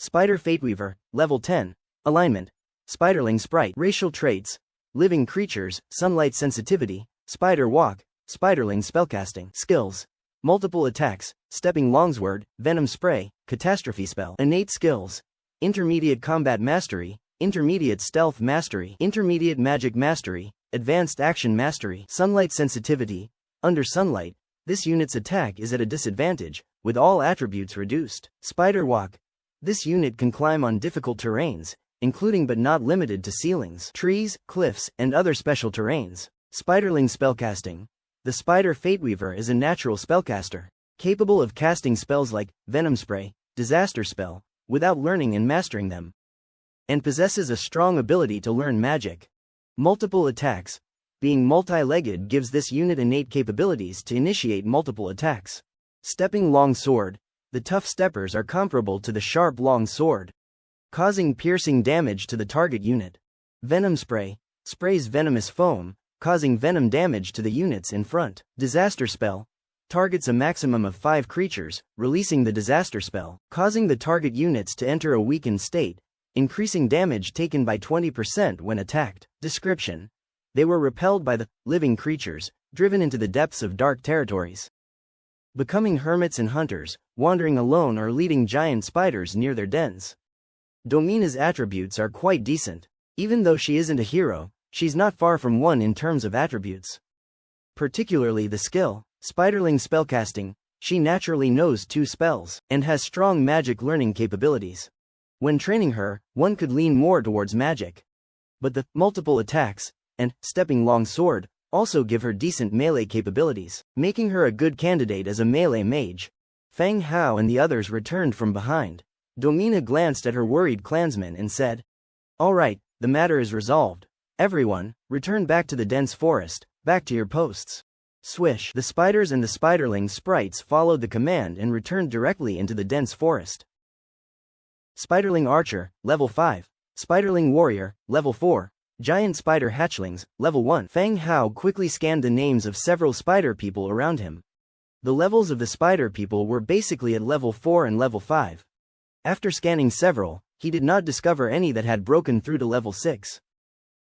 Spider Fateweaver, Level 10. Alignment. Spiderling Sprite. Racial traits. Living creatures, sunlight sensitivity, spider walk, spiderling spellcasting. Skills. Multiple attacks, stepping longsword, venom spray, catastrophe spell. Innate skills. Intermediate combat mastery, intermediate stealth mastery, intermediate magic mastery, advanced action mastery. Sunlight sensitivity. Under sunlight, this unit's attack is at a disadvantage, with all attributes reduced. Spider walk. This unit can climb on difficult terrains, including but not limited to ceilings, trees, cliffs, and other special terrains. Spiderling spellcasting. The Spider Fateweaver is a natural spellcaster, capable of casting spells like Venom Spray, Disaster Spell, without learning and mastering them, and possesses a strong ability to learn magic. Multiple attacks. Being multi-legged gives this unit innate capabilities to initiate multiple attacks. Stepping long sword. The tough steppers are comparable to the sharp long sword, causing piercing damage to the target unit. Venom Spray. Sprays venomous foam, causing venom damage to the units in front. Disaster Spell. Targets a maximum of 5 creatures, releasing the disaster spell, causing the target units to enter a weakened state, increasing damage taken by 20% when attacked. Description. They were repelled by the living creatures, driven into the depths of dark territories, becoming hermits and hunters, wandering alone or leading giant spiders near their dens. Domina's attributes are quite decent. Even though she isn't a hero, she's not far from one in terms of attributes. Particularly the skill, Spiderling spellcasting. She naturally knows 2 spells, and has strong magic learning capabilities. When training her, one could lean more towards magic. But the multiple attacks and stepping long sword also give her decent melee capabilities, making her a good candidate as a melee mage. Fang Hao and the others returned from behind. Domina glanced at her worried clansmen and said, "All right, the matter is resolved. Everyone, return back to the dense forest, back to your posts." Swish. The spiders and the spiderling sprites followed the command and returned directly into the dense forest. Spiderling Archer, Level 5. Spiderling Warrior, Level 4. Giant Spider Hatchlings, Level 1. Fang Hao quickly scanned the names of several spider people around him. The levels of the spider people were basically at Level 4 and Level 5. After scanning several, he did not discover any that had broken through to Level 6.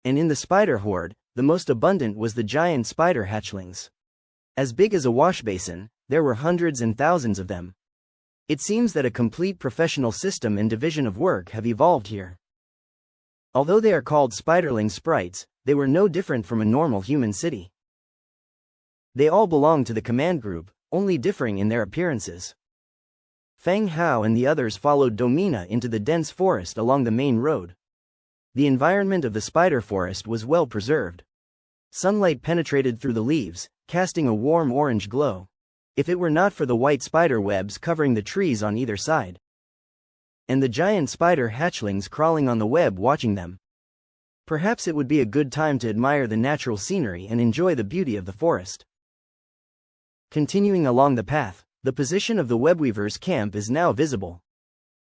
And in the spider horde, the most abundant was the giant spider hatchlings. As big as a wash basin, there were hundreds and thousands of them. It seems that a complete professional system and division of work have evolved here. Although they are called spiderling sprites, they were no different from a normal human city. They all belong to the command group, only differing in their appearances. Fang Hao and the others followed Domina into the dense forest along the main road. The environment of the spider forest was well preserved. Sunlight penetrated through the leaves, casting a warm orange glow. If it were not for the white spider webs covering the trees on either side, and the giant spider hatchlings crawling on the web watching them, perhaps it would be a good time to admire the natural scenery and enjoy the beauty of the forest. Continuing along the path, the position of the webweaver's camp is now visible.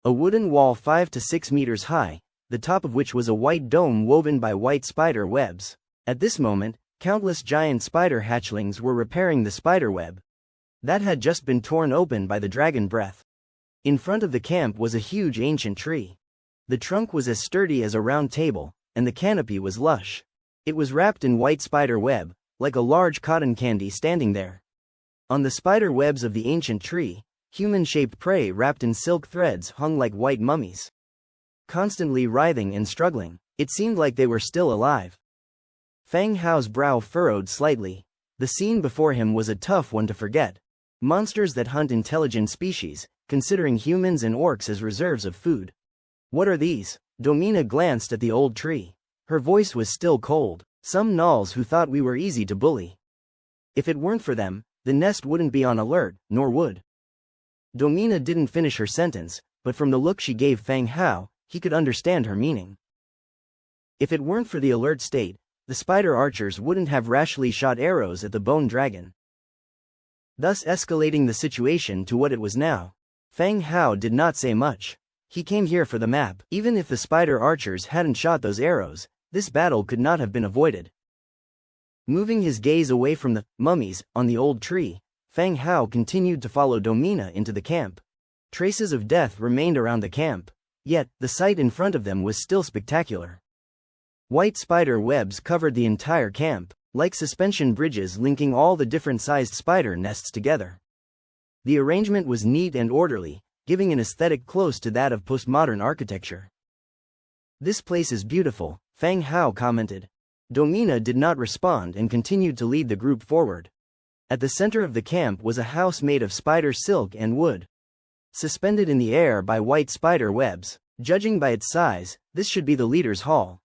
A wooden wall 5 to 6 meters high, the top of which was a white dome woven by white spider webs. At this moment, countless giant spider hatchlings were repairing the spider web that had just been torn open by the dragon breath. In front of the camp was a huge ancient tree. The trunk was as sturdy as a round table, and the canopy was lush. It was wrapped in white spider web, like a large cotton candy standing there. On the spider webs of the ancient tree, human-shaped prey wrapped in silk threads hung like white mummies, constantly writhing and struggling. It seemed like they were still alive. Fang Hao's brow furrowed slightly. The scene before him was a tough one to forget. Monsters that hunt intelligent species, considering humans and orcs as reserves of food. What are these? Domina glanced at the old tree. Her voice was still cold. Some gnolls who thought we were easy to bully. If it weren't for them, the nest wouldn't be on alert, nor would. Domina didn't finish her sentence, but from the look she gave Fang Hao, he could understand her meaning. If it weren't for the alert state, the spider archers wouldn't have rashly shot arrows at the bone dragon, thus escalating the situation to what it was now. Fang Hao did not say much. He came here for the map. Even if the spider archers hadn't shot those arrows, this battle could not have been avoided. Moving his gaze away from the mummies on the old tree, Fang Hao continued to follow Domina into the camp. Traces of death remained around the camp. Yet, the sight in front of them was still spectacular. White spider webs covered the entire camp, like suspension bridges linking all the different-sized spider nests together. The arrangement was neat and orderly, giving an aesthetic close to that of postmodern architecture. "This place is beautiful," Fang Hao commented. Domina did not respond and continued to lead the group forward. At the center of the camp was a house made of spider silk and wood, suspended in the air by white spider webs. Judging by its size, this should be the leader's hall.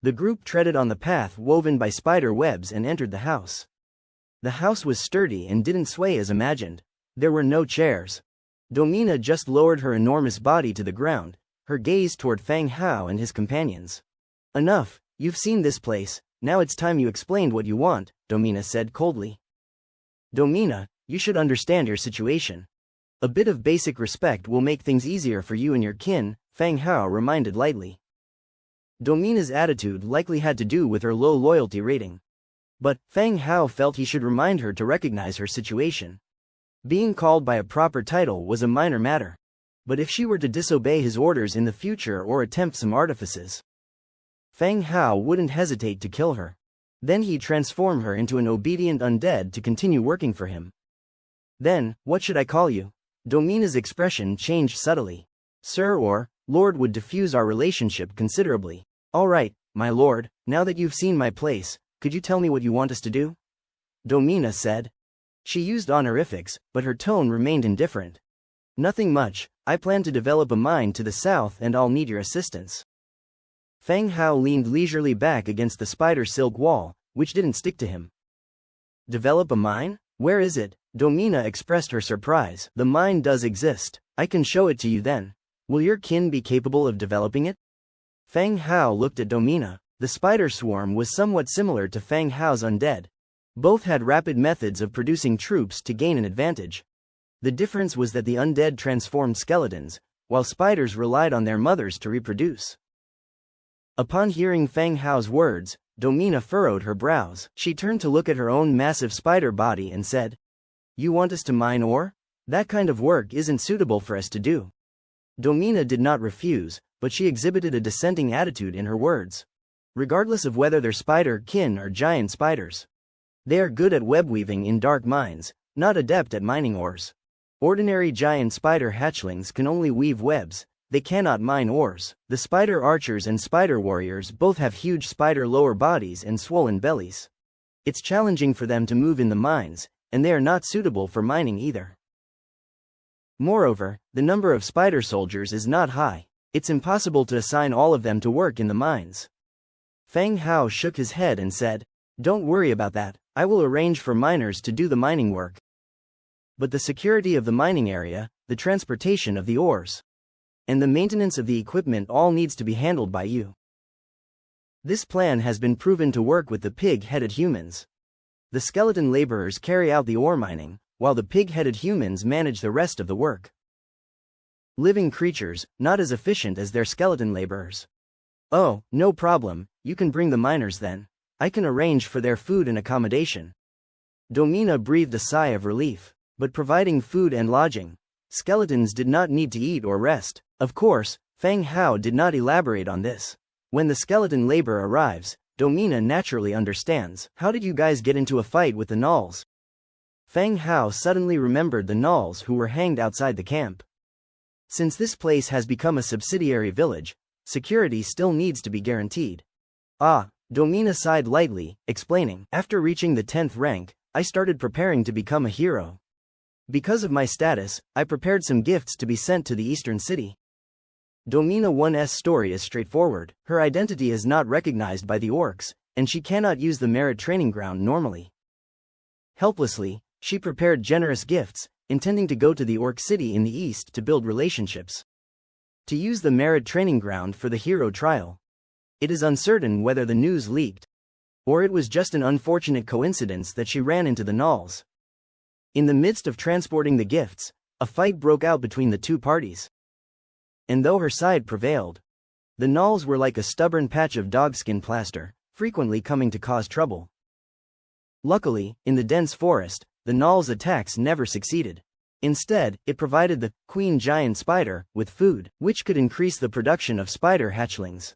The group treaded on the path woven by spider webs and entered the house. The house was sturdy and didn't sway as imagined. There were no chairs. Domina just lowered her enormous body to the ground, her gaze toward Fang Hao and his companions. "Enough, you've seen this place, now it's time you explained what you want," Domina said coldly. "Domina, you should understand your situation. A bit of basic respect will make things easier for you and your kin," Fang Hao reminded lightly. Domina's attitude likely had to do with her low loyalty rating. But Fang Hao felt he should remind her to recognize her situation. Being called by a proper title was a minor matter. But if she were to disobey his orders in the future or attempt some artifices, Fang Hao wouldn't hesitate to kill her. Then he'd transform her into an obedient undead to continue working for him. "Then, what should I call you?" Domina's expression changed subtly. "Sir or Lord would diffuse our relationship considerably." "All right, my lord, now that you've seen my place, could you tell me what you want us to do?" Domina said. She used honorifics, but her tone remained indifferent. "Nothing much, I plan to develop a mine to the south and I'll need your assistance." Fang Hao leaned leisurely back against the spider silk wall, which didn't stick to him. "Develop a mine? Where is it?" Domina expressed her surprise. "The mine does exist. I can show it to you then. Will your kin be capable of developing it?" Fang Hao looked at Domina. The spider swarm was somewhat similar to Fang Hao's undead. Both had rapid methods of producing troops to gain an advantage. The difference was that the undead transformed skeletons, while spiders relied on their mothers to reproduce. Upon hearing Fang Hao's words, Domina furrowed her brows. She turned to look at her own massive spider body and said, "You want us to mine ore? That kind of work isn't suitable for us to do." Domina did not refuse, but she exhibited a dissenting attitude in her words. Regardless of whether they're spider kin or giant spiders, they are good at web weaving in dark mines, not adept at mining ores. Ordinary giant spider hatchlings can only weave webs, they cannot mine ores. The spider archers and spider warriors both have huge spider lower bodies and swollen bellies. It's challenging for them to move in the mines, and they are not suitable for mining either. Moreover, the number of spider soldiers is not high. It's impossible to assign all of them to work in the mines. Fang Hao shook his head and said, "Don't worry about that, I will arrange for miners to do the mining work. But the security of the mining area, the transportation of the ores, and the maintenance of the equipment all needs to be handled by you." This plan has been proven to work with the pig-headed humans. The skeleton laborers carry out the ore mining, while the pig-headed humans manage the rest of the work. Living creatures, not as efficient as their skeleton laborers. "Oh, no problem, you can bring the miners then. I can arrange for their food and accommodation." Domina breathed a sigh of relief. But providing food and lodging, skeletons did not need to eat or rest. Of course, Fang Hao did not elaborate on this. When the skeleton labor arrives, Domina naturally understands. "How did you guys get into a fight with the gnolls?" Fang Hao suddenly remembered the gnolls who were hanged outside the camp. Since this place has become a subsidiary village, security still needs to be guaranteed. "Ah," Domina sighed lightly, explaining, "After reaching the 10th rank, I started preparing to become a hero. Because of my status, I prepared some gifts to be sent to the eastern city." Domina 1's story is straightforward. Her identity is not recognized by the orcs, and she cannot use the merit training ground normally. Helplessly, she prepared generous gifts, intending to go to the orc city in the east to build relationships. To use the merit training ground for the hero trial. It is uncertain whether the news leaked, or it was just an unfortunate coincidence that she ran into the gnolls. In the midst of transporting the gifts, a fight broke out between the two parties. And though her side prevailed, the gnolls were like a stubborn patch of dogskin plaster, frequently coming to cause trouble. Luckily, in the dense forest, the gnolls' attacks never succeeded. Instead, it provided the queen giant spider with food, which could increase the production of spider hatchlings.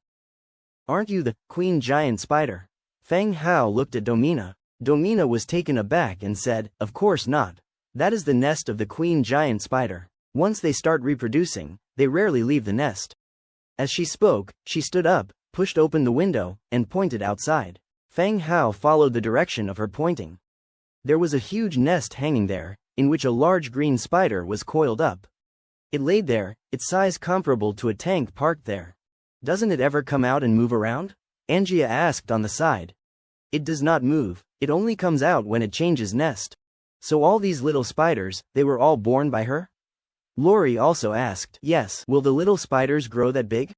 Aren't you the queen giant spider? Feng Hao looked at Domina. Domina was taken aback and said, of course not. That is the nest of the queen giant spider. Once they start reproducing, they rarely leave the nest. As she spoke, she stood up, pushed open the window, and pointed outside. Feng Hao followed the direction of her pointing. There was a huge nest hanging there, in which a large green spider was coiled up. It laid there, its size comparable to a tank parked there. Doesn't it ever come out and move around? Angia asked on the side. It does not move, it only comes out when it changes nest. So all these little spiders, they were all born by her? Lori also asked. Yes. Will the little spiders grow that big?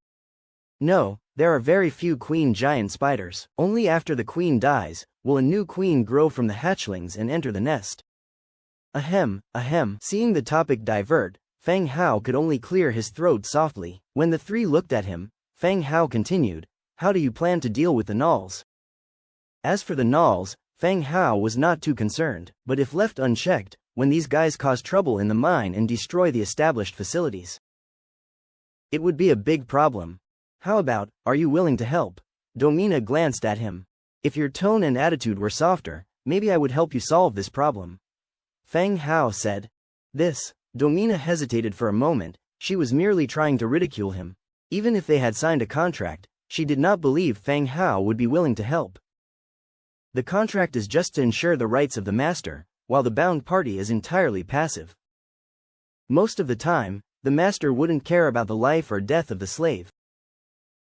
No, there are very few queen giant spiders. Only after the queen dies, will a new queen grow from the hatchlings and enter the nest. Ahem, ahem. Seeing the topic divert, Feng Hao could only clear his throat softly. When the three looked at him, Feng Hao continued, how do you plan to deal with the gnolls? As for the gnolls, Feng Hao was not too concerned, but if left unchecked, when these guys cause trouble in the mine and destroy the established facilities, it would be a big problem. How about, are you willing to help? Domina glanced at him. If your tone and attitude were softer, maybe I would help you solve this problem. Feng Hao said. This. Domina hesitated for a moment, she was merely trying to ridicule him. Even if they had signed a contract, she did not believe Feng Hao would be willing to help. The contract is just to ensure the rights of the master, while the bound party is entirely passive. Most of the time, the master wouldn't care about the life or death of the slave,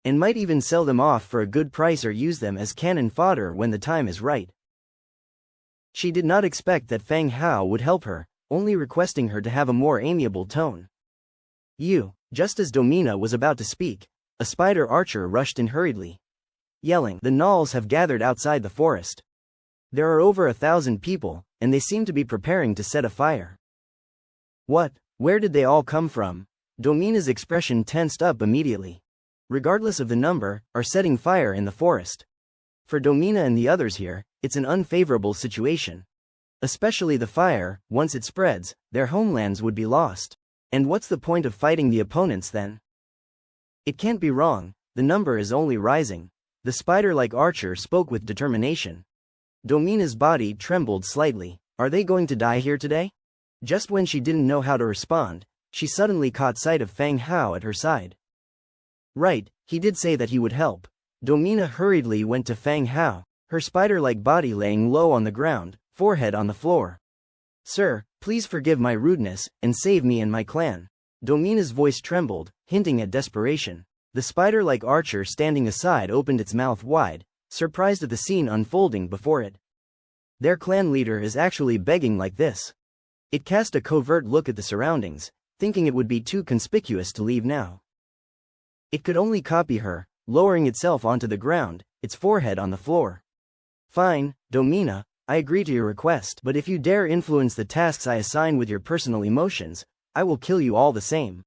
and might even sell them off for a good price or use them as cannon fodder when the time is right. She did not expect that Feng Hao would help her, only requesting her to have a more amiable tone. You. Just as Domina was about to speak, a spider archer rushed in hurriedly, yelling, the gnolls have gathered outside the forest. There are over 1,000 people, and they seem to be preparing to set a fire. What? Where did they all come from? Domina's expression tensed up immediately. Regardless of the number, are setting fire in the forest. For Domina and the others here, it's an unfavorable situation. Especially the fire, once it spreads, their homelands would be lost. And what's the point of fighting the opponents then? It can't be wrong, the number is only rising. The spider-like archer spoke with determination. Domina's body trembled slightly. Are they going to die here today? Just when she didn't know how to respond, she suddenly caught sight of Feng Hao at her side. Right, he did say that he would help. Domina hurriedly went to Feng Hao, her spider-like body laying low on the ground, forehead on the floor. Sir, please forgive my rudeness, and save me and my clan. Domina's voice trembled, hinting at desperation. The spider-like archer standing aside opened its mouth wide, surprised at the scene unfolding before it. Their clan leader is actually begging like this. It cast a covert look at the surroundings, thinking it would be too conspicuous to leave now. It could only copy her, lowering itself onto the ground, its forehead on the floor. Fine, Domina, I agree to your request, but if you dare influence the tasks I assign with your personal emotions, I will kill you all the same.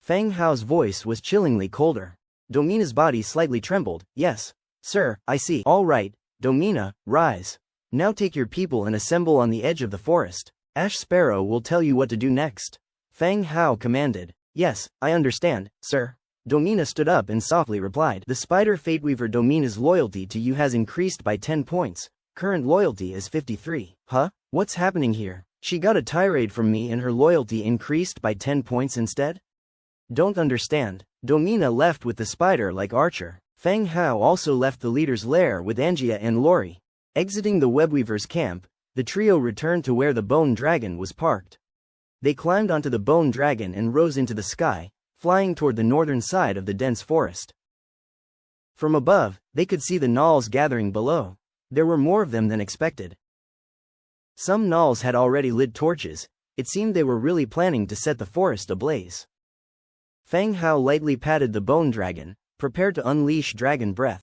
Feng Hao's voice was chillingly colder. Domina's body slightly trembled. Yes, sir, I see. All right, Domina, rise. Now take your people and assemble on the edge of the forest. Ash Sparrow will tell you what to do next. Feng Hao commanded. Yes, I understand, sir. Domina stood up and softly replied. The spider Fateweaver Domina's loyalty to you has increased by 10 points. Current loyalty is 53. Huh? What's happening here? She got a tirade from me and her loyalty increased by 10 points instead? Don't understand. Domina left with the spider-like archer. Feng Hao also left the leader's lair with Angia and Lori. Exiting the webweaver's camp, the trio returned to where the bone dragon was parked. They climbed onto the bone dragon and rose into the sky, flying toward the northern side of the dense forest. From above, they could see the gnolls gathering below. There were more of them than expected. Some gnolls had already lit torches. It seemed they were really planning to set the forest ablaze. Feng Hao lightly patted the bone dragon, prepared to unleash dragon breath.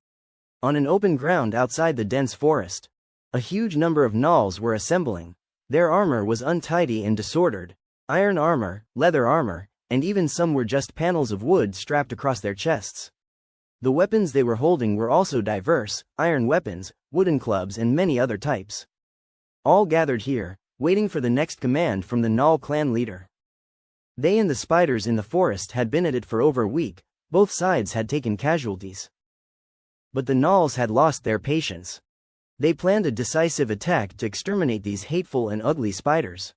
On an open ground outside the dense forest, a huge number of gnolls were assembling. Their armor was untidy and disordered. Iron armor, leather armor, and even some were just panels of wood strapped across their chests. The weapons they were holding were also diverse, iron weapons, wooden clubs and many other types. All gathered here, waiting for the next command from the Gnawl clan leader. They and the spiders in the forest had been at it for over a week, both sides had taken casualties. But the Gnawls had lost their patience. They planned a decisive attack to exterminate these hateful and ugly spiders.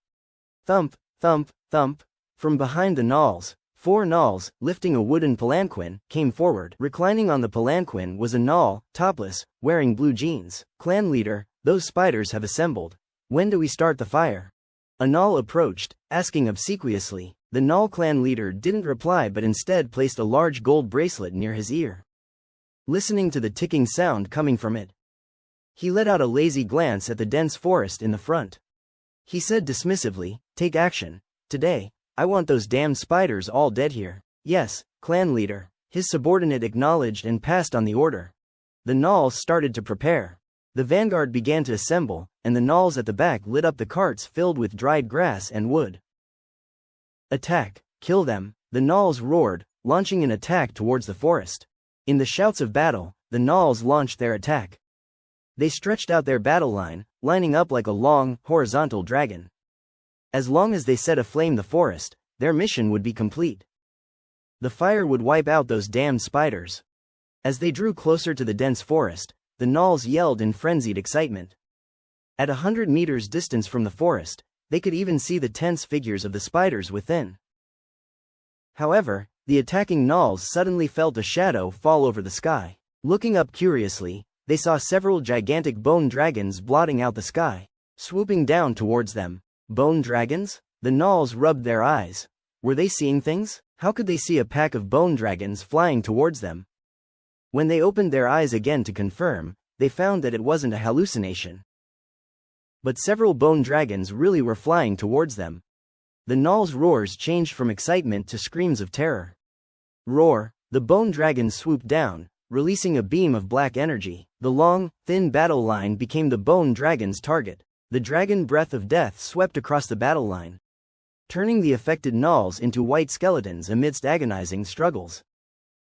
Thump, thump, thump. From behind the Gnawls, 4 Gnawls, lifting a wooden palanquin, came forward. Reclining on the palanquin was a Gnawl, topless, wearing blue jeans. Clan leader, those spiders have assembled. When do we start the fire? A Gnawl approached, asking obsequiously. The Gnawl clan leader didn't reply but instead placed a large gold bracelet near his ear. Listening to the ticking sound coming from it, he let out a lazy glance at the dense forest in the front. He said dismissively, "Take action. Today, I want those damned spiders all dead here." "Yes, clan leader," his subordinate acknowledged and passed on the order. The Gnawls started to prepare. The vanguard began to assemble, and the Gnawls at the back lit up the carts filled with dried grass and wood. "Attack! Kill them!" the Gnawls roared, launching an attack towards the forest. In the shouts of battle, the Gnawls launched their attack. They stretched out their battle line, lining up like a long, horizontal dragon. As long as they set aflame the forest, their mission would be complete. The fire would wipe out those damned spiders. As they drew closer to the dense forest, the Gnawls yelled in frenzied excitement. At 100 meters distance from the forest, they could even see the tense figures of the spiders within. However, the attacking Gnawls suddenly felt a shadow fall over the sky. Looking up curiously, they saw several gigantic bone dragons blotting out the sky, swooping down towards them. Bone dragons? The Gnawls rubbed their eyes. Were they seeing things? How could they see a pack of bone dragons flying towards them? When they opened their eyes again to confirm, they found that it wasn't a hallucination. But several bone dragons really were flying towards them. The Gnawls' roars changed from excitement to screams of terror. Roar! The bone dragons swooped down, releasing a beam of black energy. The long, thin battle line became the bone dragon's target. The dragon breath of death swept across the battle line, turning the affected Gnawls into white skeletons amidst agonizing struggles.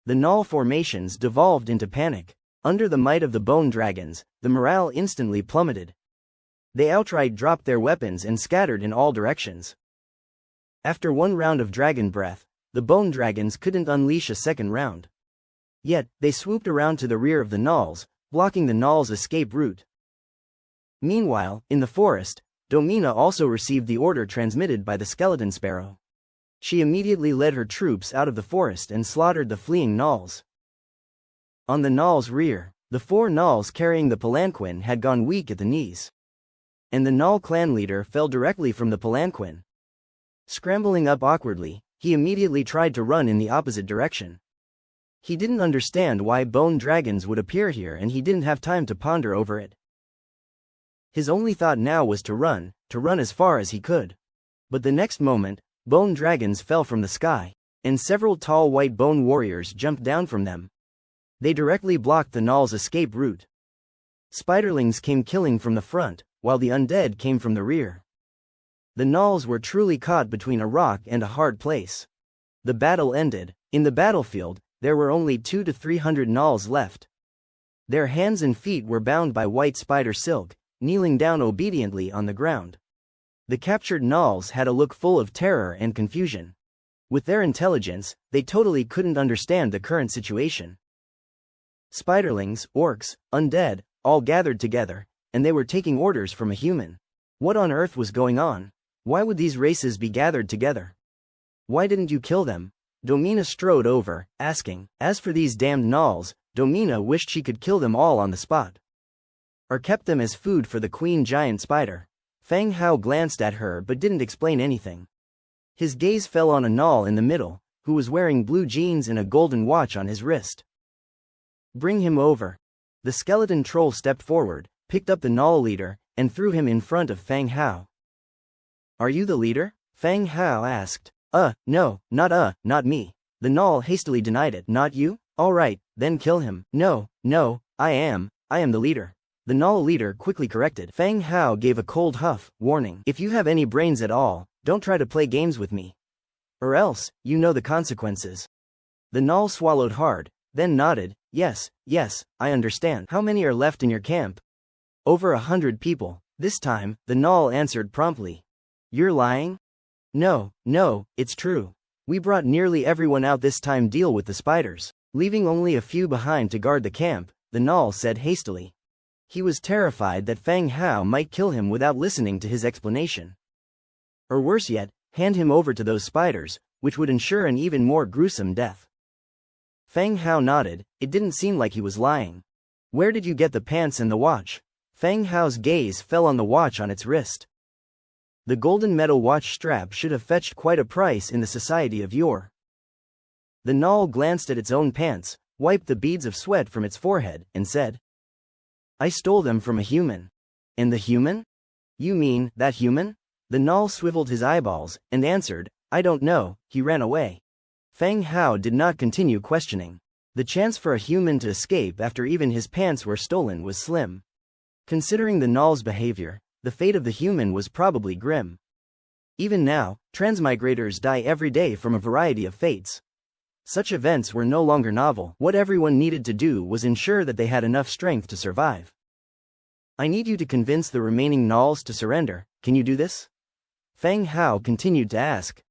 The Gnawl formations devolved into panic. Under the might of the bone dragons, the morale instantly plummeted. They outright dropped their weapons and scattered in all directions. After one round of dragon breath, the bone dragons couldn't unleash a second round. Yet, they swooped around to the rear of the Gnawls, blocking the Gnawls' escape route. Meanwhile, in the forest, Domina also received the order transmitted by the skeleton sparrow. She immediately led her troops out of the forest and slaughtered the fleeing Gnawls. On the Gnawls' rear, the 4 Gnawls carrying the palanquin had gone weak at the knees, and the Gnawl clan leader fell directly from the palanquin. Scrambling up awkwardly, he immediately tried to run in the opposite direction. He didn't understand why bone dragons would appear here and he didn't have time to ponder over it. His only thought now was to run as far as he could. But the next moment, bone dragons fell from the sky, and several tall white bone warriors jumped down from them. They directly blocked the Gnawls' escape route. Spiderlings came killing from the front, while the undead came from the rear. The Gnawls were truly caught between a rock and a hard place. The battle ended. In the battlefield, there were only 200 to 300 Gnawls left. Their hands and feet were bound by white spider silk, kneeling down obediently on the ground. The captured Gnawls had a look full of terror and confusion. With their intelligence, they totally couldn't understand the current situation. Spiderlings, orcs, undead, all gathered together, and they were taking orders from a human. What on earth was going on? Why would these races be gathered together? Why didn't you kill them? Domina strode over, asking. As for these damned Gnawls, Domina wished she could kill them all on the spot. Or kept them as food for the queen giant spider. Fang Hao glanced at her but didn't explain anything. His gaze fell on a Gnawl in the middle, who was wearing blue jeans and a golden watch on his wrist. Bring him over. The skeleton troll stepped forward, picked up the Gnawl leader, and threw him in front of Fang Hao. Are you the leader? Fang Hao asked. No, not me. The Gnawl hastily denied it. Not you? All right, then kill him. No, I am the leader. The Gnawl leader quickly corrected. Fang Hao gave a cold huff, warning. If you have any brains at all, don't try to play games with me. Or else, you know the consequences. The Gnawl swallowed hard, then nodded. Yes, I understand. How many are left in your camp? Over 100 people. This time, the Null answered promptly. You're lying? No, it's true. We brought nearly everyone out this time deal with the spiders. Leaving only a few behind to guard the camp, the Null said hastily. He was terrified that Fang Hao might kill him without listening to his explanation. Or worse yet, hand him over to those spiders, which would ensure an even more gruesome death. Fang Hao nodded. It didn't seem like he was lying. Where did you get the pants and the watch? Fang Hao's gaze fell on the watch on its wrist. The golden metal watch strap should have fetched quite a price in the society of yore. The Null glanced at its own pants, wiped the beads of sweat from its forehead, and said, I stole them from a human. And the human? You mean, that human? The Null swiveled his eyeballs, and answered, I don't know, he ran away. Fang Hao did not continue questioning. The chance for a human to escape after even his pants were stolen was slim. Considering the Null's behavior, the fate of the human was probably grim. Even now, transmigrators die every day from a variety of fates. Such events were no longer novel. What everyone needed to do was ensure that they had enough strength to survive. I need you to convince the remaining Nulls to surrender. Can you do this? Fang Hao continued to ask.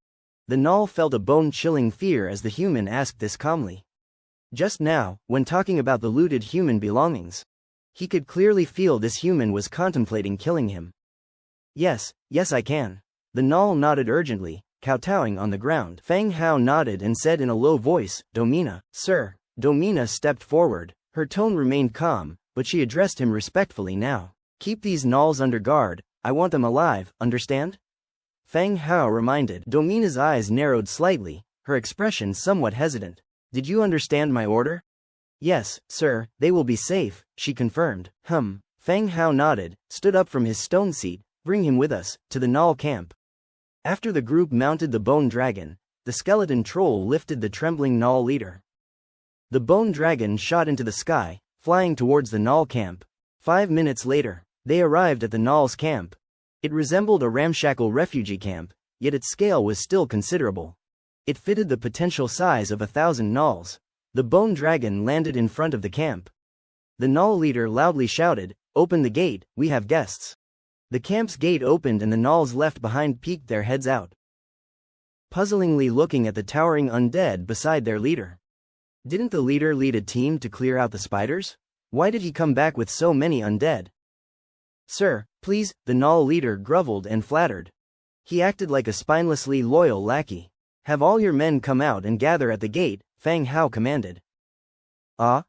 The Null felt a bone-chilling fear as the human asked this calmly. Just now, when talking about the looted human belongings, he could clearly feel this human was contemplating killing him. Yes, I can. The Null nodded urgently, kowtowing on the ground. Fang Hao nodded and said in a low voice, Domina, sir. Domina stepped forward. Her tone remained calm, but she addressed him respectfully now. Keep these Nulls under guard. I want them alive, understand? Fang Hao reminded. Domina's eyes narrowed slightly, her expression somewhat hesitant. Did you understand my order? Yes, sir, they will be safe, she confirmed. Fang Hao nodded, stood up from his stone seat. Bring him with us, to the Null camp. After the group mounted the bone dragon, the skeleton troll lifted the trembling Null leader. The bone dragon shot into the sky, flying towards the Null camp. 5 minutes later, they arrived at the Null's camp. It resembled a ramshackle refugee camp, yet its scale was still considerable. It fitted the potential size of 1,000 Nulls. The bone dragon landed in front of the camp. The Null leader loudly shouted, Open the gate, we have guests. The camp's gate opened and the Nulls left behind peeked their heads out, puzzlingly looking at the towering undead beside their leader. Didn't the leader lead a team to clear out the spiders? Why did he come back with so many undead? Sir, please, the Null leader groveled and flattered. He acted like a spinelessly loyal lackey. Have all your men come out and gather at the gate, Fang Hao commanded. The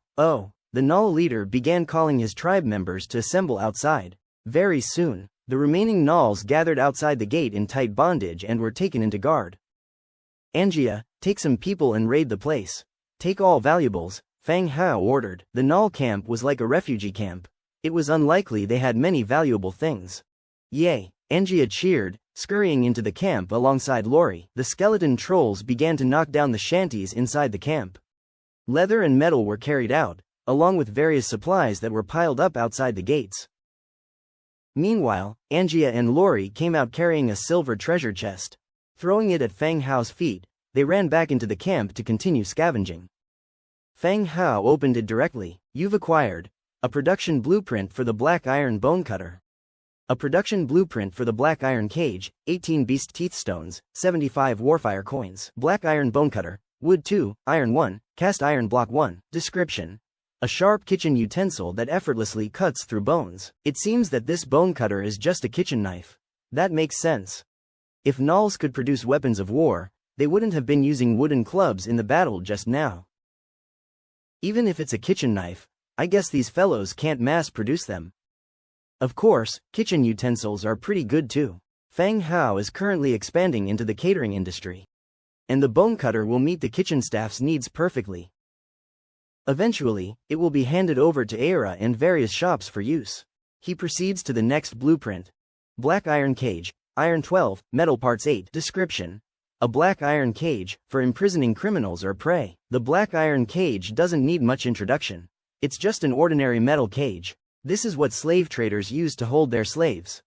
Null leader began calling his tribe members to assemble outside. Very soon, the remaining Nulls gathered outside the gate in tight bondage and were taken into guard. Angia, take some people and raid the place. Take all valuables, Fang Hao ordered. The Null camp was like a refugee camp. It was unlikely they had many valuable things. Yay, Angia cheered, scurrying into the camp alongside Lori. The skeleton trolls began to knock down the shanties inside the camp. Leather and metal were carried out, along with various supplies that were piled up outside the gates. Meanwhile, Angia and Lori came out carrying a silver treasure chest. Throwing it at Fang Hao's feet, they ran back into the camp to continue scavenging. Fang Hao opened it directly. You've acquired a production blueprint for the black iron bone cutter. A production blueprint for the black iron cage, 18 beast teeth stones, 75 warfire coins. Black iron bone cutter, wood 2, iron 1, cast iron block 1. Description: a sharp kitchen utensil that effortlessly cuts through bones. It seems that this bone cutter is just a kitchen knife. That makes sense. If Nulls could produce weapons of war, they wouldn't have been using wooden clubs in the battle just now. Even if it's a kitchen knife, I guess these fellows can't mass-produce them. Of course, kitchen utensils are pretty good too. Fang Hao is currently expanding into the catering industry, and the bone cutter will meet the kitchen staff's needs perfectly. Eventually, it will be handed over to Aira and various shops for use. He proceeds to the next blueprint. Black iron cage, iron 12, metal parts 8. Description: a black iron cage, for imprisoning criminals or prey. The black iron cage doesn't need much introduction. It's just an ordinary metal cage. This is what slave traders use to hold their slaves.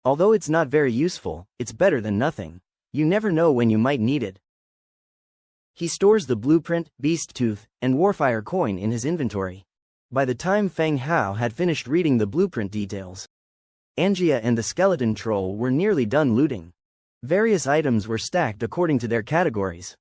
Although it's not very useful, it's better than nothing. You never know when you might need it. He stores the blueprint, beast tooth, and warfire coin in his inventory. By the time Fang Hao had finished reading the blueprint details, Angia and the skeleton troll were nearly done looting. Various items were stacked according to their categories.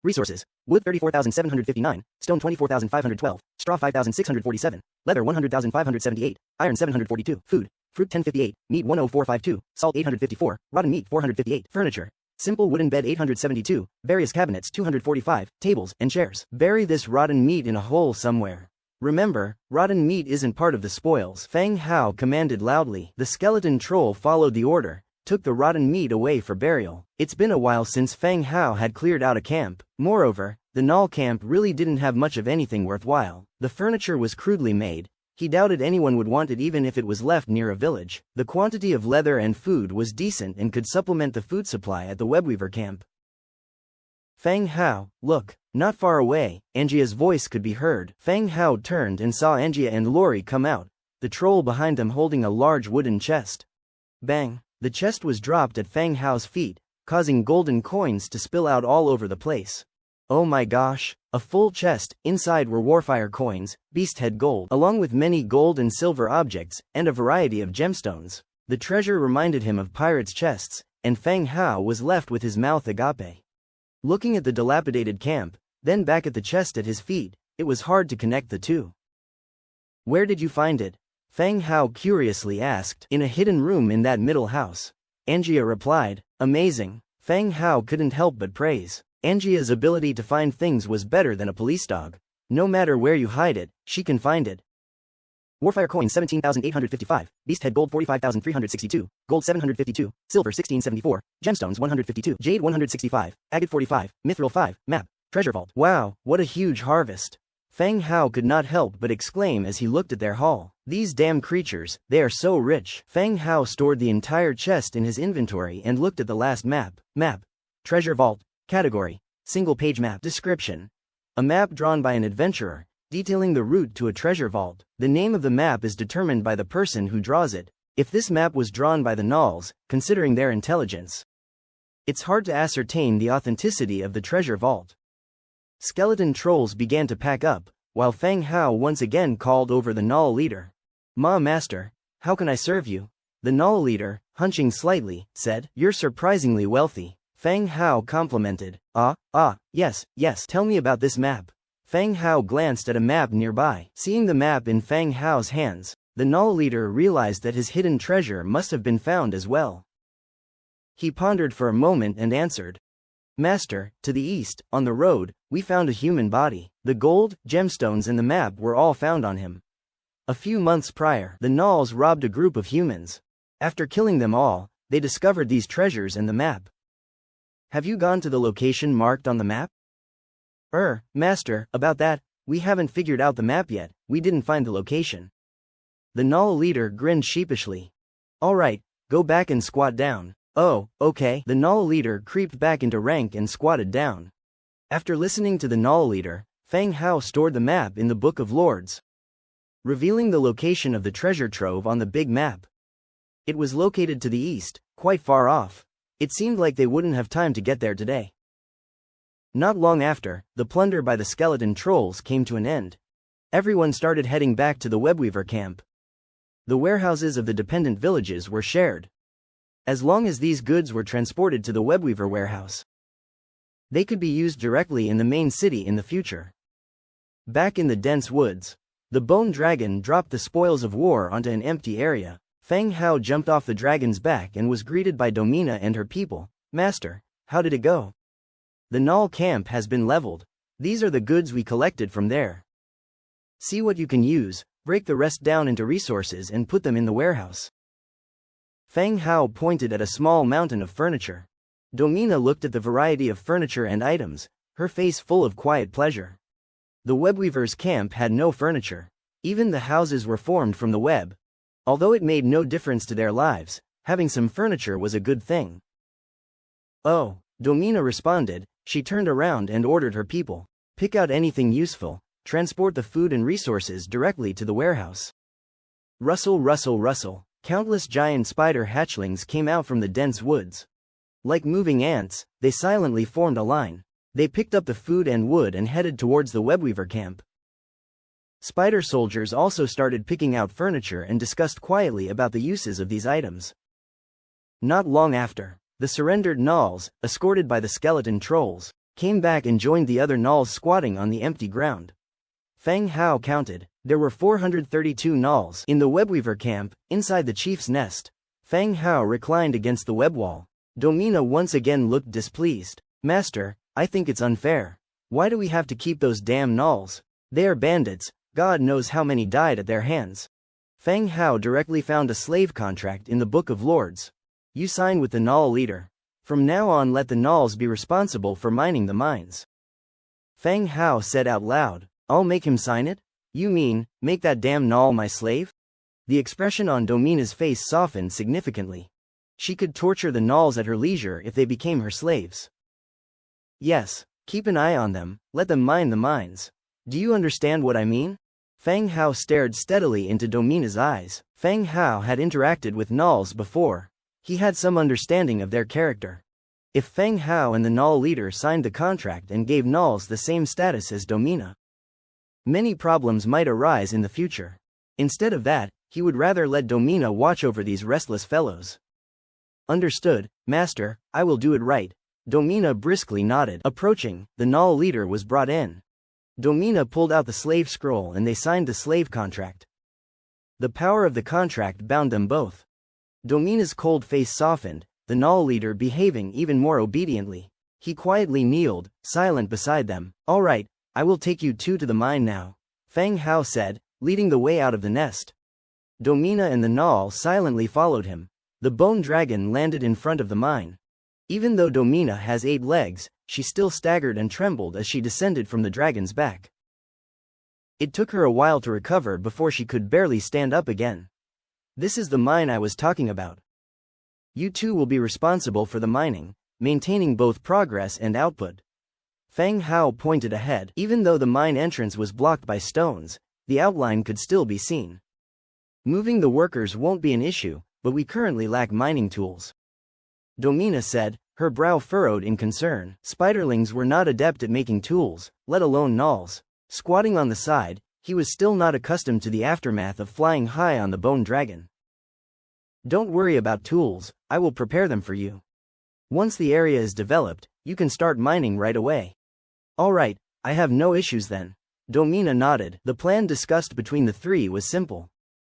Resources: wood 34,759, stone 24,512, straw 5,647, leather 100,578, iron 742, food, fruit 1058, meat 10452, salt 854, rotten meat 458, furniture, simple wooden bed 872, various cabinets 245, tables and chairs. Bury this rotten meat in a hole somewhere. Remember, rotten meat isn't part of the spoils. Feng Hao commanded loudly. The skeleton troll followed the order, took the rotten meat away for burial. It's been a while since Feng Hao had cleared out a camp. Moreover, the Null camp really didn't have much of anything worthwhile. The furniture was crudely made. He doubted anyone would want it even if it was left near a village. The quantity of leather and food was decent and could supplement the food supply at the webweaver camp. Feng Hao, look. Not far away, Angia's voice could be heard. Feng Hao turned and saw Angia and Lori come out, the troll behind them holding a large wooden chest. Bang! The chest was dropped at Feng Hao's feet, causing golden coins to spill out all over the place. Oh my gosh, a full chest. Inside were warfire coins, beast head gold, along with many gold and silver objects, and a variety of gemstones. The treasure reminded him of pirates' chests, and Feng Hao was left with his mouth agape. Looking at the dilapidated camp, then back at the chest at his feet, it was hard to connect the two. Where did you find it? Feng Hao curiously asked. In a hidden room in that middle house. Angia replied. Amazing. Feng Hao couldn't help but praise. Angia's ability to find things was better than a police dog. No matter where you hide it, she can find it. Warfire coins 17,855, beast head gold 45,362, gold 752, silver 1674, gemstones 152, jade 165, agate 45, mithril 5, map, treasure vault. Wow, what a huge harvest. Feng Hao could not help but exclaim as he looked at their haul. These damn creatures, they are so rich. Feng Hao stored the entire chest in his inventory and looked at the last map. Map. Treasure vault. Category. Single page map. Description. A map drawn by an adventurer, detailing the route to a treasure vault. The name of the map is determined by the person who draws it. If this map was drawn by the Nulls, considering their intelligence, it's hard to ascertain the authenticity of the treasure vault. Skeleton trolls began to pack up, while Feng Hao once again called over the Null leader. Master, how can I serve you? The Null leader, hunching slightly, said. You're surprisingly wealthy. Feng Hao complimented. Yes, tell me about this map. Feng Hao glanced at a map nearby. Seeing the map in Feng Hao's hands, the Null leader realized that his hidden treasure must have been found as well. He pondered for a moment and answered. Master, to the east, on the road, we found a human body. The gold, gemstones and the map were all found on him. A few months prior, the Nulls robbed a group of humans. After killing them all, they discovered these treasures and the map. Have you gone to the location marked on the map? Master, about that, we haven't figured out the map yet, we didn't find the location. The Null leader grinned sheepishly. Alright, go back and squat down. Oh, okay. The Null leader creeped back into rank and squatted down. After listening to the Null leader, Feng Hao stored the map in the Book of Lords, revealing the location of the treasure trove on the big map. It was located to the east, quite far off. It seemed like they wouldn't have time to get there today. Not long after, the plunder by the skeleton trolls came to an end. Everyone started heading back to the webweaver camp. The warehouses of the dependent villages were shared. As long as these goods were transported to the webweaver warehouse, they could be used directly in the main city in the future. Back in the dense woods, the bone dragon dropped the spoils of war onto an empty area. Feng Hao jumped off the dragon's back and was greeted by Domina and her people. Master, how did it go? The Null camp has been leveled. These are the goods we collected from there. See what you can use, break the rest down into resources and put them in the warehouse. Feng Hao pointed at a small mountain of furniture. Domina looked at the variety of furniture and items, her face full of quiet pleasure. The webweaver's camp had no furniture. Even the houses were formed from the web. Although it made no difference to their lives, having some furniture was a good thing. Oh, Domina responded. She turned around and ordered her people. Pick out anything useful, transport the food and resources directly to the warehouse. Rustle, rustle, rustle. Countless giant spider hatchlings came out from the dense woods. Like moving ants, they silently formed a line. They picked up the food and wood and headed towards the webweaver camp. Spider soldiers also started picking out furniture and discussed quietly about the uses of these items. Not long after, the surrendered gnolls, escorted by the skeleton trolls, came back and joined the other gnolls squatting on the empty ground. Feng Hao counted. There were 432 gnolls in the webweaver camp. Inside the chief's nest, Feng Hao reclined against the web wall. Domina once again looked displeased. Master, I think it's unfair. Why do we have to keep those damn gnolls? They are bandits, God knows how many died at their hands. Feng Hao directly found a slave contract in the Book of Lords. You sign with the gnoll leader. From now on let the gnolls be responsible for mining the mines. Feng Hao said out loud. I'll make him sign it? You mean, make that damn gnoll my slave? The expression on Domina's face softened significantly. She could torture the gnolls at her leisure if they became her slaves. Yes, keep an eye on them, let them mine the mines. Do you understand what I mean? Feng Hao stared steadily into Domina's eyes. Feng Hao had interacted with gnolls before. He had some understanding of their character. If Feng Hao and the gnoll leader signed the contract and gave gnolls the same status as Domina, many problems might arise in the future. Instead of that, he would rather let Domina watch over these restless fellows. Understood, Master, I will do it right. Domina briskly nodded. Approaching, the gnoll leader was brought in. Domina pulled out the slave scroll and they signed the slave contract. The power of the contract bound them both. Domina's cold face softened, the gnoll leader behaving even more obediently. He quietly kneeled, silent beside them. All right, I will take you two to the mine now, Feng Hao said, leading the way out of the nest. Domina and the gnoll silently followed him. The bone dragon landed in front of the mine. Even though Domina has 8 legs, she still staggered and trembled as she descended from the dragon's back. It took her a while to recover before she could barely stand up again. This is the mine I was talking about. You two will be responsible for the mining, maintaining both progress and output. Feng Hao pointed ahead. Even though the mine entrance was blocked by stones, the outline could still be seen. Moving the workers won't be an issue, but we currently lack mining tools. Domina said, her brow furrowed in concern. Spiderlings were not adept at making tools, let alone gnolls. Squatting on the side, he was still not accustomed to the aftermath of flying high on the bone dragon. Don't worry about tools, I will prepare them for you. Once the area is developed, you can start mining right away. All right, I have no issues then. Domina nodded. The plan discussed between the three was simple.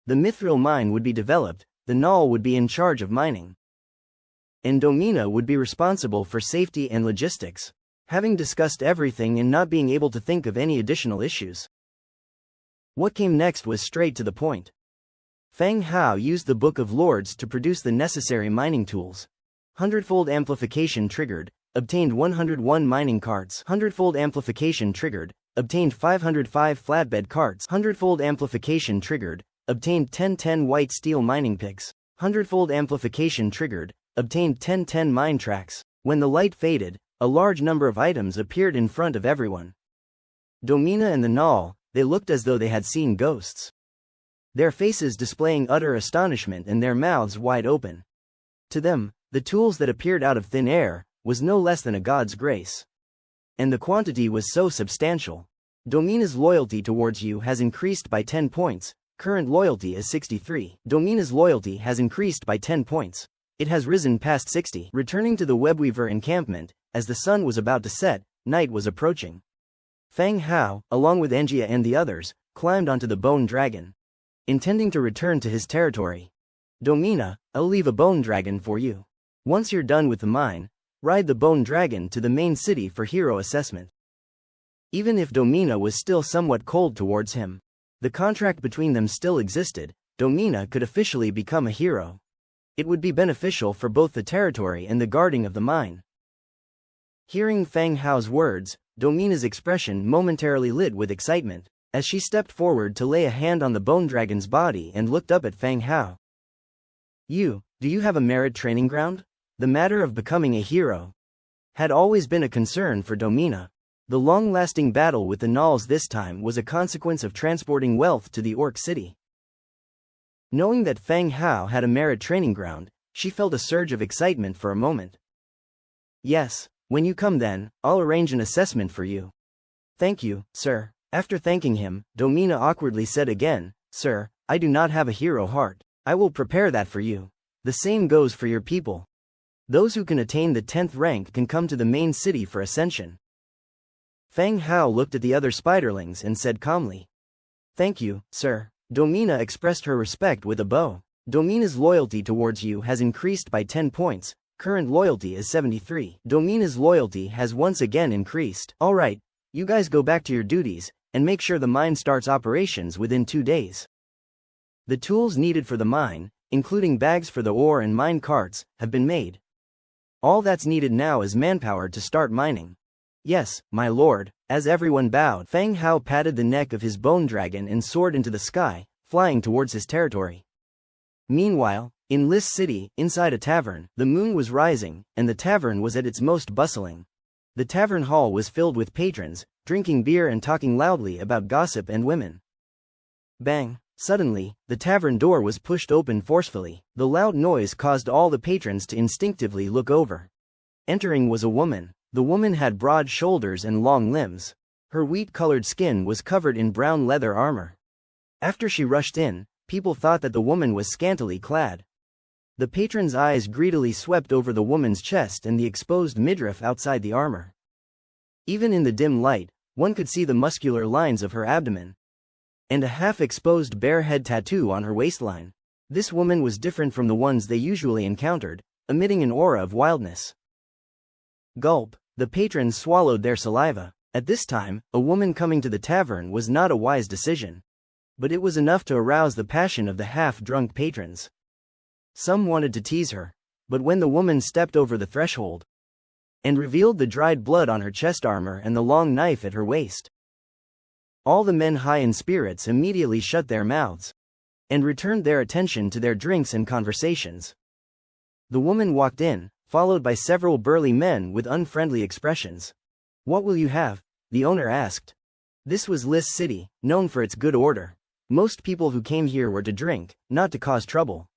The mithril mine would be developed, the gnoll would be in charge of mining, and Domina would be responsible for safety and logistics. Having discussed everything and not being able to think of any additional issues, what came next was straight to the point. Feng Hao used the Book of Lords to produce the necessary mining tools. 100-fold amplification triggered, obtained 101 mining carts. 100-fold amplification triggered, obtained 505 flatbed carts. 100-fold amplification triggered, obtained 1010 white steel mining picks. 100-fold amplification triggered, obtained 1010 mine tracks. When the light faded, a large number of items appeared in front of everyone. Domina and the gnoll, they looked as though they had seen ghosts. Their faces displaying utter astonishment and their mouths wide open. To them, the tools that appeared out of thin air was no less than a god's grace. And the quantity was so substantial. Domina's loyalty towards you has increased by 10 points, current loyalty is 63. Domina's loyalty has increased by 10 points. It has risen past 60. Returning to the webweaver encampment, as the sun was about to set, night was approaching. Feng Hao, along with Angia and the others, climbed onto the bone dragon, intending to return to his territory. Domina, I'll leave a bone dragon for you. Once you're done with the mine, ride the bone dragon to the main city for hero assessment. Even if Domina was still somewhat cold towards him, the contract between them still existed. Domina could officially become a hero. It would be beneficial for both the territory and the guarding of the mine. Hearing Feng Hao's words, Domina's expression momentarily lit with excitement, as she stepped forward to lay a hand on the bone dragon's body and looked up at Feng Hao. Do you have a merit training ground? The matter of becoming a hero had always been a concern for Domina. The long-lasting battle with the gnolls this time was a consequence of transporting wealth to the Orc City. Knowing that Feng Hao had a merit training ground, she felt a surge of excitement for a moment. Yes, when you come then, I'll arrange an assessment for you. Thank you, sir. After thanking him, Domina awkwardly said again, "Sir, I do not have a hero heart. I will prepare that for you. The same goes for your people. Those who can attain the 10th rank can come to the main city for ascension." Fang Hao looked at the other spiderlings and said calmly, "Thank you, sir." Domina expressed her respect with a bow. "Domina's loyalty towards you has increased by 10 points. Current loyalty is 73. Domina's loyalty has once again increased. Alright, you guys go back to your duties, and make sure the mine starts operations within 2 days. The tools needed for the mine, including bags for the ore and mine carts, have been made. All that's needed now is manpower to start mining." "Yes, my lord." As everyone bowed, Fang Hao patted the neck of his bone dragon and soared into the sky, flying towards his territory. Meanwhile, in Lis City, inside a tavern, the moon was rising, and the tavern was at its most bustling. The tavern hall was filled with patrons, drinking beer and talking loudly about gossip and women. Bang! Suddenly, the tavern door was pushed open forcefully. The loud noise caused all the patrons to instinctively look over. Entering was a woman. The woman had broad shoulders and long limbs. Her wheat-colored skin was covered in brown leather armor. After she rushed in, people thought that the woman was scantily clad. The patrons' eyes greedily swept over the woman's chest and the exposed midriff outside the armor. Even in the dim light, one could see the muscular lines of her abdomen and a half-exposed bare head tattoo on her waistline. This woman was different from the ones they usually encountered, emitting an aura of wildness. Gulp. The patrons swallowed their saliva. At this time, a woman coming to the tavern was not a wise decision. But it was enough to arouse the passion of the half-drunk patrons. Some wanted to tease her, but when the woman stepped over the threshold and revealed the dried blood on her chest armor and the long knife at her waist, all the men high in spirits immediately shut their mouths and returned their attention to their drinks and conversations. The woman walked in, followed by several burly men with unfriendly expressions. "What will you have?" the owner asked. This was Lis City, known for its good order. Most people who came here were to drink, not to cause trouble.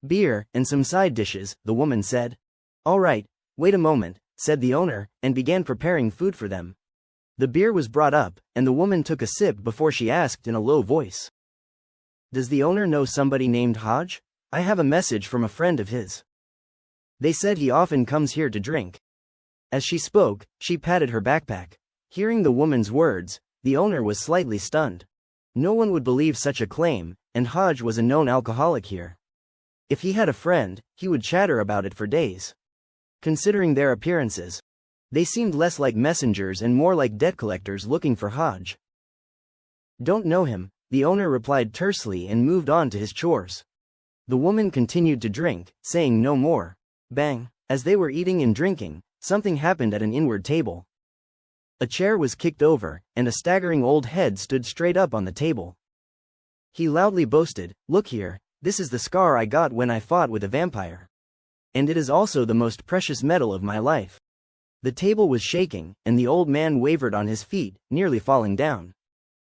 "Beer, and some side dishes," the woman said. "All right, wait a moment," said the owner, and began preparing food for them. The beer was brought up, and the woman took a sip before she asked in a low voice, "Does the owner know somebody named Hodge? I have a message from a friend of his. They said he often comes here to drink." As she spoke, she patted her backpack. Hearing the woman's words, the owner was slightly stunned. No one would believe such a claim, and Hodge was a known alcoholic here. If he had a friend, he would chatter about it for days. Considering their appearances, they seemed less like messengers and more like debt collectors looking for Hodge. "Don't know him," the owner replied tersely and moved on to his chores. The woman continued to drink, saying no more. Bang! As they were eating and drinking, something happened at an inward table. A chair was kicked over, and a staggering old head stood straight up on the table. He loudly boasted, "Look here, this is the scar I got when I fought with a vampire. And it is also the most precious metal of my life." The table was shaking, and the old man wavered on his feet, nearly falling down.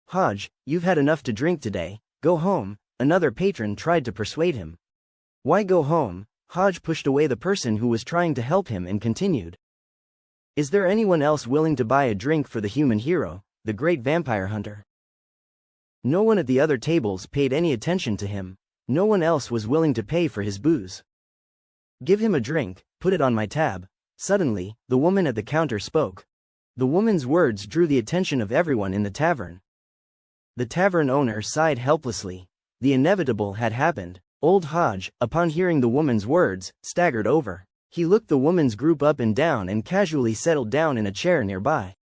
"Hodge, you've had enough to drink today, go home," another patron tried to persuade him. "Why go home?" Hodge pushed away the person who was trying to help him and continued. "Is there anyone else willing to buy a drink for the human hero, the great vampire hunter?" No one at the other tables paid any attention to him. No one else was willing to pay for his booze. "Give him a drink, put it on my tab." Suddenly, the woman at the counter spoke. The woman's words drew the attention of everyone in the tavern. The tavern owner sighed helplessly. The inevitable had happened. Old Hodge, upon hearing the woman's words, staggered over. He looked the woman's group up and down and casually settled down in a chair nearby.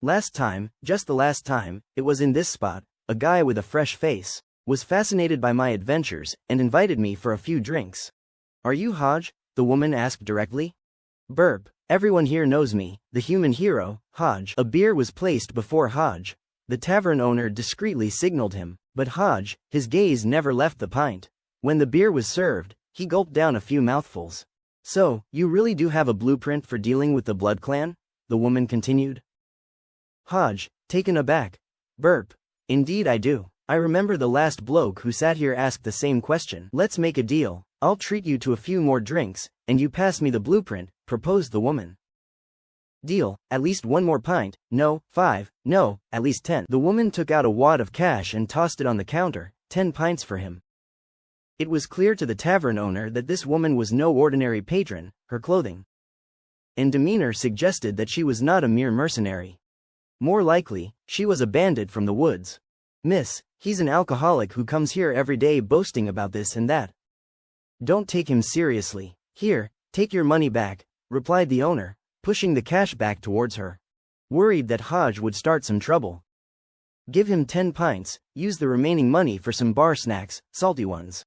"Last time, just the last time, it was in this spot, a guy with a fresh face was fascinated by my adventures and invited me for a few drinks." "Are you Hodge?" the woman asked directly. Burp. "Everyone here knows me, the human hero, Hodge." A beer was placed before Hodge. The tavern owner discreetly signaled him, but Hodge, his gaze never left the pint. When the beer was served, he gulped down a few mouthfuls. "So, you really do have a blueprint for dealing with the Blood Clan?" the woman continued. Hodge, taken aback. Burp. "Indeed I do. I remember the last bloke who sat here asked the same question." "Let's make a deal. I'll treat you to a few more drinks, and you pass me the blueprint," proposed the woman. Deal, at least 1 more pint, no, 5, no, at least 10. The woman took out a wad of cash and tossed it on the counter, 10 pints for him. It was clear to the tavern owner that this woman was no ordinary patron, her clothing and demeanor suggested that she was not a mere mercenary. More likely, she was a bandit from the woods. Miss, he's an alcoholic who comes here every day boasting about this and that. Don't take him seriously. Here, take your money back, replied the owner, pushing the cash back towards her. Worried that Hodge would start some trouble. Give him 10 pints, use the remaining money for some bar snacks, salty ones.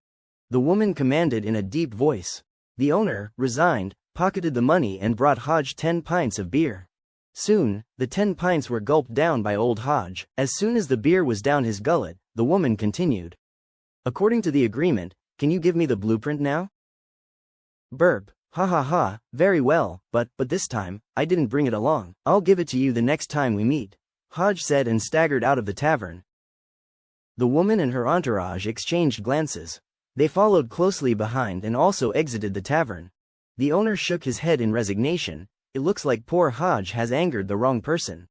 The woman commanded in a deep voice. The owner, resigned, pocketed the money and brought Hodge 10 pints of beer. Soon, the 10 pints were gulped down by old Hodge. As soon as the beer was down his gullet, the woman continued. According to the agreement, can you give me the blueprint now? Burp. Ha ha ha, very well, but this time, I didn't bring it along. I'll give it to you the next time we meet, Hodge said and staggered out of the tavern. The woman and her entourage exchanged glances. They followed closely behind and also exited the tavern. The owner shook his head in resignation. It looks like poor Hodge has angered the wrong person.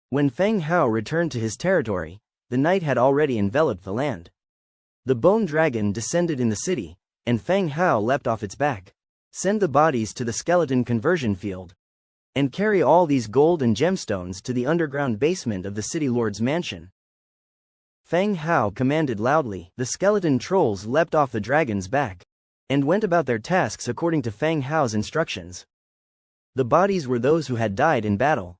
When Feng Hao returned to his territory, the night had already enveloped the land. The bone dragon descended in the city, and Feng Hao leapt off its back. Send the bodies to the skeleton conversion field. And carry all these gold and gemstones to the underground basement of the city lord's mansion. Feng Hao commanded loudly. The skeleton trolls leapt off the dragon's back and went about their tasks according to Feng Hao's instructions. The bodies were those who had died in battle.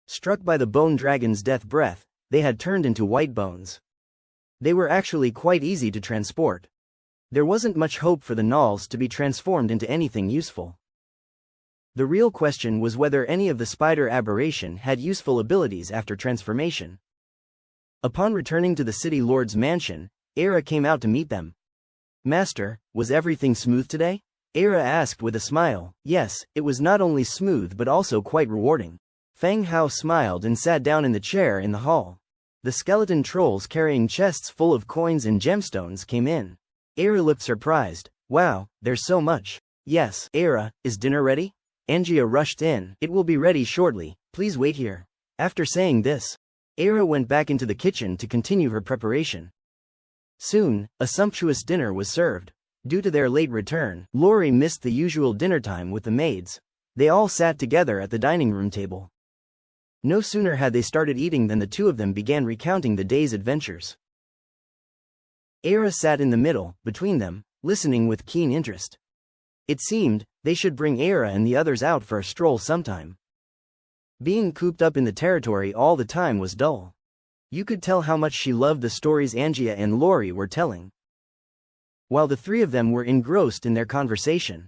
Struck by the bone dragon's death breath, they had turned into white bones. They were actually quite easy to transport. There wasn't much hope for the gnolls to be transformed into anything useful. The real question was whether any of the spider aberration had useful abilities after transformation. Upon returning to the city lord's mansion, Era came out to meet them. Master, was everything smooth today? Era asked with a smile. Yes, it was not only smooth but also quite rewarding. Feng Hao smiled and sat down in the chair in the hall. The skeleton trolls carrying chests full of coins and gemstones came in. Era looked surprised. Wow, there's so much. Yes, Era, is dinner ready? Angia rushed in. It will be ready shortly, please wait here. After saying this, Era went back into the kitchen to continue her preparation. Soon, a sumptuous dinner was served. Due to their late return, Lori missed the usual dinner time with the maids. They all sat together at the dining room table. No sooner had they started eating than the two of them began recounting the day's adventures. Era sat in the middle, between them, listening with keen interest. It seemed, they should bring Era and the others out for a stroll sometime. Being cooped up in the territory all the time was dull. You could tell how much she loved the stories Angia and Lori were telling. While the three of them were engrossed in their conversation,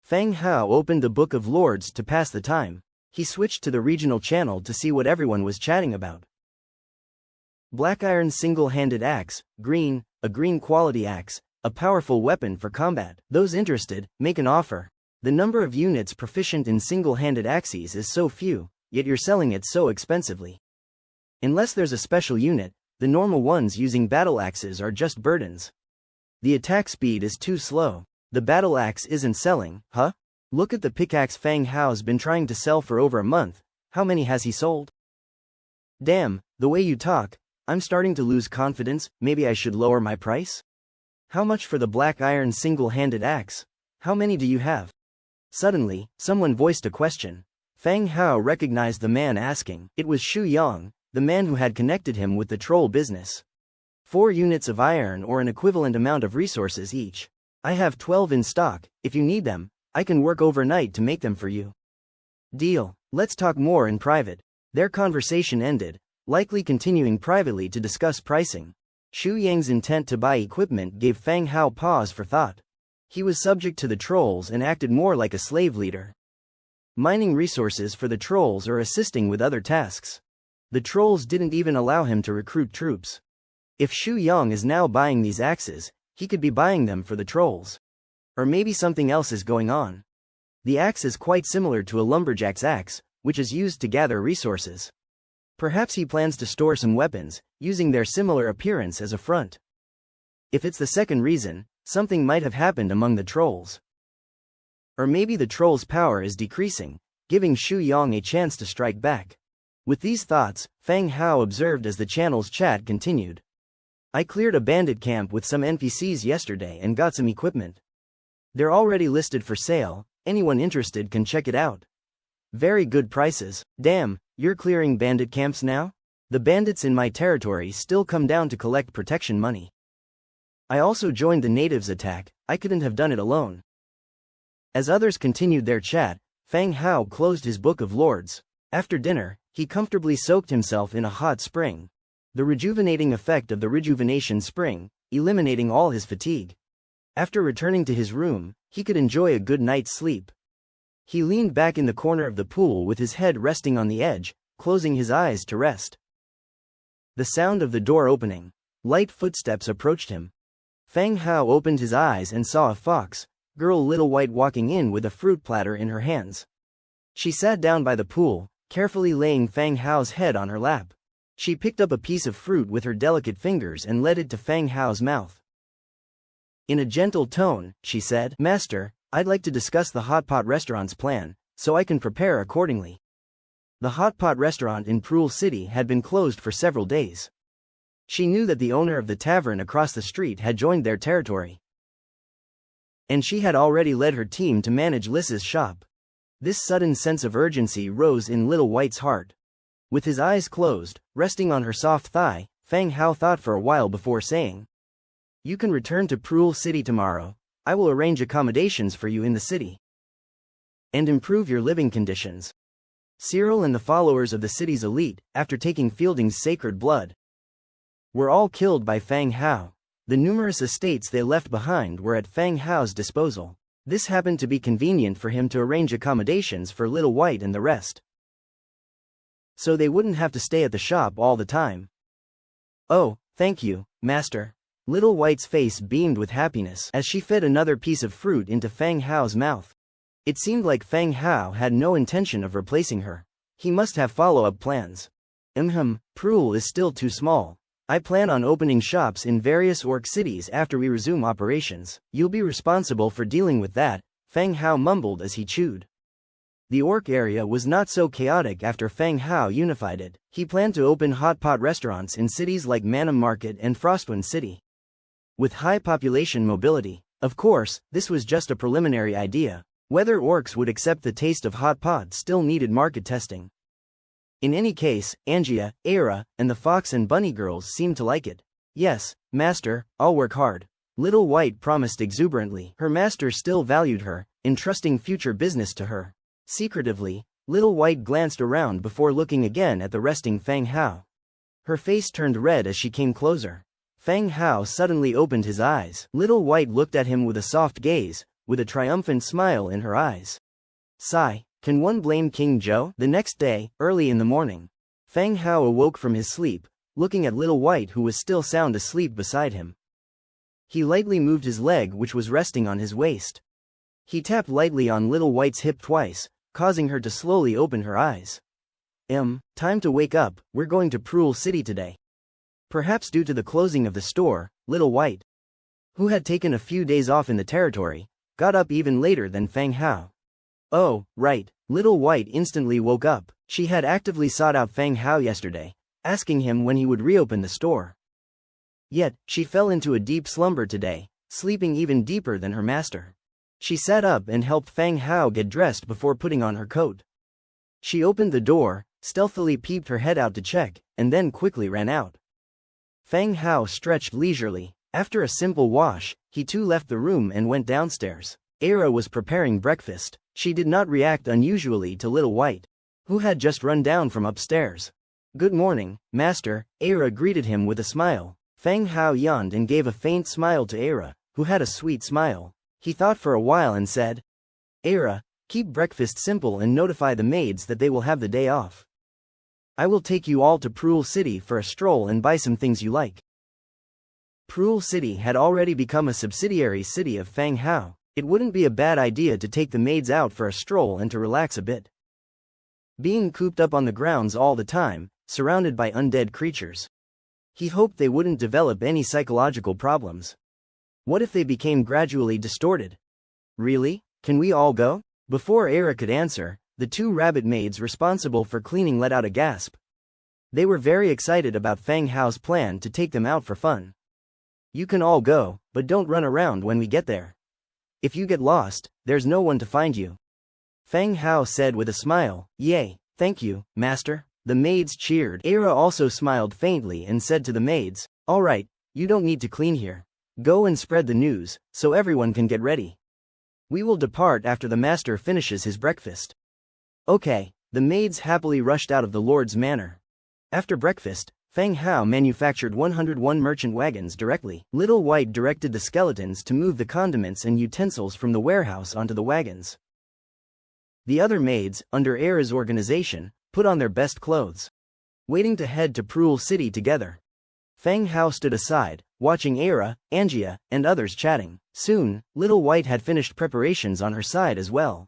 Feng Hao opened the Book of Lords to pass the time. He switched to the regional channel to see what everyone was chatting about. Black Iron Single-Handed Axe, Green, a green quality axe, a powerful weapon for combat. Those interested, make an offer. The number of units proficient in single-handed axes is so few, yet you're selling it so expensively. Unless there's a special unit, the normal ones using battle axes are just burdens. The attack speed is too slow. The battle axe isn't selling, huh? Look at the pickaxe Feng Hao's been trying to sell for over a month. How many has he sold? Damn, the way you talk, I'm starting to lose confidence. Maybe I should lower my price? How much for the black iron single-handed axe? How many do you have? Suddenly, someone voiced a question. Feng Hao recognized the man asking. It was Xu Yang, the man who had connected him with the troll business. 4 units of iron or an equivalent amount of resources each. I have 12 in stock. If you need them, I can work overnight to make them for you. Deal. Let's talk more in private. Their conversation ended, likely continuing privately to discuss pricing. Xu Yang's intent to buy equipment gave Feng Hao pause for thought. He was subject to the trolls and acted more like a slave leader, mining resources for the trolls or assisting with other tasks. The trolls didn't even allow him to recruit troops. If Xu Yang is now buying these axes, he could be buying them for the trolls. Or maybe something else is going on. The axe is quite similar to a lumberjack's axe, which is used to gather resources. Perhaps he plans to store some weapons, using their similar appearance as a front. If it's the second reason, something might have happened among the trolls. Or maybe the trolls' power is decreasing, giving Shu Yong a chance to strike back. With these thoughts, Fang Hao observed as the channel's chat continued. I cleared a bandit camp with some NPCs yesterday and got some equipment. They're already listed for sale, anyone interested can check it out. Very good prices. Damn, you're clearing bandit camps now? The bandits in my territory still come down to collect protection money. I also joined the natives' attack, I couldn't have done it alone. As others continued their chat, Fang Hao closed his Book of Lords. After dinner, he comfortably soaked himself in a hot spring. The rejuvenating effect of the rejuvenation spring, eliminating all his fatigue. After returning to his room, he could enjoy a good night's sleep. He leaned back in the corner of the pool with his head resting on the edge, closing his eyes to rest. The sound of the door opening. Light footsteps approached him. Fang Hao opened his eyes and saw a fox girl Little White walking in with a fruit platter in her hands. She sat down by the pool, carefully laying Fang Hao's head on her lap. She picked up a piece of fruit with her delicate fingers and led it to Fang Hao's mouth. In a gentle tone, she said, Master, I'd like to discuss the hot pot restaurant's plan, so I can prepare accordingly. The hot pot restaurant in Proul City had been closed for several days. She knew that the owner of the tavern across the street had joined their territory. And she had already led her team to manage Lys's shop. This sudden sense of urgency rose in Little White's heart. With his eyes closed, resting on her soft thigh, Fang Hao thought for a while before saying, You can return to Proul City tomorrow. I will arrange accommodations for you in the city. And improve your living conditions. Cyril and the followers of the city's elite, after taking Fielding's sacred blood, were all killed by Fang Hao. The numerous estates they left behind were at Fang Hao's disposal. This happened to be convenient for him to arrange accommodations for Little White and the rest, so they wouldn't have to stay at the shop all the time. Oh, thank you, Master. Little White's face beamed with happiness as she fed another piece of fruit into Fang Hao's mouth. It seemed like Fang Hao had no intention of replacing her. He must have follow-up plans. Proul is still too small. I plan on opening shops in various orc cities after we resume operations. You'll be responsible for dealing with that, Fang Hao mumbled as he chewed. The orc area was not so chaotic after Fang Hao unified it. He planned to open hot pot restaurants in cities like Manwha Market and Frostwind City, with high population mobility. Of course, this was just a preliminary idea. Whether orcs would accept the taste of hot pot still needed market testing. In any case, Angia, Aira, and the fox and bunny girls seemed to like it. Yes, Master, I'll work hard. Little White promised exuberantly. Her master still valued her, entrusting future business to her. Secretively, Little White glanced around before looking again at the resting Fang Hao. Her face turned red as she came closer. Fang Hao suddenly opened his eyes. Little White looked at him with a soft gaze, with a triumphant smile in her eyes. Sigh, can one blame King Zhou? The next day, early in the morning, Fang Hao awoke from his sleep, looking at Little White who was still sound asleep beside him. He lightly moved his leg which was resting on his waist. He tapped lightly on Little White's hip twice, causing her to slowly open her eyes. Time to wake up, we're going to Proul City today. Perhaps due to the closing of the store, Little White, who had taken a few days off in the territory, got up even later than Fang Hao. Oh, right. Little White instantly woke up. She had actively sought out Fang Hao yesterday, asking him when he would reopen the store. Yet, she fell into a deep slumber today, sleeping even deeper than her master. She sat up and helped Fang Hao get dressed before putting on her coat. She opened the door, stealthily peeped her head out to check, and then quickly ran out. Fang Hao stretched leisurely. After a simple wash, he too left the room and went downstairs. Aira was preparing breakfast. She did not react unusually to Little White, who had just run down from upstairs. Good morning, Master, Aira greeted him with a smile. Fang Hao yawned and gave a faint smile to Aira, who had a sweet smile. He thought for a while and said, Aira, keep breakfast simple and notify the maids that they will have the day off. I will take you all to Proul City for a stroll and buy some things you like. Proul City had already become a subsidiary city of Fang Hao. It wouldn't be a bad idea to take the maids out for a stroll and to relax a bit. Being cooped up on the grounds all the time, surrounded by undead creatures, he hoped they wouldn't develop any psychological problems. What if they became gradually distorted? Really? Can we all go? Before Aira could answer, The two rabbit maids responsible for cleaning let out a gasp. They were very excited about Fang Hao's plan to take them out for fun. You can all go, but don't run around when we get there. If you get lost, there's no one to find you. Fang Hao said with a smile. Yay, thank you, master. The maids cheered. Era also smiled faintly and said to the maids, all right, you don't need to clean here. Go and spread the news, so everyone can get ready. We will depart after the master finishes his breakfast. Okay, the maids happily rushed out of the Lord's manor. After breakfast, Fang Hao manufactured 101 merchant wagons directly. Little White directed the skeletons to move the condiments and utensils from the warehouse onto the wagons. The other maids, under Era's organization, put on their best clothes. Waiting to head to Prul City together. Fang Hao stood aside, watching Era, Angia, and others chatting. Soon, Little White had finished preparations on her side as well.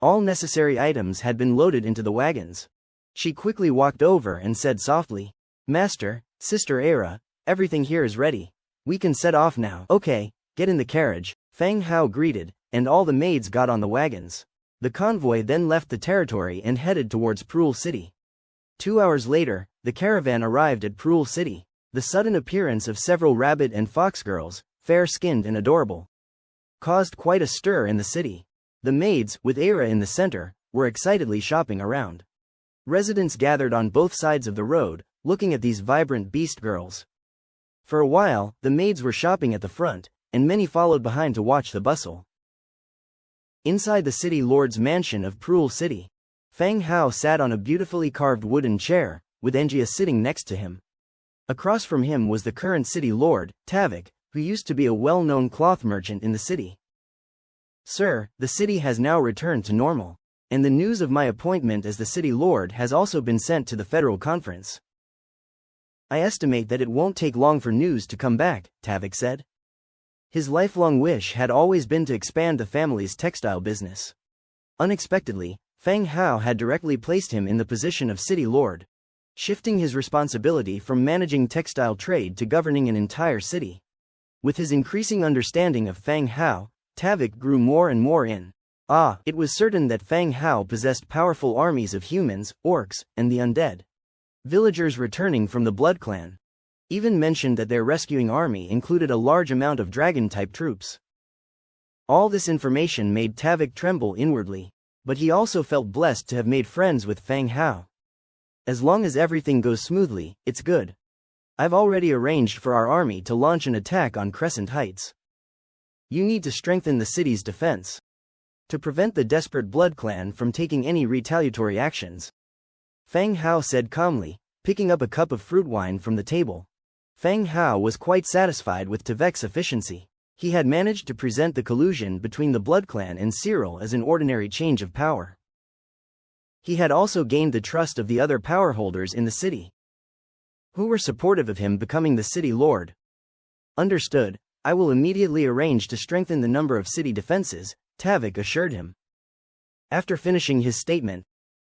All necessary items had been loaded into the wagons. She quickly walked over and said softly, Master, Sister Era, everything here is ready. We can set off now. Okay, get in the carriage. Fang Hao greeted, and all the maids got on the wagons. The convoy then left the territory and headed towards Prul City. 2 hours later, the caravan arrived at Prul City. The sudden appearance of several rabbit and fox girls, fair-skinned and adorable, caused quite a stir in the city. The maids, with Era in the center, were excitedly shopping around. Residents gathered on both sides of the road, looking at these vibrant beast girls. For a while, the maids were shopping at the front, and many followed behind to watch the bustle. Inside the city lord's mansion of Prul City, Fang Hao sat on a beautifully carved wooden chair, with Angia sitting next to him. Across from him was the current city lord, Tavik, who used to be a well-known cloth merchant in the city. Sir, the city has now returned to normal, and the news of my appointment as the city lord has also been sent to the federal conference. I estimate that it won't take long for news to come back, Tavik said. His lifelong wish had always been to expand the family's textile business. Unexpectedly, Fang Hao had directly placed him in the position of city lord, shifting his responsibility from managing textile trade to governing an entire city. With his increasing understanding of Fang Hao, Tavik grew more and more in awe. It was certain that Fang Hao possessed powerful armies of humans, orcs, and the undead. Villagers returning from the Blood Clan even mentioned that their rescuing army included a large amount of dragon-type troops. All this information made Tavik tremble inwardly, but he also felt blessed to have made friends with Fang Hao. As long as everything goes smoothly, it's good. I've already arranged for our army to launch an attack on Crescent Heights. You need to strengthen the city's defense to prevent the desperate Blood Clan from taking any retaliatory actions. Fang Hao said calmly, picking up a cup of fruit wine from the table. Fang Hao was quite satisfied with Tavik's efficiency. He had managed to present the collusion between the Blood Clan and Cyril as an ordinary change of power. He had also gained the trust of the other power holders in the city, who were supportive of him becoming the city lord. Understood, I will immediately arrange to strengthen the number of city defenses, Tavik assured him. After finishing his statement,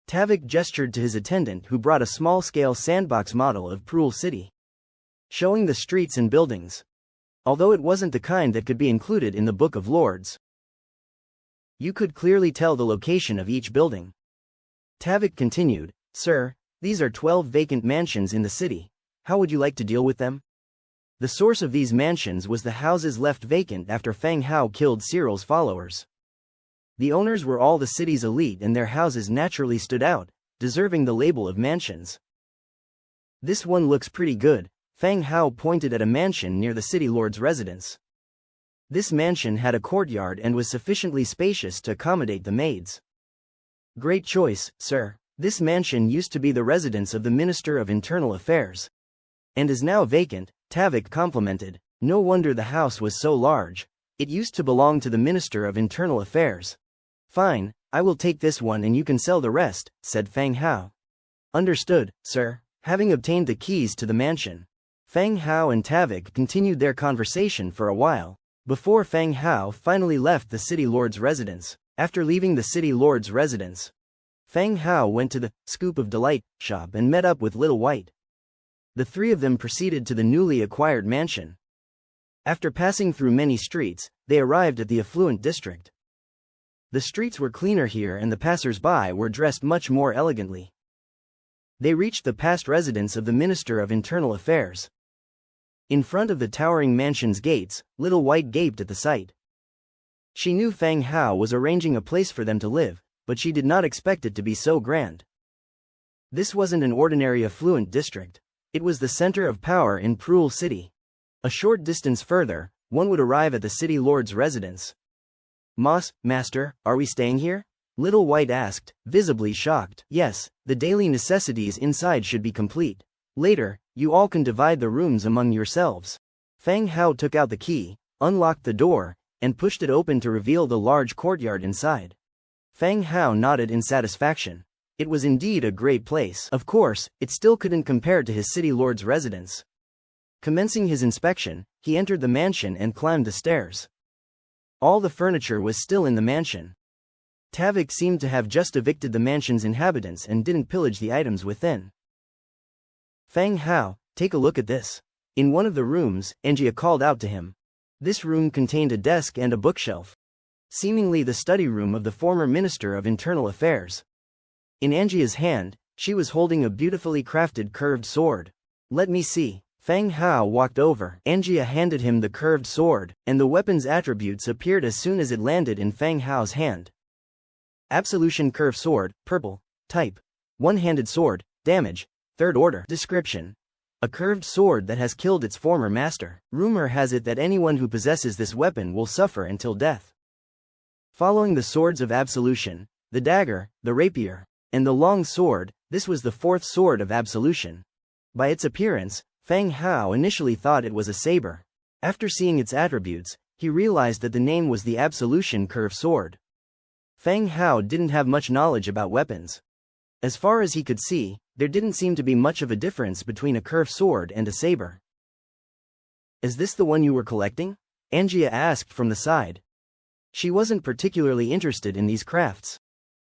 Tavik gestured to his attendant who brought a small-scale sandbox model of Prul City, showing the streets and buildings, although it wasn't the kind that could be included in the Book of Lords. You could clearly tell the location of each building. Tavik continued, Sir, these are 12 vacant mansions in the city. How would you like to deal with them? The source of these mansions was the houses left vacant after Fang Hao killed Cyril's followers. The owners were all the city's elite and their houses naturally stood out, deserving the label of mansions. This one looks pretty good, Fang Hao pointed at a mansion near the city lord's residence. This mansion had a courtyard and was sufficiently spacious to accommodate the maids. Great choice, sir. This mansion used to be the residence of the Minister of Internal Affairs, and is now vacant, Tavik complimented. No wonder the house was so large. It used to belong to the Minister of Internal Affairs. Fine, I will take this one and you can sell the rest, said Fang Hao. Understood, sir. Having obtained the keys to the mansion, Fang Hao and Tavik continued their conversation for a while, before Fang Hao finally left the city lord's residence. After leaving the city lord's residence, Fang Hao went to the Scoop of Delight shop and met up with Little White. The three of them proceeded to the newly acquired mansion. After passing through many streets, they arrived at the affluent district. The streets were cleaner here and the passers-by were dressed much more elegantly. They reached the past residence of the Minister of Internal Affairs. In front of the towering mansion's gates, Little White gaped at the sight. She knew Fang Hao was arranging a place for them to live, but she did not expect it to be so grand. This wasn't an ordinary affluent district. It was the center of power in Prul City. A short distance further, one would arrive at the city lord's residence. Master, are we staying here? Little White asked, visibly shocked. Yes, the daily necessities inside should be complete. Later, you all can divide the rooms among yourselves. Fang Hao took out the key, unlocked the door, and pushed it open to reveal the large courtyard inside. Fang Hao nodded in satisfaction. It was indeed a great place. Of course, it still couldn't compare to his city lord's residence. Commencing his inspection, he entered the mansion and climbed the stairs. All the furniture was still in the mansion. Tavik seemed to have just evicted the mansion's inhabitants and didn't pillage the items within. Fang Hao, take a look at this. In one of the rooms, Angia called out to him. This room contained a desk and a bookshelf. Seemingly the study room of the former Minister of Internal Affairs. In Angia's hand, she was holding a beautifully crafted curved sword. Let me see. Fang Hao walked over. Angia handed him the curved sword, and the weapon's attributes appeared as soon as it landed in Fang Hao's hand. Absolution curved sword, purple. Type: one-handed sword. Damage: third order. Description: a curved sword that has killed its former master. Rumor has it that anyone who possesses this weapon will suffer until death. Following the swords of absolution, the dagger, the rapier, and the long sword, this was the fourth sword of absolution. By its appearance, Fang Hao initially thought it was a saber. After seeing its attributes, he realized that the name was the Absolution Curved Sword. Fang Hao didn't have much knowledge about weapons. As far as he could see, there didn't seem to be much of a difference between a curved sword and a saber. Is this the one you were collecting? Angia asked from the side. She wasn't particularly interested in these crafts.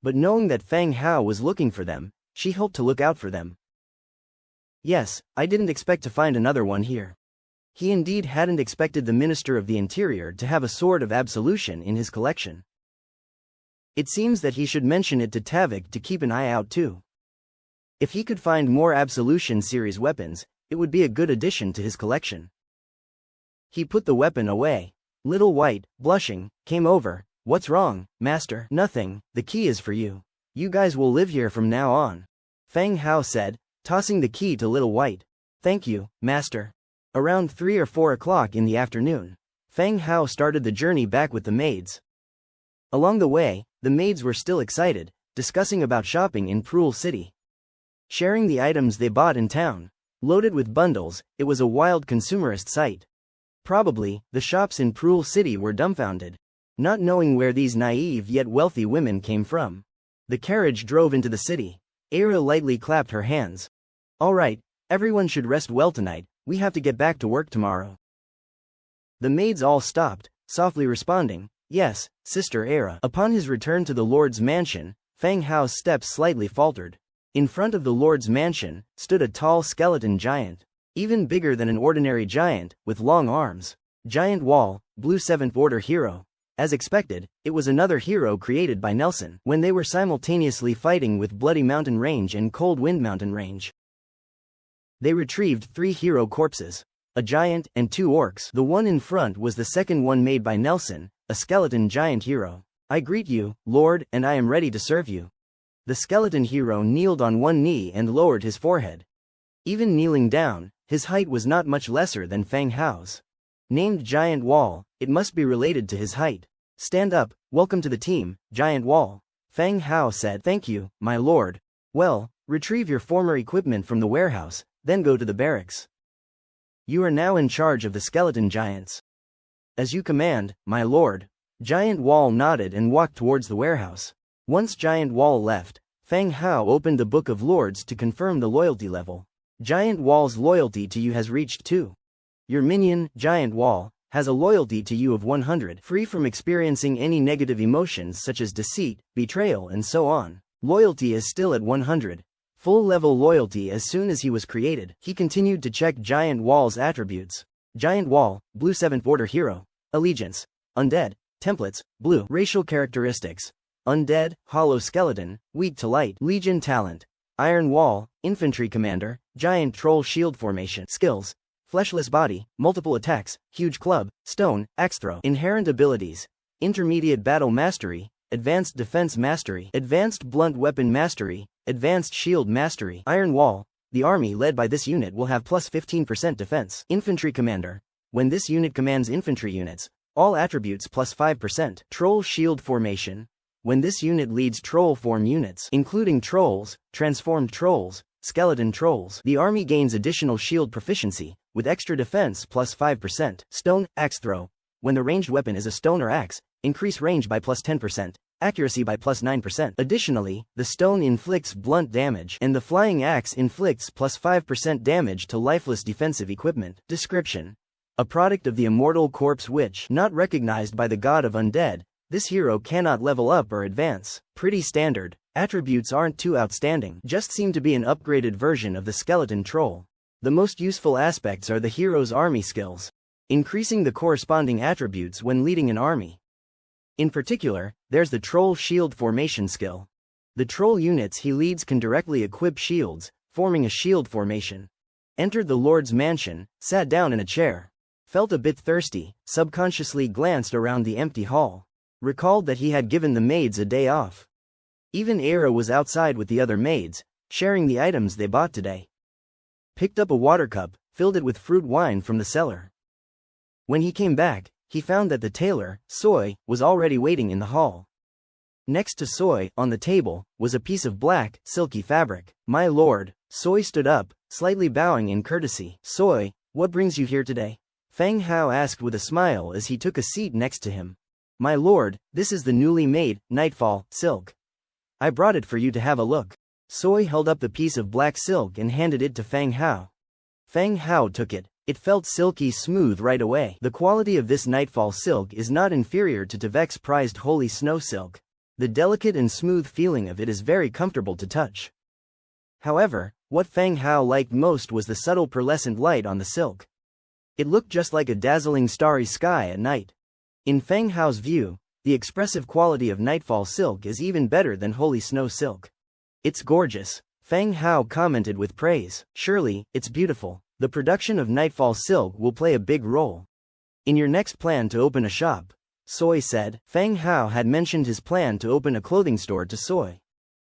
But knowing that Fang Hao was looking for them, she hoped to look out for them. Yes, I didn't expect to find another one here. He indeed hadn't expected the Minister of the Interior to have a sword of absolution in his collection. It seems that he should mention it to Tavik to keep an eye out too. If he could find more Absolution series weapons, it would be a good addition to his collection. He put the weapon away. Little White, blushing, came over. What's wrong, Master? Nothing, the key is for you. You guys will live here from now on. Fang Hao said, tossing the key to Little White. Thank you, Master. Around 3 or 4 o'clock in the afternoon, Fang Hao started the journey back with the maids. Along the way, the maids were still excited, discussing about shopping in Prul City. Sharing the items they bought in town. Loaded with bundles, it was a wild consumerist sight. Probably, the shops in Prul City were dumbfounded, not knowing where these naive yet wealthy women came from. The carriage drove into the city. Era lightly clapped her hands. All right, everyone should rest well tonight, we have to get back to work tomorrow. The maids all stopped, softly responding, yes, Sister Era. Upon his return to the Lord's mansion, Fang Hao's steps slightly faltered. In front of the Lord's mansion, stood a tall skeleton giant. Even bigger than an ordinary giant, with long arms. Giant Wall, Blue 7th Order hero. As expected, it was another hero created by Nelson when they were simultaneously fighting with Bloody Mountain Range and Cold Wind Mountain Range. They retrieved 3 hero corpses, a giant and 2 orcs. The one in front was the second one made by Nelson, a skeleton giant hero. I greet you, Lord, and I am ready to serve you. The skeleton hero kneeled on one knee and lowered his forehead. Even kneeling down, his height was not much lesser than Fang Hao's. Named Giant Wall, it must be related to his height. Stand up, welcome to the team, Giant Wall. Fang Hao said, thank you, my lord. Well, retrieve your former equipment from the warehouse, then go to the barracks. You are now in charge of the skeleton giants. As you command, my lord. Giant Wall nodded and walked towards the warehouse. Once Giant Wall left, Fang Hao opened the Book of Lords to confirm the loyalty level. Giant Wall's loyalty to you has reached 2. Your minion, Giant Wall, has a loyalty to you of 100, free from experiencing any negative emotions such as deceit, betrayal and so on. Loyalty is still at 100. Full-level loyalty as soon as he was created. He continued to check Giant Wall's attributes. Giant Wall, Blue 7th Order hero. Allegiance, Undead. Templates, blue. Racial characteristics. Undead, hollow skeleton, weak to light. Legion talent. Iron wall, infantry commander, giant troll shield formation. Skills. Fleshless body, multiple attacks, huge club, stone, axe throw. Inherent abilities. Intermediate battle mastery, advanced defense mastery, advanced blunt weapon mastery, advanced shield mastery. Iron wall. The army led by this unit will have plus 15% defense. Infantry commander. When this unit commands infantry units, all attributes plus 5%. Troll shield formation. When this unit leads troll form units, including trolls, transformed trolls, skeleton trolls, the army gains additional shield proficiency, with extra defense plus 5%. Stone, axe throw. When the ranged weapon is a stone or axe, increase range by plus 10%, accuracy by plus 9%. Additionally, the stone inflicts blunt damage, and the flying axe inflicts plus 5% damage to lifeless defensive equipment. Description. A product of the immortal corpse witch, not recognized by the god of undead, this hero cannot level up or advance. Pretty standard. Attributes aren't too outstanding, just seem to be an upgraded version of the skeleton troll. The most useful aspects are the hero's army skills, increasing the corresponding attributes when leading an army. In particular, there's the troll shield formation skill. The troll units he leads can directly equip shields, forming a shield formation. Entered the Lord's mansion, sat down in a chair. Felt a bit thirsty, subconsciously glanced around the empty hall. Recalled that he had given the maids a day off. Even Era was outside with the other maids, sharing the items they bought today. Picked up a water cup, filled it with fruit wine from the cellar. When he came back, he found that the tailor, Soy, was already waiting in the hall. Next to Soy, on the table, was a piece of black, silky fabric. My lord. Soy stood up, slightly bowing in courtesy. Soy, what brings you here today? Feng Hao asked with a smile as he took a seat next to him. My lord, this is the newly made, Nightfall, silk. I brought it for you to have a look. Soy held up the piece of black silk and handed it to Feng Hao. Feng Hao took it. It felt silky smooth right away. The quality of this Nightfall silk is not inferior to Tevek's prized Holy Snow silk. The delicate and smooth feeling of it is very comfortable to touch. However, what Feng Hao liked most was the subtle pearlescent light on the silk. It looked just like a dazzling starry sky at night. In Feng Hao's view, the expressive quality of Nightfall silk is even better than Holy Snow silk. It's gorgeous, Feng Hao commented with praise. Surely, it's beautiful. The production of Nightfall silk will play a big role in your next plan to open a shop, Soy said. Feng Hao had mentioned his plan to open a clothing store to Soy.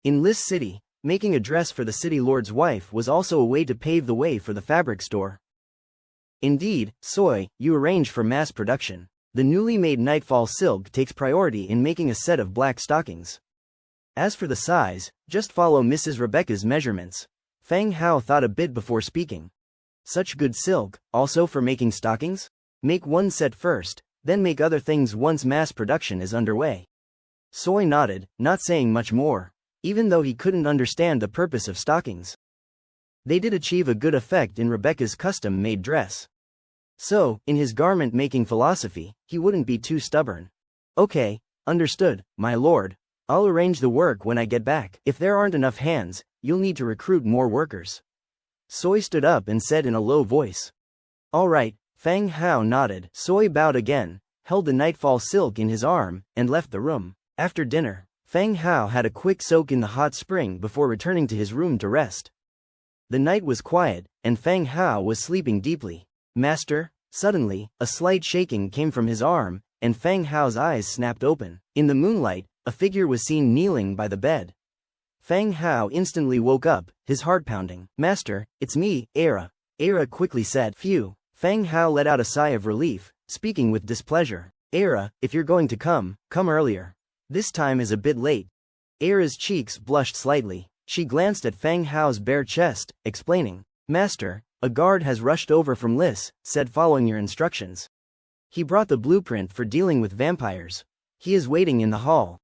In Lis City, making a dress for the city lord's wife was also a way to pave the way for the fabric store. Indeed, Soy, you arrange for mass production. The newly made Nightfall silk takes priority in making a set of black stockings. As for the size, just follow Mrs. Rebecca's measurements. Feng Hao thought a bit before speaking. Such good silk, also for making stockings? Make one set first, then make other things once mass production is underway. Soy nodded, not saying much more, even though he couldn't understand the purpose of stockings. They did achieve a good effect in Rebecca's custom-made dress. So, in his garment-making philosophy, he wouldn't be too stubborn. Okay, understood, my lord. I'll arrange the work when I get back. If there aren't enough hands, you'll need to recruit more workers. Soy stood up and said in a low voice. All right, Feng Hao nodded. Soy bowed again, held the Nightfall silk in his arm, and left the room. After dinner, Feng Hao had a quick soak in the hot spring before returning to his room to rest. The night was quiet, and Feng Hao was sleeping deeply. Master, suddenly, a slight shaking came from his arm, and Feng Hao's eyes snapped open. In the moonlight, a figure was seen kneeling by the bed. Feng Hao instantly woke up, his heart pounding. Master, it's me, Era. Era quickly said. Phew. Feng Hao let out a sigh of relief, speaking with displeasure. Era, if you're going to come earlier. This time is a bit late. Era's cheeks blushed slightly. She glanced at Feng Hao's bare chest, explaining. Master, a guard has rushed over from Lis, said following your instructions. He brought the blueprint for dealing with vampires. He is waiting in the hall.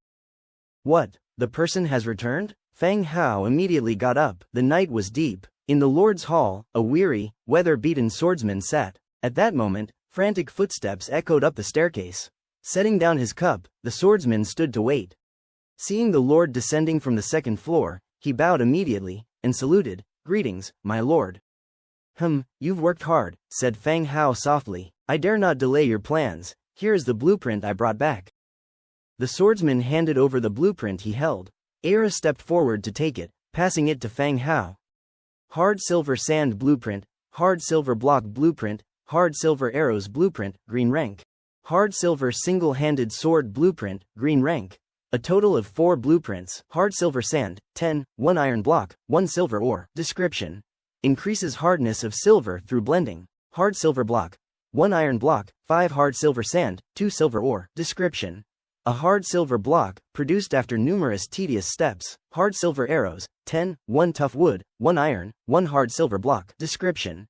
What, the person has returned? Feng Hao immediately got up. The night was deep. In the Lord's Hall, a weary, weather-beaten swordsman sat. At that moment, frantic footsteps echoed up the staircase. Setting down his cup, the swordsman stood to wait. Seeing the Lord descending from the second floor, he bowed immediately, and saluted. Greetings, my lord. You've worked hard, said Feng Hao softly. I dare not delay your plans. Here is the blueprint I brought back. The swordsman handed over the blueprint he held. Era stepped forward to take it, passing it to Fang Hao. Hard silver sand blueprint, hard silver block blueprint, hard silver arrows blueprint, green rank. Hard silver single-handed sword blueprint, green rank. A total of 4 blueprints. Hard silver sand, 10, 1 iron block, 1 silver ore. Description: increases hardness of silver through blending. Hard silver block, 1 iron block, 5 hard silver sand, 2 silver ore. Description: a hard silver block, produced after numerous tedious steps. Hard silver arrows, 10, 1 tough wood, 1 iron, 1 hard silver block. Description: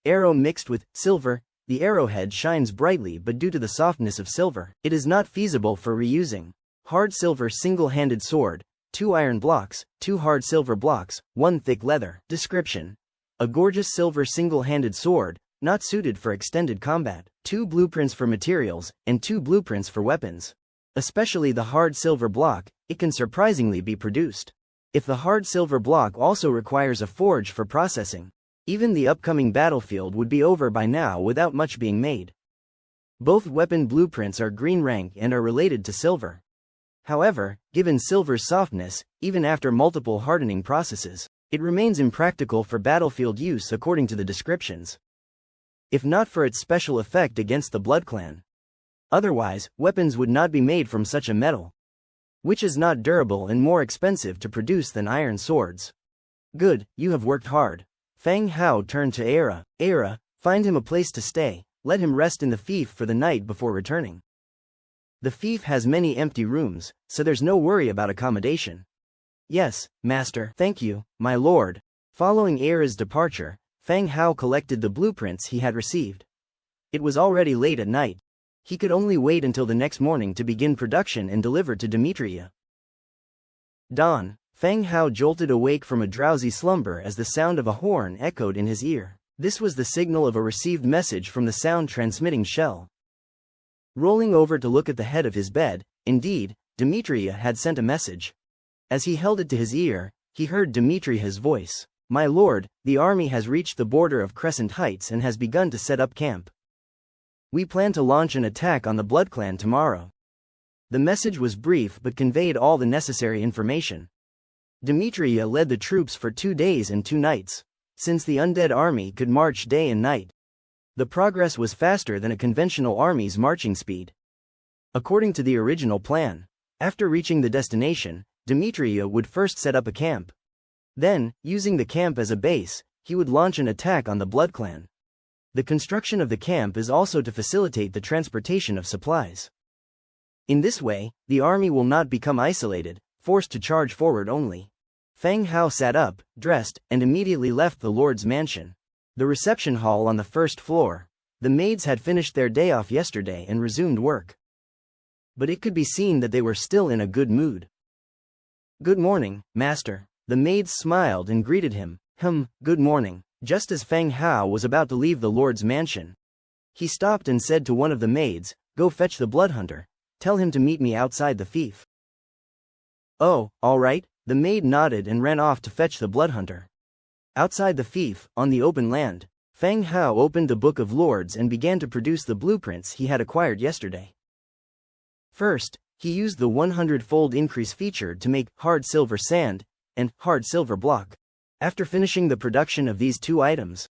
arrow mixed with silver. The arrowhead shines brightly, but due to the softness of silver, it is not feasible for reusing. Hard silver single-handed sword, 2 iron blocks, 2 hard silver blocks, 1 thick leather. Description: a gorgeous silver single-handed sword, not suited for extended combat. 2 blueprints for materials, and 2 blueprints for weapons. Especially the hard silver block, it can surprisingly be produced. If the hard silver block also requires a forge for processing, even the upcoming battlefield would be over by now without much being made. Both weapon blueprints are green rank and are related to silver. However, given silver's softness, even after multiple hardening processes, it remains impractical for battlefield use according to the descriptions. If not for its special effect against the Blood Clan. Otherwise, weapons would not be made from such a metal, which is not durable and more expensive to produce than iron swords. Good, you have worked hard. Fang Hao turned to Era. Era, find him a place to stay, let him rest in the fief for the night before returning. The fief has many empty rooms, so there's no worry about accommodation. Yes, master. Thank you, my lord. Following Era's departure, Fang Hao collected the blueprints he had received. It was already late at night. He could only wait until the next morning to begin production and deliver to Demetria. Dawn. Fang Hao jolted awake from a drowsy slumber as the sound of a horn echoed in his ear. This was the signal of a received message from the sound-transmitting shell. Rolling over to look at the head of his bed, indeed, Demetria had sent a message. As he held it to his ear, he heard Demetria's voice. My lord, the army has reached the border of Crescent Heights and has begun to set up camp. We plan to launch an attack on the Blood Clan tomorrow. The message was brief but conveyed all the necessary information. Demetria led the troops for 2 days and 2 nights. Since the undead army could march day and night, the progress was faster than a conventional army's marching speed. According to the original plan, after reaching the destination, Demetria would first set up a camp. Then, using the camp as a base, he would launch an attack on the Blood Clan. The construction of the camp is also to facilitate the transportation of supplies. In this way, the army will not become isolated, forced to charge forward only. Fang Hao sat up, dressed, and immediately left the lord's mansion. The reception hall on the first floor. The maids had finished their day off yesterday and resumed work. But it could be seen that they were still in a good mood. Good morning, master. The maids smiled and greeted him. Good morning. Just as Fang Hao was about to leave the lord's mansion, he stopped and said to one of the maids, Go fetch the blood hunter. Tell him to meet me outside the fief. Oh, all right. The maid nodded and ran off to fetch the blood hunter. Outside the fief, on the open land, Fang Hao opened the Book of Lords and began to produce the blueprints he had acquired yesterday. First, he used the 100-fold increase feature to make hard silver sand and hard silver block. After finishing the production of these 2 items,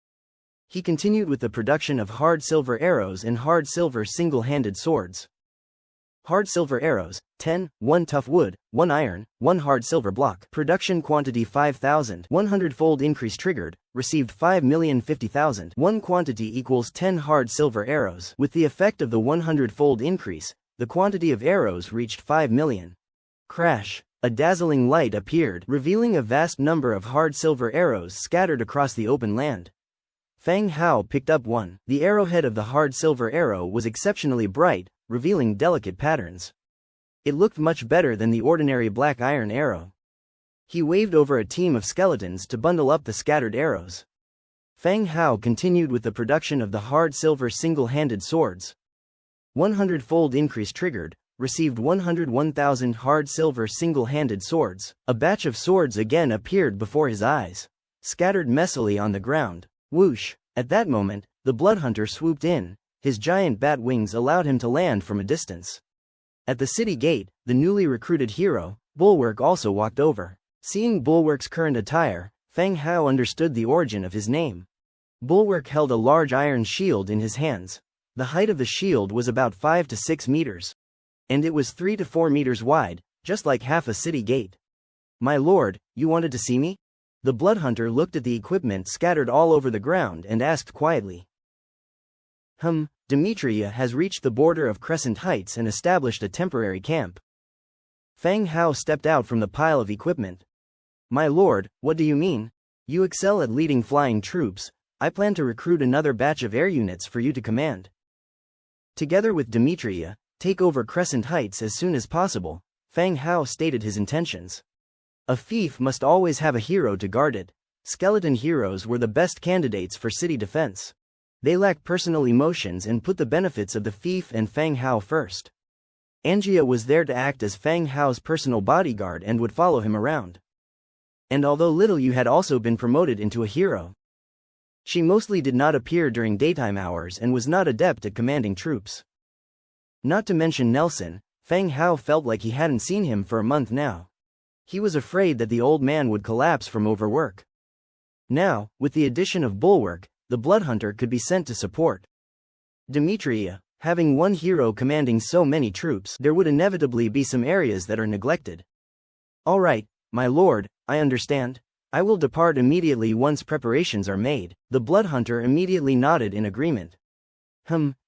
he continued with the production of hard silver arrows and hard silver single-handed swords. Hard silver arrows, 10, 1 tough wood, 1 iron, 1 hard silver block. Production quantity 5,000. 100-fold increase triggered, received 5,050,000. 1 quantity equals 10 hard silver arrows. With the effect of the 100-fold increase, the quantity of arrows reached 5 million. Crash. A dazzling light appeared, revealing a vast number of hard silver arrows scattered across the open land. Fang Hao picked up one. The arrowhead of the hard silver arrow was exceptionally bright, revealing delicate patterns. It looked much better than the ordinary black iron arrow. He waved over a team of skeletons to bundle up the scattered arrows. Fang Hao continued with the production of the hard silver single-handed swords. 100-fold increase triggered, received 101,000 hard silver single-handed swords. A batch of swords again appeared before his eyes, scattered messily on the ground. Whoosh! At that moment, the blood hunter swooped in, His giant bat wings allowed him to land from a distance. At the city gate, the newly recruited hero, Bulwark, also walked over. Seeing Bulwark's current attire, Feng Hao understood the origin of his name. Bulwark held a large iron shield in his hands. The height of the shield was about 5 to 6 meters. And it was 3 to 4 meters wide, just like half a city gate. "My lord, you wanted to see me?" The Bloodhunter looked at the equipment scattered all over the ground and asked quietly. Demetria has reached the border of Crescent Heights and established a temporary camp. Feng Hao stepped out from the pile of equipment. "My lord, what do you mean? You excel at leading flying troops. I plan to recruit another batch of air units for you to command. Together with Demetria, take over Crescent Heights as soon as possible." Feng Hao stated his intentions. A fief must always have a hero to guard it. Skeleton heroes were the best candidates for city defense. They lacked personal emotions and put the benefits of the fief and Feng Hao first. Angia was there to act as Feng Hao's personal bodyguard and would follow him around. And although Little Yu had also been promoted into a hero, she mostly did not appear during daytime hours and was not adept at commanding troops. Not to mention Nelson, Feng Hao felt like he hadn't seen him for a month now. He was afraid that the old man would collapse from overwork. Now, with the addition of Bulwark, the Bloodhunter could be sent to support Demetria. Having one hero commanding so many troops, there would inevitably be some areas that are neglected. "All right, my lord, I understand. I will depart immediately once preparations are made." The Bloodhunter immediately nodded in agreement.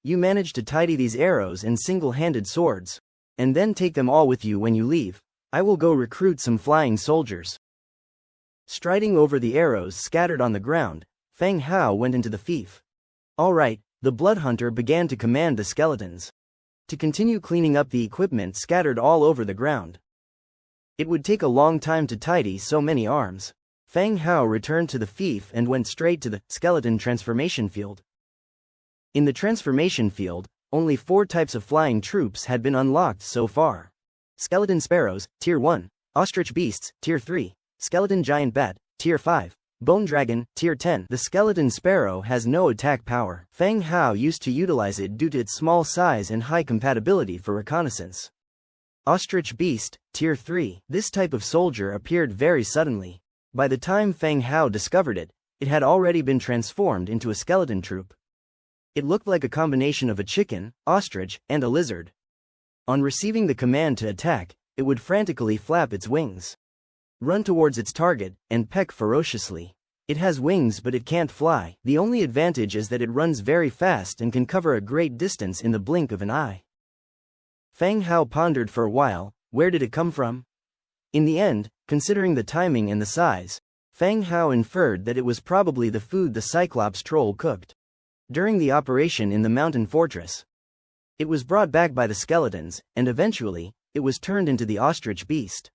You managed to tidy these arrows and single-handed swords. And then take them all with you when you leave. I will go recruit some flying soldiers. Striding over the arrows scattered on the ground, Feng Hao went into the fief. All right, the Bloodhunter began to command the skeletons to continue cleaning up the equipment scattered all over the ground. It would take a long time to tidy so many arms. Feng Hao returned to the fief and went straight to the skeleton transformation field. In the transformation field, only 4 types of flying troops had been unlocked so far. Skeleton Sparrows, Tier 1, Ostrich Beasts, Tier 3, Skeleton Giant Bat, Tier 5, Bone Dragon, Tier 10. The Skeleton Sparrow has no attack power. Feng Hao used to utilize it due to its small size and high compatibility for reconnaissance. Ostrich Beast, Tier 3. This type of soldier appeared very suddenly. By the time Feng Hao discovered it, it had already been transformed into a skeleton troop. It looked like a combination of a chicken, ostrich, and a lizard. On receiving the command to attack, it would frantically flap its wings, run towards its target, and peck ferociously. It has wings but it can't fly. The only advantage is that it runs very fast and can cover a great distance in the blink of an eye. Feng Hao pondered for a while, where did it come from? In the end, considering the timing and the size, Feng Hao inferred that it was probably the food the Cyclops troll cooked during the operation in the mountain fortress. It was brought back by the skeletons, and eventually, it was turned into the ostrich beast.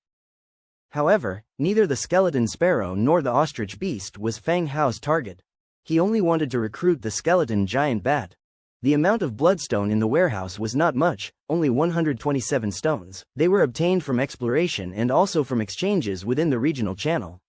However, neither the skeleton sparrow nor the ostrich beast was Feng Hao's target. He only wanted to recruit the skeleton giant bat. The amount of bloodstone in the warehouse was not much, only 127 stones. They were obtained from exploration and also from exchanges within the regional channel.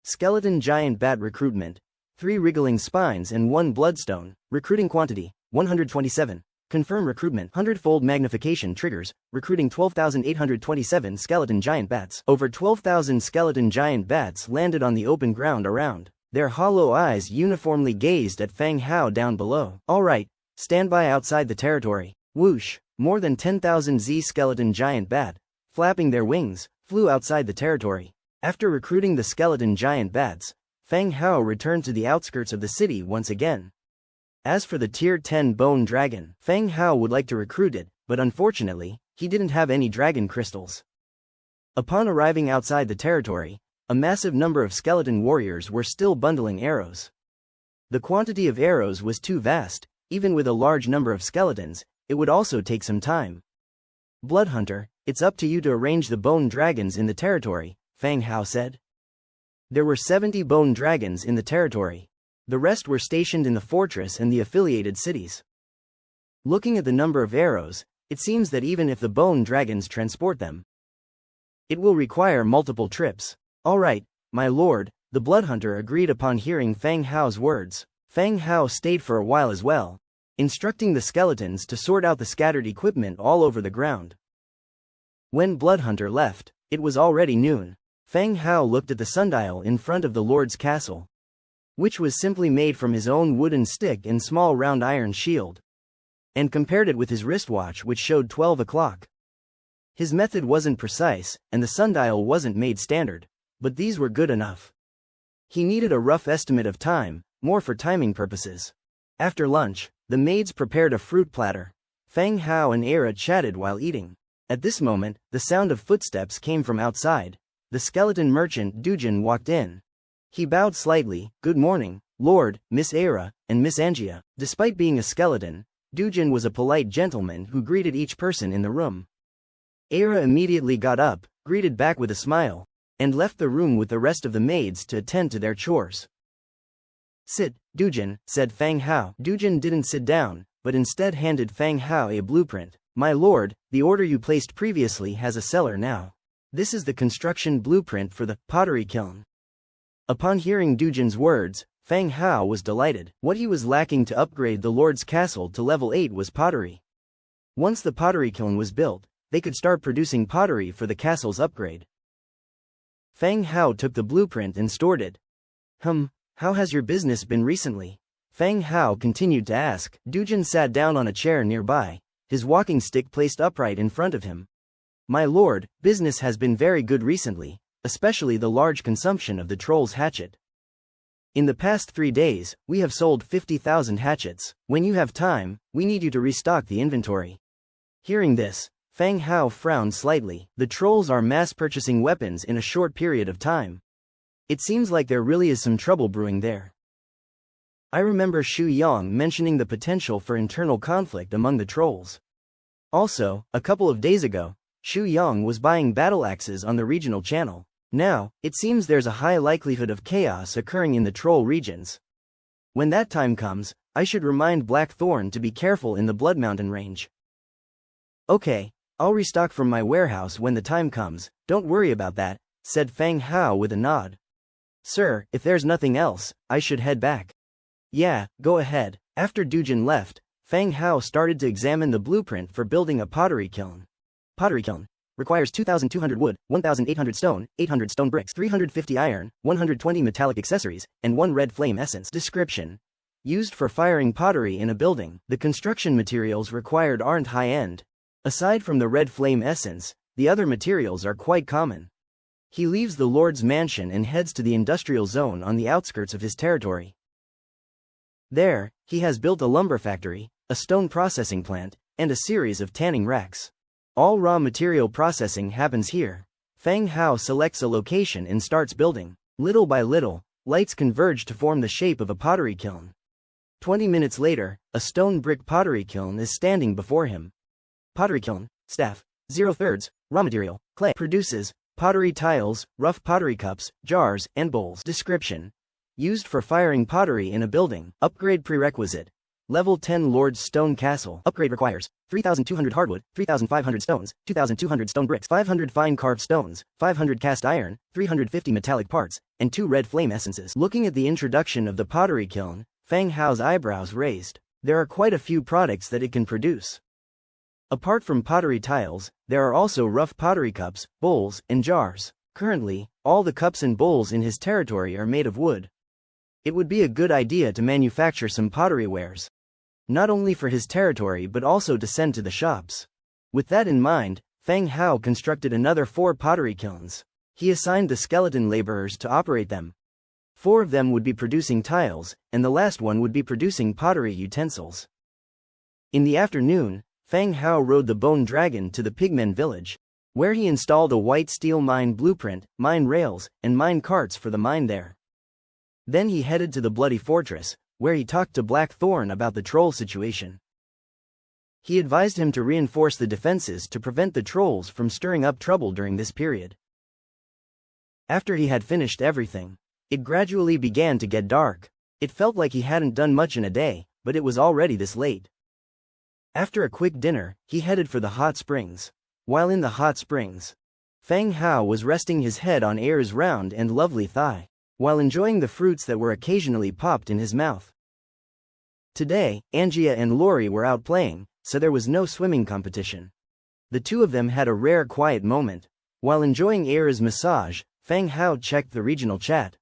Skeleton giant bat recruitment. 3 wriggling spines and 1 bloodstone. Recruiting quantity, 127. Confirm recruitment. 100-fold magnification triggers, recruiting 12,827 skeleton giant bats. Over 12,000 skeleton giant bats landed on the open ground around. Their hollow eyes uniformly gazed at Feng Hao down below. All right, stand by outside the territory. Whoosh, more than 10,000 Z skeleton giant bat, flapping their wings, flew outside the territory. After recruiting the skeleton giant bats, Feng Hao returned to the outskirts of the city once again. As for the Tier 10 Bone Dragon, Feng Hao would like to recruit it, but unfortunately, he didn't have any dragon crystals. Upon arriving outside the territory, a massive number of skeleton warriors were still bundling arrows. The quantity of arrows was too vast. Even with a large number of skeletons, it would also take some time. Bloodhunter, it's up to you to arrange the bone dragons in the territory, Feng Hao said. There were 70 bone dragons in the territory. The rest were stationed in the fortress and the affiliated cities. Looking at the number of arrows, it seems that even if the bone dragons transport them, it will require multiple trips. All right, my lord, the Bloodhunter agreed upon hearing Feng Hao's words. Feng Hao stayed for a while as well. instructing the skeletons to sort out the scattered equipment all over the ground. When Bloodhunter left, it was already noon. Feng Hao looked at the sundial in front of the Lord's castle, which was simply made from his own wooden stick and small round iron shield, and compared it with his wristwatch, which showed 12 o'clock. His method wasn't precise, and the sundial wasn't made standard, but these were good enough. He needed a rough estimate of time, more for timing purposes. After lunch, the maids prepared a fruit platter. Feng Hao and Era chatted while eating. At this moment, the sound of footsteps came from outside. The skeleton merchant Dujin walked in. He bowed slightly. "Good morning, Lord, Miss Era, and Miss Angia." Despite being a skeleton, Dujin was a polite gentleman who greeted each person in the room. Era immediately got up, greeted back with a smile, and left the room with the rest of the maids to attend to their chores. "Sit, Dujin," said Feng Hao. Dujin didn't sit down, but instead handed Feng Hao a blueprint. "My lord, the order you placed previously has a cellar now. This is the construction blueprint for the pottery kiln." Upon hearing Dujin's words, Feng Hao was delighted. What he was lacking to upgrade the Lord's castle to level 8 was pottery. Once the pottery kiln was built, they could start producing pottery for the castle's upgrade. Feng Hao took the blueprint and stored it. How has your business been recently?" Feng Hao continued to ask. Dujin sat down on a chair nearby, his walking stick placed upright in front of him. "My lord, business has been very good recently, especially the large consumption of the troll's hatchet. In the past 3 days, we have sold 50,000 hatchets. When you have time, we need you to restock the inventory." Hearing this, Feng Hao frowned slightly. The trolls are mass-purchasing weapons in a short period of time. It seems like there really is some trouble brewing there. I remember Xu Yang mentioning the potential for internal conflict among the trolls. Also, a couple of days ago, Xu Yang was buying battle axes on the regional channel. Now, it seems there's a high likelihood of chaos occurring in the troll regions. When that time comes, I should remind Blackthorn to be careful in the Blood Mountain range. "Okay, I'll restock from my warehouse when the time comes, don't worry about that," said Feng Hao with a nod. "Sir, if there's nothing else, I should head back." "Yeah, go ahead." After Dujin left, Feng Hao started to examine the blueprint for building a pottery kiln. Pottery kiln requires 2,200 wood, 1,800 stone, 800 stone bricks, 350 iron, 120 metallic accessories, and 1 red flame essence. Description: used for firing pottery in a building. The construction materials required aren't high-end. Aside from the red flame essence, the other materials are quite common. He leaves the Lord's mansion and heads to the industrial zone on the outskirts of his territory. There, he has built a lumber factory, a stone processing plant, and a series of tanning racks. All raw material processing happens here. Feng Hao selects a location and starts building. Little by little, lights converge to form the shape of a pottery kiln. 20 minutes later, a stone brick pottery kiln is standing before him. Pottery kiln, staff, 0/3, raw material, clay. Produces pottery tiles, rough pottery cups, jars, and bowls. Description: used for firing pottery in a building. Upgrade prerequisite: Level 10 Lord's Stone Castle. Upgrade requires 3,200 hardwood, 3,500 stones, 2,200 stone bricks, 500 fine carved stones, 500 cast iron, 350 metallic parts, and 2 red flame essences. Looking at the introduction of the pottery kiln, Feng Hao's eyebrows raised. There are quite a few products that it can produce. Apart from pottery tiles, there are also rough pottery cups, bowls, and jars. Currently, all the cups and bowls in his territory are made of wood. It would be a good idea to manufacture some pottery wares, not only for his territory but also to send to the shops. With that in mind, Feng Hao constructed another 4 pottery kilns. He assigned the skeleton laborers to operate them. 4 of them would be producing tiles, and the last one would be producing pottery utensils. In the afternoon, Feng Hao rode the bone dragon to the pigmen village, where he installed a white steel mine blueprint, mine rails, and mine carts for the mine there. Then he headed to the Bloody Fortress, where he talked to Blackthorn about the troll situation. He advised him to reinforce the defenses to prevent the trolls from stirring up trouble during this period. After he had finished everything, it gradually began to get dark. It felt like he hadn't done much in a day, but it was already this late. After a quick dinner, he headed for the hot springs. While in the hot springs, Feng Hao was resting his head on Air's round and lovely thigh, while enjoying the fruits that were occasionally popped in his mouth. Today, Angia and Lori were out playing, so there was no swimming competition. The two of them had a rare quiet moment. While enjoying Aira's massage, Fang Hao checked the regional chat.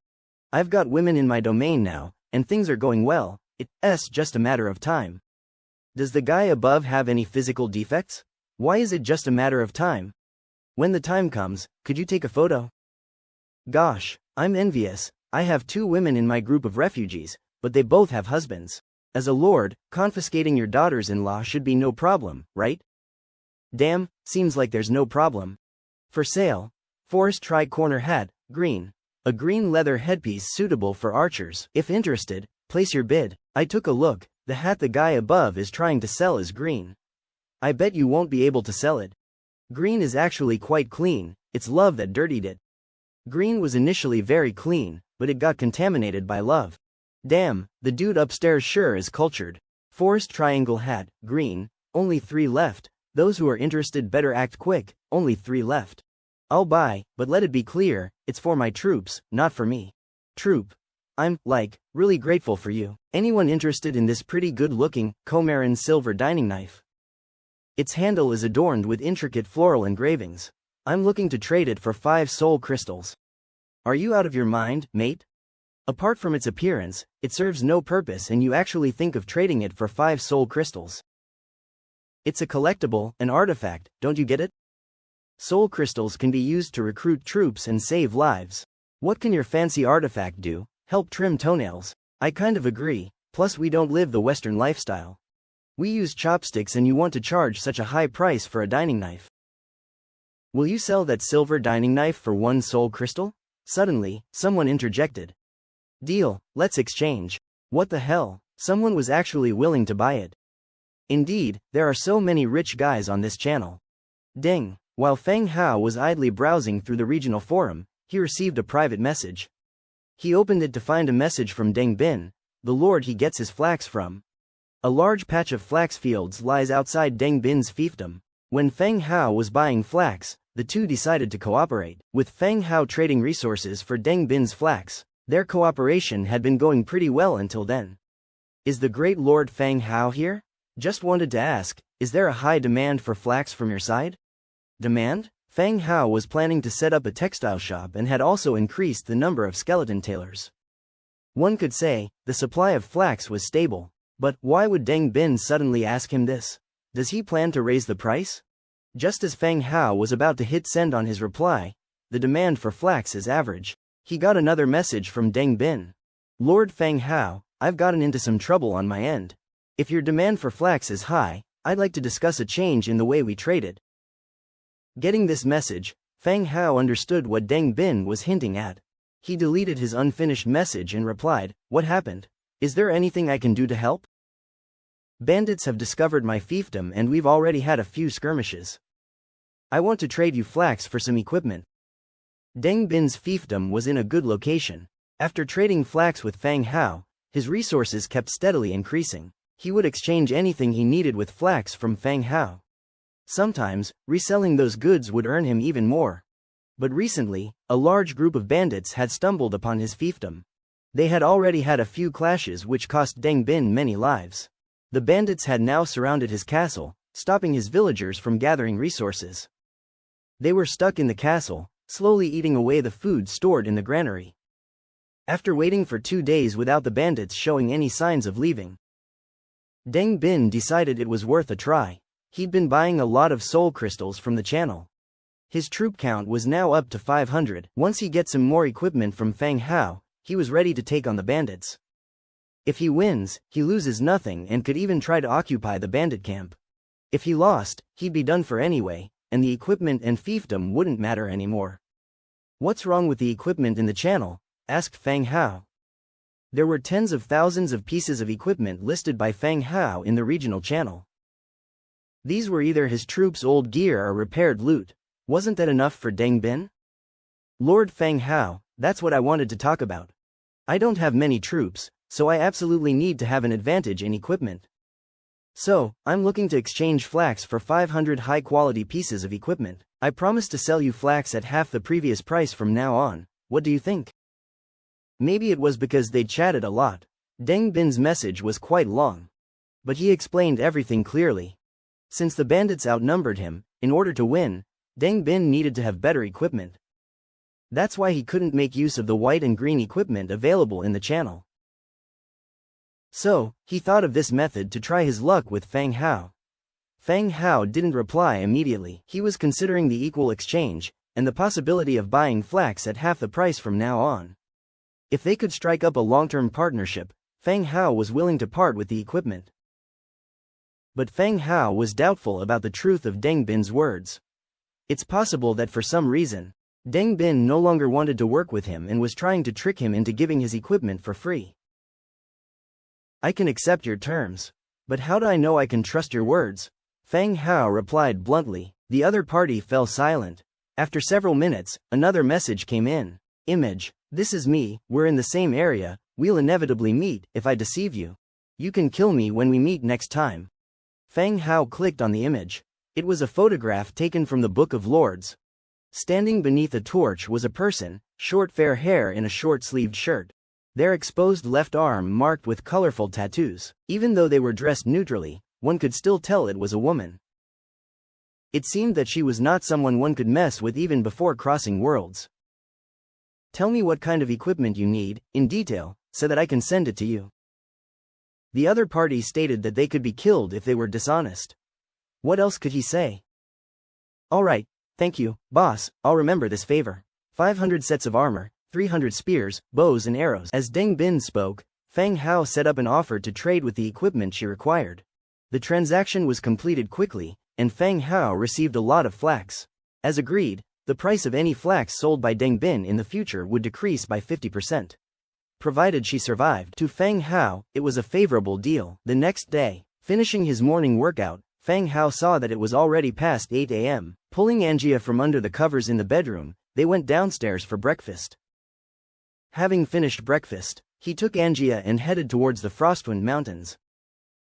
I've got women in my domain now, and things are going well, it's just a matter of time. Does the guy above have any physical defects? Why is it just a matter of time? When the time comes, could you take a photo? Gosh, I'm envious. I have 2 women in my group of refugees, but they both have husbands. As a lord, confiscating your daughters-in-law should be no problem, right? Damn, seems like there's no problem. For sale. Forest tri-corner hat, green. A green leather headpiece suitable for archers. If interested, place your bid. I took a look, the hat the guy above is trying to sell is green. I bet you won't be able to sell it. Green is actually quite clean, it's love that dirtied it. Green was initially very clean, but it got contaminated by love. Damn, the dude upstairs sure is cultured. Forest triangle hat, green, only 3 left. Those who are interested better act quick, only 3 left. I'll buy, but let it be clear, it's for my troops, not for me. Troop. I'm, really grateful for you. Anyone interested in this pretty good-looking, Comarin silver dining knife? Its handle is adorned with intricate floral engravings. I'm looking to trade it for 5 soul crystals. Are you out of your mind, mate? Apart from its appearance, it serves no purpose and you actually think of trading it for 5 soul crystals. It's a collectible, an artifact, don't you get it? Soul crystals can be used to recruit troops and save lives. What can your fancy artifact do? Help trim toenails? I kind of agree, plus we don't live the Western lifestyle. We use chopsticks and you want to charge such a high price for a dining knife. Will you sell that silver dining knife for 1 soul crystal? Suddenly, someone interjected. Deal, let's exchange. What the hell? Someone was actually willing to buy it. Indeed, there are so many rich guys on this channel. Ding. While Feng Hao was idly browsing through the regional forum, he received a private message. He opened it to find a message from Deng Bin, the lord he gets his flax from. A large patch of flax fields lies outside Deng Bin's fiefdom. When Feng Hao was buying flax, the two decided to cooperate. With Feng Hao trading resources for Deng Bin's flax, their cooperation had been going pretty well until then. Is the great Lord Feng Hao here? Just wanted to ask, is there a high demand for flax from your side? Demand? Feng Hao was planning to set up a textile shop and had also increased the number of skeleton tailors. One could say, the supply of flax was stable. But why would Deng Bin suddenly ask him this? Does he plan to raise the price? Just as Feng Hao was about to hit send on his reply, the demand for flax is average. He got another message from Deng Bin. Lord Feng Hao, I've gotten into some trouble on my end. If your demand for flax is high, I'd like to discuss a change in the way we trade it. Getting this message, Feng Hao understood what Deng Bin was hinting at. He deleted his unfinished message and replied, "What happened? Is there anything I can do to help? Bandits have discovered my fiefdom and we've already had a few skirmishes. I want to trade you flax for some equipment." Deng Bin's fiefdom was in a good location. After trading flax with Feng Hao, his resources kept steadily increasing. He would exchange anything he needed with flax from Feng Hao. Sometimes, reselling those goods would earn him even more. But recently, a large group of bandits had stumbled upon his fiefdom. They had already had a few clashes which cost Deng Bin many lives. The bandits had now surrounded his castle, stopping his villagers from gathering resources. They were stuck in the castle, slowly eating away the food stored in the granary. After waiting for 2 days without the bandits showing any signs of leaving, Deng Bin decided it was worth a try. He'd been buying a lot of soul crystals from the channel. His troop count was now up to 500. Once he gets some more equipment from Feng Hao, he was ready to take on the bandits. If he wins, he loses nothing and could even try to occupy the bandit camp. If he lost, he'd be done for anyway, and the equipment and fiefdom wouldn't matter anymore. "What's wrong with the equipment in the channel?" asked Feng Hao. There were tens of thousands of pieces of equipment listed by Feng Hao in the regional channel. These were either his troops' old gear or repaired loot. Wasn't that enough for Deng Bin? "Lord Feng Hao, that's what I wanted to talk about. I don't have many troops, so I absolutely need to have an advantage in equipment. So, I'm looking to exchange flax for 500 high-quality pieces of equipment. I promise to sell you flax at half the previous price from now on. What do you think?" Maybe it was because they'd chatted a lot. Deng Bin's message was quite long. But he explained everything clearly. Since the bandits outnumbered him, in order to win, Deng Bin needed to have better equipment. That's why he couldn't make use of the white and green equipment available in the channel. So, he thought of this method to try his luck with Fang Hao. Fang Hao didn't reply immediately. He was considering the equal exchange, and the possibility of buying flax at half the price from now on. If they could strike up a long-term partnership, Fang Hao was willing to part with the equipment. But Fang Hao was doubtful about the truth of Deng Bin's words. It's possible that for some reason, Deng Bin no longer wanted to work with him and was trying to trick him into giving his equipment for free. I can accept your terms. But how do I know I can trust your words? Fang Hao replied bluntly. The other party fell silent. After several minutes, another message came in. Image. This is me, we're in the same area, we'll inevitably meet. If I deceive you, you can kill me when we meet next time. Fang Hao clicked on the image. It was a photograph taken from the Book of Lords. Standing beneath a torch was a person, short fair hair in a short-sleeved shirt. Their exposed left arm marked with colorful tattoos. Even though they were dressed neutrally, one could still tell it was a woman. It seemed that she was not someone one could mess with even before crossing worlds. Tell me what kind of equipment you need, in detail, so that I can send it to you. The other party stated that they could be killed if they were dishonest. What else could he say? All right, thank you, boss, I'll remember this favor. 500 sets of armor, 300 spears, bows and arrows. As Deng Bin spoke, Fang Hao set up an offer to trade with the equipment she required. The transaction was completed quickly, and Fang Hao received a lot of flax. As agreed, the price of any flax sold by Deng Bin in the future would decrease by 50%. Provided she survived. To Fang Hao, it was a favorable deal. The next day, finishing his morning workout, Fang Hao saw that it was already past 8 a.m. Pulling Angia from under the covers in the bedroom, they went downstairs for breakfast. Having finished breakfast, he took Angia and headed towards the Frostwind Mountains.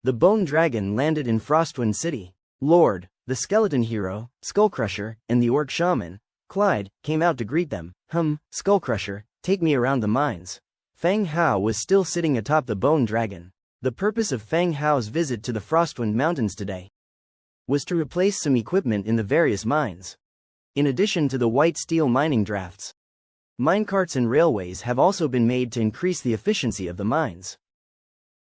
The Bone Dragon landed in Frostwind City. Lord, the skeleton hero, Skullcrusher, and the orc shaman, Clyde, came out to greet them. Skullcrusher, take me around the mines. Fang Hao was still sitting atop the Bone Dragon. The purpose of Fang Hao's visit to the Frostwind Mountains today was to replace some equipment in the various mines. In addition to the white steel mining drafts, minecarts and railways have also been made to increase the efficiency of the mines.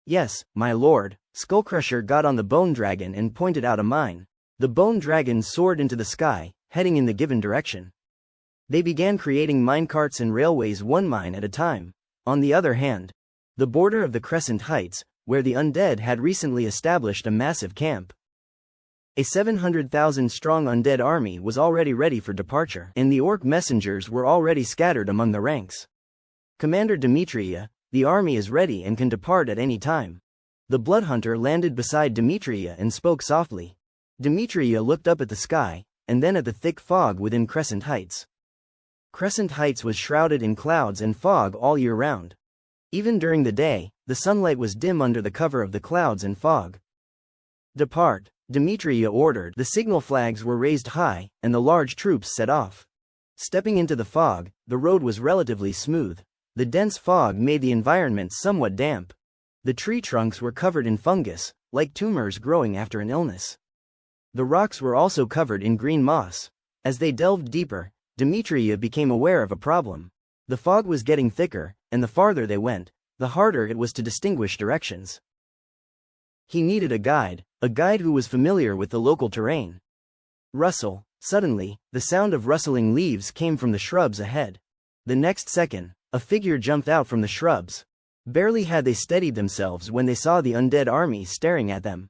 Yes, my lord. Skullcrusher got on the Bone Dragon and pointed out a mine. The Bone Dragon soared into the sky, heading in the given direction. They began creating minecarts and railways one mine at a time. On the other hand, the border of the Crescent Heights, where the Undead had recently established a massive camp. A 700,000-strong Undead army was already ready for departure, and the orc messengers were already scattered among the ranks. Commander Demetria, the army is ready and can depart at any time. The Bloodhunter landed beside Demetria and spoke softly. Demetria looked up at the sky, and then at the thick fog within Crescent Heights. Crescent Heights was shrouded in clouds and fog all year round. Even during the day, the sunlight was dim under the cover of the clouds and fog. Depart, Demetria ordered. The signal flags were raised high, and the large troops set off. Stepping into the fog, the road was relatively smooth. The dense fog made the environment somewhat damp. The tree trunks were covered in fungus, like tumors growing after an illness. The rocks were also covered in green moss. As they delved deeper, Demetria became aware of a problem. The fog was getting thicker, and the farther they went, the harder it was to distinguish directions. He needed a guide who was familiar with the local terrain. Rustle. Suddenly, the sound of rustling leaves came from the shrubs ahead. The next second, a figure jumped out from the shrubs. Barely had they steadied themselves when they saw the Undead army staring at them.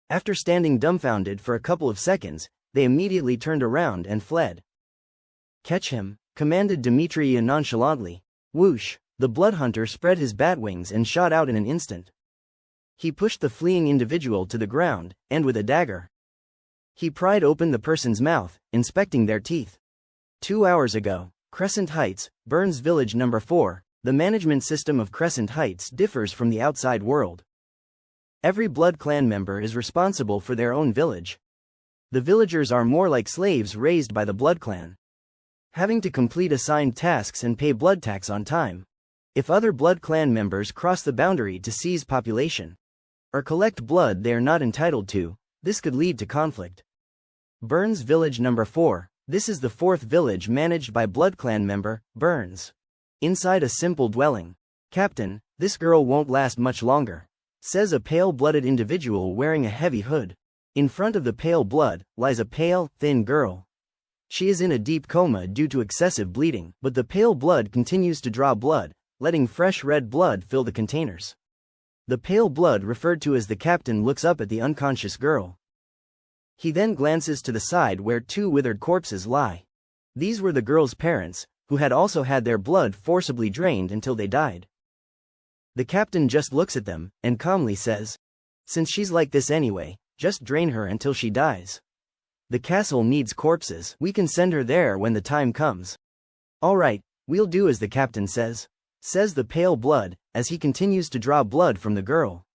After standing dumbfounded for a couple of seconds, they immediately turned around and fled. Catch him, commanded Demetria nonchalantly. Whoosh! The Bloodhunter spread his bat wings and shot out in an instant. He pushed the fleeing individual to the ground, and with a dagger, he pried open the person's mouth, inspecting their teeth. 2 hours ago, Crescent Heights, Burns Village No. 4. The management system of Crescent Heights differs from the outside world. Every Blood Clan member is responsible for their own village. The villagers are more like slaves raised by the Blood Clan, having to complete assigned tasks and pay blood tax on time. If other Blood Clan members cross the boundary to seize population or collect blood they are not entitled to, this could lead to conflict. Burns Village Number 4. This is the fourth village managed by Blood Clan member, Burns. Inside a simple dwelling. Captain, this girl won't last much longer, says a pale-blooded individual wearing a heavy hood. In front of the pale blood lies a pale, thin girl. She is in a deep coma due to excessive bleeding, but the pale blood continues to draw blood, letting fresh red blood fill the containers. The pale blood, referred to as the captain, looks up at the unconscious girl. He then glances to the side where two withered corpses lie. These were the girl's parents, who had also had their blood forcibly drained until they died. The captain just looks at them and calmly says, "Since she's like this anyway, just drain her until she dies. The castle needs corpses. We can send her there when the time comes." "All right, we'll do as the captain says," says the pale blood, as he continues to draw blood from the girl.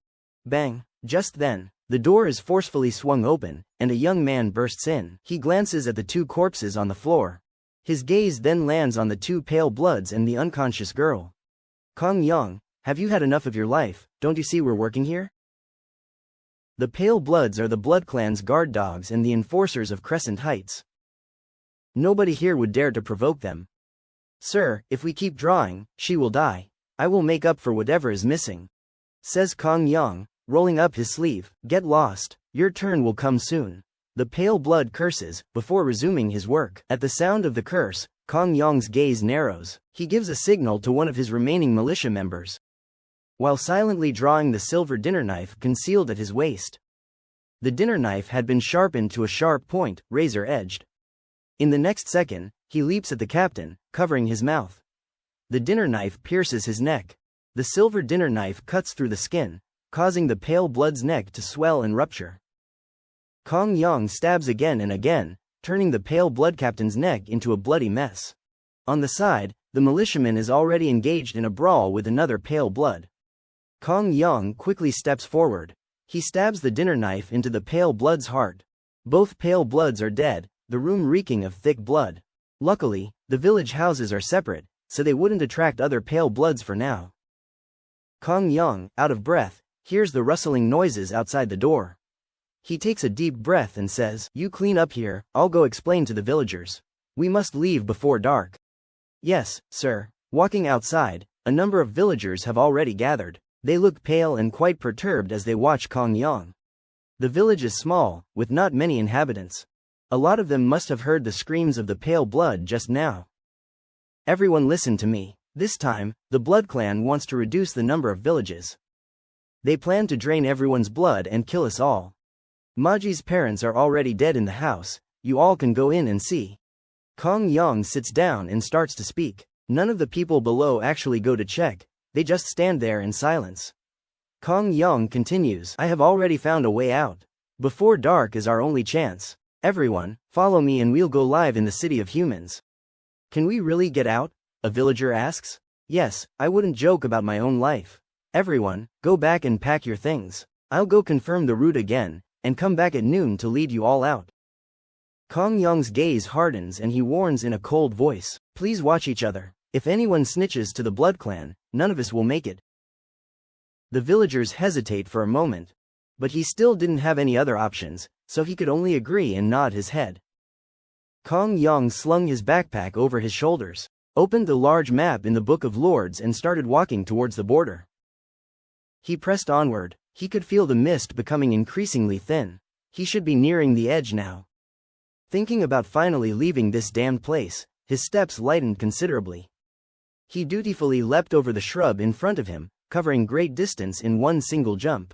Bang! Just then, the door is forcefully swung open, and a young man bursts in. He glances at the two corpses on the floor. His gaze then lands on the two pale bloods and the unconscious girl. "Kong Yong, have you had enough of your life? Don't you see we're working here?" The pale bloods are the Blood Clan's guard dogs and the enforcers of Crescent Heights. Nobody here would dare to provoke them. "Sir, if we keep drawing, she will die. I will make up for whatever is missing," says Kong Yong, rolling up his sleeve. "Get lost, your turn will come soon." The pale blood curses before resuming his work. At the sound of the curse, Kong Yong's gaze narrows. He gives a signal to one of his remaining militia members, while silently drawing the silver dinner knife concealed at his waist. The dinner knife had been sharpened to a sharp point, razor-edged. In the next second, he leaps at the captain, covering his mouth. The dinner knife pierces his neck. The silver dinner knife cuts through the skin, causing the pale blood's neck to swell and rupture. Kong Yong stabs again and again, turning the pale blood captain's neck into a bloody mess. On the side, the militiaman is already engaged in a brawl with another pale blood. Kong Yong quickly steps forward. He stabs the dinner knife into the pale blood's heart. Both pale bloods are dead, the room reeking of thick blood. Luckily, the village houses are separate, so they wouldn't attract other pale bloods for now. Kong Yong, out of breath, hears the rustling noises outside the door. He takes a deep breath and says, "You clean up here, I'll go explain to the villagers. We must leave before dark." "Yes, sir." Walking outside, a number of villagers have already gathered. They look pale and quite perturbed as they watch Kong Yong. The village is small, with not many inhabitants. A lot of them must have heard the screams of the pale blood just now. "Everyone listen to me. This time, the Blood Clan wants to reduce the number of villages. They plan to drain everyone's blood and kill us all. Maji's parents are already dead in the house, you all can go in and see." Kong Yong sits down and starts to speak. None of the people below actually go to check, they just stand there in silence. Kong Yong continues, "I have already found a way out. Before dark is our only chance. Everyone, follow me and we'll go live in the city of humans." "Can we really get out?" a villager asks. "Yes, I wouldn't joke about my own life. Everyone, go back and pack your things. I'll go confirm the route again, and come back at noon to lead you all out." Kong Yong's gaze hardens and he warns in a cold voice, "Please watch each other. If anyone snitches to the Blood Clan, none of us will make it." The villagers hesitate for a moment. But he still didn't have any other options, so he could only agree and nod his head. Kong Yong slung his backpack over his shoulders, opened the large map in the Book of Lords and started walking towards the border. He pressed onward. He could feel the mist becoming increasingly thin. He should be nearing the edge now. Thinking about finally leaving this damned place, his steps lightened considerably. He dutifully leapt over the shrub in front of him, covering great distance in one single jump.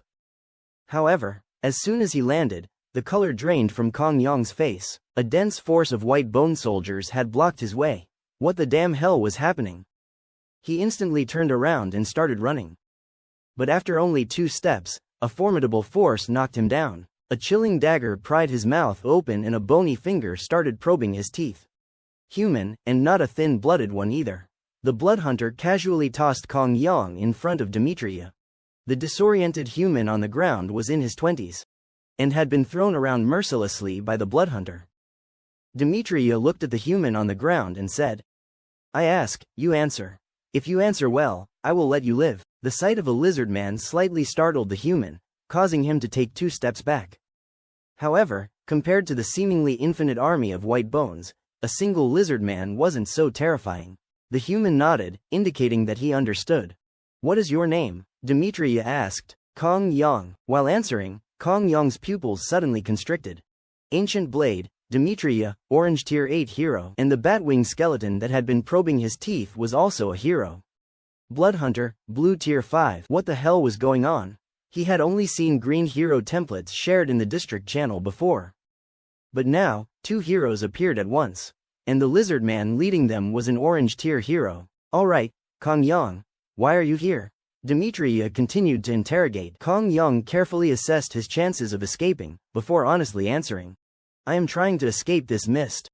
However, as soon as he landed, the color drained from Kong Yong's face. A dense force of white bone soldiers had blocked his way. What the damn hell was happening? He instantly turned around and started running. But after only 2 steps, a formidable force knocked him down. A chilling dagger pried his mouth open and a bony finger started probing his teeth. Human, and not a thin-blooded one either. The bloodhunter casually tossed Kong Yong in front of Demetria. The disoriented human on the ground was in his 20s, and had been thrown around mercilessly by the bloodhunter. Demetria looked at the human on the ground and said, "I ask, you answer. If you answer well, I will let you live. The sight of a lizard man slightly startled the human, causing him to take 2 steps back. However, compared to the seemingly infinite army of white bones, a single lizard man wasn't so terrifying. The human nodded, indicating that he understood. What is your name? Demetria asked. Kong Yang. While answering, Kong Yang's pupils suddenly constricted. Ancient Blade, Demetria, Orange Tier 8 hero, and the Batwing skeleton that had been probing his teeth was also a hero. Bloodhunter, Blue Tier 5. What the hell was going on? He had only seen green hero templates shared in the district channel before. But now, 2 heroes appeared at once, and the lizard man leading them was an Orange Tier hero. Alright, Kong Yang, why are you here? Demetria continued to interrogate. Kong Yang carefully assessed his chances of escaping, before honestly answering. I am trying to escape this mist.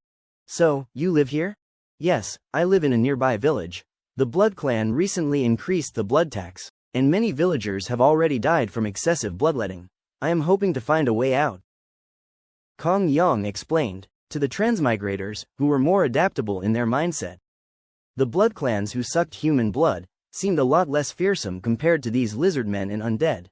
So, you live here? Yes, I live in a nearby village. The Blood Clan recently increased the blood tax, and many villagers have already died from excessive bloodletting. I am hoping to find a way out. Kong Yang explained, to the Transmigrators, who were more adaptable in their mindset. The blood clans who sucked human blood seemed a lot less fearsome compared to these lizard men and undead.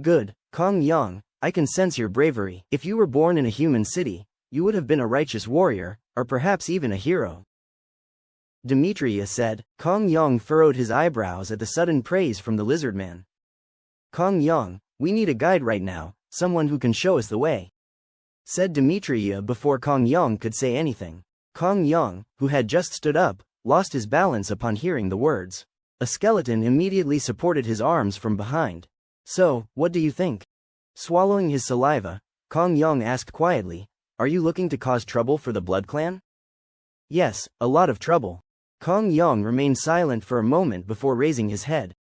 Good, Kong Yang, I can sense your bravery. If you were born in a human city, you would have been a righteous warrior, or perhaps even a hero. Demetria said. Kong Yang furrowed his eyebrows at the sudden praise from the lizard man. Kong Yang, we need a guide right now, someone who can show us the way, said Demetria before Kong Yang could say anything. Kong Yang, who had just stood up, lost his balance upon hearing the words. A skeleton immediately supported his arms from behind. So, what do you think? Swallowing his saliva, Kong Yang asked quietly, are you looking to cause trouble for the Blood Clan? Yes, a lot of trouble. Kong Yang remained silent for a moment before raising his head.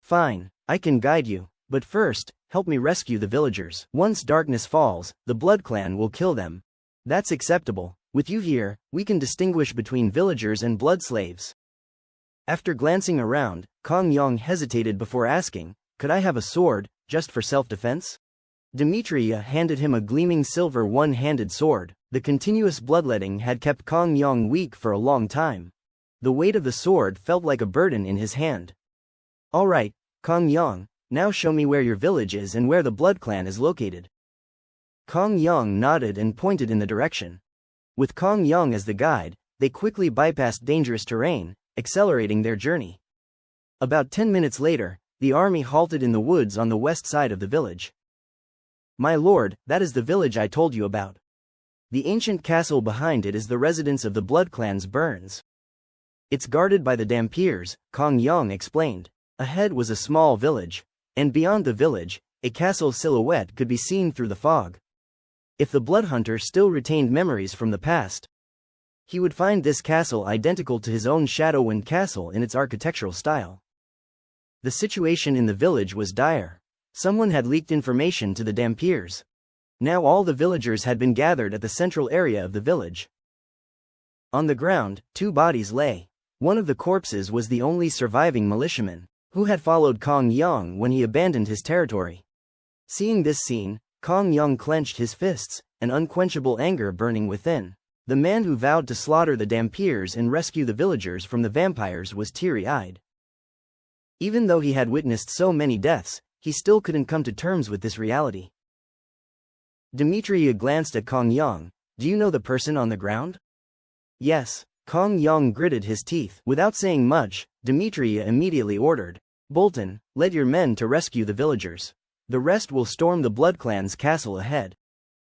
Fine, I can guide you, but first, help me rescue the villagers. Once darkness falls, the Blood Clan will kill them. That's acceptable. With you here, we can distinguish between villagers and blood slaves. After glancing around, Kong Yang hesitated before asking, could I have a sword, just for self-defense? Demetria handed him a gleaming silver one-handed sword. The continuous bloodletting had kept Kong Yang weak for a long time. The weight of the sword felt like a burden in his hand. Alright, Kong Yang, now show me where your village is and where the Blood Clan is located. Kong Yang nodded and pointed in the direction. With Kong Yang as the guide, they quickly bypassed dangerous terrain, accelerating their journey. About 10 minutes later, the army halted in the woods on the west side of the village. My lord, that is the village I told you about. The ancient castle behind it is the residence of the Blood Clan's Burns. It's guarded by the Dampiers, Kong Yang explained. Ahead was a small village, and beyond the village, a castle silhouette could be seen through the fog. If the Bloodhunter still retained memories from the past, he would find this castle identical to his own Shadowwind castle in its architectural style. The situation in the village was dire. Someone had leaked information to the Dampiers. Now all the villagers had been gathered at the central area of the village. On the ground, 2 bodies lay. One of the corpses was the only surviving militiaman, who had followed Kong Yang when he abandoned his territory. Seeing this scene, Kong Yang clenched his fists, an unquenchable anger burning within. The man who vowed to slaughter the Dampiers and rescue the villagers from the vampires was teary-eyed. Even though he had witnessed so many deaths, he still couldn't come to terms with this reality. Demetria glanced at Kong Yang. Do you know the person on the ground? Yes. Kong Yang gritted his teeth. Without saying much, Demetria immediately ordered, Bolton, lead your men to rescue the villagers. The rest will storm the Blood Clan's castle ahead.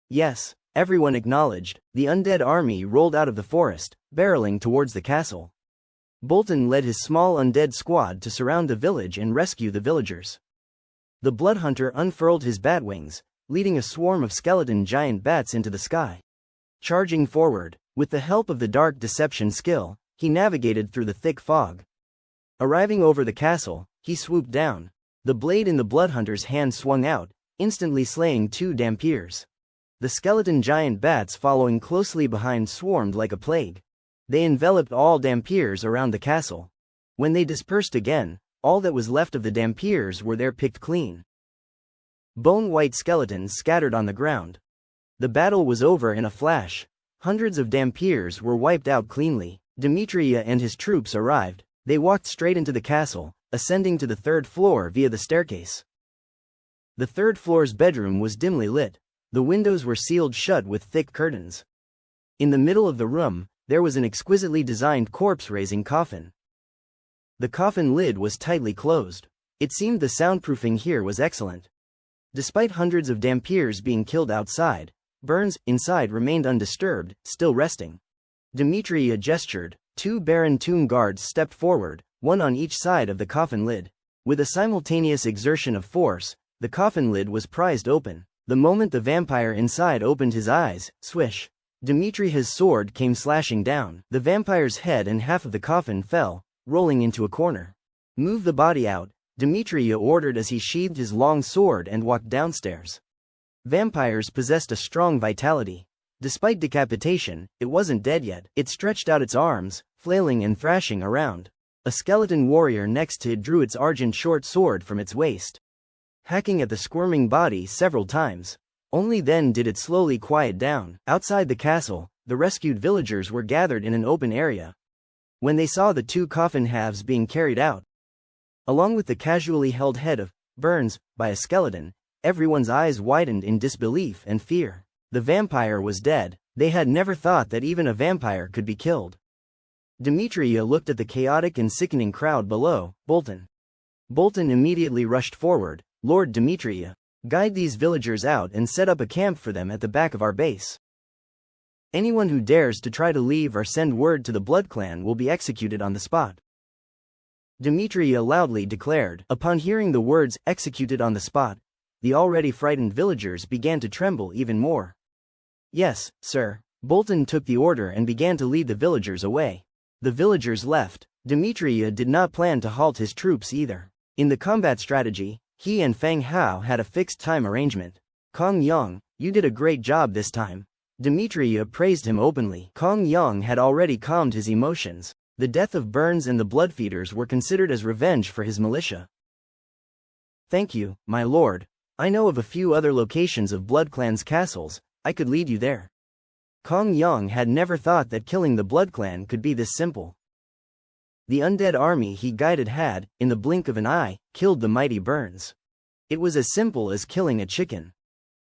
Yes, everyone acknowledged. The undead army rolled out of the forest, barreling towards the castle. Bolton led his small undead squad to surround the village and rescue the villagers. The Bloodhunter unfurled his bat wings, leading a swarm of skeleton giant bats into the sky. Charging forward, with the help of the dark deception skill, he navigated through the thick fog. Arriving over the castle, he swooped down. The blade in the Bloodhunter's hand swung out, instantly slaying 2 Dampiers. The skeleton giant bats following closely behind swarmed like a plague. They enveloped all Dampiers around the castle. When they dispersed again, all that was left of the Dampiers were there picked clean. Bone-white skeletons scattered on the ground. The battle was over in a flash. Hundreds of Dampiers were wiped out cleanly. Demetria and his troops arrived, They walked straight into the castle, ascending to the third floor via the staircase. The third floor's bedroom was dimly lit. The windows were sealed shut with thick curtains. In the middle of the room, there was an exquisitely designed corpse-raising coffin. The coffin lid was tightly closed. It seemed the soundproofing here was excellent. Despite hundreds of Dampiers being killed outside, Burns, inside, remained undisturbed, still resting. Demetria gestured. 2 Baron Tomb guards stepped forward, one on each side of the coffin lid. With a simultaneous exertion of force, the coffin lid was prized open. The moment the vampire inside opened his eyes, swish. Demetria's sword came slashing down. The vampire's head and half of the coffin fell, rolling into a corner. Move the body out, Demetria ordered as he sheathed his long sword and walked downstairs. Vampires possessed a strong vitality. Despite decapitation, it wasn't dead yet. It stretched out its arms, flailing and thrashing around. A skeleton warrior next to it drew its argent short sword from its waist, hacking at the squirming body several times. Only then did it slowly quiet down. Outside the castle, the rescued villagers were gathered in an open area. When they saw the 2 coffin halves being carried out, along with the casually held head of Burns by a skeleton, everyone's eyes widened in disbelief and fear. The vampire was dead. They had never thought that even a vampire could be killed. Demetria looked at the chaotic and sickening crowd below. Bolton. Bolton immediately rushed forward. Lord Demetria, guide these villagers out and set up a camp for them at the back of our base. Anyone who dares to try to leave or send word to the Blood Clan will be executed on the spot. Demetria loudly declared. Upon hearing the words executed on the spot, the already frightened villagers began to tremble even more. Yes, sir. Bolton took the order and began to lead the villagers away. The villagers left. Demetria did not plan to halt his troops either. In the combat strategy, he and Fang Hao had a fixed time arrangement. Kong Yang, you did a great job this time. Demetria praised him openly. Kong Yang had already calmed his emotions. The death of Burns and the Bloodfeeders were considered as revenge for his militia. Thank you, my lord. I know of a few other locations of Blood Clan's castles. I could lead you there. Kong Yang had never thought that killing the Blood Clan could be this simple. The undead army he guided had, in the blink of an eye, killed the mighty Burns. It was as simple as killing a chicken.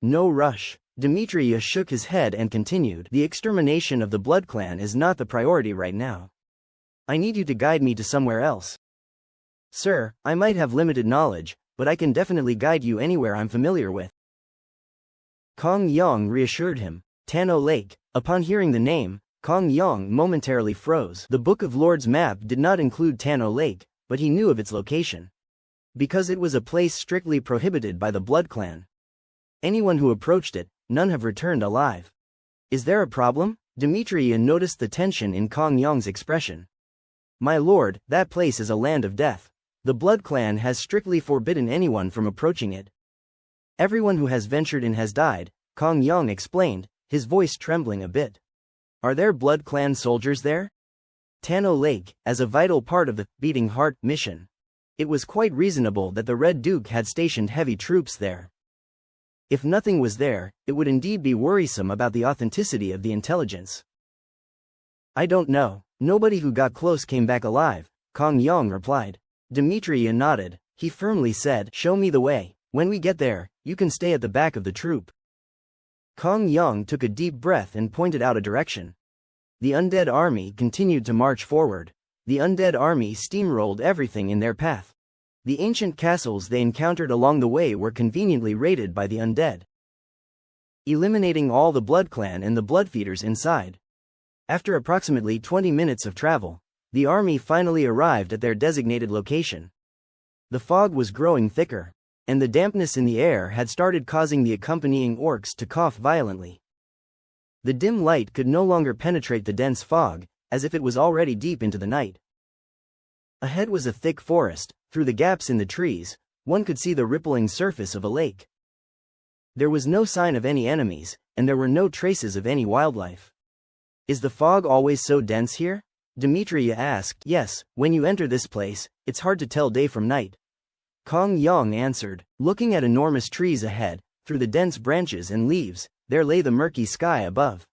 No rush. Demetria shook his head and continued. The extermination of the Blood Clan is not the priority right now. I need you to guide me to somewhere else. Sir, I might have limited knowledge, but I can definitely guide you anywhere I'm familiar with. Kong Yang reassured him. Tano Lake. Upon hearing the name, Kong Yang momentarily froze. The Book of Lords map did not include Tano Lake, but he knew of its location, because it was a place strictly prohibited by the Blood Clan. Anyone who approached it, none have returned alive. Is there a problem? Demetria noticed the tension in Kong Yang's expression. My lord, that place is a land of death. The Blood Clan has strictly forbidden anyone from approaching it. Everyone who has ventured in has died, Kong Yang explained, his voice trembling a bit. Are there Blood Clan soldiers there? Tano Lake, as a vital part of the Beating Heart mission. It was quite reasonable that the Red Duke had stationed heavy troops there. If nothing was there, it would indeed be worrisome about the authenticity of the intelligence. I don't know. Nobody who got close came back alive, Kong Yang replied. Demetria nodded. He firmly said, show me the way. When we get there, you can stay at the back of the troop. Kong Yang took a deep breath and pointed out a direction. The undead army continued to march forward. The undead army steamrolled everything in their path. The ancient castles they encountered along the way were conveniently raided by the undead, eliminating all the Blood Clan and the Bloodfeeders inside. After approximately 20 minutes of travel, the army finally arrived at their designated location. The fog was growing thicker, and the dampness in the air had started causing the accompanying orcs to cough violently. The dim light could no longer penetrate the dense fog, as if it was already deep into the night. Ahead was a thick forest. Through the gaps in the trees, one could see the rippling surface of a lake. There was no sign of any enemies, and there were no traces of any wildlife. Is the fog always so dense here? Demetria asked. Yes, when you enter this place, it's hard to tell day from night. Kong Yang answered. Looking at enormous trees ahead, through the dense branches and leaves, there lay the murky sky above.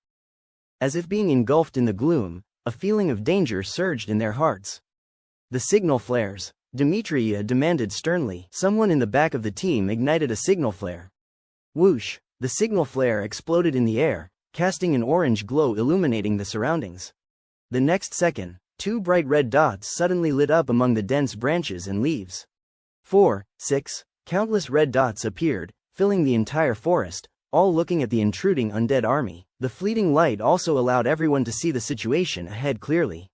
As if being engulfed in the gloom, a feeling of danger surged in their hearts. The signal flares. Demetria demanded sternly. Someone in the back of the team ignited a signal flare. Whoosh! The signal flare exploded in the air, casting an orange glow illuminating the surroundings. The next second, 2 bright red dots suddenly lit up among the dense branches and leaves. 4, 6, countless red dots appeared, filling the entire forest, all looking at the intruding undead army. The fleeting light also allowed everyone to see the situation ahead clearly.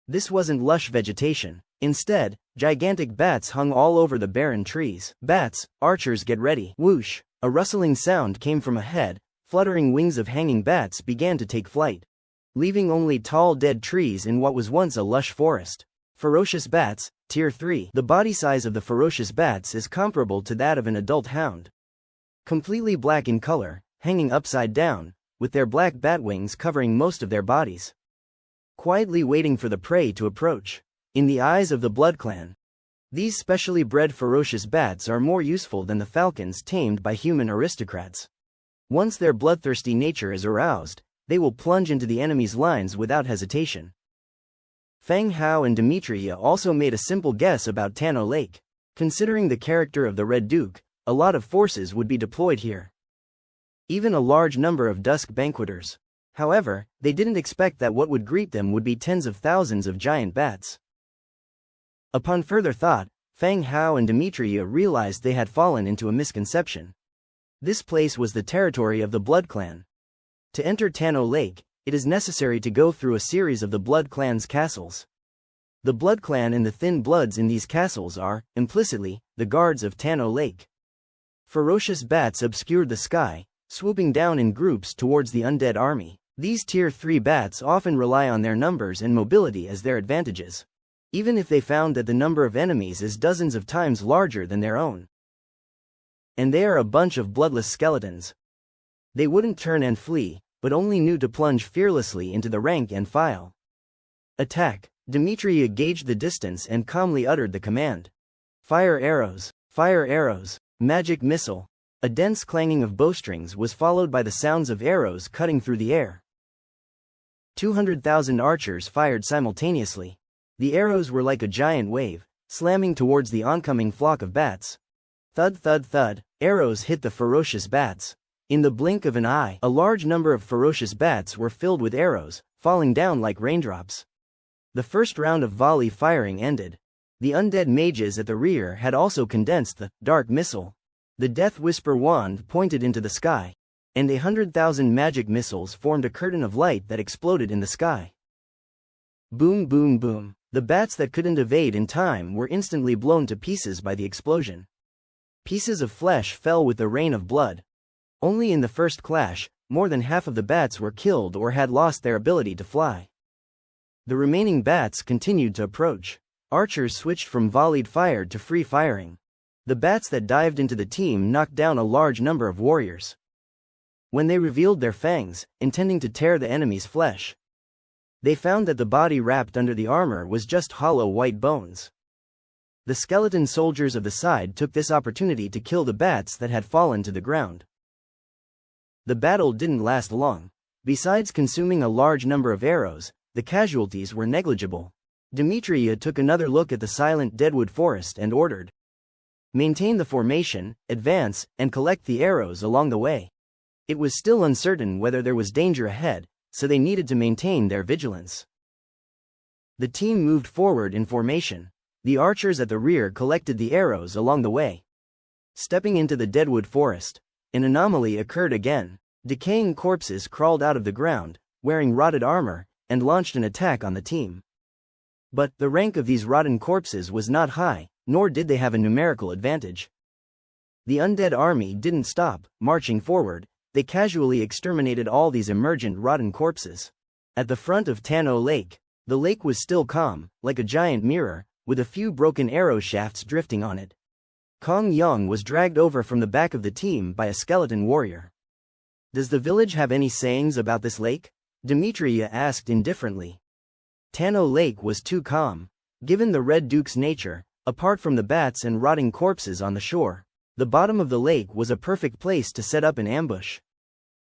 This wasn't lush vegetation. Instead, gigantic bats hung all over the barren trees. Bats, archers, get ready. Whoosh! A rustling sound came from ahead. Fluttering wings of hanging bats began to take flight, leaving only tall dead trees in what was once a lush forest. Ferocious bats, Tier 3. The body size of the ferocious bats is comparable to that of an adult hound. Completely black in color, hanging upside down, with their black bat wings covering most of their bodies. Quietly waiting for the prey to approach. In the eyes of the Blood Clan, these specially bred ferocious bats are more useful than the falcons tamed by human aristocrats. Once their bloodthirsty nature is aroused, they will plunge into the enemy's lines without hesitation. Feng Hao and Demetria also made a simple guess about Tano Lake. Considering the character of the Red Duke, a lot of forces would be deployed here. Even a large number of dusk banqueters. However, they didn't expect that what would greet them would be tens of thousands of giant bats. Upon further thought, Feng Hao and Demetria realized they had fallen into a misconception. This place was the territory of the Blood Clan. To enter Tano Lake, it is necessary to go through a series of the Blood Clan's castles. The Blood Clan and the Thin Bloods in these castles are, implicitly, the guards of Tano Lake. Ferocious bats obscured the sky, swooping down in groups towards the undead army. These Tier 3 bats often rely on their numbers and mobility as their advantages, even if they found that the number of enemies is dozens of times larger than their own. And they are a bunch of bloodless skeletons. They wouldn't turn and flee, but only knew to plunge fearlessly into the rank and file. Attack! Demetria gauged the distance and calmly uttered the command. Fire arrows! Fire arrows! Magic missile! A dense clanging of bowstrings was followed by the sounds of arrows cutting through the air. 200,000 archers fired simultaneously. The arrows were like a giant wave, slamming towards the oncoming flock of bats. Thud thud thud, arrows hit the ferocious bats. In the blink of an eye, a large number of ferocious bats were filled with arrows, falling down like raindrops. The first round of volley firing ended. The undead mages at the rear had also condensed the dark missile. The Death Whisper wand pointed into the sky, and 100,000 magic missiles formed a curtain of light that exploded in the sky. Boom boom boom. The bats that couldn't evade in time were instantly blown to pieces by the explosion. Pieces of flesh fell with the rain of blood. Only in the first clash, more than half of the bats were killed or had lost their ability to fly. The remaining bats continued to approach. Archers switched from volleyed fire to free firing. The bats that dived into the team knocked down a large number of warriors. When they revealed their fangs, intending to tear the enemy's flesh, they found that the body wrapped under the armor was just hollow white bones. The skeleton soldiers of the side took this opportunity to kill the bats that had fallen to the ground. The battle didn't last long. Besides consuming a large number of arrows, the casualties were negligible. Demetria took another look at the silent deadwood forest and ordered, "Maintain the formation, advance, and collect the arrows along the way." It was still uncertain whether there was danger ahead, so they needed to maintain their vigilance. The team moved forward in formation. The archers at the rear collected the arrows along the way. Stepping into the deadwood forest, an anomaly occurred again. Decaying corpses crawled out of the ground, wearing rotted armor, and launched an attack on the team. But the rank of these rotten corpses was not high, nor did they have a numerical advantage. The undead army didn't stop marching forward. They casually exterminated all these emergent rotten corpses. At the front of Tano Lake, the lake was still calm, like a giant mirror, with a few broken arrow shafts drifting on it. Kong Yong was dragged over from the back of the team by a skeleton warrior. "Does the village have any sayings about this lake?" Demetria asked indifferently. Tano Lake was too calm. Given the Red Duke's nature, apart from the bats and rotting corpses on the shore, the bottom of the lake was a perfect place to set up an ambush.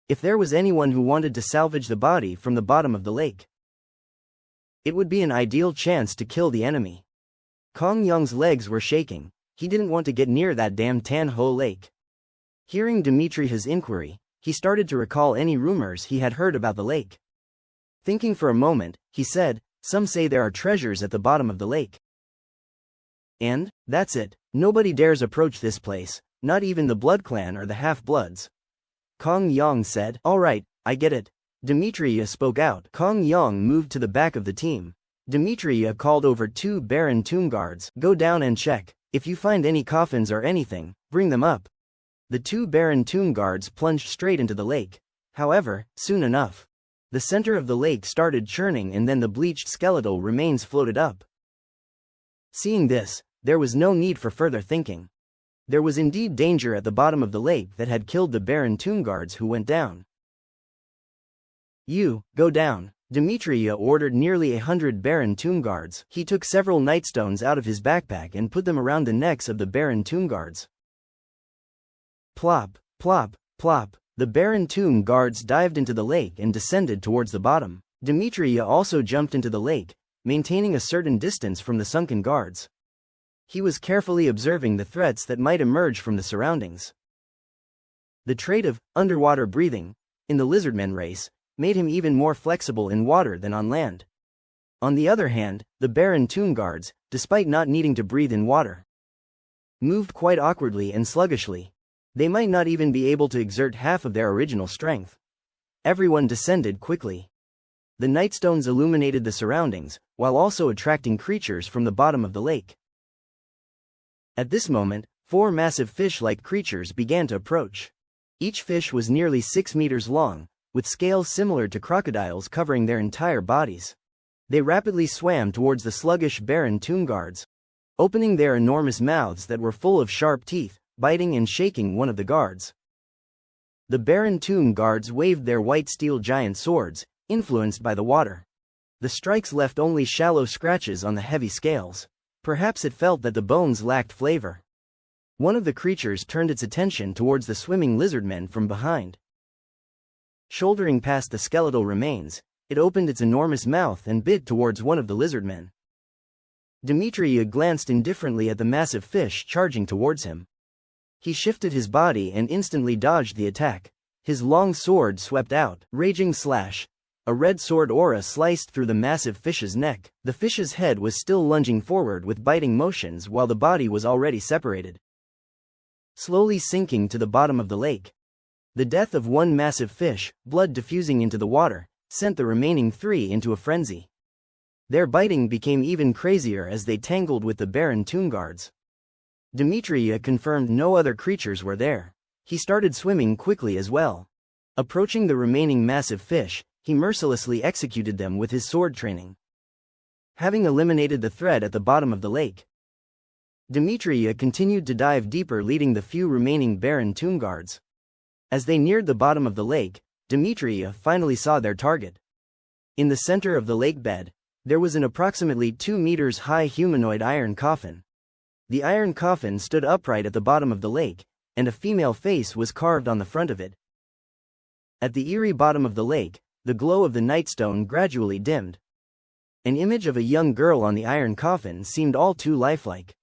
If there was anyone who wanted to salvage the body from the bottom of the lake, it would be an ideal chance to kill the enemy. Kong Yong's legs were shaking. He didn't want to get near that damn Tan Ho Lake. Hearing Dimitri's inquiry, he started to recall any rumors he had heard about the lake. Thinking for a moment, he said, "Some say there are treasures at the bottom of the lake. And that's it. Nobody dares approach this place, not even the Blood Clan or the Half-Bloods." Kong Yong said, "All right, I get it." Dimitri spoke out. Kong Yong moved to the back of the team. Dimitri called over 2 Baron tomb guards. "Go down and check. If you find any coffins or anything, bring them up." The 2 Baron tomb guards plunged straight into the lake. However, soon enough, the center of the lake started churning and then the bleached skeletal remains floated up. Seeing this, there was no need for further thinking. There was indeed danger at the bottom of the lake that had killed the Baron tomb guards who went down. "You, go down." Dimitri ordered nearly 100 Baron tomb guards. He took several nightstones out of his backpack and put them around the necks of the Baron tomb guards. Plop, plop, plop. The Baron tomb guards dived into the lake and descended towards the bottom. Dimitri also jumped into the lake, maintaining a certain distance from the sunken guards. He was carefully observing the threats that might emerge from the surroundings. The trait of underwater breathing in the lizardmen race made him even more flexible in water than on land. On the other hand, the Baron tomb guards, despite not needing to breathe in water, moved quite awkwardly and sluggishly. They might not even be able to exert half of their original strength. Everyone descended quickly. The nightstones illuminated the surroundings, while also attracting creatures from the bottom of the lake. At this moment, 4 massive fish-like creatures began to approach. Each fish was nearly 6 meters long, with scales similar to crocodiles covering their entire bodies. They rapidly swam towards the sluggish Baron tomb guards, opening their enormous mouths that were full of sharp teeth, biting and shaking one of the guards. The Baron tomb guards waved their white steel giant swords, influenced by the water. The strikes left only shallow scratches on the heavy scales. Perhaps it felt that the bones lacked flavor. One of the creatures turned its attention towards the swimming lizardmen from behind. Shouldering past the skeletal remains, it opened its enormous mouth and bit towards one of the lizardmen. Dimitri glanced indifferently at the massive fish charging towards him. He shifted his body and instantly dodged the attack. His long sword swept out, raging slash. A red sword aura sliced through the massive fish's neck. The fish's head was still lunging forward with biting motions while the body was already separated, slowly sinking to the bottom of the lake. The death of one massive fish, blood diffusing into the water, sent the remaining 3 into a frenzy. Their biting became even crazier as they tangled with the Baron tomb guards. Dimitri confirmed no other creatures were there. He started swimming quickly as well. Approaching the remaining massive fish, he mercilessly executed them with his sword training. Having eliminated the threat at the bottom of the lake, Dimitri continued to dive deeper, leading the few remaining Baron tomb guards. As they neared the bottom of the lake, Dimitri finally saw their target. In the center of the lake bed, there was an approximately 2 meters high humanoid iron coffin. The iron coffin stood upright at the bottom of the lake, and a female face was carved on the front of it. At the eerie bottom of the lake, the glow of the nightstone gradually dimmed. An image of a young girl on the iron coffin seemed all too lifelike.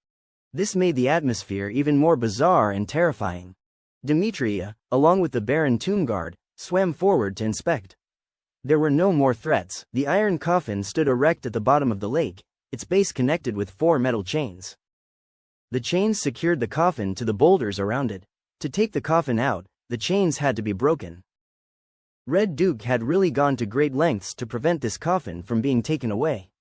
This made the atmosphere even more bizarre and terrifying. Dimitri, along with the Baron tomb guard, swam forward to inspect. There were no more threats. The iron coffin stood erect at the bottom of the lake, its base connected with 4 metal chains. The chains secured the coffin to the boulders around it. To take the coffin out, the chains had to be broken. Red Duke had really gone to great lengths to prevent this coffin from being taken away.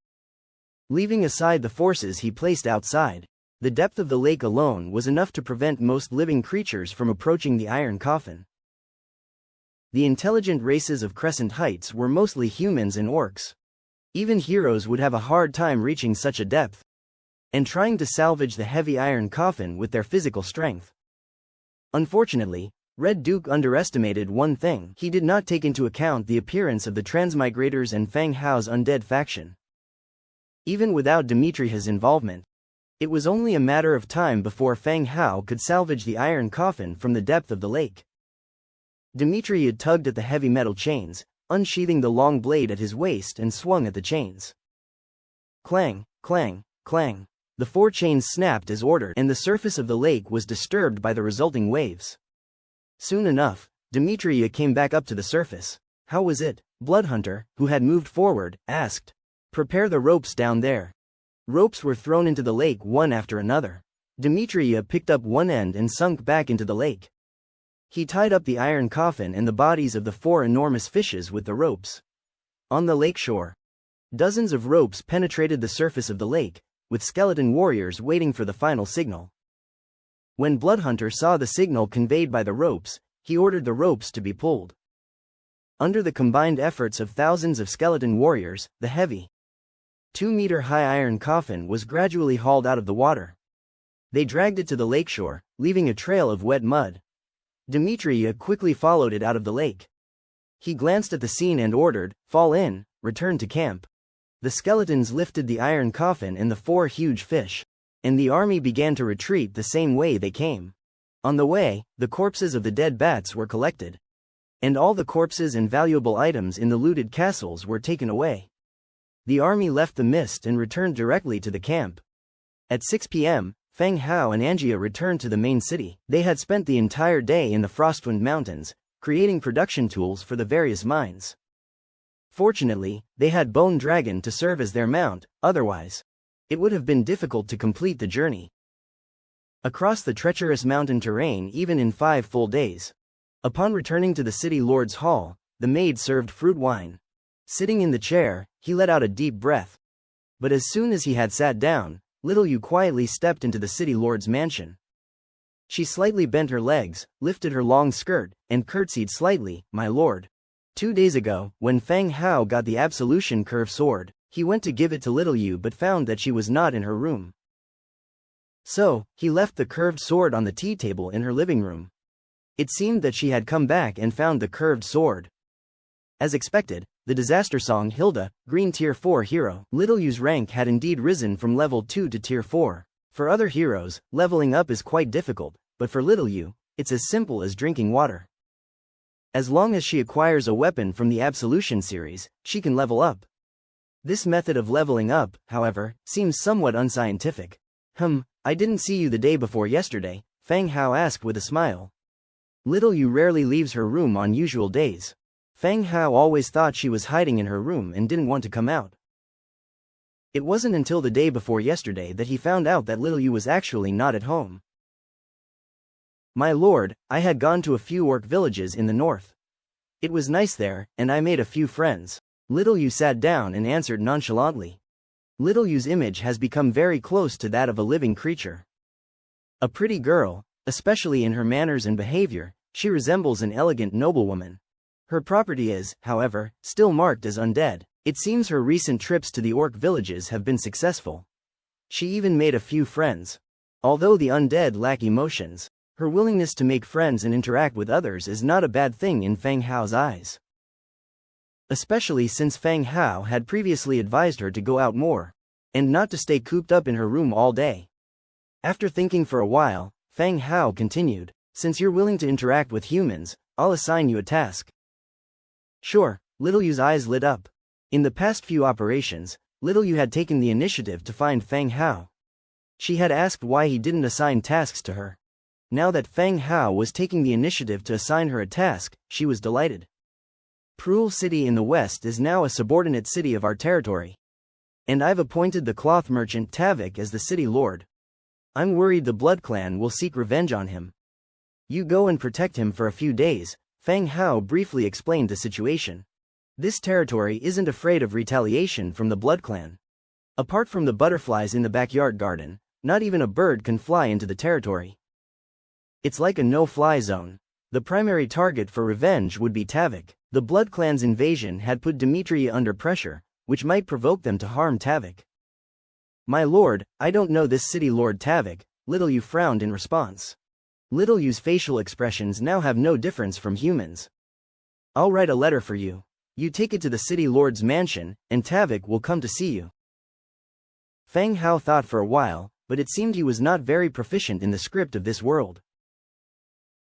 Leaving aside the forces he placed outside, the depth of the lake alone was enough to prevent most living creatures from approaching the iron coffin. The intelligent races of Crescent Heights were mostly humans and orcs. Even heroes would have a hard time reaching such a depth and trying to salvage the heavy iron coffin with their physical strength. Unfortunately, Red Duke underestimated one thing. He did not take into account the appearance of the Transmigrators and Fang Hao's Undead faction. Even without Dimitri's involvement, it was only a matter of time before Fang Hao could salvage the iron coffin from the depth of the lake. Dimitri had tugged at the heavy metal chains, unsheathing the long blade at his waist and swung at the chains. Clang, clang, clang. The 4 chains snapped as ordered, and the surface of the lake was disturbed by the resulting waves. Soon enough, Demetria came back up to the surface. How was it? Bloodhunter, who had moved forward, asked. Prepare the ropes down there. Ropes were thrown into the lake one after another. Demetria picked up one end and sunk back into the lake. He tied up the iron coffin and the bodies of the 4 enormous fishes with the ropes. On the lakeshore, dozens of ropes penetrated the surface of the lake, with skeleton warriors waiting for the final signal. When Bloodhunter saw the signal conveyed by the ropes, he ordered the ropes to be pulled. Under the combined efforts of thousands of skeleton warriors, the heavy, 2-meter-high iron coffin was gradually hauled out of the water. They dragged it to the lakeshore, leaving a trail of wet mud. Demetria quickly followed it out of the lake. He glanced at the scene and ordered, "Fall in, return to camp." The skeletons lifted the iron coffin and the 4 huge fish, and the army began to retreat the same way they came. On the way, the corpses of the dead bats were collected, and all the corpses and valuable items in the looted castles were taken away. The army left the mist and returned directly to the camp. At 6 p.m., Feng Hao and Angia returned to the main city. They had spent the entire day in the Frostwind Mountains, creating production tools for the various mines. Fortunately, they had Bone Dragon to serve as their mount, otherwise, it would have been difficult to complete the journey across the treacherous mountain terrain even in 5 full days. Upon returning to the city lord's hall, the maid served fruit wine. Sitting in the chair, he let out a deep breath. But as soon as he had sat down, Little Yu quietly stepped into the city lord's mansion. She slightly bent her legs, lifted her long skirt, and curtsied slightly, "My lord." 2 days ago, when Feng Hao got the absolution curve sword, he went to give it to Little Yu but found that she was not in her room. So, he left the curved sword on the tea table in her living room. It seemed that she had come back and found the curved sword. As expected, the disaster song Hilda, green tier 4 hero, Little Yu's rank had indeed risen from level 2 to tier 4. For other heroes, leveling up is quite difficult, but for Little Yu, it's as simple as drinking water. As long as she acquires a weapon from the Absolution series, she can level up. This method of leveling up, however, seems somewhat unscientific. I didn't see you the day before yesterday, Feng Hao asked with a smile. Little Yu rarely leaves her room on usual days. Feng Hao always thought she was hiding in her room and didn't want to come out. It wasn't until the day before yesterday that he found out that Little Yu was actually not at home. "My lord, I had gone to a few orc villages in the north. It was nice there, and I made a few friends." Little Yu sat down and answered nonchalantly. Little Yu's image has become very close to that of a living creature. A pretty girl, especially in her manners and behavior, she resembles an elegant noblewoman. Her property is, however, still marked as undead. It seems her recent trips to the orc villages have been successful. She even made a few friends. Although the undead lack emotions, her willingness to make friends and interact with others is not a bad thing in Feng Hao's eyes. Especially since Feng Hao had previously advised her to go out more, and not to stay cooped up in her room all day. After thinking for a while, Feng Hao continued, "Since you're willing to interact with humans, I'll assign you a task." Sure, Little Yu's eyes lit up. In the past few operations, Little Yu had taken the initiative to find Feng Hao. She had asked why he didn't assign tasks to her. Now that Feng Hao was taking the initiative to assign her a task, she was delighted. Prul City in the west is now a subordinate city of our territory. And I've appointed the cloth merchant Tavik as the city lord. I'm worried the Blood Clan will seek revenge on him. You go and protect him for a few days, Feng Hao briefly explained the situation. This territory isn't afraid of retaliation from the Blood Clan. Apart from the butterflies in the backyard garden, not even a bird can fly into the territory. It's like a no-fly zone. The primary target for revenge would be Tavik. The Blood Clan's invasion had put Demetria under pressure, which might provoke them to harm Tavik. "My lord, I don't know this city lord Tavik," Little Yu frowned in response. Little Yu's facial expressions now have no difference from humans. "I'll write a letter for you. You take it to the city lord's mansion, and Tavik will come to see you." Feng Hao thought for a while, but it seemed he was not very proficient in the script of this world.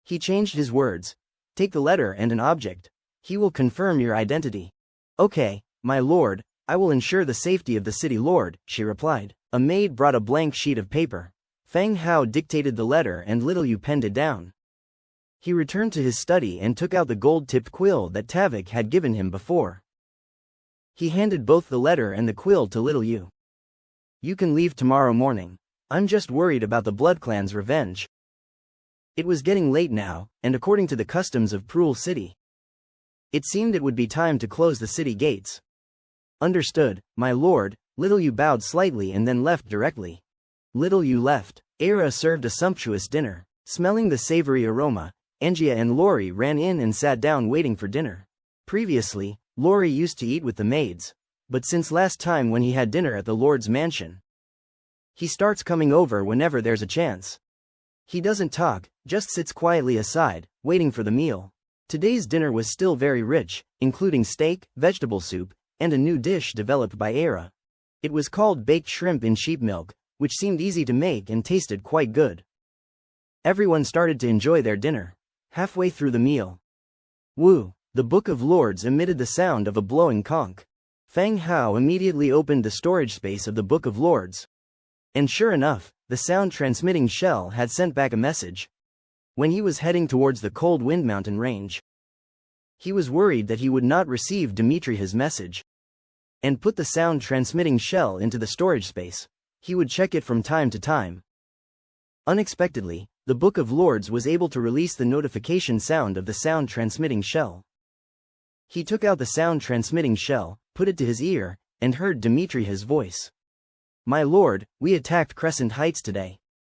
He changed his words. "Take the letter and an object. He will confirm your identity." "Okay, my lord, I will ensure the safety of the city lord," she replied. A maid brought a blank sheet of paper. Feng Hao dictated the letter and Little Yu penned it down. He returned to his study and took out the gold-tipped quill that Tavik had given him before. He handed both the letter and the quill to Little Yu. You can leave tomorrow morning. I'm just worried about the Blood Clan's revenge. It was getting late now, and according to the customs of Prul City, it seemed it would be time to close the city gates. Understood, my lord. Little Yu bowed slightly and then left directly. Little Yu left. Era served a sumptuous dinner. Smelling the savory aroma, Angia and Lori ran in and sat down waiting for dinner. Previously, Lori used to eat with the maids, but since last time when he had dinner at the Lord's mansion, he starts coming over whenever there's a chance. He doesn't talk, just sits quietly aside, waiting for the meal. Today's dinner was still very rich, including steak, vegetable soup, and a new dish developed by Era. It was called baked shrimp in sheep milk, which seemed easy to make and tasted quite good. Everyone started to enjoy their dinner. Halfway through the meal, Wu, the Book of Lords, emitted the sound of a blowing conch. Feng Hao immediately opened the storage space of the Book of Lords. And sure enough, the sound-transmitting shell had sent back a message. When he was heading towards the Cold Wind Mountain range, he was worried that he would not receive Dimitri's message, and put the sound-transmitting shell into the storage space. He would check it from time to time. Unexpectedly, the Book of Lords was able to release the notification sound of the sound-transmitting shell. He took out the sound-transmitting shell, put it to his ear, and heard Dimitri's voice. My lord, we attacked Crescent Heights today.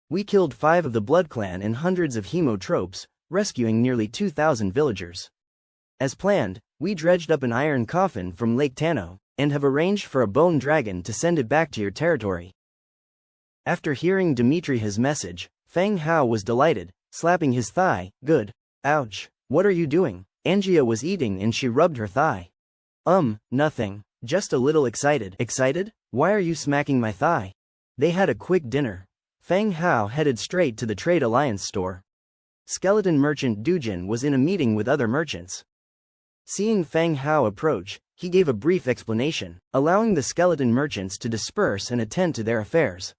We killed 5 of the Blood Clan and hundreds of hemotropes, rescuing nearly 2,000 villagers. As planned, we dredged up an iron coffin from Lake Tano, and have arranged for a bone dragon to send it back to your territory. After hearing Dimitri's message, Feng Hao was delighted, slapping his thigh. Good. Ouch. What are you doing? Angia was eating and she rubbed her thigh. Nothing. Just a little excited. Excited? Why are you smacking my thigh? They had a quick dinner. Feng Hao headed straight to the Trade Alliance store. Skeleton merchant Dujin was in a meeting with other merchants. Seeing Feng Hao approach, he gave a brief explanation, allowing the skeleton merchants to disperse and attend to their affairs.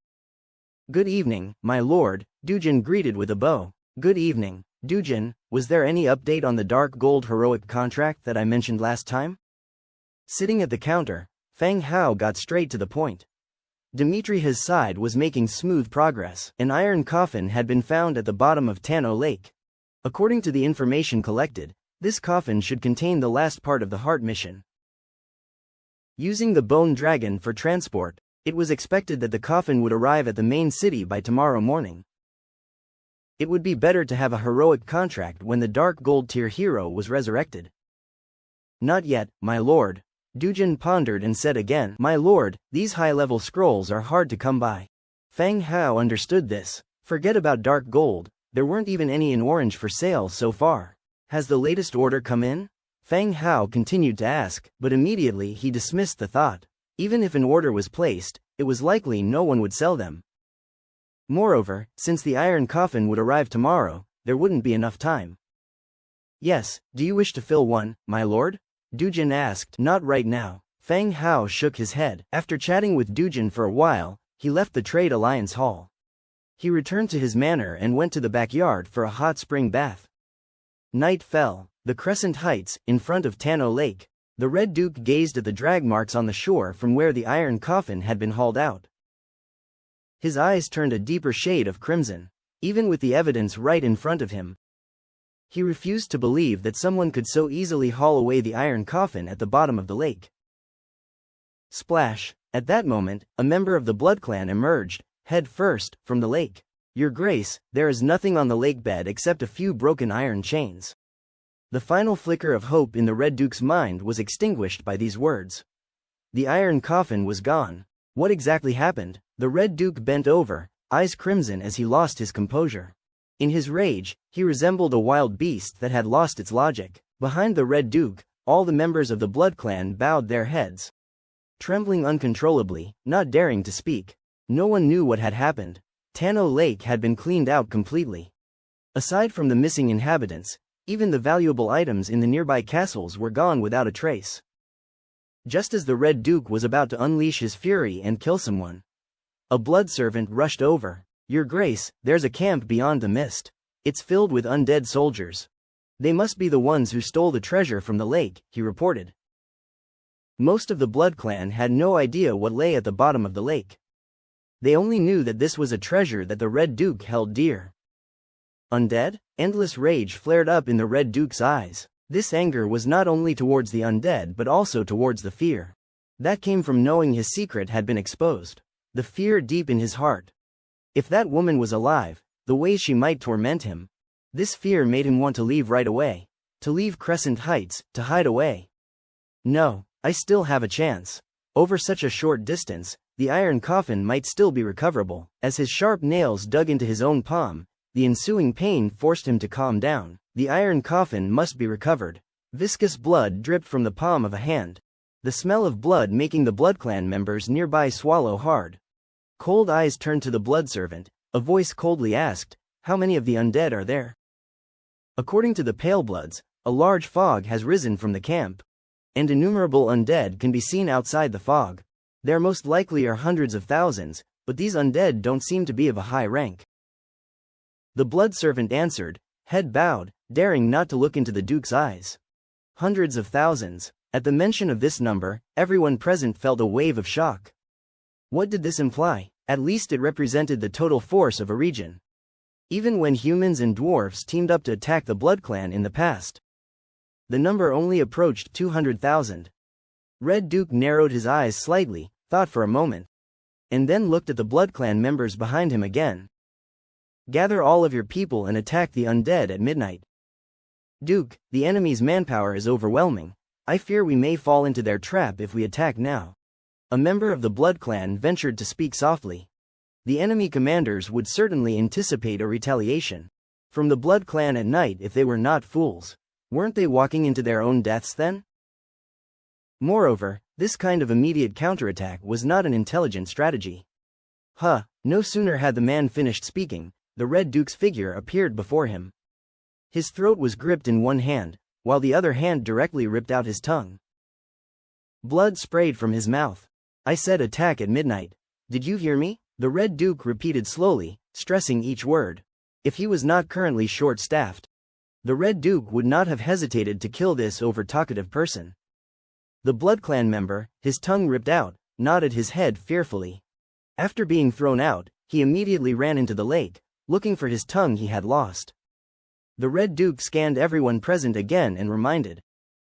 Good evening, my lord, Dujin greeted with a bow. Good evening, Dujin. Was there any update on the dark gold heroic contract that I mentioned last time? Sitting at the counter, Feng Hao got straight to the point. Dimitri's side was making smooth progress. An iron coffin had been found at the bottom of Tano Lake. According to the information collected, this coffin should contain the last part of the heart mission. Using the bone dragon for transport, it was expected that the coffin would arrive at the main city by tomorrow morning. It would be better to have a heroic contract when the dark gold tier hero was resurrected. Not yet, my lord. Dujin pondered and said again, my lord, these high-level scrolls are hard to come by. Feng Hao understood this. Forget about dark gold, there weren't even any in orange for sale so far. Has the latest order come in? Feng Hao continued to ask, but immediately he dismissed the thought. Even if an order was placed, it was likely no one would sell them. Moreover, since the iron coffin would arrive tomorrow, there wouldn't be enough time. Yes, do you wish to fill one, my lord? Dujin asked. Not right now. Feng Hao shook his head. After chatting with Dujin for a while, he left the Trade Alliance hall. He returned to his manor and went to the backyard for a hot spring bath. Night fell. The Crescent Heights, in front of Tano Lake. The Red Duke gazed at the drag marks on the shore from where the iron coffin had been hauled out. His eyes turned a deeper shade of crimson, even with the evidence right in front of him. He refused to believe that someone could so easily haul away the iron coffin at the bottom of the lake. Splash! At that moment, a member of the Blood Clan emerged, head first, from the lake. Your Grace, there is nothing on the lake bed except a few broken iron chains. The final flicker of hope in the Red Duke's mind was extinguished by these words. The iron coffin was gone. What exactly happened? The Red Duke bent over, eyes crimson as he lost his composure. In his rage, he resembled a wild beast that had lost its logic. Behind the Red Duke, all the members of the Blood Clan bowed their heads, trembling uncontrollably, not daring to speak. No one knew what had happened. Tano Lake had been cleaned out completely. Aside from the missing inhabitants, even the valuable items in the nearby castles were gone without a trace. Just as the Red Duke was about to unleash his fury and kill someone, A blood servant rushed over. "Your Grace, there's a camp beyond the mist. It's filled with undead soldiers. They must be the ones who stole the treasure from the lake," he reported. Most of the Blood Clan had no idea what lay at the bottom of the lake. They only knew that this was a treasure that the Red Duke held dear. Undead? Endless rage flared up in the Red Duke's eyes. This anger was not only towards the undead but also towards the fear that came from knowing his secret had been exposed. The fear deep in his heart. If that woman was alive, the way she might torment him. This fear made him want to leave right away. To leave Crescent Heights, to hide away. "No, I still have a chance. Over such a short distance, the iron coffin might still be recoverable." As his sharp nails dug into his own palm, the ensuing pain forced him to calm down. The iron coffin must be recovered. Viscous blood dripped from the palm of a hand. The smell of blood making the Blood Clan members nearby swallow hard. Cold eyes turned to the blood servant. A voice coldly asked, "How many of the undead are there?" According to the Pale Bloods, a large fog has risen from the camp, and innumerable undead can be seen outside the fog. There most likely are hundreds of thousands, but these undead don't seem to be of a high rank. The blood servant answered, head bowed, daring not to look into the Duke's eyes. Hundreds of thousands. At the mention of this number, everyone present felt a wave of shock. What did this imply? At least it represented the total force of a region. Even when humans and dwarfs teamed up to attack the Blood Clan in the past, the number only approached 200,000. Red Duke narrowed his eyes slightly, thought for a moment, and then looked at the Blood Clan members behind him again. "Gather all of your people and attack the undead at midnight." "Duke, the enemy's manpower is overwhelming. I fear we may fall into their trap if we attack now." A member of the Blood Clan ventured to speak softly. The enemy commanders would certainly anticipate a retaliation from the Blood Clan at night if they were not fools. Weren't they walking into their own deaths then? Moreover, this kind of immediate counterattack was not an intelligent strategy. No sooner had the man finished speaking, the Red Duke's figure appeared before him. His throat was gripped in one hand, while the other hand directly ripped out his tongue. Blood sprayed from his mouth. "I said attack at midnight. Did you hear me?" The Red Duke repeated slowly, stressing each word. If he was not currently short-staffed, the Red Duke would not have hesitated to kill this over-talkative person. The Blood Clan member, his tongue ripped out, nodded his head fearfully. After being thrown out, he immediately ran into the lake, looking for his tongue he had lost. The Red Duke scanned everyone present again and reminded,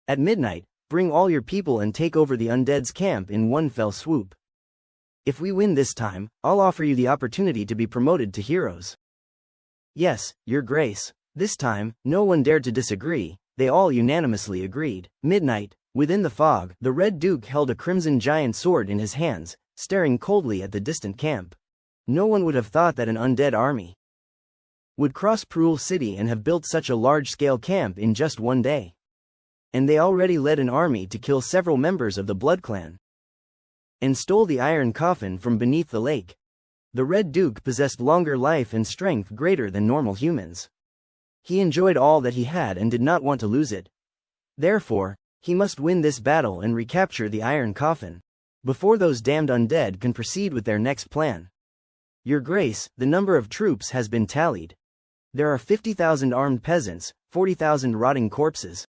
"At midnight, bring all your people and take over the undead's camp in one fell swoop. If we win this time, I'll offer you the opportunity to be promoted to heroes." "Yes, Your Grace." This time, no one dared to disagree, they all unanimously agreed. Midnight, within the fog, the Red Duke held a crimson giant sword in his hands, staring coldly at the distant camp. No one would have thought that an undead army would cross Prule City and have built such a large-scale camp in just one day. And they already led an army to kill several members of the Blood Clan and stole the iron coffin from beneath the lake. The Red Duke possessed longer life and strength greater than normal humans. He enjoyed all that he had and did not want to lose it. Therefore, he must win this battle and recapture the iron coffin before those damned undead can proceed with their next plan. "Your Grace, the number of troops has been tallied. There are 50,000 armed peasants, 40,000 rotting corpses,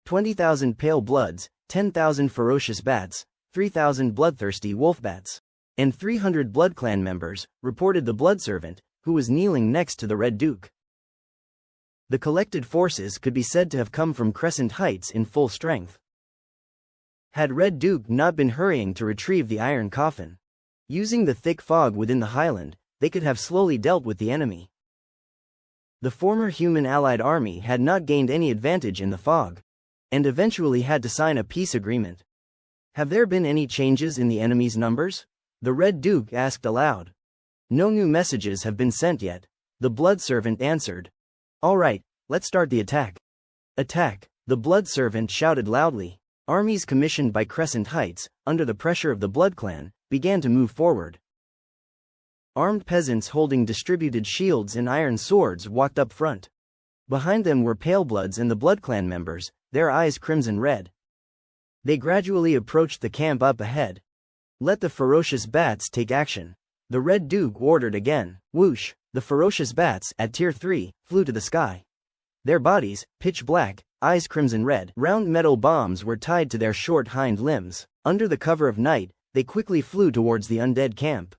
20,000 pale bloods, 10,000 ferocious bats, 3,000 bloodthirsty wolf bats, and 300 Blood Clan members," reported the blood servant, who was kneeling next to the Red Duke. The collected forces could be said to have come from Crescent Heights in full strength. Had Red Duke not been hurrying to retrieve the iron coffin, using the thick fog within the highland, they could have slowly dealt with the enemy. The former human allied army had not gained any advantage in the fog, and eventually had to sign a peace agreement. "Have there been any changes in the enemy's numbers?" the Red Duke asked aloud. "No new messages have been sent yet," the blood servant answered. "All right, let's start the attack." "Attack!" the blood servant shouted loudly. Armies commissioned by Crescent Heights, under the pressure of the Blood Clan, began to move forward. Armed peasants holding distributed shields and iron swords walked up front. Behind them were Pale Bloods and the Blood Clan members, their eyes crimson red. They gradually approached the camp up ahead. "Let the ferocious bats take action." The Red Duke ordered again. Whoosh! The ferocious bats, at Tier 3, flew to the sky. Their bodies, pitch black, eyes crimson red, round metal bombs were tied to their short hind limbs. Under the cover of night, they quickly flew towards the undead camp.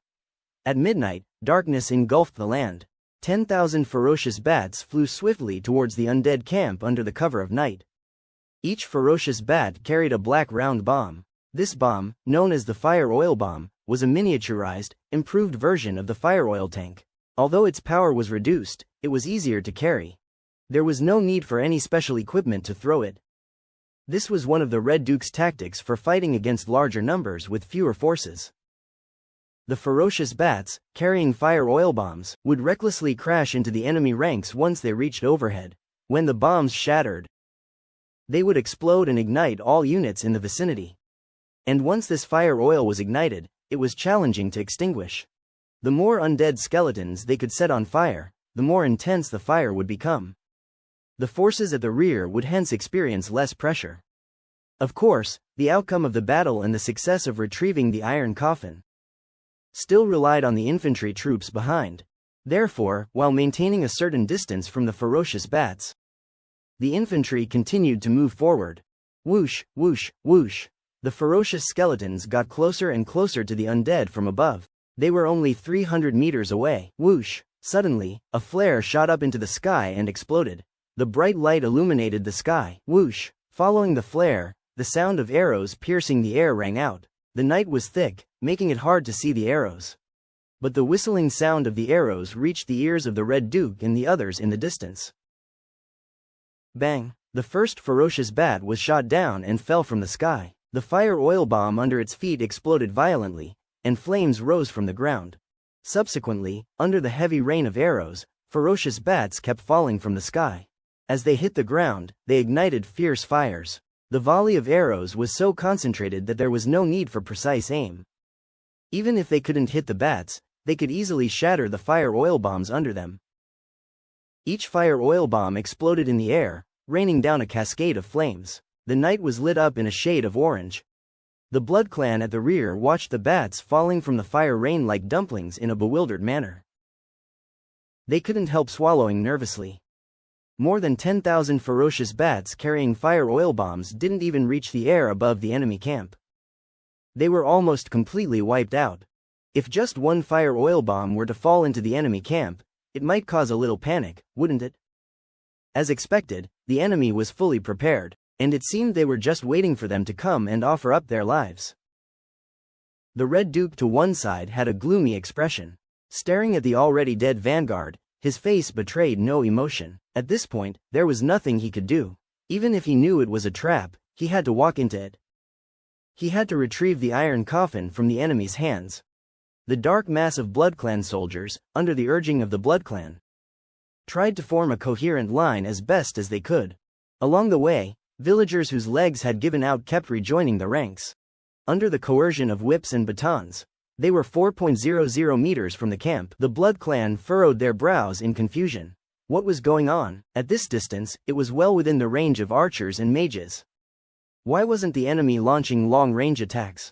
At midnight, darkness engulfed the land. 10,000 ferocious bats flew swiftly towards the undead camp under the cover of night. Each ferocious bat carried a black round bomb. This bomb, known as the fire oil bomb, was a miniaturized, improved version of the fire oil tank. Although its power was reduced, it was easier to carry. There was no need for any special equipment to throw it. This was one of the Red Duke's tactics for fighting against larger numbers with fewer forces. The ferocious bats, carrying fire oil bombs, would recklessly crash into the enemy ranks once they reached overhead. When the bombs shattered, they would explode and ignite all units in the vicinity. And once this fire oil was ignited, it was challenging to extinguish. The more undead skeletons they could set on fire, the more intense the fire would become. The forces at the rear would hence experience less pressure. Of course, the outcome of the battle and the success of retrieving the iron coffin still relied on the infantry troops behind. Therefore, while maintaining a certain distance from the ferocious bats, the infantry continued to move forward. Whoosh, whoosh, whoosh. The ferocious skeletons got closer and closer to the undead from above. They were only 300 meters away. Whoosh! Suddenly, a flare shot up into the sky and exploded. The bright light illuminated the sky. Whoosh! Following the flare, the sound of arrows piercing the air rang out. The night was thick, making it hard to see the arrows. But the whistling sound of the arrows reached the ears of the Red Duke and the others in the distance. Bang! The first ferocious bat was shot down and fell from the sky. The fire oil bomb under its feet exploded violently, and flames rose from the ground. Subsequently, under the heavy rain of arrows, ferocious bats kept falling from the sky. As they hit the ground, they ignited fierce fires. The volley of arrows was so concentrated that there was no need for precise aim. Even if they couldn't hit the bats, they could easily shatter the fire oil bombs under them. Each fire oil bomb exploded in the air, raining down a cascade of flames. The night was lit up in a shade of orange. The Blood Clan at the rear watched the bats falling from the fire rain like dumplings in a bewildered manner. They couldn't help swallowing nervously. More than 10,000 ferocious bats carrying fire oil bombs didn't even reach the air above the enemy camp. They were almost completely wiped out. If just one fire oil bomb were to fall into the enemy camp, it might cause a little panic, wouldn't it? As expected, the enemy was fully prepared, and it seemed they were just waiting for them to come and offer up their lives. The Red Duke to one side had a gloomy expression. Staring at the already dead vanguard, his face betrayed no emotion. At this point, there was nothing he could do. Even if he knew it was a trap, he had to walk into it. He had to retrieve the iron coffin from the enemy's hands. The dark mass of Blood Clan soldiers, under the urging of the Blood Clan, tried to form a coherent line as best as they could. Along the way, villagers whose legs had given out kept rejoining the ranks. Under the coercion of whips and batons, they were 4.00 meters from the camp. The Blood Clan furrowed their brows in confusion. What was going on? At this distance, it was well within the range of archers and mages. Why wasn't the enemy launching long-range attacks?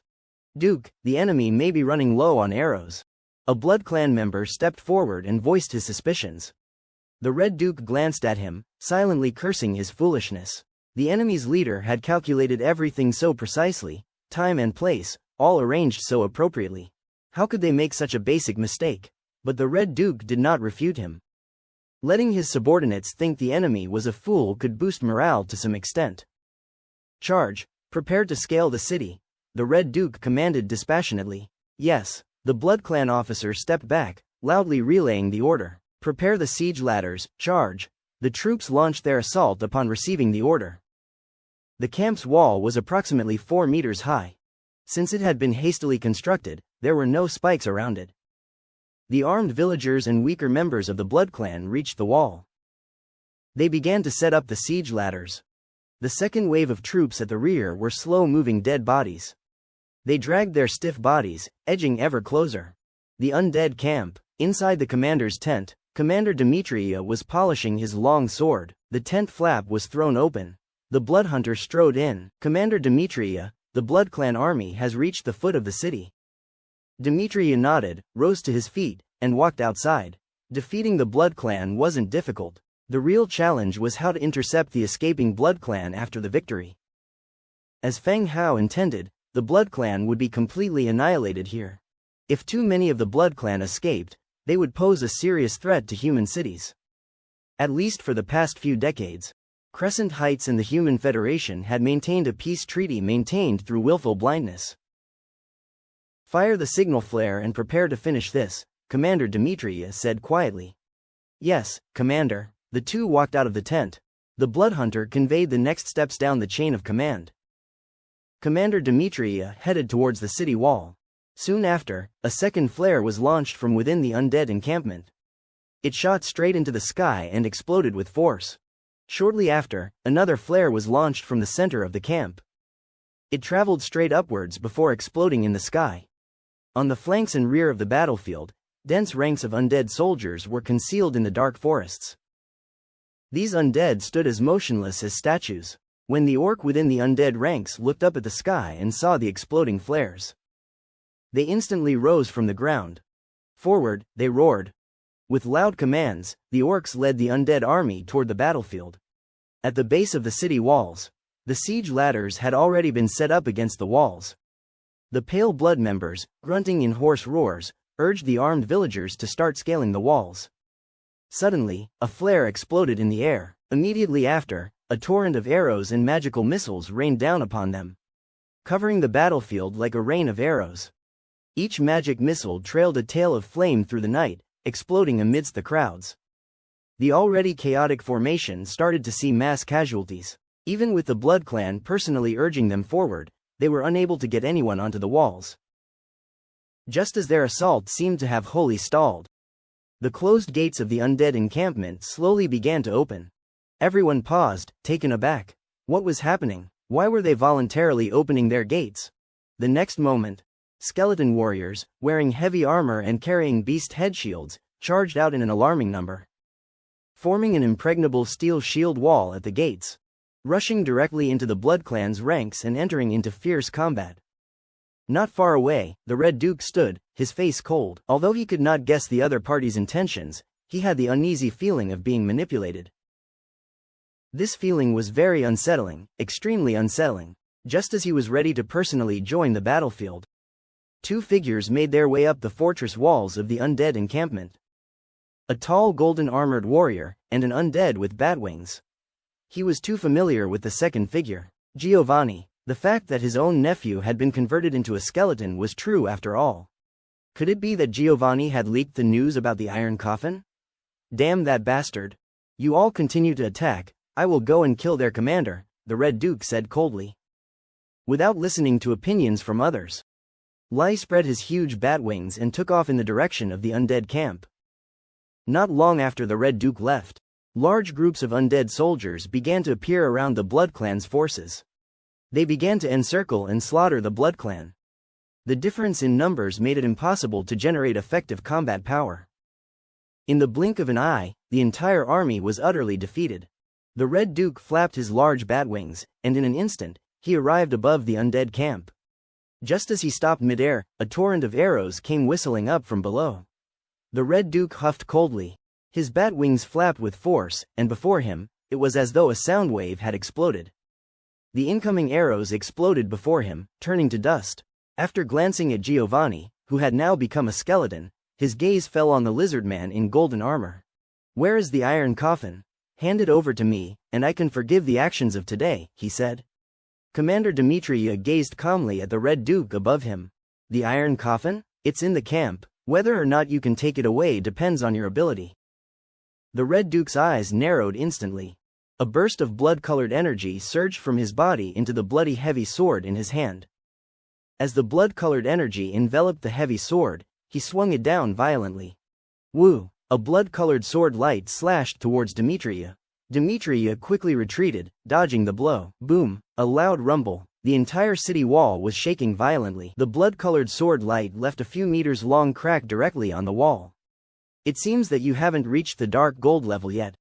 Duke, the enemy may be running low on arrows. A Blood Clan member stepped forward and voiced his suspicions. The Red Duke glanced at him, silently cursing his foolishness. The enemy's leader had calculated everything so precisely, time and place, all arranged so appropriately. How could they make such a basic mistake? But the Red Duke did not refute him. Letting his subordinates think the enemy was a fool could boost morale to some extent. Charge, prepared to scale the city, the Red Duke commanded dispassionately. Yes, the Blood Clan officer stepped back, loudly relaying the order. Prepare the siege ladders, charge. The troops launched their assault upon receiving the order. The camp's wall was approximately 4 meters high. Since it had been hastily constructed, there were no spikes around it. The armed villagers and weaker members of the Blood Clan reached the wall. They began to set up the siege ladders. The second wave of troops at the rear were slow-moving dead bodies. They dragged their stiff bodies, edging ever closer. The undead camp. Inside the commander's tent, Commander Dmitrija was polishing his long sword. The tent flap was thrown open. The Bloodhunter strode in. Commander Dmitrija, the Blood Clan army has reached the foot of the city. Demetria nodded, rose to his feet, and walked outside. Defeating the Blood Clan wasn't difficult. The real challenge was how to intercept the escaping Blood Clan after the victory. As Feng Hao intended, the Blood Clan would be completely annihilated here. If too many of the Blood Clan escaped, they would pose a serious threat to human cities. At least for the past few decades, Crescent Heights and the Human Federation had maintained a peace treaty maintained through willful blindness. "Fire the signal flare and prepare to finish this," Commander Demetria said quietly. "Yes, Commander." The two walked out of the tent. The Blood Hunter conveyed the next steps down the chain of command. Commander Demetria headed towards the city wall. Soon after, a second flare was launched from within the Undead encampment. It shot straight into the sky and exploded with force. Shortly after, another flare was launched from the center of the camp. It traveled straight upwards before exploding in the sky. On the flanks and rear of the battlefield, dense ranks of undead soldiers were concealed in the dark forests. These undead stood as motionless as statues. When the orc within the undead ranks looked up at the sky and saw the exploding flares, they instantly rose from the ground. Forward, they roared. With loud commands, the orcs led the undead army toward the battlefield. At the base of the city walls, the siege ladders had already been set up against the walls. The Pale Blood members, grunting in hoarse roars, urged the armed villagers to start scaling the walls. Suddenly, a flare exploded in the air. Immediately after, a torrent of arrows and magical missiles rained down upon them, covering the battlefield like a rain of arrows. Each magic missile trailed a tail of flame through the night, exploding amidst the crowds. The already chaotic formation started to see mass casualties. Even with the Blood Clan personally urging them forward, they were unable to get anyone onto the walls. Just as their assault seemed to have wholly stalled, the closed gates of the undead encampment slowly began to open. Everyone paused, taken aback. What was happening? Why were they voluntarily opening their gates? The next moment, skeleton warriors, wearing heavy armor and carrying beast head shields, charged out in an alarming number, forming an impregnable steel shield wall at the gates, rushing directly into the Blood Clan's ranks and entering into fierce combat. Not far away, the Red Duke stood, his face cold. Although he could not guess the other party's intentions, he had the uneasy feeling of being manipulated. This feeling was very unsettling, extremely unsettling. Just as he was ready to personally join the battlefield, two figures made their way up the fortress walls of the undead encampment. A tall golden-armored warrior, and an undead with bat wings. He was too familiar with the second figure, Giovanni. The fact that his own nephew had been converted into a skeleton was true after all. Could it be that Giovanni had leaked the news about the Iron Coffin? Damn that bastard. You all continue to attack, I will go and kill their commander, the Red Duke said coldly. Without listening to opinions from others, Lai spread his huge bat wings and took off in the direction of the undead camp. Not long after the Red Duke left, large groups of undead soldiers began to appear around the Blood Clan's forces. They began to encircle and slaughter the Blood Clan. The difference in numbers made it impossible to generate effective combat power. In the blink of an eye, the entire army was utterly defeated. The Red Duke flapped his large bat wings, and in an instant, he arrived above the undead camp. Just as he stopped midair, a torrent of arrows came whistling up from below. The Red Duke huffed coldly. His bat wings flapped with force, and before him, it was as though a sound wave had exploded. The incoming arrows exploded before him, turning to dust. After glancing at Giovanni, who had now become a skeleton, his gaze fell on the lizard man in golden armor. "Where is the Iron Coffin? Hand it over to me, and I can forgive the actions of today," he said. Commander Demetria gazed calmly at the Red Duke above him. "The Iron Coffin? It's in the camp. Whether or not you can take it away depends on your ability." The Red Duke's eyes narrowed instantly. A burst of blood-colored energy surged from his body into the bloody heavy sword in his hand. As the blood-colored energy enveloped the heavy sword, he swung it down violently. Woo! A blood-colored sword light slashed towards Demetria. Demetria quickly retreated, dodging the blow. Boom! A loud rumble. The entire city wall was shaking violently. The blood-colored sword light left a few meters-long crack directly on the wall. "It seems that you haven't reached the dark gold level yet."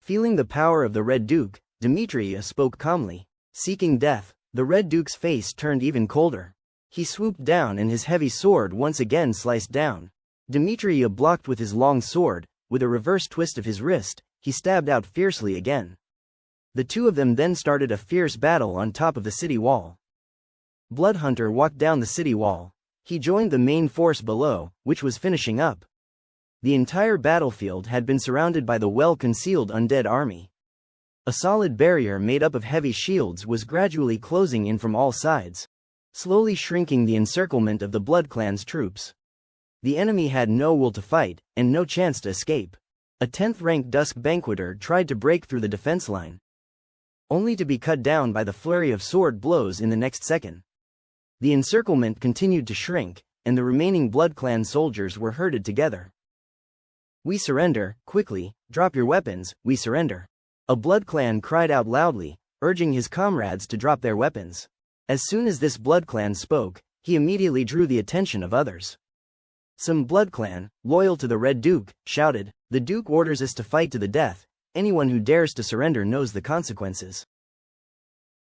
Feeling the power of the Red Duke, Demetria spoke calmly. Seeking death, the Red Duke's face turned even colder. He swooped down and his heavy sword once again sliced down. Demetria blocked with his long sword. With a reverse twist of his wrist, he stabbed out fiercely again. The two of them then started a fierce battle on top of the city wall. Bloodhunter walked down the city wall. He joined the main force below, which was finishing up. The entire battlefield had been surrounded by the well-concealed undead army. A solid barrier made up of heavy shields was gradually closing in from all sides, slowly shrinking the encirclement of the Blood Clan's troops. The enemy had no will to fight, and no chance to escape. A 10th-ranked Dusk Banqueter tried to break through the defense line, only to be cut down by the flurry of sword blows in the next second. The encirclement continued to shrink, and the remaining Blood Clan soldiers were herded together. "We surrender, quickly, drop your weapons, we surrender." A Blood Clan cried out loudly, urging his comrades to drop their weapons. As soon as this Blood Clan spoke, he immediately drew the attention of others. Some Blood Clan, loyal to the Red Duke, shouted, "The Duke orders us to fight to the death. Anyone who dares to surrender knows the consequences."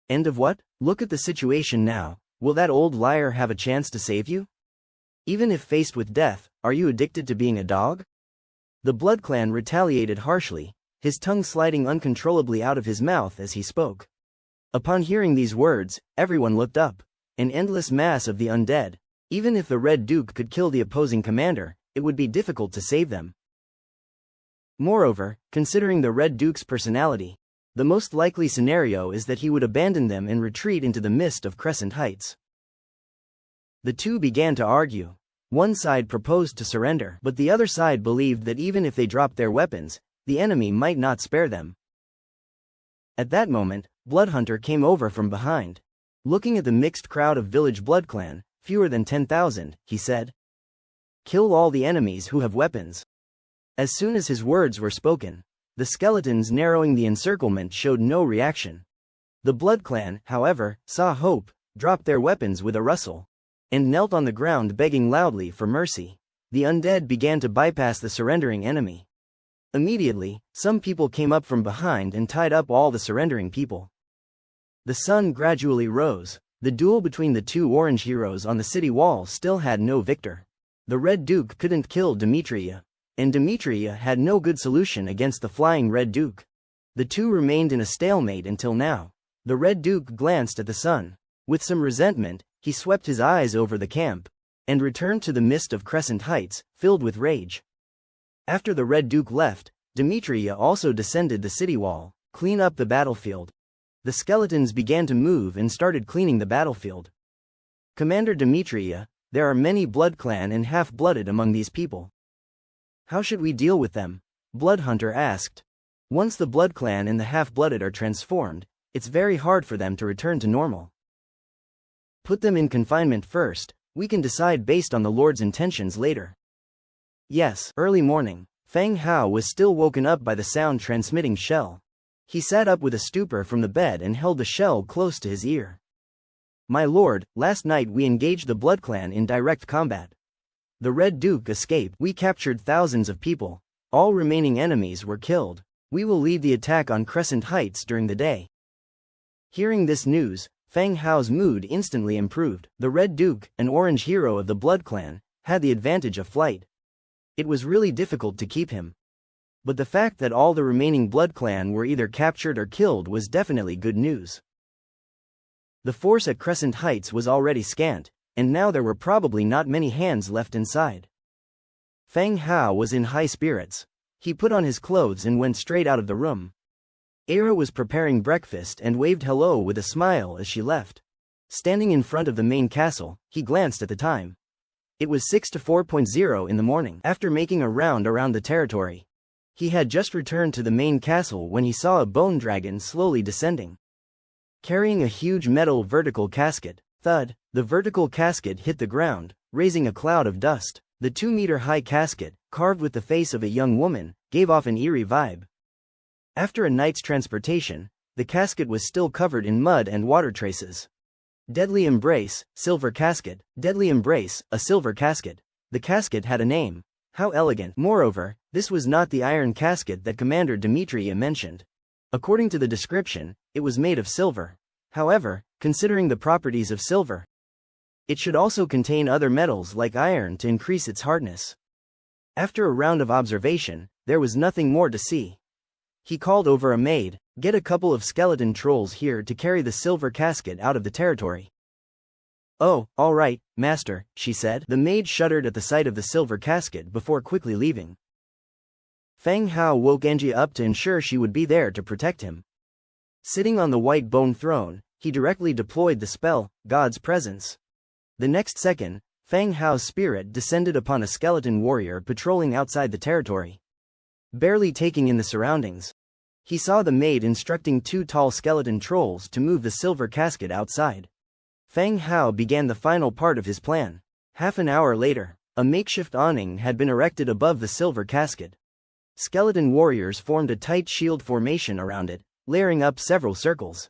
End of what? Look at the situation now. Will that old liar have a chance to save you? Even if faced with death, are you addicted to being a dog? The Blood Clan retaliated harshly, his tongue sliding uncontrollably out of his mouth as he spoke. Upon hearing these words, everyone looked up. An endless mass of the undead. Even if the Red Duke could kill the opposing commander, it would be difficult to save them. Moreover, considering the Red Duke's personality, the most likely scenario is that he would abandon them and retreat into the mist of Crescent Heights. The two began to argue. One side proposed to surrender, but the other side believed that even if they dropped their weapons, the enemy might not spare them. At that moment, Bloodhunter came over from behind. Looking at the mixed crowd of village Blood Clan, fewer than 10,000, he said, "Kill all the enemies who have weapons." As soon as his words were spoken, the skeletons narrowing the encirclement showed no reaction. The Blood Clan, however, saw hope, dropped their weapons with a rustle, and knelt on the ground begging loudly for mercy. The undead began to bypass the surrendering enemy. Immediately, some people came up from behind and tied up all the surrendering people. The sun gradually rose. The duel between the two orange heroes on the city wall still had no victor. The Red Duke couldn't kill Demetria, and Demetria had no good solution against the flying Red Duke. The two remained in a stalemate until now. The Red Duke glanced at the sun. With some resentment, he swept his eyes over the camp, and returned to the mist of Crescent Heights, filled with rage. After the Red Duke left, Demetria also descended the city wall, clean up the battlefield. The skeletons began to move and started cleaning the battlefield. "Commander Demetria, there are many Blood Clan and half-blooded among these people. How should we deal with them?" Bloodhunter asked. "Once the Blood Clan and the half-blooded are transformed, it's very hard for them to return to normal. Put them in confinement first, we can decide based on the Lord's intentions later." Yes, early morning. Feng Hao was still woken up by the sound transmitting shell. He sat up with a stupor from the bed and held the shell close to his ear. "My lord, last night we engaged the Blood Clan in direct combat. The Red Duke escaped. We captured thousands of people. All remaining enemies were killed. We will lead the attack on Crescent Heights during the day." Hearing this news, Feng Hao's mood instantly improved. The Red Duke, an orange hero of the Blood Clan, had the advantage of flight. It was really difficult to keep him. But the fact that all the remaining Blood Clan were either captured or killed was definitely good news. The force at Crescent Heights was already scant, and now there were probably not many hands left inside. Feng Hao was in high spirits. He put on his clothes and went straight out of the room. Era was preparing breakfast and waved hello with a smile as she left. Standing in front of the main castle, he glanced at the time. It was 6 to 4:00 in the morning. After making a round around the territory, he had just returned to the main castle when he saw a bone dragon slowly descending, carrying a huge metal vertical casket. Thud, the vertical casket hit the ground, raising a cloud of dust. The 2-meter-high casket, carved with the face of a young woman, gave off an eerie vibe. After a night's transportation, the casket was still covered in mud and water traces. Deadly Embrace, Silver Casket. Deadly Embrace, a silver casket. The casket had a name. How elegant. Moreover, this was not the iron casket that Commander Demetria mentioned. According to the description, it was made of silver. However, considering the properties of silver, It should also contain other metals like iron to increase its hardness. After a round of observation, there was nothing more to see. He called over a maid, "Get a couple of skeleton trolls here to carry the silver casket out of the territory." "Oh, all right, master," she said. The maid shuddered at the sight of the silver casket before quickly leaving. Feng Hao woke Angie up to ensure she would be there to protect him. Sitting on the white bone throne, he directly deployed the spell, God's Presence. The next second, Feng Hao's spirit descended upon a skeleton warrior patrolling outside the territory. Barely taking in the surroundings, he saw the maid instructing two tall skeleton trolls to move the silver casket outside. Feng Hao began the final part of his plan. Half an hour later, a makeshift awning had been erected above the silver casket. Skeleton warriors formed a tight shield formation around it, layering up several circles.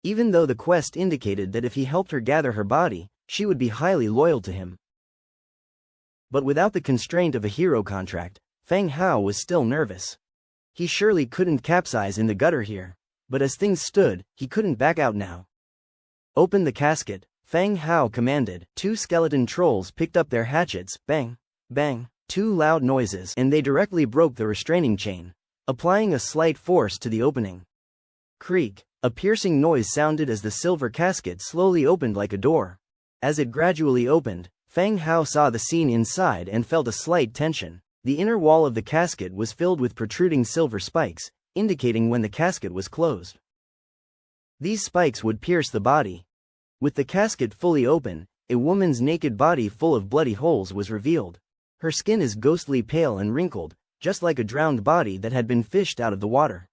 Even though the quest indicated that if he helped her gather her body, she would be highly loyal to him. But without the constraint of a hero contract, Feng Hao was still nervous. He surely couldn't capsize in the gutter here, but as things stood, he couldn't back out now. "Open the casket," Feng Hao commanded. Two skeleton trolls picked up their hatchets, bang, bang, two loud noises, and they directly broke the restraining chain, applying a slight force to the opening. Creak, a piercing noise sounded as the silver casket slowly opened like a door. As it gradually opened, Feng Hao saw the scene inside and felt a slight tension. The inner wall of the casket was filled with protruding silver spikes, indicating when the casket was closed. These spikes would pierce the body. With the casket fully open, a woman's naked body full of bloody holes was revealed. Her skin is ghostly pale and wrinkled, just like a drowned body that had been fished out of the water.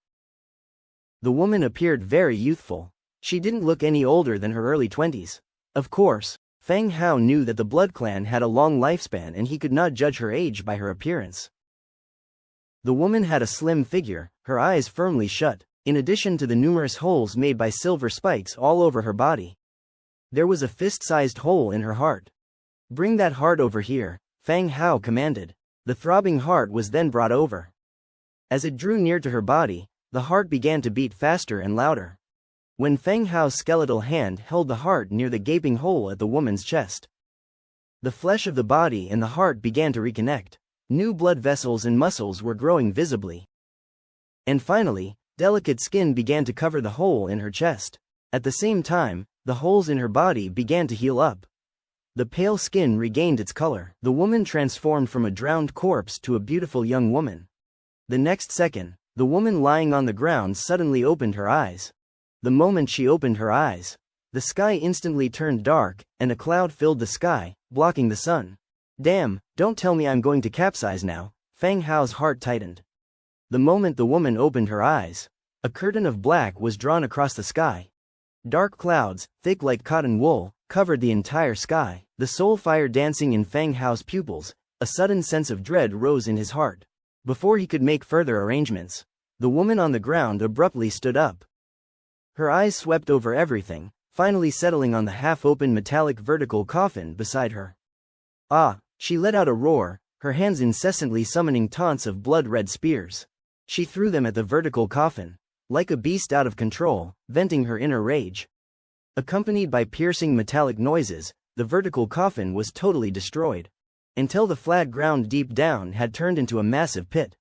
The woman appeared very youthful. She didn't look any older than her early 20s. Of course, Feng Hao knew that the Blood Clan had a long lifespan and he could not judge her age by her appearance. The woman had a slim figure, her eyes firmly shut, in addition to the numerous holes made by silver spikes all over her body. There was a fist-sized hole in her heart. "Bring that heart over here," Feng Hao commanded. The throbbing heart was then brought over. As it drew near to her body, the heart began to beat faster and louder. When Feng Hao's skeletal hand held the heart near the gaping hole at the woman's chest, the flesh of the body and the heart began to reconnect. New blood vessels and muscles were growing visibly. And finally, delicate skin began to cover the hole in her chest. At the same time, the holes in her body began to heal up. The pale skin regained its color. The woman transformed from a drowned corpse to a beautiful young woman. The next second, the woman lying on the ground suddenly opened her eyes. The moment she opened her eyes, the sky instantly turned dark, and a cloud filled the sky, blocking the sun. "Damn, don't tell me I'm going to capsize now," Feng Hao's heart tightened. The moment the woman opened her eyes, a curtain of black was drawn across the sky. Dark clouds, thick like cotton wool, covered the entire sky. The soul fire dancing in Feng Hao's pupils, a sudden sense of dread rose in his heart. Before he could make further arrangements, the woman on the ground abruptly stood up. Her eyes swept over everything, finally settling on the half-open metallic vertical coffin beside her. "Ah!" She let out a roar, her hands incessantly summoning taunts of blood-red spears. She threw them at the vertical coffin, like a beast out of control, venting her inner rage. Accompanied by piercing metallic noises, the vertical coffin was totally destroyed, until the flat ground deep down had turned into a massive pit.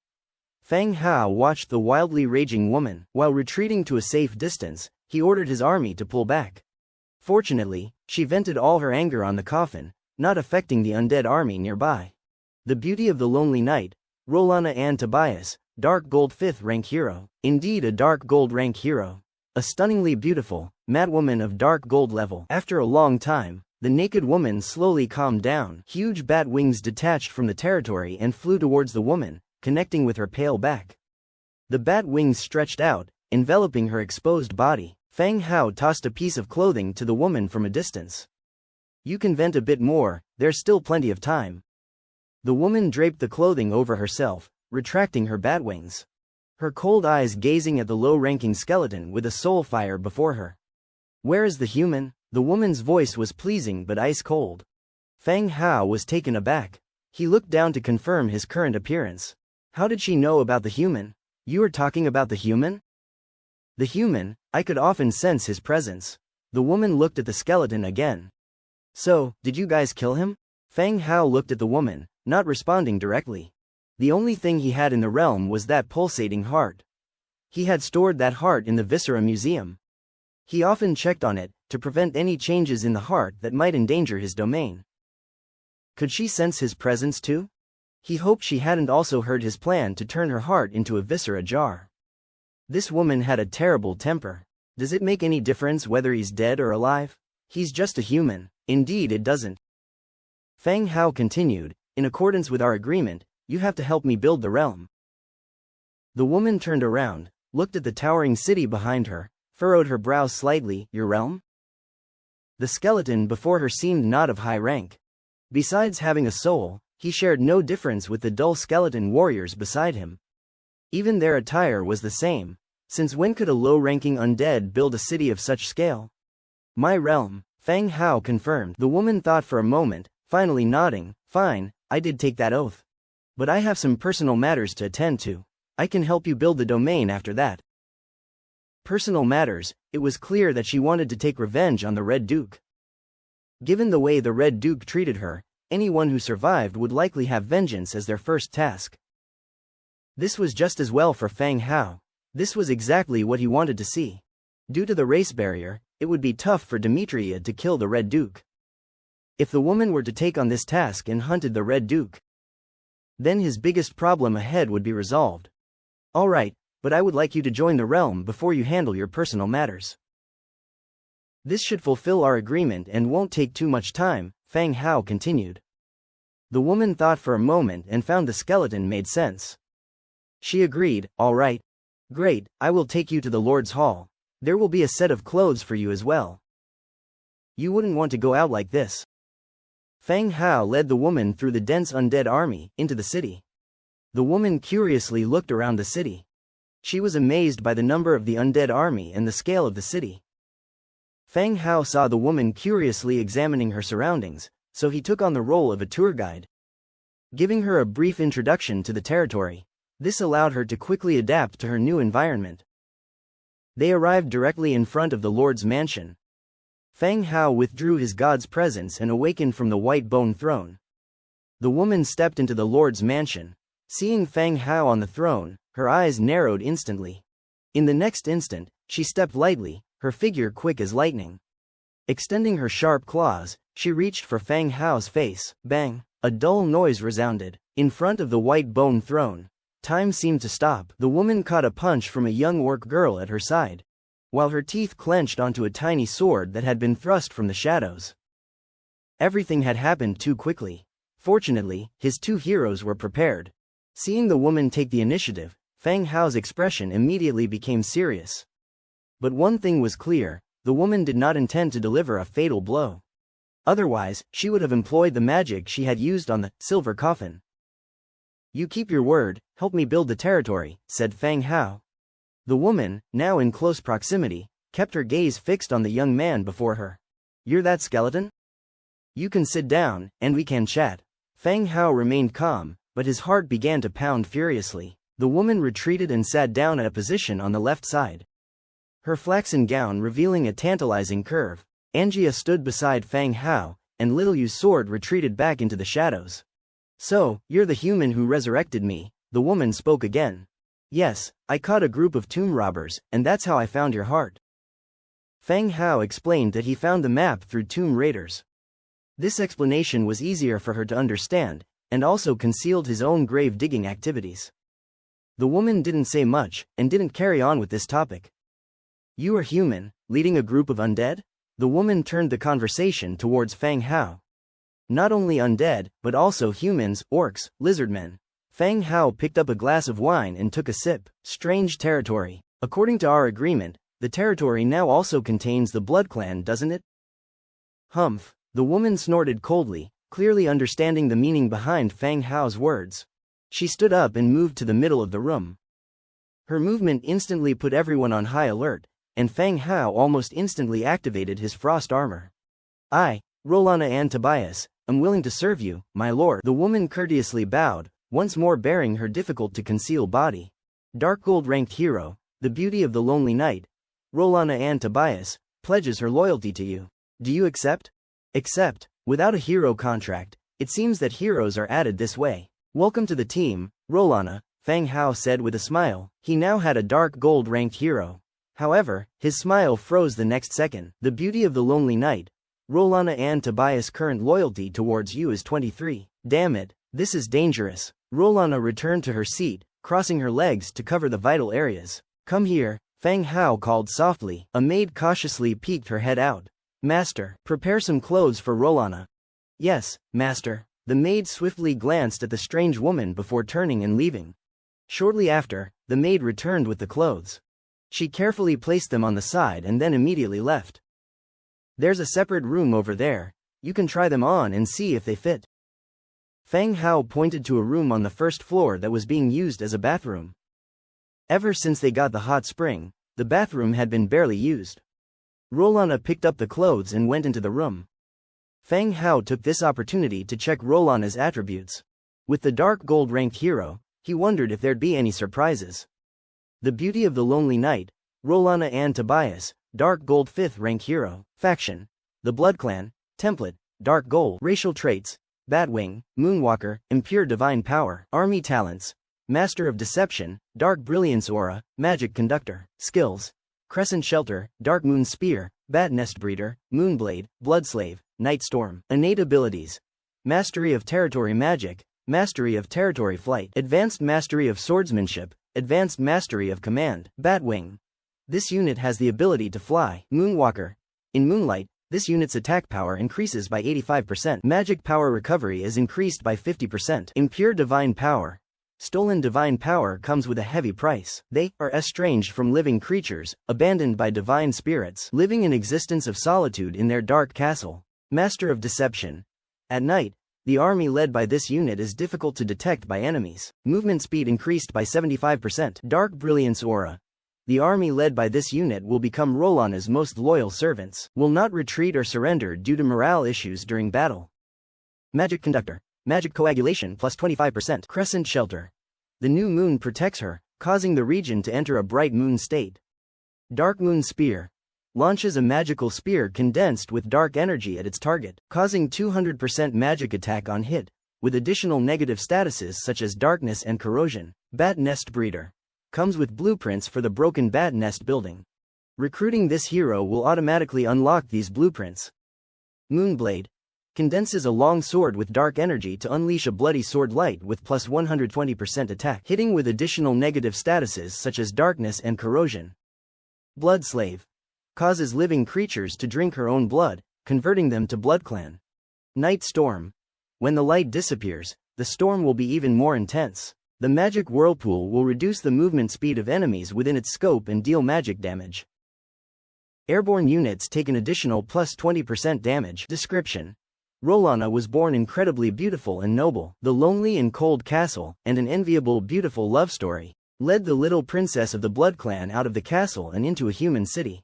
Feng Hao watched the wildly raging woman. While retreating to a safe distance, he ordered his army to pull back. Fortunately, she vented all her anger on the coffin, not affecting the undead army nearby. The beauty of the lonely knight, Rolana Ann Tobias, dark gold 5th rank hero. Indeed a dark gold rank hero. A stunningly beautiful, mad woman of dark gold level. After a long time, the naked woman slowly calmed down. Huge bat wings detached from the territory and flew towards the woman, connecting with her pale back. The bat wings stretched out, enveloping her exposed body. Feng Hao tossed a piece of clothing to the woman from a distance. "You can vent a bit more, there's still plenty of time." The woman draped the clothing over herself, retracting her bat wings. Her cold eyes gazing at the low-ranking skeleton with a soul fire before her. "Where is the human?" The woman's voice was pleasing but ice-cold. Feng Hao was taken aback. He looked down to confirm his current appearance. How did she know about the human? "You are talking about the human?" "The human, I could often sense his presence." The woman looked at the skeleton again. So, did you guys kill him? Fang Hao looked at the woman, not responding directly. The only thing he had in the realm was that pulsating heart. He had stored that heart in the Viscera Museum. He often checked on it, to prevent any changes in the heart that might endanger his domain. Could she sense his presence too? He hoped she hadn't also heard his plan to turn her heart into a viscera jar. This woman had a terrible temper. Does it make any difference whether he's dead or alive? He's just a human. Indeed it doesn't. Fang Hao continued, in accordance with our agreement, you have to help me build the realm. The woman turned around, looked at the towering city behind her, furrowed her brows slightly. Your realm? The skeleton before her seemed not of high rank. Besides having a soul, he shared no difference with the dull skeleton warriors beside him. Even their attire was the same. Since when could a low-ranking undead build a city of such scale? My realm, Fang Hao confirmed. The woman thought for a moment, finally nodding. Fine, I did take that oath. But I have some personal matters to attend to. I can help you build the domain after that. Personal matters, it was clear that she wanted to take revenge on the Red Duke. Given the way the Red Duke treated her, anyone who survived would likely have vengeance as their first task. This was just as well for Fang Hao. This was exactly what he wanted to see. Due to the race barrier, it would be tough for Demetria to kill the Red Duke. If the woman were to take on this task and hunted the Red Duke, then his biggest problem ahead would be resolved. Alright, but I would like you to join the realm before you handle your personal matters. This should fulfill our agreement and won't take too much time, Fang Hao continued. The woman thought for a moment and found the skeleton made sense. She agreed, all right. Great, I will take you to the Lord's Hall. There will be a set of clothes for you as well. You wouldn't want to go out like this. Fang Hao led the woman through the dense undead army, into the city. The woman curiously looked around the city. She was amazed by the number of the undead army and the scale of the city. Fang Hao saw the woman curiously examining her surroundings, so he took on the role of a tour guide. Giving her a brief introduction to the territory, this allowed her to quickly adapt to her new environment. They arrived directly in front of the Lord's mansion. Fang Hao withdrew his god's presence and awakened from the white bone throne. The woman stepped into the Lord's mansion. Seeing Fang Hao on the throne, her eyes narrowed instantly. In the next instant, she stepped lightly, her figure quick as lightning. Extending her sharp claws, she reached for Fang Hao's face. Bang! A dull noise resounded. In front of the white bone throne, time seemed to stop. The woman caught a punch from a young orc girl at her side, while her teeth clenched onto a tiny sword that had been thrust from the shadows. Everything had happened too quickly. Fortunately, his two heroes were prepared. Seeing the woman take the initiative, Fang Hao's expression immediately became serious. But one thing was clear, the woman did not intend to deliver a fatal blow. Otherwise, she would have employed the magic she had used on the silver coffin. You keep your word, help me build the territory, said Fang Hao. The woman, now in close proximity, kept her gaze fixed on the young man before her. You're that skeleton? You can sit down, and we can chat. Fang Hao remained calm, but his heart began to pound furiously. The woman retreated and sat down at a position on the left side. Her flaxen gown revealing a tantalizing curve. Angia stood beside Fang Hao, and Little Yu's sword retreated back into the shadows. So, you're the human who resurrected me, the woman spoke again. Yes, I caught a group of tomb robbers, and that's how I found your heart. Fang Hao explained that he found the map through tomb raiders. This explanation was easier for her to understand, and also concealed his own grave-digging activities. The woman didn't say much, and didn't carry on with this topic. You are human, leading a group of undead? The woman turned the conversation towards Fang Hao. Not only undead, but also humans, orcs, lizardmen. Fang Hao picked up a glass of wine and took a sip. Strange territory. According to our agreement, the territory now also contains the Blood Clan, doesn't it? Humph. The woman snorted coldly, clearly understanding the meaning behind Fang Hao's words. She stood up and moved to the middle of the room. Her movement instantly put everyone on high alert, and Fang Hao almost instantly activated his frost armor. I, Rolana and Tobias, am willing to serve you, my lord. The woman courteously bowed, once more bearing her difficult-to-conceal body. Dark Gold-ranked hero, the beauty of the lonely night, Rolana and Tobias, pledges her loyalty to you. Do you accept? Except, without a hero contract, it seems that heroes are added this way. Welcome to the team, Rolana, Fang Hao said with a smile. He now had a dark gold ranked hero. However, his smile froze the next second. The beauty of the lonely night. Rolana and Tobias' current loyalty towards you is 23. Damn it, this is dangerous. Rolana returned to her seat, crossing her legs to cover the vital areas. Come here, Fang Hao called softly. A maid cautiously peeked her head out. Master, prepare some clothes for Rolana. Yes, master. The maid swiftly glanced at the strange woman before turning and leaving. Shortly after, the maid returned with the clothes. She carefully placed them on the side and then immediately left. There's a separate room over there. You can try them on and see if they fit. Fang Hao pointed to a room on the first floor that was being used as a bathroom. Ever since they got the hot spring, the bathroom had been barely used. Rolana picked up the clothes and went into the room. Fang Hao took this opportunity to check Rolana's attributes. With the dark gold ranked hero, he wondered if there'd be any surprises. The beauty of the lonely night, Rolana and Tobias, dark gold 5th rank hero. Faction, the Blood Clan. Template, dark gold. Racial traits, Batwing, Moonwalker, impure divine power. Army talents, Master of Deception, dark brilliance aura, magic conductor. Skills, Crescent Shelter, Dark Moon Spear, Bat Nest Breeder, Moonblade, Bloodslave, Night Storm. Innate abilities, Mastery of Territory Magic, Mastery of Territory Flight, Advanced Mastery of Swordsmanship, Advanced Mastery of Command. Batwing. This unit has the ability to fly. Moonwalker. In Moonlight, this unit's attack power increases by 85%. Magic power recovery is increased by 50%. Impure divine power. Stolen divine power comes with a heavy price. They are estranged from living creatures, abandoned by divine spirits, living an existence of solitude in their dark castle. Master of Deception. At night, the army led by this unit is difficult to detect by enemies. Movement speed increased by 75%. Dark Brilliance Aura. The army led by this unit will become Rolana's most loyal servants, will not retreat or surrender due to morale issues during battle. Magic Conductor. Magic Coagulation plus 25%. Crescent Shelter. The new moon protects her, causing the region to enter a bright moon state. Dark Moon Spear. Launches a magical spear condensed with dark energy at its target, causing 200% magic attack on hit, with additional negative statuses such as darkness and corrosion. Bat Nest Breeder. Comes with blueprints for the broken bat nest building. Recruiting this hero will automatically unlock these blueprints. Moonblade. Condenses a long sword with dark energy to unleash a bloody sword light with plus 120% attack, hitting with additional negative statuses such as darkness and corrosion. Bloodslave. Causes living creatures to drink her own blood, converting them to Blood Clan. Night Storm. When the light disappears, the storm will be even more intense. The magic whirlpool will reduce the movement speed of enemies within its scope and deal magic damage. Airborne units take an additional plus 20% damage. Description. Rolana was born incredibly beautiful and noble. The lonely and cold castle, and an enviable beautiful love story, led the little princess of the Blood Clan out of the castle and into a human city.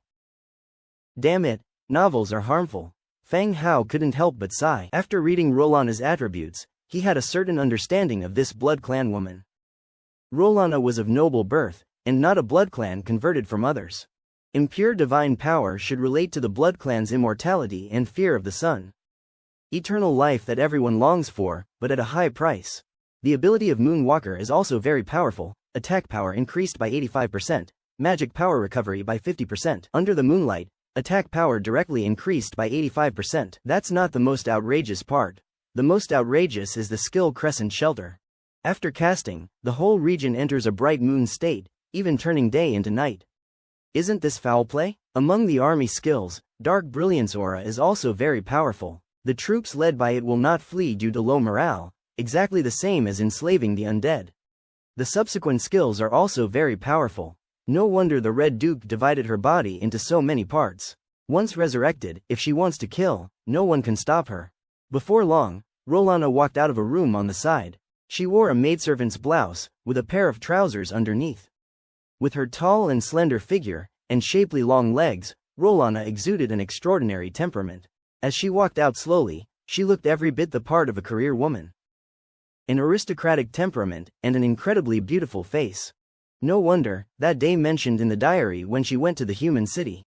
Damn it, novels are harmful. Fang Hao couldn't help but sigh. After reading Rolana's attributes, he had a certain understanding of this Blood Clan woman. Rolana was of noble birth, and not a Blood Clan converted from others. Impure divine power should relate to the Blood Clan's immortality and fear of the sun. Eternal life that everyone longs for, but at a high price. The ability of Moonwalker is also very powerful, attack power increased by 85%, magic power recovery by 50%. Under the moonlight, attack power directly increased by 85%. That's not the most outrageous part. The most outrageous is the skill Crescent Shelter. After casting, the whole region enters a bright moon state, even turning day into night. Isn't this foul play? Among the army skills, Dark Brilliance Aura is also very powerful. The troops led by it will not flee due to low morale, exactly the same as enslaving the undead. The subsequent skills are also very powerful. No wonder the Red Duke divided her body into so many parts. Once resurrected, if she wants to kill, no one can stop her. Before long, Rolana walked out of a room on the side. She wore a maidservant's blouse, with a pair of trousers underneath. With her tall and slender figure, and shapely long legs, Rolana exuded an extraordinary temperament. As she walked out slowly, she looked every bit the part of a career woman. An aristocratic temperament, and an incredibly beautiful face. No wonder, that day mentioned in the diary when she went to the human city.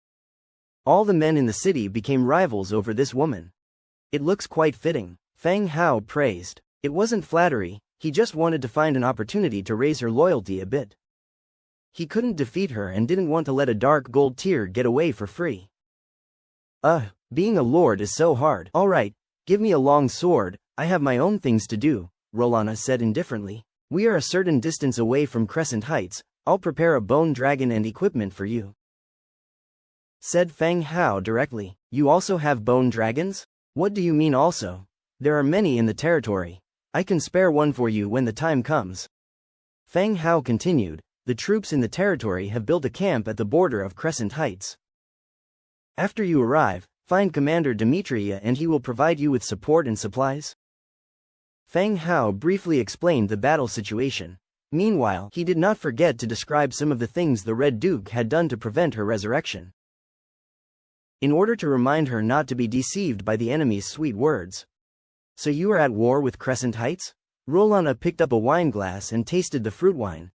All the men in the city became rivals over this woman. It looks quite fitting, Feng Hao praised. It wasn't flattery, he just wanted to find an opportunity to raise her loyalty a bit. He couldn't defeat her and didn't want to let a dark gold tier get away for free. Being a lord is so hard. Alright, give me a long sword, I have my own things to do, Rolana said indifferently. We are a certain distance away from Crescent Heights, I'll prepare a bone dragon and equipment for you, said Feng Hao directly. You also have bone dragons? What do you mean also? There are many in the territory. I can spare one for you when the time comes. Feng Hao continued, the troops in the territory have built a camp at the border of Crescent Heights. After you arrive, find Commander Demetria and he will provide you with support and supplies. Feng Hao briefly explained the battle situation. Meanwhile, he did not forget to describe some of the things the Red Duke had done to prevent her resurrection, in order to remind her not to be deceived by the enemy's sweet words. So you are at war with Crescent Heights? Rolana picked up a wine glass and tasted the fruit wine.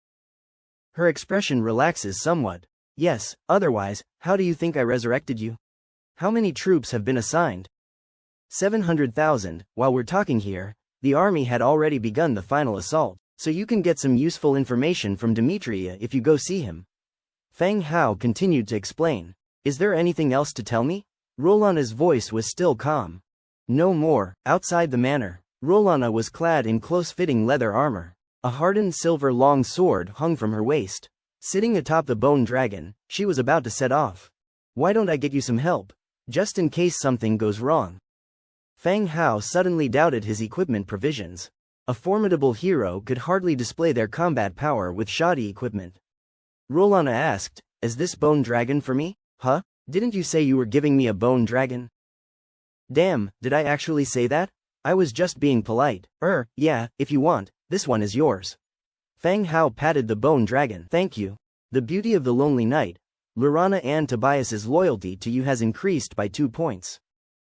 Her expression relaxes somewhat. Yes, otherwise, how do you think I resurrected you? How many troops have been assigned? 700,000. While we're talking here, the army had already begun the final assault, so you can get some useful information from Demetria if you go see him. Feng Hao continued to explain. Is there anything else to tell me? Rolana's voice was still calm. No more. Outside the manor, Rolana was clad in close-fitting leather armor. A hardened silver long sword hung from her waist. Sitting atop the bone dragon, she was about to set off. Why don't I get you some help? Just in case something goes wrong. Feng Hao suddenly doubted his equipment provisions. A formidable hero could hardly display their combat power with shoddy equipment. Rolana asked, is this bone dragon for me? Huh? Didn't you say you were giving me a bone dragon? Damn, did I actually say that? I was just being polite. Yeah, if you want, this one is yours. Feng Hao patted the bone dragon. Thank you. The beauty of the lonely night. Lurana and Tobias's loyalty to you has increased by 2 points.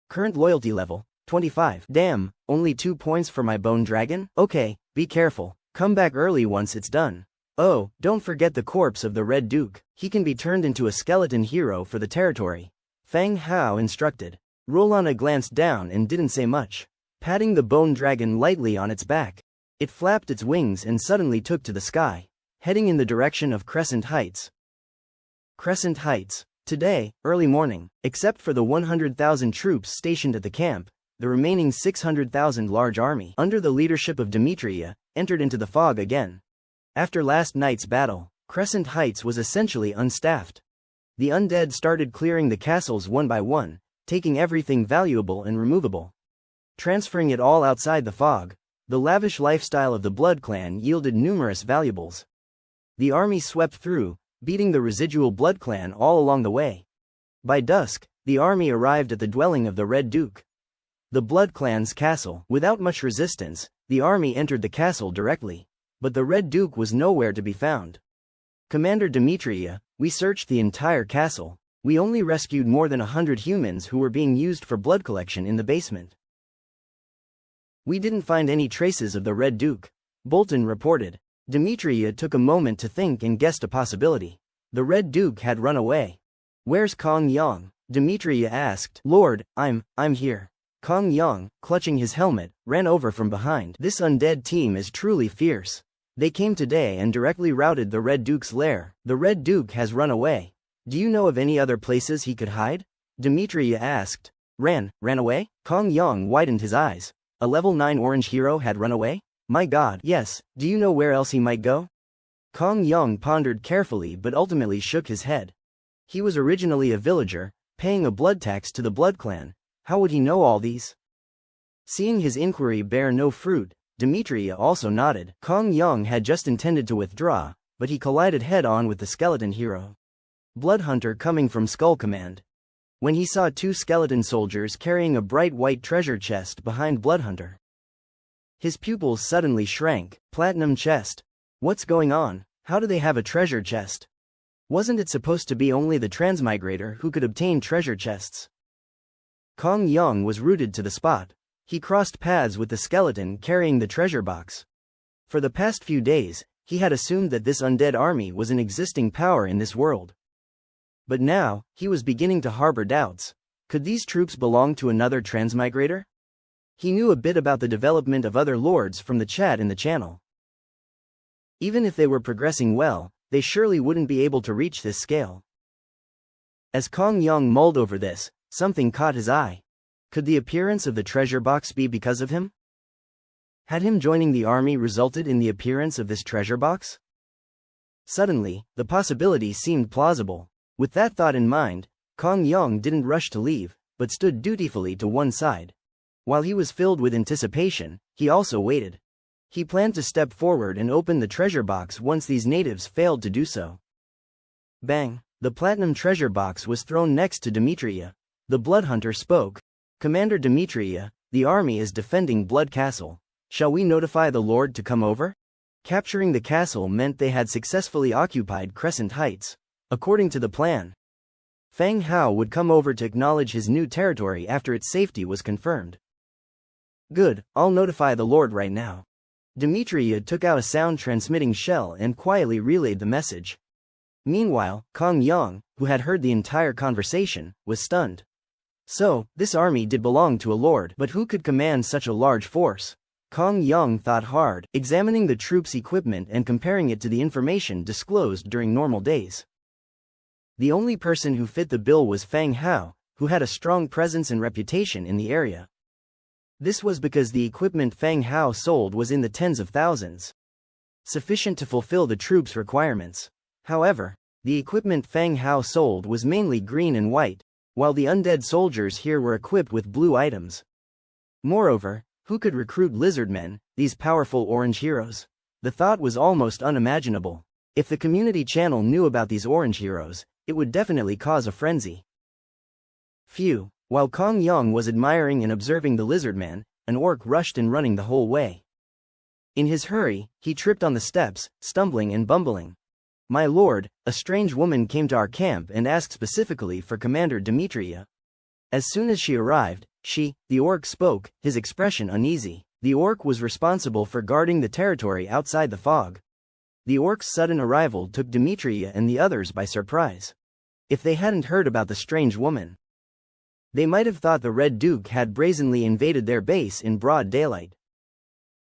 Current loyalty level, 25. Damn, only 2 points for my bone dragon? Okay, be careful. Come back early once it's done. Oh, don't forget the corpse of the Red Duke. He can be turned into a skeleton hero for the territory. Feng Hao instructed. Rolana glanced down and didn't say much, patting the bone dragon lightly on its back. It flapped its wings and suddenly took to the sky, heading in the direction of Crescent Heights. Crescent Heights. Today, early morning, except for the 100,000 troops stationed at the camp, the remaining 600,000 large army, under the leadership of Demetria, entered into the fog again. After last night's battle, Crescent Heights was essentially unstaffed. The undead started clearing the castles one by one, taking everything valuable and removable, transferring it all outside the fog. The lavish lifestyle of the Blood Clan yielded numerous valuables. The army swept through, beating the residual Blood Clan all along the way. By dusk, the army arrived at the dwelling of the Red Duke, the Blood Clan's castle. Without much resistance, the army entered the castle directly, but the Red Duke was nowhere to be found. Commander Demetria, we searched the entire castle. We only rescued more than 100 humans who were being used for blood collection in the basement. We didn't find any traces of the Red Duke, Bolton reported. Demetria took a moment to think and guessed a possibility. The Red Duke had run away. Where's Kong Yang? Demetria asked. Lord, I'm here. Kong Yang, clutching his helmet, ran over from behind. This undead team is truly fierce. They came today and directly routed the Red Duke's lair. The Red Duke has run away. Do you know of any other places he could hide? Demetria asked. Ran away? Kong Yang widened his eyes. A level 9 orange hero had run away? My god, yes. Do you know where else he might go? Kong Yang pondered carefully but ultimately shook his head. He was originally a villager, paying a blood tax to the Blood Clan. How would he know all these? Seeing his inquiry bear no fruit, Demetria also nodded. Kong Yang had just intended to withdraw, but he collided head-on with the skeleton hero, Bloodhunter, coming from Skull Command. When he saw 2 skeleton soldiers carrying a bright white treasure chest behind Bloodhunter, his pupils suddenly shrank. Platinum chest. What's going on? How do they have a treasure chest? Wasn't it supposed to be only the Transmigrator who could obtain treasure chests? Kong Yang was rooted to the spot. He crossed paths with the skeleton carrying the treasure box. For the past few days, he had assumed that this undead army was an existing power in this world. But now, he was beginning to harbor doubts. Could these troops belong to another Transmigrator? He knew a bit about the development of other lords from the chat in the channel. Even if they were progressing well, they surely wouldn't be able to reach this scale. As Kong Yong mulled over this, something caught his eye. Could the appearance of the treasure box be because of him? Had him joining the army resulted in the appearance of this treasure box? Suddenly, the possibility seemed plausible. With that thought in mind, Kong Yong didn't rush to leave, but stood dutifully to one side. While he was filled with anticipation, he also waited. He planned to step forward and open the treasure box once these natives failed to do so. Bang! The platinum treasure box was thrown next to Demetria. The blood hunter spoke. Commander Demetria, the army is defending Blood Castle. Shall we notify the Lord to come over? Capturing the castle meant they had successfully occupied Crescent Heights. According to the plan, Fang Hao would come over to acknowledge his new territory after its safety was confirmed. Good, I'll notify the Lord right now. Demetria took out a sound-transmitting shell and quietly relayed the message. Meanwhile, Kong Yong, who had heard the entire conversation, was stunned. So, this army did belong to a lord, but who could command such a large force? Kong Yong thought hard, examining the troops' equipment and comparing it to the information disclosed during normal days. The only person who fit the bill was Fang Hao, who had a strong presence and reputation in the area. This was because the equipment Fang Hao sold was in the tens of thousands, sufficient to fulfill the troops' requirements. However, the equipment Fang Hao sold was mainly green and white, while the undead soldiers here were equipped with blue items. Moreover, who could recruit lizardmen, these powerful orange heroes? The thought was almost unimaginable. If the community channel knew about these orange heroes, it would definitely cause a frenzy. Phew. While Kong Yong was admiring and observing the lizardman, an orc rushed and running the whole way. In his hurry, he tripped on the steps, stumbling and bumbling. My lord, a strange woman came to our camp and asked specifically for Commander Demetria. As soon as she arrived, the orc spoke, his expression uneasy. The orc was responsible for guarding the territory outside the fog. The orc's sudden arrival took Demetria and the others by surprise. If they hadn't heard about the strange woman, they might have thought the Red Duke had brazenly invaded their base in broad daylight.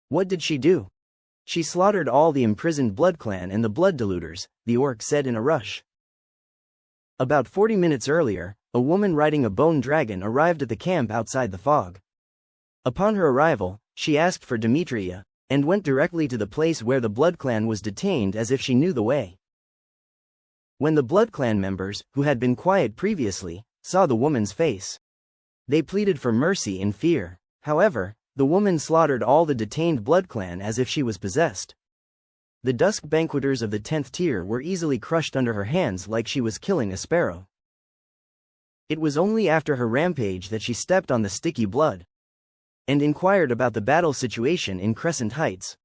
What did she do? She slaughtered all the imprisoned Blood Clan and the Blood Diluters, the orc said in a rush. About 40 minutes earlier, a woman riding a bone dragon arrived at the camp outside the fog. Upon her arrival, she asked for Demetria, and went directly to the place where the Blood Clan was detained as if she knew the way. When the Blood Clan members, who had been quiet previously, saw the woman's face, they pleaded for mercy in fear. However, the woman slaughtered all the detained Blood Clan as if she was possessed. The Dusk Banqueters of the 10th tier were easily crushed under her hands like she was killing a sparrow. It was only after her rampage that she stepped on the sticky blood and inquired about the battle situation in Crescent Heights.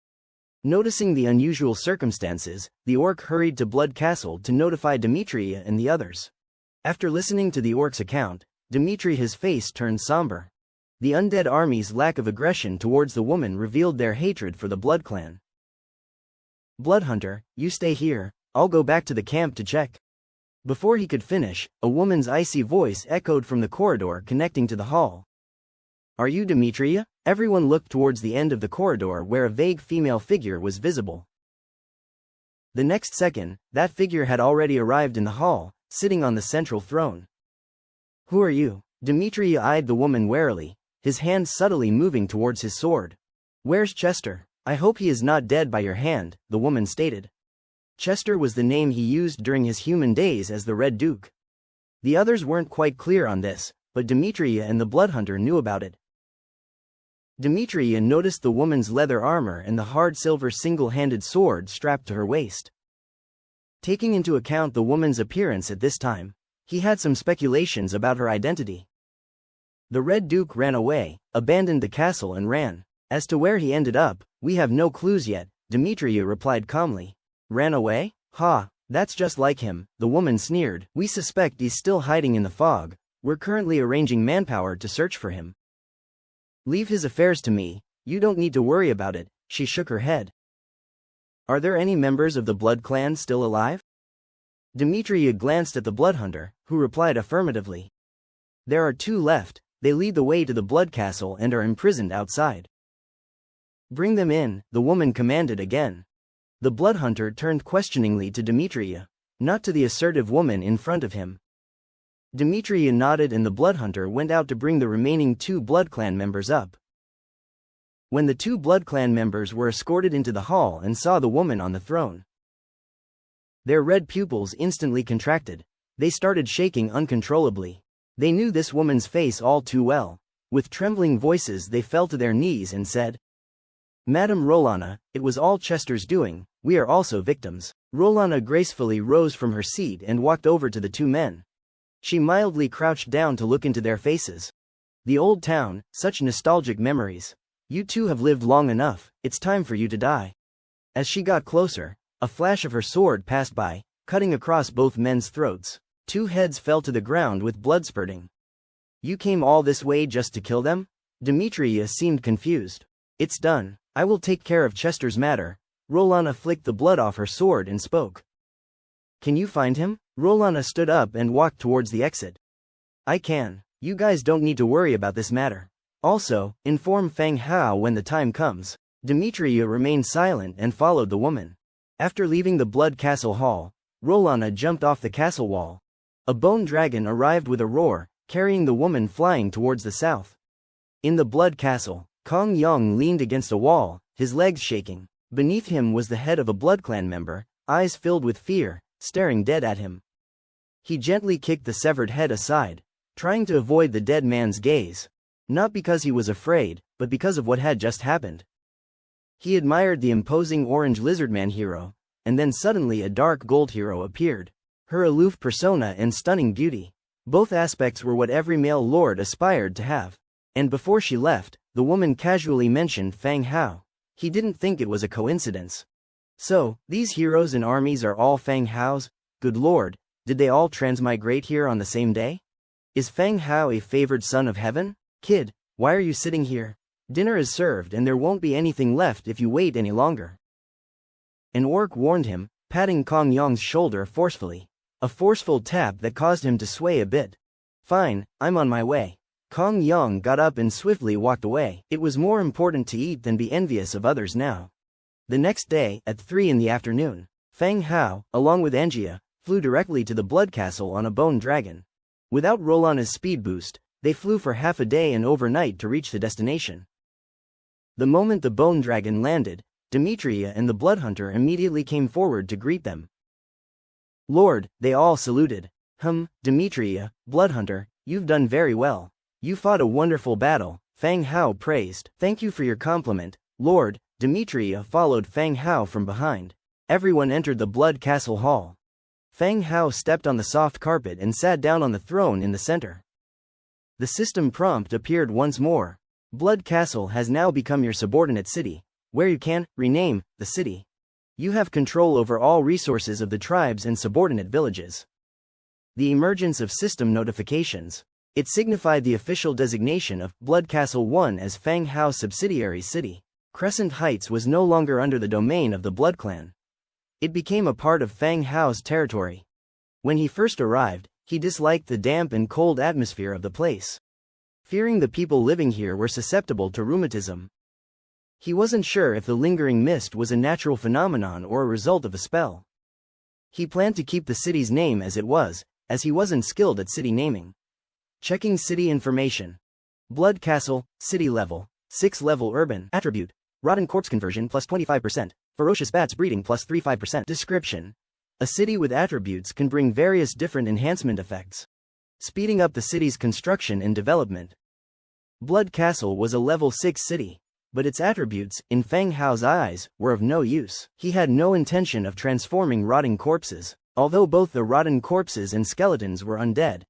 Noticing the unusual circumstances, the orc hurried to Blood Castle to notify Demetria and the others. After listening to the orc's account, Demetria's face turned somber. The undead army's lack of aggression towards the woman revealed their hatred for the Blood Clan. Bloodhunter, you stay here, I'll go back to the camp to check. Before he could finish, a woman's icy voice echoed from the corridor connecting to the hall. Are you Demetria? Everyone looked towards the end of the corridor where a vague female figure was visible. The next second, that figure had already arrived in the hall, sitting on the central throne. Who are you? Demetria eyed the woman warily, his hand subtly moving towards his sword. Where's Chester? I hope he is not dead by your hand, the woman stated. Chester was the name he used during his human days as the Red Duke. The others weren't quite clear on this, but Demetria and the Bloodhunter knew about it. Demetria noticed the woman's leather armor and the hard silver single-handed sword strapped to her waist. Taking into account the woman's appearance at this time, he had some speculations about her identity. The Red Duke ran away, abandoned the castle and ran. As to where he ended up, we have no clues yet, Demetria replied calmly. Ran away? Ha, that's just like him, the woman sneered. We suspect he's still hiding in the fog. We're currently arranging manpower to search for him. Leave his affairs to me, you don't need to worry about it, she shook her head. Are there any members of the Blood Clan still alive? Demetria glanced at the Bloodhunter, who replied affirmatively. There are 2 left, They lead the way to the Blood Castle and are imprisoned outside. Bring them in, the woman commanded again. The blood hunter turned questioningly to Demetria, not to the assertive woman in front of him. Demetria nodded and the blood hunter went out to bring the remaining 2 Blood Clan members up. When the 2 Blood Clan members were escorted into the hall and saw the woman on the throne, their red pupils instantly contracted. They started shaking uncontrollably. They knew this woman's face all too well. With trembling voices they fell to their knees and said, "Madame Rolana, it was all Chester's doing, we are also victims." Rolana gracefully rose from her seat and walked over to the 2 men. She mildly crouched down to look into their faces. The old town, such nostalgic memories. You 2 have lived long enough, it's time for you to die. As she got closer, a flash of her sword passed by, cutting across both men's throats. 2 heads fell to the ground with blood spurting. You came all this way just to kill them? Demetria seemed confused. It's done. I will take care of Chester's matter. Rolana flicked the blood off her sword and spoke. Can you find him? Rolana stood up and walked towards the exit. I can. You guys don't need to worry about this matter. Also, inform Feng Hao when the time comes. Demetria remained silent and followed the woman. After leaving the Blood Castle Hall, Rolana jumped off the castle wall. A bone dragon arrived with a roar, carrying the woman flying towards the south. In the Blood Castle, Kong Yong leaned against a wall, his legs shaking. Beneath him was the head of a Blood Clan member, eyes filled with fear, staring dead at him. He gently kicked the severed head aside, trying to avoid the dead man's gaze. Not because he was afraid, but because of what had just happened. He admired the imposing orange lizardman hero, and then suddenly a dark gold hero appeared. Her aloof persona and stunning beauty. Both aspects were what every male lord aspired to have. And before she left, the woman casually mentioned Feng Hao. He didn't think it was a coincidence. So, these heroes and armies are all Feng Hao's? Good lord, did they all transmigrate here on the same day? Is Feng Hao a favored son of heaven? Kid, why are you sitting here? Dinner is served and there won't be anything left if you wait any longer. An orc warned him, patting Kong Yong's shoulder forcefully. A forceful tap that caused him to sway a bit. Fine, I'm on my way. Kong Yong got up and swiftly walked away. It was more important to eat than be envious of others now. The next day, at 3 in the afternoon, Feng Hao, along with Angia, flew directly to the Blood Castle on a bone dragon. Without Rolana's speed boost, they flew for half a day and overnight to reach the destination. The moment the bone dragon landed, Demetria and the blood hunter immediately came forward to greet them. Lord, they all saluted. Demetria, blood hunter, you've done very well. You fought a wonderful battle, Feng Hao praised. Thank you for your compliment, Lord. Demetria followed Feng Hao from behind. Everyone entered the Blood Castle Hall. Feng Hao stepped on the soft carpet and sat down on the throne in the center. The system prompt appeared once more. Blood Castle has now become your subordinate city, where you can rename the city. You have control over all resources of the tribes and subordinate villages. The emergence of system notifications. It signified the official designation of Blood Castle 1 as Feng Hao's subsidiary city. Crescent Heights was no longer under the domain of the Blood Clan. It became a part of Feng Hao's territory. When he first arrived, he disliked the damp and cold atmosphere of the place, fearing the people living here were susceptible to rheumatism. He wasn't sure if the lingering mist was a natural phenomenon or a result of a spell. He planned to keep the city's name as it was, as he wasn't skilled at city naming. Checking city information. Blood Castle, city level, 6 level urban, attribute, rotten corpse conversion plus 25%, ferocious bats breeding plus 35%. Description. A city with attributes can bring various different enhancement effects, speeding up the city's construction and development. Blood Castle was a level 6 city, but its attributes, in Feng Hao's eyes, were of no use. He had no intention of transforming rotting corpses, although both the rotten corpses and skeletons were undead.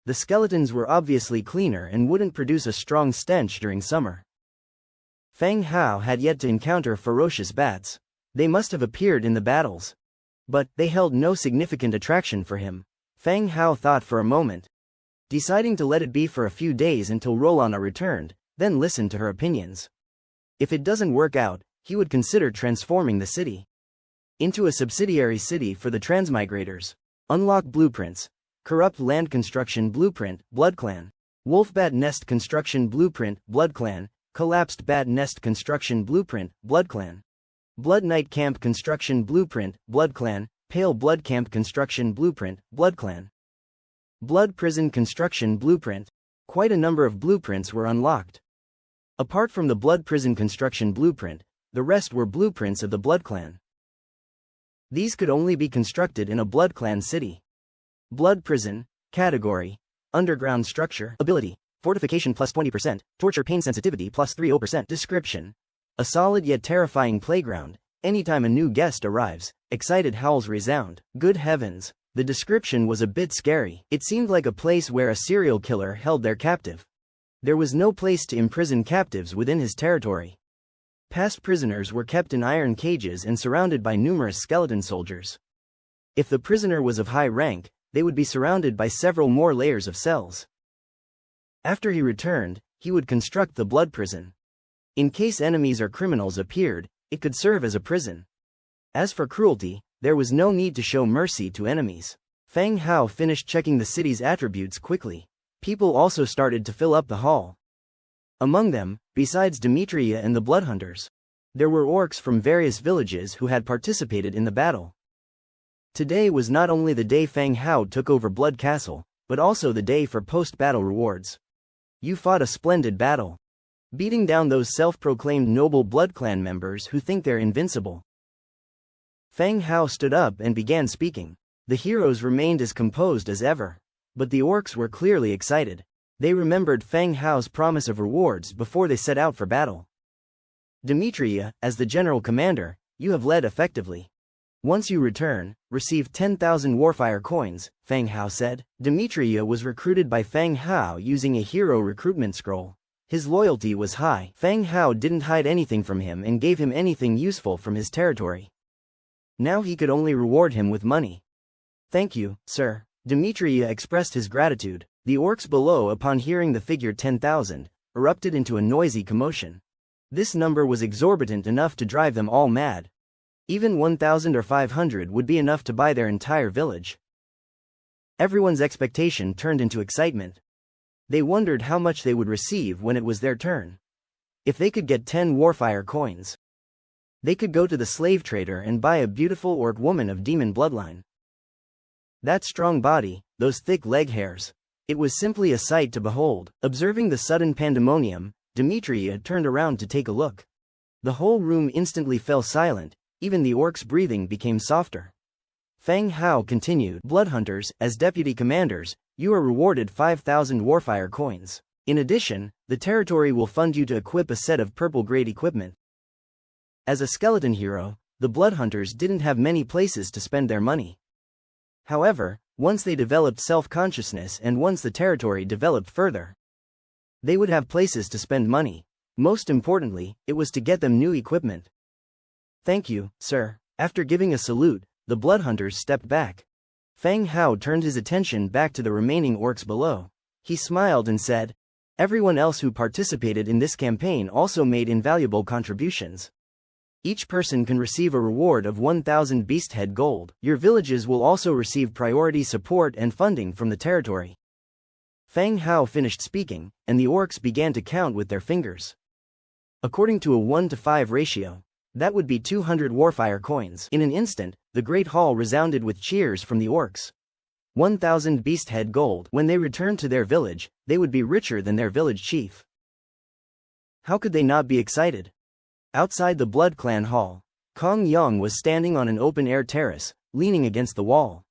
The skeletons were obviously cleaner and wouldn't produce a strong stench during summer. Feng Hao had yet to encounter ferocious bats. They must have appeared in the battles, but they held no significant attraction for him. Feng Hao thought for a moment, deciding to let it be for a few days until Rolana returned, then listen to her opinions. If it doesn't work out, he would consider transforming the city into a subsidiary city for the Transmigrators. Unlock blueprints. Corrupt land construction blueprint, Blood Clan. Wolf Bat Nest Construction Blueprint, Blood Clan. Collapsed Bat Nest Construction Blueprint, Blood Clan. Blood Night Camp Construction Blueprint, Blood Clan. Pale Blood Camp Construction Blueprint, Blood Clan. Blood Prison Construction Blueprint. Quite a number of blueprints were unlocked. Apart from the Blood Prison Construction Blueprint, the rest were blueprints of the Blood Clan. These could only be constructed in a Blood Clan city. Blood Prison. Category: Underground Structure. Ability: Fortification plus 20%, Torture Pain Sensitivity plus 30%. Description: A solid yet terrifying playground. Anytime a new guest arrives, excited howls resound. Good heavens, the description was a bit scary. It seemed like a place where a serial killer held their captive. There was no place to imprison captives within his territory. Past prisoners were kept in iron cages and surrounded by numerous skeleton soldiers. If the prisoner was of high rank, they would be surrounded by several more layers of cells. After he returned, he would construct the blood prison. In case enemies or criminals appeared, it could serve as a prison. As for cruelty, there was no need to show mercy to enemies. Fang Hao finished checking the city's attributes quickly. People also started to fill up the hall. Among them, besides Demetria and the Bloodhunters, there were orcs from various villages who had participated in the battle. Today was not only the day Fang Hao took over Blood Castle, but also the day for post-battle rewards. You fought a splendid battle, beating down those self-proclaimed noble Blood Clan members who think they're invincible. Fang Hao stood up and began speaking. The heroes remained as composed as ever, but the orcs were clearly excited. They remembered Fang Hao's promise of rewards before they set out for battle. Demetria, as the general commander, you have led effectively. Once you return, receive 10,000 Warfire coins, Fang Hao said. Demetria was recruited by Fang Hao using a hero recruitment scroll. His loyalty was high. Fang Hao didn't hide anything from him and gave him anything useful from his territory. Now he could only reward him with money. Thank you, sir. Demetria expressed his gratitude. The orcs below, upon hearing the figure 10,000, erupted into a noisy commotion. This number was exorbitant enough to drive them all mad. Even 1,000 or 500 would be enough to buy their entire village. Everyone's expectation turned into excitement. They wondered how much they would receive when it was their turn. If they could get 10 Warfire coins, they could go to the slave trader and buy a beautiful orc woman of demon bloodline. That strong body, those thick leg hairs. It was simply a sight to behold. Observing the sudden pandemonium, Demetria turned around to take a look. The whole room instantly fell silent. Even the orcs' breathing became softer. Fang Hao continued, Bloodhunters, as deputy commanders, you are rewarded 5,000 Warfire coins. In addition, the territory will fund you to equip a set of purple-grade equipment. As a skeleton hero, the Bloodhunters didn't have many places to spend their money. However, once they developed self-consciousness and once the territory developed further, they would have places to spend money. Most importantly, it was to get them new equipment. Thank you, sir. After giving a salute, the Bloodhunters stepped back. Fang Hao turned his attention back to the remaining orcs below. He smiled and said, everyone else who participated in this campaign also made invaluable contributions. Each person can receive a reward of 1,000 beasthead gold. Your villages will also receive priority support and funding from the territory. Fang Hao finished speaking, and the orcs began to count with their fingers. According to a 1-to-5 ratio, that would be 200 Warfire coins. In an instant, the Great Hall resounded with cheers from the orcs. 1,000 beasthead gold. When they returned to their village, they would be richer than their village chief. How could they not be excited? Outside the Blood Clan Hall, Kong Yong was standing on an open-air terrace, leaning against the wall.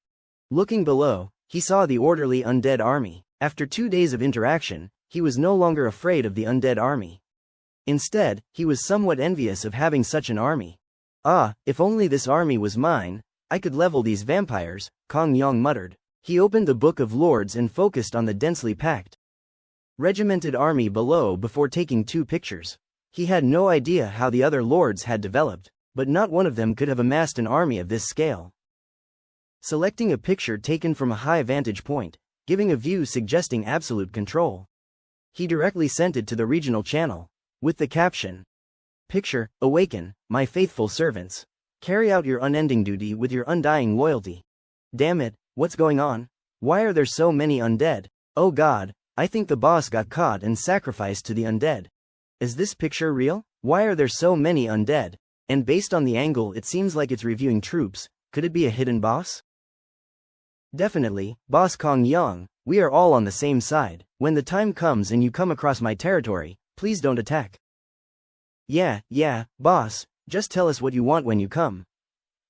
Looking below, he saw the orderly undead army. After 2 days of interaction, he was no longer afraid of the undead army. Instead, he was somewhat envious of having such an army. Ah, if only this army was mine, I could level these vampires, Kong Yong muttered. He opened the Book of Lords and focused on the densely packed, regimented army below before taking 2 pictures. He had no idea how the other lords had developed, but not one of them could have amassed an army of this scale. Selecting a picture taken from a high vantage point, giving a view suggesting absolute control, he directly sent it to the regional channel, with the caption, Picture, awaken, my faithful servants. Carry out your unending duty with your undying loyalty. Damn it, what's going on? Why are there so many undead? Oh God, I think the boss got caught and sacrificed to the undead. Is this picture real? Why are there so many undead? And based on the angle, it seems like it's reviewing troops. Could it be a hidden boss? Definitely, Boss Kong Yang, we are all on the same side. When the time comes and you come across my territory, please don't attack. Yeah, boss, just tell us what you want when you come.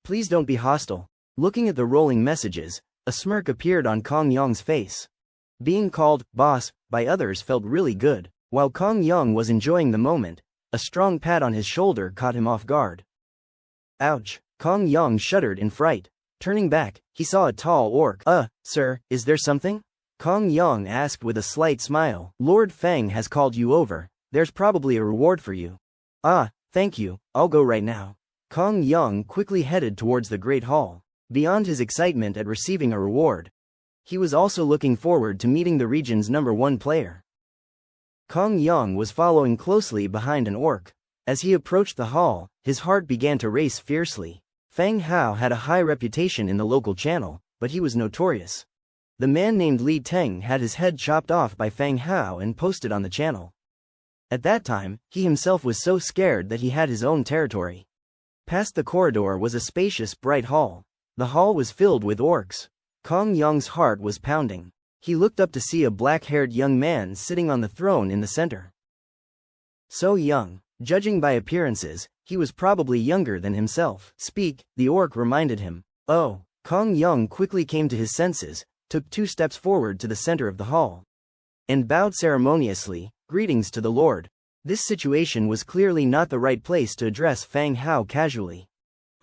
Please don't be hostile. Looking at the rolling messages, a smirk appeared on Kong Yang's face. Being called boss by others felt really good. While Kong Yang was enjoying the moment, a strong pat on his shoulder caught him off guard. Ouch! Kong Yang shuddered in fright. Turning back, he saw a tall orc. Sir, is there something? Kong Yang asked with a slight smile. Lord Feng has called you over. There's probably a reward for you. Thank you, I'll go right now. Kong Yang quickly headed towards the Great Hall. Beyond his excitement at receiving a reward, he was also looking forward to meeting the region's #1 player. Kong Yang was following closely behind an orc. As he approached the hall, his heart began to race fiercely. Fang Hao had a high reputation in the local channel, but he was notorious. The man named Li Teng had his head chopped off by Fang Hao and posted on the channel. At that time, he himself was so scared that he had his own territory. Past the corridor was a spacious, bright hall. The hall was filled with orcs. Kong Yang's heart was pounding. He looked up to see a black-haired young man sitting on the throne in the center. So young, judging by appearances, he was probably younger than himself. Speak, the orc reminded him. Oh, Kong Yang quickly came to his senses, took 2 steps forward to the center of the hall, and bowed ceremoniously. Greetings to the Lord. This situation was clearly not the right place to address Fang Hao casually.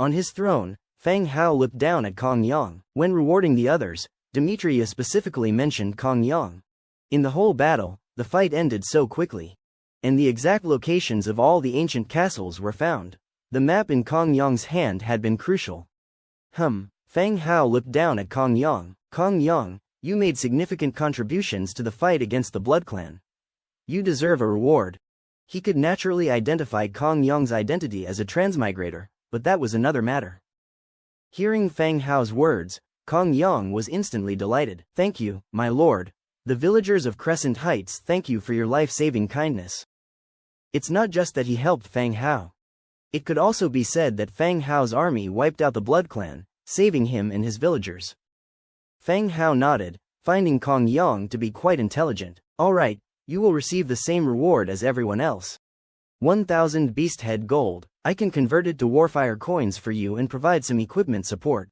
On his throne, Fang Hao looked down at Kong Yang. When rewarding the others, Demetria specifically mentioned Kong Yang. In the whole battle, the fight ended so quickly, and the exact locations of all the ancient castles were found. The map in Kong Yang's hand had been crucial. Fang Hao looked down at Kong Yang. Kong Yang, you made significant contributions to the fight against the Blood Clan. You deserve a reward. He could naturally identify Kong Yang's identity as a transmigrator, but that was another matter. Hearing Fang Hao's words, Kong Yang was instantly delighted. Thank you, my lord. The villagers of Crescent Heights thank you for your life-saving kindness. It's not just that he helped Fang Hao. It could also be said that Fang Hao's army wiped out the Blood Clan, saving him and his villagers. Fang Hao nodded, finding Kong Yang to be quite intelligent. All right. You will receive the same reward as everyone else. 1,000 beasthead gold. I can convert it to warfire coins for you and provide some equipment support.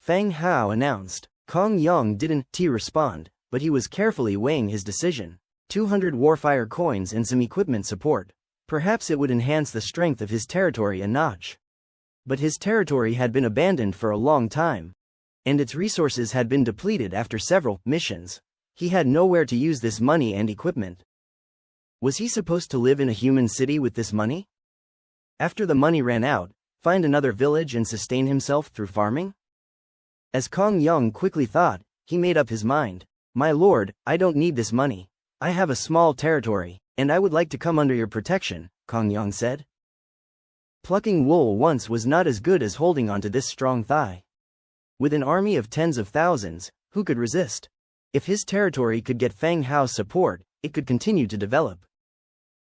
Fang Hao announced. Kong Yang didn't respond, but he was carefully weighing his decision. 200 warfire coins and some equipment support. Perhaps it would enhance the strength of his territory a notch. But his territory had been abandoned for a long time, and its resources had been depleted after several missions. He had nowhere to use this money and equipment. Was he supposed to live in a human city with this money? After the money ran out, find another village and sustain himself through farming? As Kong Yang quickly thought, he made up his mind. My lord, I don't need this money. I have a small territory, and I would like to come under your protection, Kong Yang said. Plucking wool once was not as good as holding onto this strong thigh. With an army of tens of thousands, who could resist? If his territory could get Fang Hao's support, it could continue to develop.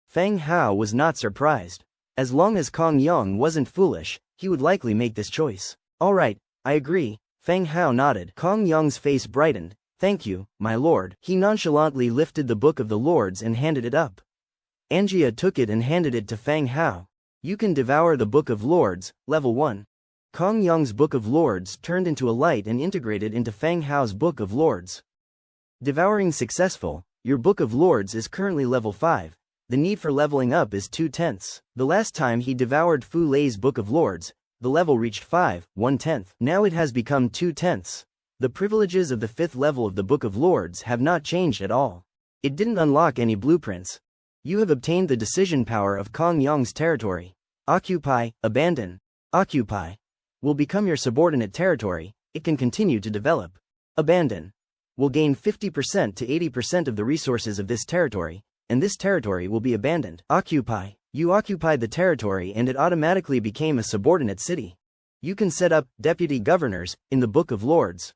Fang Hao was not surprised. As long as Kong Yang wasn't foolish, he would likely make this choice. All right, I agree. Fang Hao nodded. Kong Yang's face brightened. Thank you, my lord. He nonchalantly lifted the Book of the Lords and handed it up. Angia took it and handed it to Fang Hao. You can devour the Book of Lords, level 1. Kong Yang's Book of Lords turned into a light and integrated into Fang Hao's Book of Lords. Devouring successful, your Book of Lords is currently level 5. The need for leveling up is 2/10. The last time he devoured Fu Lei's Book of Lords, the level reached 5, 1/10. Now it has become 2/10. The privileges of the 5th level of the Book of Lords have not changed at all. It didn't unlock any blueprints. You have obtained the decision power of Kong Yang's territory. Occupy, abandon. Occupy will become your subordinate territory. It can continue to develop. Abandon will gain 50% to 80% of the resources of this territory, and this territory will be abandoned. Occupy. You occupied the territory and it automatically became a subordinate city. You can set up deputy governors in the Book of Lords.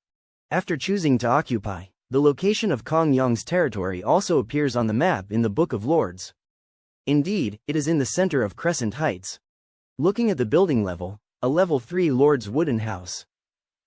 After choosing to occupy, The location of Kong Yong's territory also appears on the map in the Book of Lords. Indeed, it is in the center of Crescent Heights. Looking at the building level, a level 3 Lord's wooden house.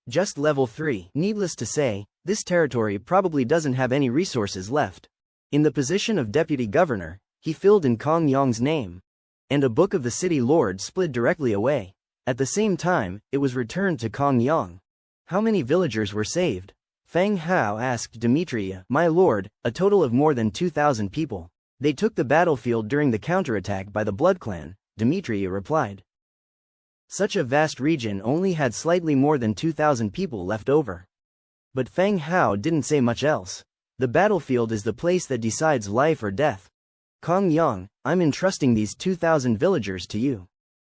Just level 3. Needless to say, this territory probably doesn't have any resources left. In the position of deputy governor, he filled in Kong Yong's name. And a book of the city lord split directly away. At the same time, it was returned to Kong Yong. How many villagers were saved? Fang Hao asked Demetria. My lord, a total of more than 2,000 people. They took the battlefield during the counterattack by the Blood Clan, Demetria replied. Such a vast region only had slightly more than 2,000 people left over. But Fang Hao didn't say much else. The battlefield is the place that decides life or death. Kong Yong, I'm entrusting these 2,000 villagers to you.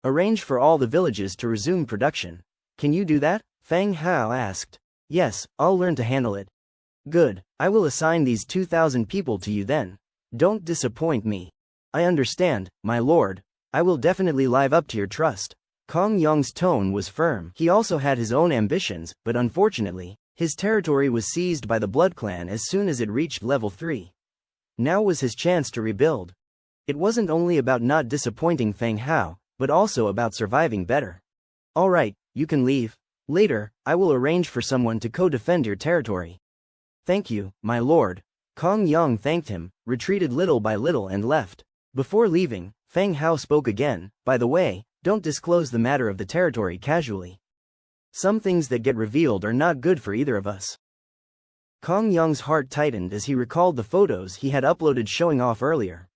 Arrange for all the villages to resume production. Can you do that? Fang Hao asked. Yes, I'll learn to handle it. Good, I will assign these 2,000 people to you then. Don't disappoint me. I understand, my lord. I will definitely live up to your trust. Kong Yong's tone was firm. He also had his own ambitions, but unfortunately, his territory was seized by the Blood Clan as soon as it reached level 3. Now was his chance to rebuild. It wasn't only about not disappointing Fang Hao, but also about surviving better. Alright, you can leave. Later, I will arrange for someone to co-defend your territory. Thank you, my lord. Kong Yong thanked him, retreated little by little and left. Before leaving, Fang Hao spoke again. By the way, don't disclose the matter of the territory casually. Some things that get revealed are not good for either of us. Kong Yong's heart tightened as he recalled the photos he had uploaded showing off earlier.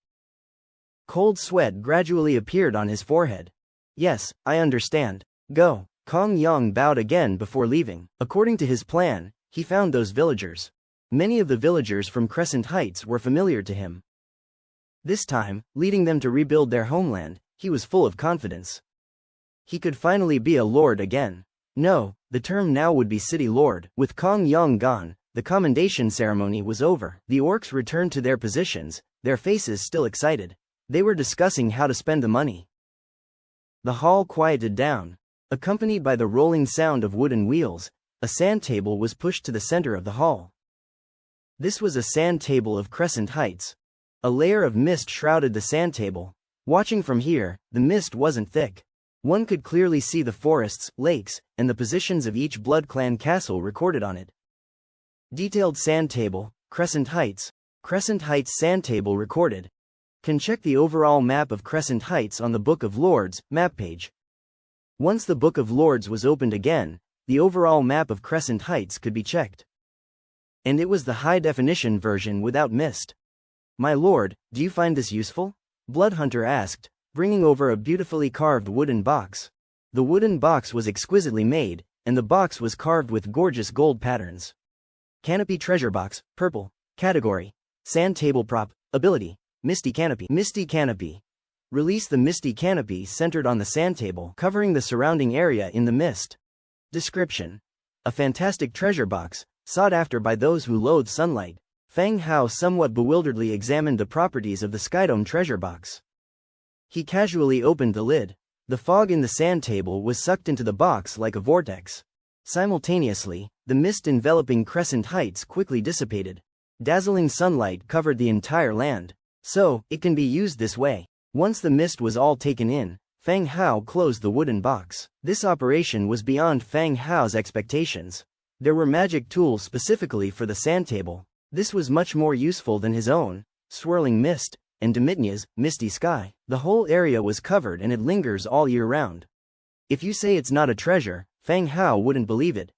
Cold sweat gradually appeared on his forehead. Yes, I understand. Go. Kong Yong bowed again before leaving. According to his plan, he found those villagers. Many of the villagers from Crescent Heights were familiar to him. This time, leading them to rebuild their homeland, he was full of confidence. He could finally be a lord again. No, the term now would be city lord. With Kong Yong gone, the commendation ceremony was over. The orcs returned to their positions, their faces still excited. They were discussing how to spend the money. The hall quieted down. Accompanied by the rolling sound of wooden wheels, a sand table was pushed to the center of the hall. This was a sand table of Crescent Heights. A layer of mist shrouded the sand table. Watching from here, the mist wasn't thick. One could clearly see the forests, lakes, and the positions of each Blood Clan castle recorded on it. Detailed sand table, Crescent Heights. Crescent Heights sand table recorded. Can check the overall map of Crescent Heights on the Book of Lords map page. Once the Book of Lords was opened again, the overall map of Crescent Heights could be checked. And it was the high-definition version without mist. My lord, do you find this useful? Bloodhunter asked, bringing over a beautifully carved wooden box. The wooden box was exquisitely made, and the box was carved with gorgeous gold patterns. Canopy treasure box, purple. Category: sand table prop. Ability: Misty Canopy. Misty Canopy. Release the Misty Canopy centered on the sand table, covering the surrounding area in the mist. Description: a fantastic treasure box, sought after by those who loathe sunlight. Fang Hao somewhat bewilderedly examined the properties of the Skydome treasure box. He casually opened the lid. The fog in the sand table was sucked into the box like a vortex. Simultaneously, the mist enveloping Crescent Heights quickly dissipated. Dazzling sunlight covered the entire land. So, it can be used this way. Once the mist was all taken in, Fang Hao closed the wooden box. This operation was beyond Fang Hao's expectations. There were magic tools specifically for the sand table. This was much more useful than his own, swirling mist, and Demitnia's misty sky. The whole area was covered and it lingers all year round. If you say it's not a treasure, Fang Hao wouldn't believe it.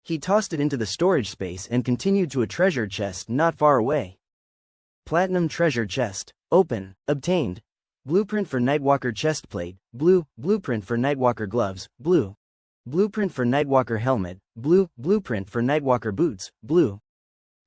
He tossed it into the storage space and continued to a treasure chest not far away. Platinum treasure chest. Open. Obtained. Blueprint for Nightwalker chestplate, blue. Blueprint for Nightwalker gloves, blue. Blueprint for Nightwalker helmet, blue. Blueprint for Nightwalker boots, blue.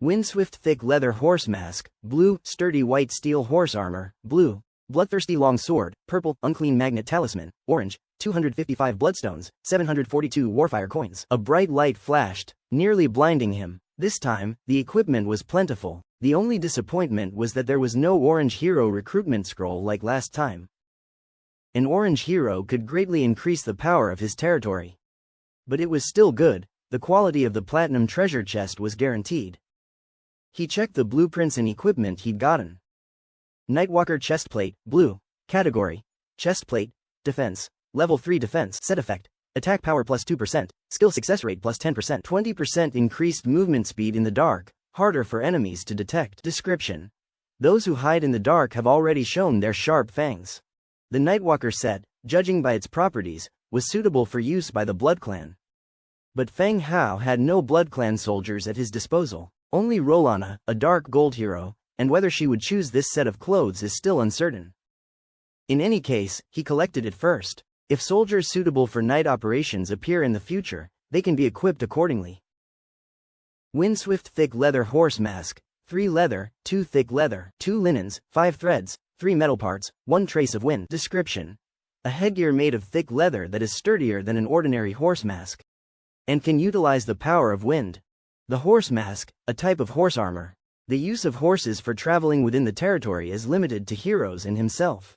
Windswift thick leather horse mask, blue. Sturdy white steel horse armor, blue. Bloodthirsty long sword, purple. Unclean magnet talisman, orange. 255 bloodstones, 742 warfire coins. A bright light flashed, nearly blinding him. This time, the equipment was plentiful. The only disappointment was that there was no orange hero recruitment scroll like last time. An orange hero could greatly increase the power of his territory. But it was still good. The quality of the platinum treasure chest was guaranteed. He checked the blueprints and equipment he'd gotten. Nightwalker chestplate, blue. Category: chestplate, defense, level 3 defense, set effect, attack power plus 2%, skill success rate plus 10%, 20% increased movement speed in the dark, harder for enemies to detect. Description: those who hide in the dark have already shown their sharp fangs. The Nightwalker set, judging by its properties, was suitable for use by the Blood Clan. But Feng Hao had no Blood Clan soldiers at his disposal, only Rolana, a dark gold hero, and whether she would choose this set of clothes is still uncertain. In any case, he collected it first. If soldiers suitable for night operations appear in the future, they can be equipped accordingly. Windswift thick leather horse mask, 3 leather, 2 thick leather, 2 linens, 5 threads, 3 metal parts, 1 trace of wind. Description: a headgear made of thick leather that is sturdier than an ordinary horse mask, and can utilize the power of wind. The horse mask, a type of horse armor. The use of horses for traveling within the territory is limited to heroes and himself.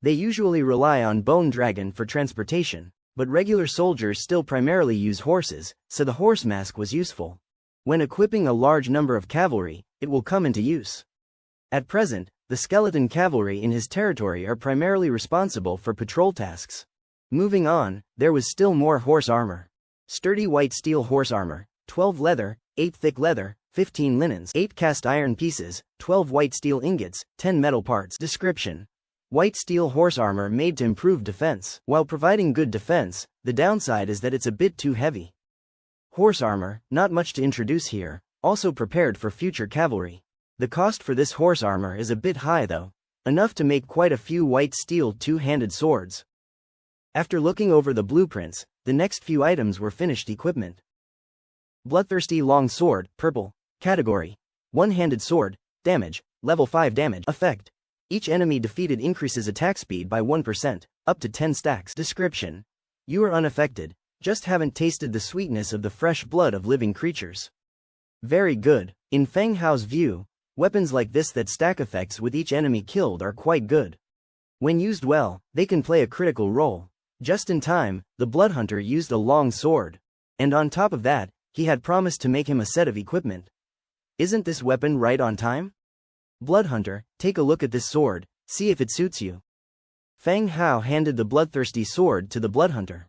They usually rely on Bone Dragon for transportation, but regular soldiers still primarily use horses, so the horse mask was useful. When equipping a large number of cavalry, it will come into use. At present, the skeleton cavalry in his territory are primarily responsible for patrol tasks. Moving on, there was still more horse armor. Sturdy white steel horse armor, 12 leather, 8 thick leather, 15 linens, 8 cast iron pieces, 12 white steel ingots, 10 metal parts. Description: white steel horse armor made to improve defense. While providing good defense, the downside is that it's a bit too heavy. Horse armor, not much to introduce here, also prepared for future cavalry. The cost for this horse armor is a bit high though, enough to make quite a few white steel two-handed swords. After looking over the blueprints, the next few items were finished equipment. Bloodthirsty long sword, purple. Category: one-handed sword, damage, level 5 damage. Effect: each enemy defeated increases attack speed by 1%, up to 10 stacks. Description: you are unaffected, just haven't tasted the sweetness of the fresh blood of living creatures. Very good. In Feng Hao's view, weapons like this that stack effects with each enemy killed are quite good. When used well, they can play a critical role. Just in time, the Bloodhunter used a long sword. And on top of that, he had promised to make him a set of equipment. Isn't this weapon right on time? Bloodhunter, take a look at this sword, see if it suits you. Feng Hao handed the bloodthirsty sword to the Bloodhunter.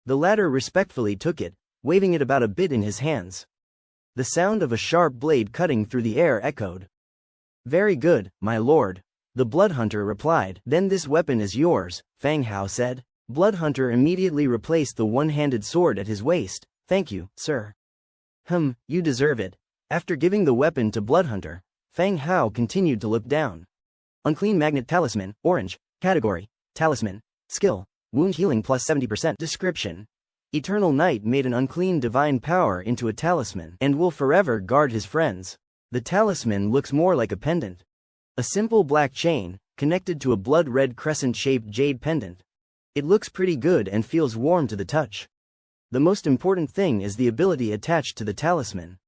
The latter respectfully took it, waving it about a bit in his hands. The sound of a sharp blade cutting through the air echoed. Very good, my lord. The Bloodhunter replied. Then this weapon is yours, Feng Hao said. Bloodhunter immediately replaced the one-handed sword at his waist. Thank you, sir. You deserve it. After giving the weapon to Bloodhunter, Feng Hao continued to look down. Unclean Magnet Talisman, orange. Category: Talisman. Skill: wound healing plus 70%. Description: Eternal Knight made an unclean divine power into a talisman and will forever guard his friends. The talisman looks more like a pendant. A simple black chain, connected to a blood-red crescent-shaped jade pendant. It looks pretty good and feels warm to the touch. The most important thing is the ability attached to the talisman.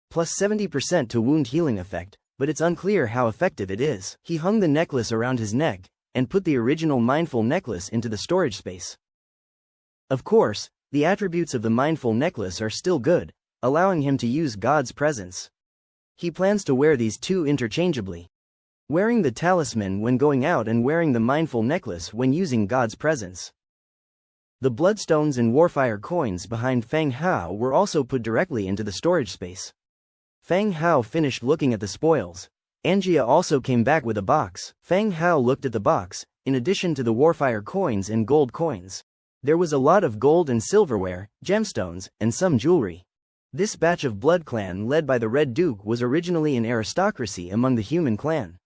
Plus 70% to wound healing effect, but it's unclear how effective it is. He hung the necklace around his neck, and put the original mindful necklace into the storage space. Of course, the attributes of the mindful necklace are still good, allowing him to use God's presence. He plans to wear these two interchangeably. Wearing the talisman when going out and wearing the mindful necklace when using God's presence. The bloodstones and warfire coins behind Feng Hao were also put directly into the storage space. Feng Hao finished looking at the spoils. Angia also came back with a box. Feng Hao looked at the box. In addition to the warfire coins and gold coins, there was a lot of gold and silverware, gemstones, and some jewelry. This batch of Blood Clan led by the Red Duke was originally an aristocracy among the human clan.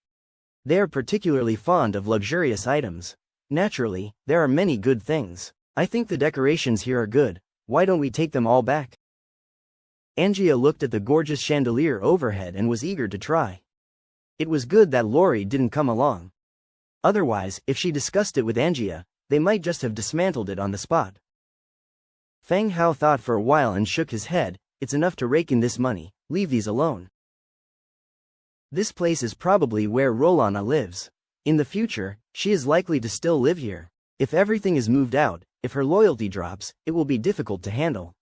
They are particularly fond of luxurious items. Naturally, there are many good things. I think the decorations here are good. Why don't we take them all back? Angia looked at the gorgeous chandelier overhead and was eager to try. It was good that Lori didn't come along. Otherwise, if she discussed it with Angia, they might just have dismantled it on the spot. Feng Hao thought for a while and shook his head. It's enough to rake in this money, leave these alone. This place is probably where Rolana lives. In the future, she is likely to still live here. If everything is moved out, if her loyalty drops, it will be difficult to handle.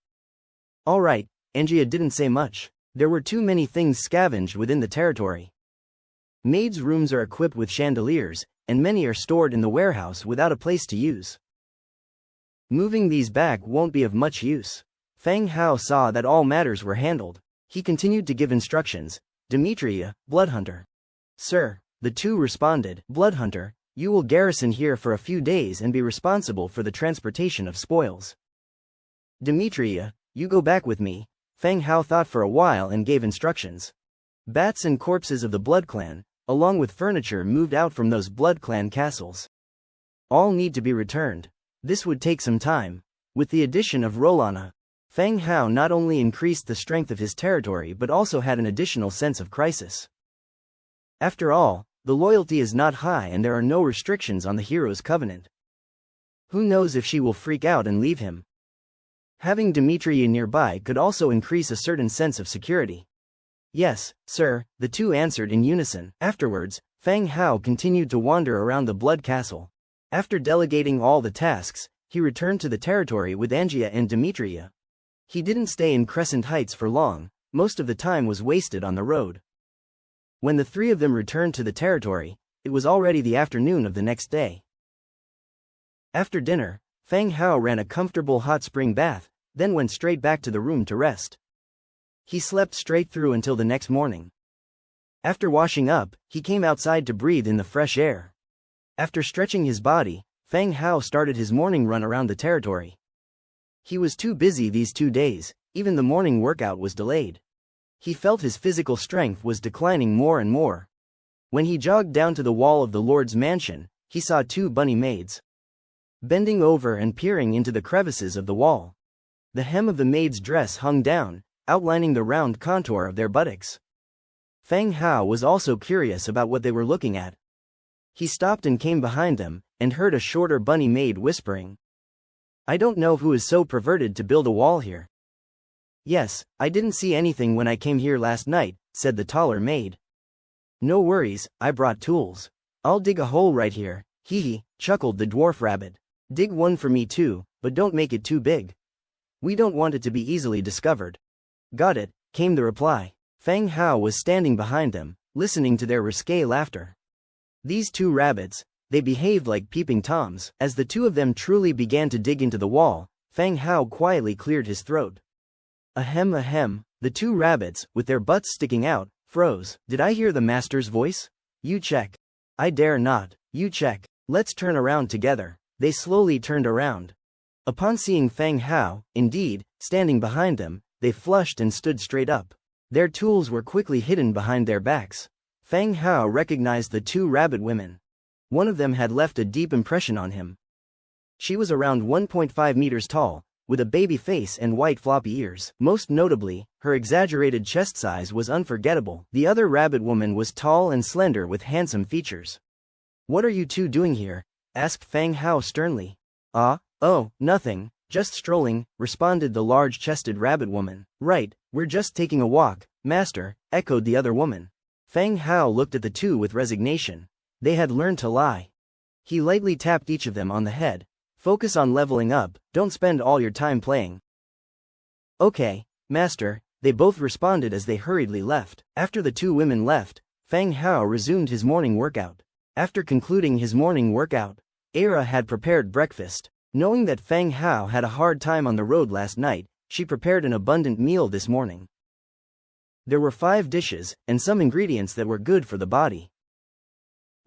Alright, Angia didn't say much. There were too many things scavenged within the territory. Maids' rooms are equipped with chandeliers, and many are stored in the warehouse without a place to use. Moving these back won't be of much use. Feng Hao saw that all matters were handled. He continued to give instructions. Demetria, Bloodhunter. Sir, the two responded. Bloodhunter, you will garrison here for a few days and be responsible for the transportation of spoils. Demetria, you go back with me. Feng Hao thought for a while and gave instructions. Bats and corpses of the Blood Clan, along with furniture moved out from those Blood Clan castles. All need to be returned. This would take some time. With the addition of Rolana, Feng Hao not only increased the strength of his territory but also had an additional sense of crisis. After all, the loyalty is not high and there are no restrictions on the hero's covenant. Who knows if she will freak out and leave him? Having Demetria nearby could also increase a certain sense of security. Yes, sir, the two answered in unison. Afterwards, Feng Hao continued to wander around the Blood Castle. After delegating all the tasks, he returned to the territory with Angia and Demetria. He didn't stay in Crescent Heights for long, most of the time was wasted on the road. When the three of them returned to the territory, it was already the afternoon of the next day. After dinner, Feng Hao ran a comfortable hot spring bath, then went straight back to the room to rest. He slept straight through until the next morning. After washing up, he came outside to breathe in the fresh air. After stretching his body, Feng Hao started his morning run around the territory. He was too busy these 2 days, even the morning workout was delayed. He felt his physical strength was declining more and more. When he jogged down to the wall of the Lord's mansion, he saw 2 bunny maids bending over and peering into the crevices of the wall. The hem of the maid's dress hung down, outlining the round contour of their buttocks. Feng Hao was also curious about what they were looking at. He stopped and came behind them, and heard a shorter bunny maid whispering, "I don't know who is so perverted to build a wall here." "Yes, I didn't see anything when I came here last night," said the taller maid. "No worries, I brought tools. I'll dig a hole right here." "Hee hee," chuckled the dwarf rabbit. "Dig one for me too, but don't make it too big. We don't want it to be easily discovered." "Got it," came the reply. Feng Hao was standing behind them, listening to their risque laughter. These 2 rabbits, they behaved like peeping toms. As the 2 of them truly began to dig into the wall, Feng Hao quietly cleared his throat. Ahem ahem, the 2 rabbits, with their butts sticking out, froze. "Did I hear the master's voice?" "You check." "I dare not." "You check." "Let's turn around together." They slowly turned around. Upon seeing Feng Hao, indeed, standing behind them, they flushed and stood straight up. Their tools were quickly hidden behind their backs. Feng Hao recognized the 2 rabbit women. One of them had left a deep impression on him. She was around 1.5 meters tall, with a baby face and white floppy ears. Most notably, her exaggerated chest size was unforgettable. The other rabbit woman was tall and slender with handsome features. "What are you 2 doing here?" asked Feng Hao sternly. Oh, nothing, just strolling," responded the large-chested rabbit woman. "Right, we're just taking a walk, master," echoed the other woman. Feng Hao looked at the 2 with resignation. They had learned to lie. He lightly tapped each of them on the head. "Focus on leveling up, don't spend all your time playing." "Okay, master," they both responded as they hurriedly left. After the 2 women left, Feng Hao resumed his morning workout. After concluding his morning workout, Era had prepared breakfast. Knowing that Feng Hao had a hard time on the road last night, she prepared an abundant meal this morning. There were 5 dishes, and some ingredients that were good for the body.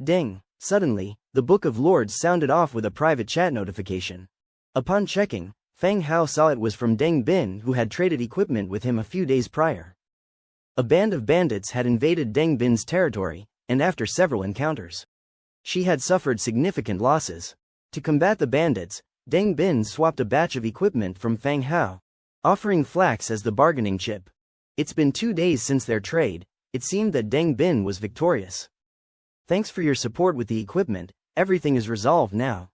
Ding! Suddenly, the Book of Lords sounded off with a private chat notification. Upon checking, Feng Hao saw it was from Deng Bin, who had traded equipment with him a few days prior. A band of bandits had invaded Deng Bin's territory, and after several encounters, she had suffered significant losses. To combat the bandits, Deng Bin swapped a batch of equipment from Feng Hao, offering flax as the bargaining chip. It's been 2 days since their trade. It seemed that Deng Bin was victorious. "Thanks for your support with the equipment, everything is resolved now.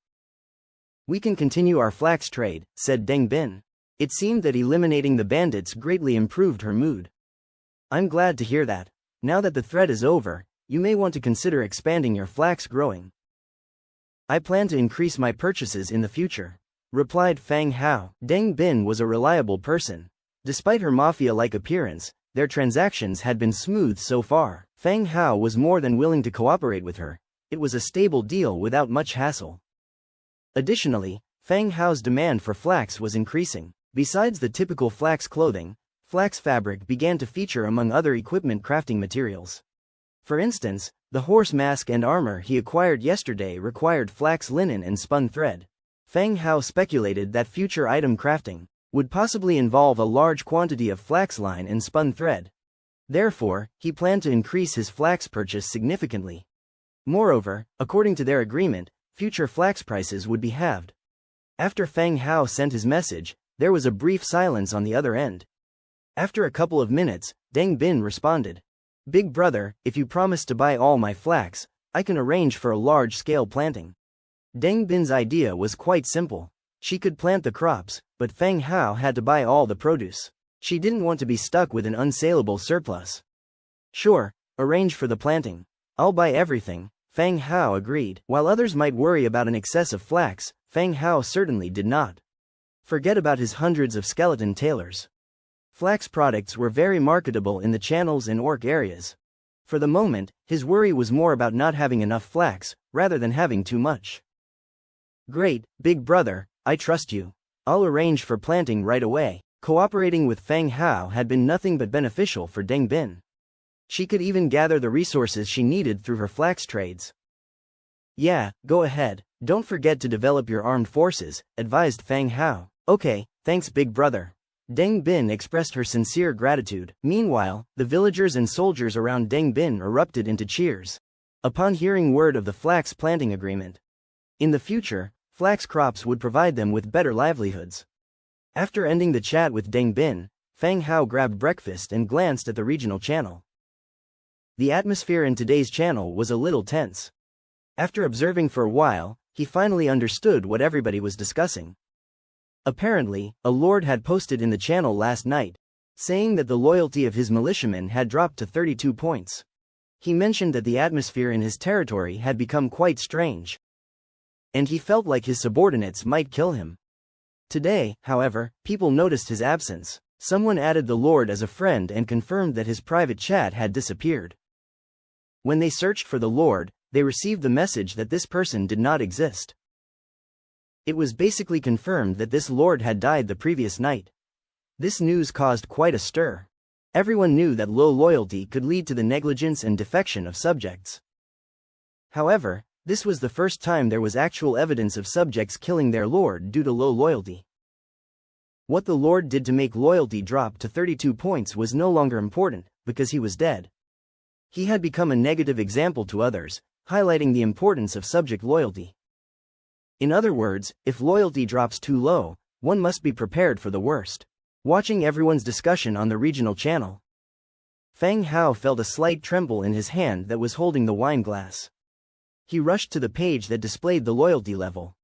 We can continue our flax trade," said Deng Bin. It seemed that eliminating the bandits greatly improved her mood. "I'm glad to hear that. Now that the threat is over, you may want to consider expanding your flax growing." "I plan to increase my purchases in the future," replied Feng Hao. Deng Bin was a reliable person. Despite her mafia-like appearance, their transactions had been smooth so far. Feng Hao was more than willing to cooperate with her. It was a stable deal without much hassle. Additionally, Feng Hao's demand for flax was increasing. Besides the typical flax clothing, flax fabric began to feature among other equipment crafting materials. For instance, the horse mask and armor he acquired yesterday required flax linen and spun thread. Feng Hao speculated that future item crafting would possibly involve a large quantity of flax line and spun thread. Therefore, he planned to increase his flax purchase significantly. Moreover, according to their agreement, future flax prices would be halved. After Feng Hao sent his message, there was a brief silence on the other end. After a couple of minutes, Deng Bin responded. Big brother, if you promise to buy all my flax, I can arrange for a large-scale planting. Deng Bin's idea was quite simple. She could plant the crops, but Feng Hao had to buy all the produce. She didn't want to be stuck with an unsaleable surplus. Sure, arrange for the planting. I'll buy everything, Feng Hao agreed. While others might worry about an excess of flax, Feng Hao certainly did not. Forget about his hundreds of skeleton tailors. Flax products were very marketable in the channels and orc areas. For the moment, his worry was more about not having enough flax, rather than having too much. Great, big brother, I trust you. I'll arrange for planting right away. Cooperating with Feng Hao had been nothing but beneficial for Deng Bin. She could even gather the resources she needed through her flax trades. Yeah, go ahead, don't forget to develop your armed forces, advised Feng Hao. Okay, thanks big brother. Deng Bin expressed her sincere gratitude. Meanwhile, the villagers and soldiers around Deng Bin erupted into cheers upon hearing word of the flax planting agreement. In the future, flax crops would provide them with better livelihoods. After ending the chat with Deng Bin, Feng Hao grabbed breakfast and glanced at the regional channel. The atmosphere in today's channel was a little tense. After observing for a while, he finally understood what everybody was discussing. Apparently, a lord had posted in the channel last night, saying that the loyalty of his militiamen had dropped to 32 points. He mentioned that the atmosphere in his territory had become quite strange, and he felt like his subordinates might kill him. Today, however, people noticed his absence. Someone added the lord as a friend and confirmed that his private chat had disappeared. When they searched for the lord, they received the message that this person did not exist. It was basically confirmed that this lord had died the previous night. This news caused quite a stir. Everyone knew that low loyalty could lead to the negligence and defection of subjects. However, this was the first time there was actual evidence of subjects killing their lord due to low loyalty. What the lord did to make loyalty drop to 32 points was no longer important, because he was dead. He had become a negative example to others, highlighting the importance of subject loyalty. In other words, if loyalty drops too low, one must be prepared for the worst. Watching everyone's discussion on the regional channel, Feng Hao felt a slight tremble in his hand that was holding the wine glass. He rushed to the page that displayed the loyalty level.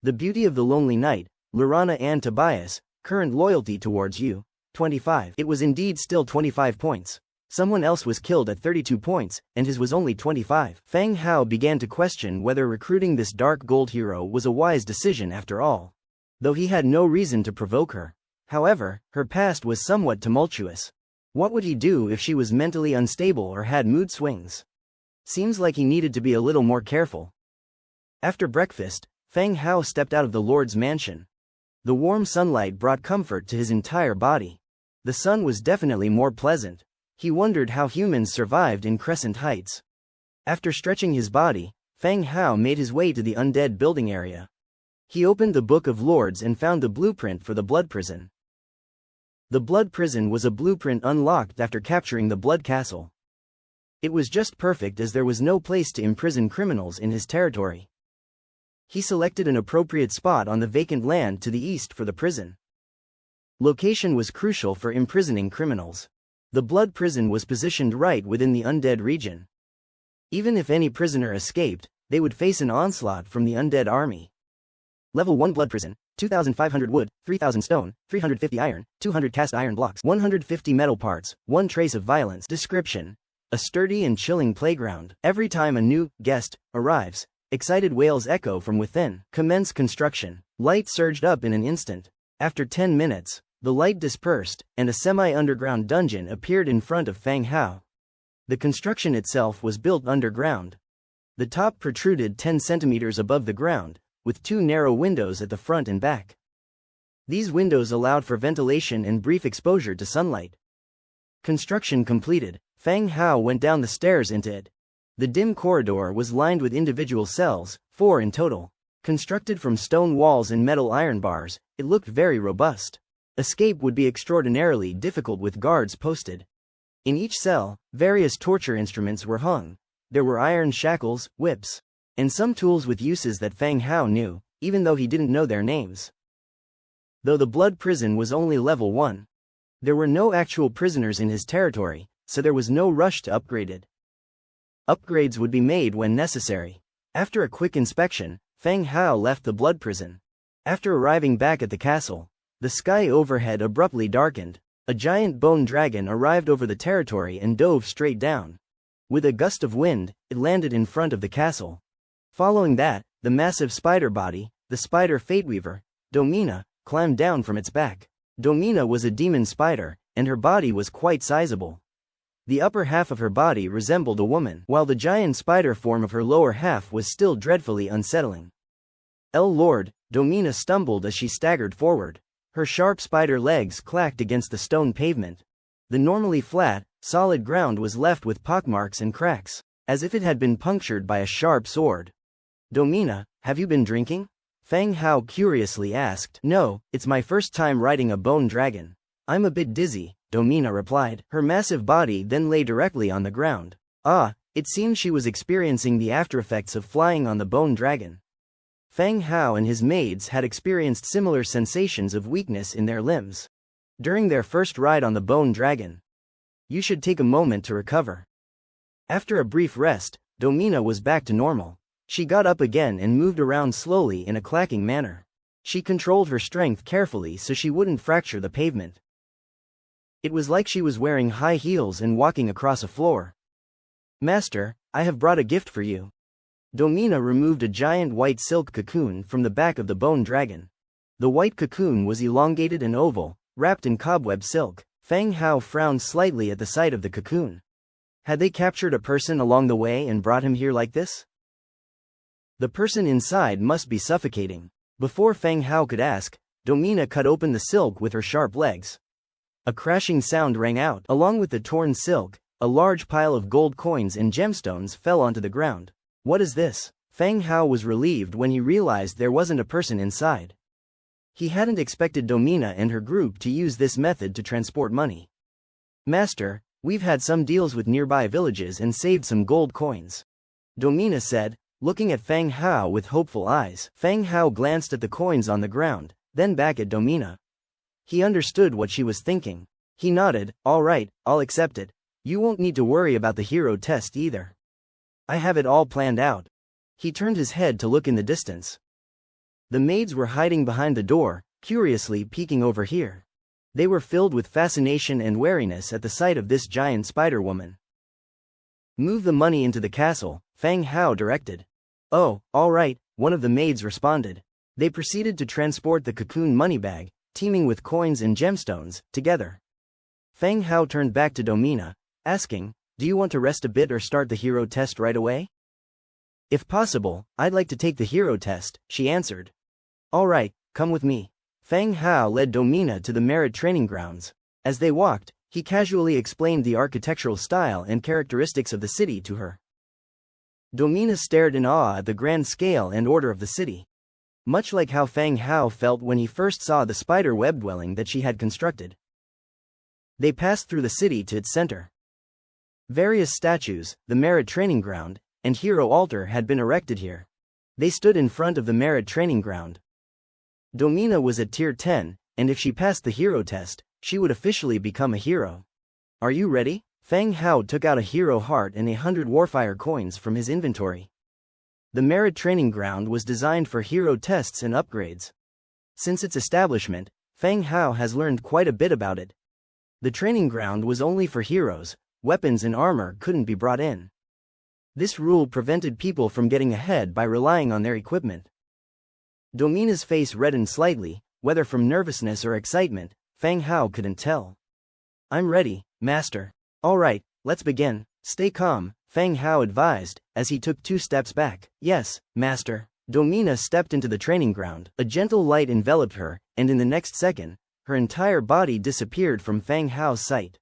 The Beauty of the Lonely Night, Lurana and Tobias, current loyalty towards you, 25. It was indeed still 25 points. Someone else was killed at 32 points, and his was only 25. Feng Hao began to question whether recruiting this dark gold hero was a wise decision after all. Though he had no reason to provoke her. However, her past was somewhat tumultuous. What would he do if she was mentally unstable or had mood swings? Seems like he needed to be a little more careful. After breakfast, Feng Hao stepped out of the Lord's mansion. The warm sunlight brought comfort to his entire body. The sun was definitely more pleasant. He wondered how humans survived in Crescent Heights. After stretching his body, Feng Hao made his way to the Undead building area. He opened the Book of Lords and found the blueprint for the Blood Prison. The Blood Prison was a blueprint unlocked after capturing the Blood Castle. It was just perfect as there was no place to imprison criminals in his territory. He selected an appropriate spot on the vacant land to the east for the prison. Location was crucial for imprisoning criminals. The Blood Prison was positioned right within the Undead region. Even if any prisoner escaped, they would face an onslaught from the Undead army. Level 1 Blood Prison, 2,500 wood, 3,000 stone, 350 iron, 200 cast iron blocks, 150 metal parts, 1 trace of violence. Description: a sturdy and chilling playground. Every time a new guest arrives, excited wails echo from within. Commence construction. Light surged up in an instant. After 10 minutes, The light dispersed, and a semi-underground dungeon appeared in front of Fang Hao. The construction itself was built underground. The top protruded 10 centimeters above the ground, with 2 narrow windows at the front and back. These windows allowed for ventilation and brief exposure to sunlight. Construction completed, Fang Hao went down the stairs into it. The dim corridor was lined with individual cells, 4 in total. Constructed from stone walls and metal iron bars, it looked very robust. Escape would be extraordinarily difficult with guards posted. In each cell, various torture instruments were hung. There were iron shackles, whips, and some tools with uses that Fang Hao knew, even though he didn't know their names. Though the blood prison was only level 1, there were no actual prisoners in his territory, so there was no rush to upgrade it. Upgrades would be made when necessary. After a quick inspection, Fang Hao left the blood prison. After arriving back at the castle, the sky overhead abruptly darkened. A giant bone dragon arrived over the territory and dove straight down. With a gust of wind, it landed in front of the castle. Following that, the massive spider body, the spider Fateweaver, Domina, climbed down from its back. Domina was a demon spider, and her body was quite sizable. The upper half of her body resembled a woman, while the giant spider form of her lower half was still dreadfully unsettling. Lord, Domina stumbled as she staggered forward. Her sharp spider legs clacked against the stone pavement. The normally flat, solid ground was left with pockmarks and cracks, as if it had been punctured by a sharp sword. Domina, have you been drinking? Fang Hao curiously asked. No, it's my first time riding a bone dragon. I'm a bit dizzy, Domina replied. Her massive body then lay directly on the ground. It seemed she was experiencing the aftereffects of flying on the bone dragon. Fang Hao and his maids had experienced similar sensations of weakness in their limbs during their first ride on the bone dragon. You should take a moment to recover. After a brief rest, Domina was back to normal. She got up again and moved around slowly in a clacking manner. She controlled her strength carefully so she wouldn't fracture the pavement. It was like she was wearing high heels and walking across a floor. Master, I have brought a gift for you. Domina removed a giant white silk cocoon from the back of the bone dragon. The white cocoon was elongated and oval, wrapped in cobweb silk. Fang Hao frowned slightly at the sight of the cocoon. Had they captured a person along the way and brought him here like this? The person inside must be suffocating. Before Fang Hao could ask, Domina cut open the silk with her sharp legs. A crashing sound rang out. Along with the torn silk, a large pile of gold coins and gemstones fell onto the ground. What is this? Fang Hao was relieved when he realized there wasn't a person inside. He hadn't expected Domina and her group to use this method to transport money. Master, we've had some deals with nearby villages and saved some gold coins, Domina said, looking at Fang Hao with hopeful eyes. Fang Hao glanced at the coins on the ground, then back at Domina. He understood what she was thinking. He nodded. All right, I'll accept it. You won't need to worry about the hero test either. I have it all planned out. He turned his head to look in the distance. The maids were hiding behind the door, curiously peeking over here. They were filled with fascination and wariness at the sight of this giant spider woman. Move the money into the castle, Fang Hao directed. Oh, all right, one of the maids responded. They proceeded to transport the cocoon money bag, teeming with coins and gemstones, together. Fang Hao turned back to Domina, asking, do you want to rest a bit or start the hero test right away? If possible, I'd like to take the hero test, she answered. All right, come with me. Fang Hao led Domina to the merit training grounds. As they walked, he casually explained the architectural style and characteristics of the city to her. Domina stared in awe at the grand scale and order of the city. Much like how Fang Hao felt when he first saw the spider web dwelling that she had constructed. They passed through the city to its center. Various statues, the merit training ground, and hero altar had been erected here. They stood in front of the merit training ground. Domina was at tier 10, and if she passed the hero test, she would officially become a hero. Are you ready? Fang Hao took out a hero heart and 100 warfire coins from his inventory. The merit training ground was designed for hero tests and upgrades. Since its establishment, Fang Hao has learned quite a bit about it. The training ground was only for heroes. Weapons and armor couldn't be brought in. This rule prevented people from getting ahead by relying on their equipment. Domina's face reddened slightly, whether from nervousness or excitement. Fang Hao couldn't tell. I'm ready, master. Alright, let's begin. Stay calm, Fang Hao advised, as he took 2 steps back. Yes, master. Domina stepped into the training ground. A gentle light enveloped her, and in the next second, her entire body disappeared from Fang Hao's sight.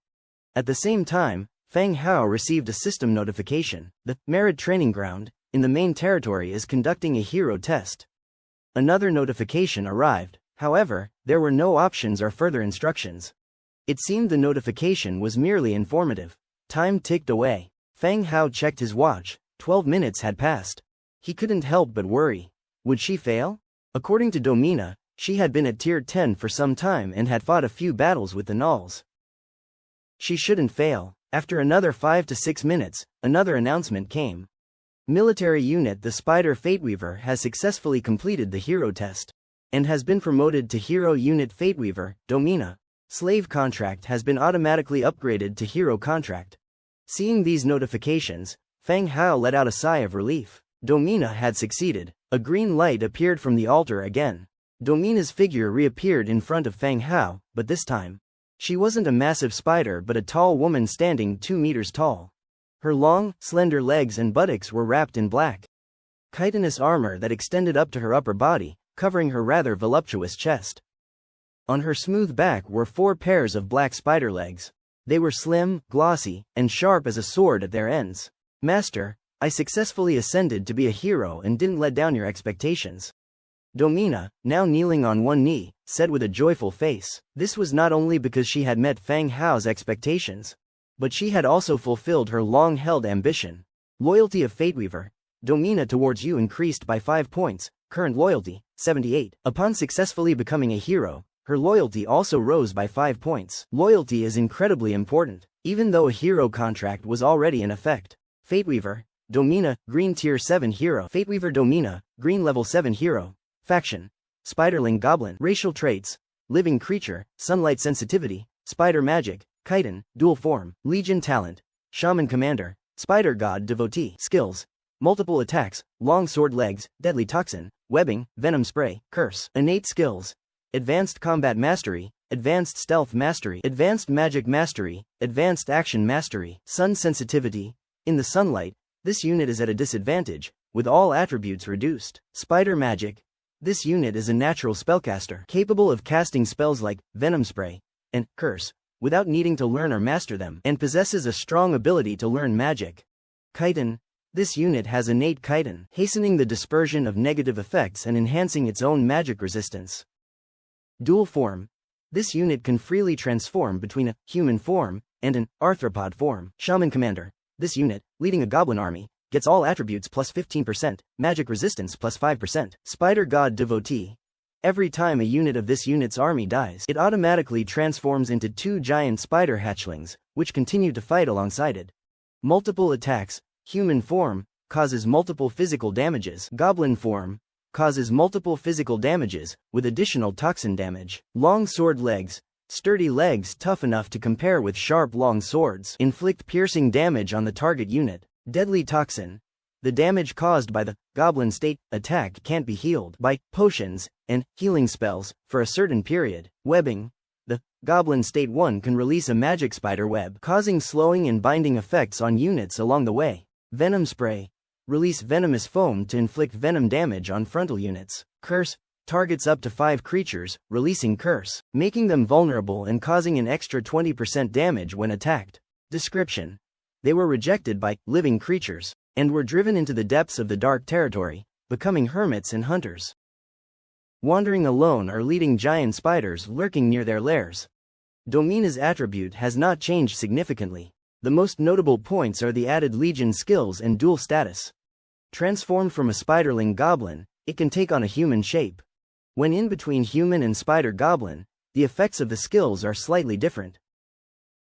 At the same time, Fang Hao received a system notification. The Merit Training Ground, in the main territory, is conducting a hero test. Another notification arrived. However, there were no options or further instructions. It seemed the notification was merely informative. Time ticked away. Fang Hao checked his watch. 12 minutes had passed. He couldn't help but worry. Would she fail? According to Domina, she had been at tier 10 for some time and had fought a few battles with the Nulls. She shouldn't fail. After another 5 to 6 minutes, another announcement came. Military unit The Spider Fateweaver has successfully completed the hero test and has been promoted to Hero Unit Fateweaver. Domina. Slave contract has been automatically upgraded to hero contract. Seeing these notifications, Fang Hao let out a sigh of relief. Domina had succeeded. A green light appeared from the altar again. Domina's figure reappeared in front of Fang Hao, but this time, she wasn't a massive spider but a tall woman standing 2 meters tall. Her long, slender legs and buttocks were wrapped in black, chitinous armor that extended up to her upper body, covering her rather voluptuous chest. On her smooth back were 4 pairs of black spider legs. They were slim, glossy, and sharp as a sword at their ends. Master, I successfully ascended to be a hero and didn't let down your expectations. Domina, now kneeling on one knee, said with a joyful face. This was not only because she had met Fang Hao's expectations, but she had also fulfilled her long-held ambition. Loyalty of Fateweaver. Domina towards you increased by 5 points, current loyalty, 78. Upon successfully becoming a hero, her loyalty also rose by 5 points. Loyalty is incredibly important, even though a hero contract was already in effect. Fateweaver, Domina, Green Tier 7 Hero. Fateweaver Domina, Green Level 7 Hero. Faction. Spiderling Goblin. Racial traits. Living creature, sunlight sensitivity, spider magic, chitin, dual form, legion talent, shaman commander, spider god devotee. Skills. Multiple attacks, long sword legs, deadly toxin, webbing, venom spray, curse. Innate skills. Advanced combat mastery, advanced stealth mastery, advanced magic mastery, advanced action mastery. Sun sensitivity. In the sunlight, this unit is at a disadvantage, with all attributes reduced. Spider magic. This unit is a natural spellcaster, capable of casting spells like venom spray and curse, without needing to learn or master them, and possesses a strong ability to learn magic. Chitin. This unit has innate chitin, hastening the dispersion of negative effects and enhancing its own magic resistance. Dual form. This unit can freely transform between a human form and an arthropod form. Shaman commander. This unit, leading a goblin army, gets all attributes plus 15%, magic resistance plus 5%. Spider god devotee. Every time a unit of this unit's army dies, it automatically transforms into 2 giant spider hatchlings, which continue to fight alongside it. Multiple attacks. Human form causes multiple physical damages. Goblin form causes multiple physical damages, with additional toxin damage. Long sword legs. Sturdy legs tough enough to compare with sharp long swords. Inflict piercing damage on the target unit. Deadly toxin. The damage caused by the goblin state attack can't be healed by potions and healing spells for a certain period. Webbing. The goblin state 1 can release a magic spider web, causing slowing and binding effects on units along the way. Venom spray. Release venomous foam to inflict venom damage on frontal units. Curse. Targets up to 5 creatures, releasing curse, making them vulnerable and causing an extra 20% damage when attacked. Description. They were rejected by living creatures and were driven into the depths of the dark territory, becoming hermits and hunters, wandering alone or leading giant spiders lurking near their lairs. Domina's attribute has not changed significantly. The most notable points are the added legion skills and dual status. Transformed from a spiderling goblin, it can take on a human shape. When in between human and spider goblin, the effects of the skills are slightly different.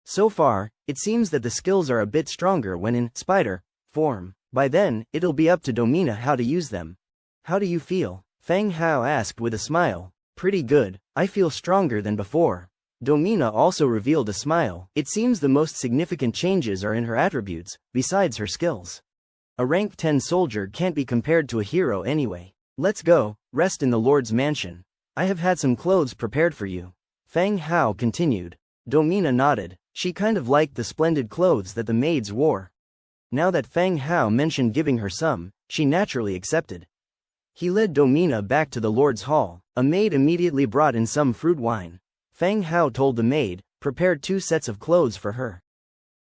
So far, it seems that the skills are a bit stronger when in spider form. By then, it'll be up to Domina how to use them. How do you feel? Fang Hao asked with a smile. Pretty good, I feel stronger than before. Domina also revealed a smile. It seems the most significant changes are in her attributes, besides her skills. A rank 10 soldier can't be compared to a hero anyway. Let's go, rest in the Lord's mansion. I have had some clothes prepared for you. Fang Hao continued. Domina nodded. She kind of liked the splendid clothes that the maids wore. Now that Fang Hao mentioned giving her some, she naturally accepted. He led Domina back to the Lord's Hall. A maid immediately brought in some fruit wine. Fang Hao told the maid, "Prepared 2 sets of clothes for her."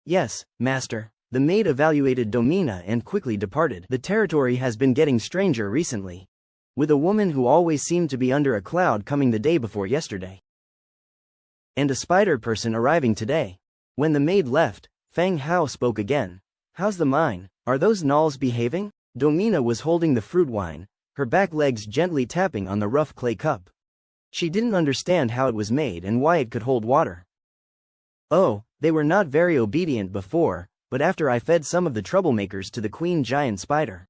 "Yes, master." The maid evaluated Domina and quickly departed. The territory has been getting stranger recently, with a woman who always seemed to be under a cloud coming the day before yesterday, and a spider person arriving today. When the maid left, Fang Hao spoke again. "How's the mine? Are those gnolls behaving?" Domina was holding the fruit wine, her back legs gently tapping on the rough clay cup. She didn't understand how it was made and why it could hold water. "Oh, they were not very obedient before, but after I fed some of the troublemakers to the queen giant spider,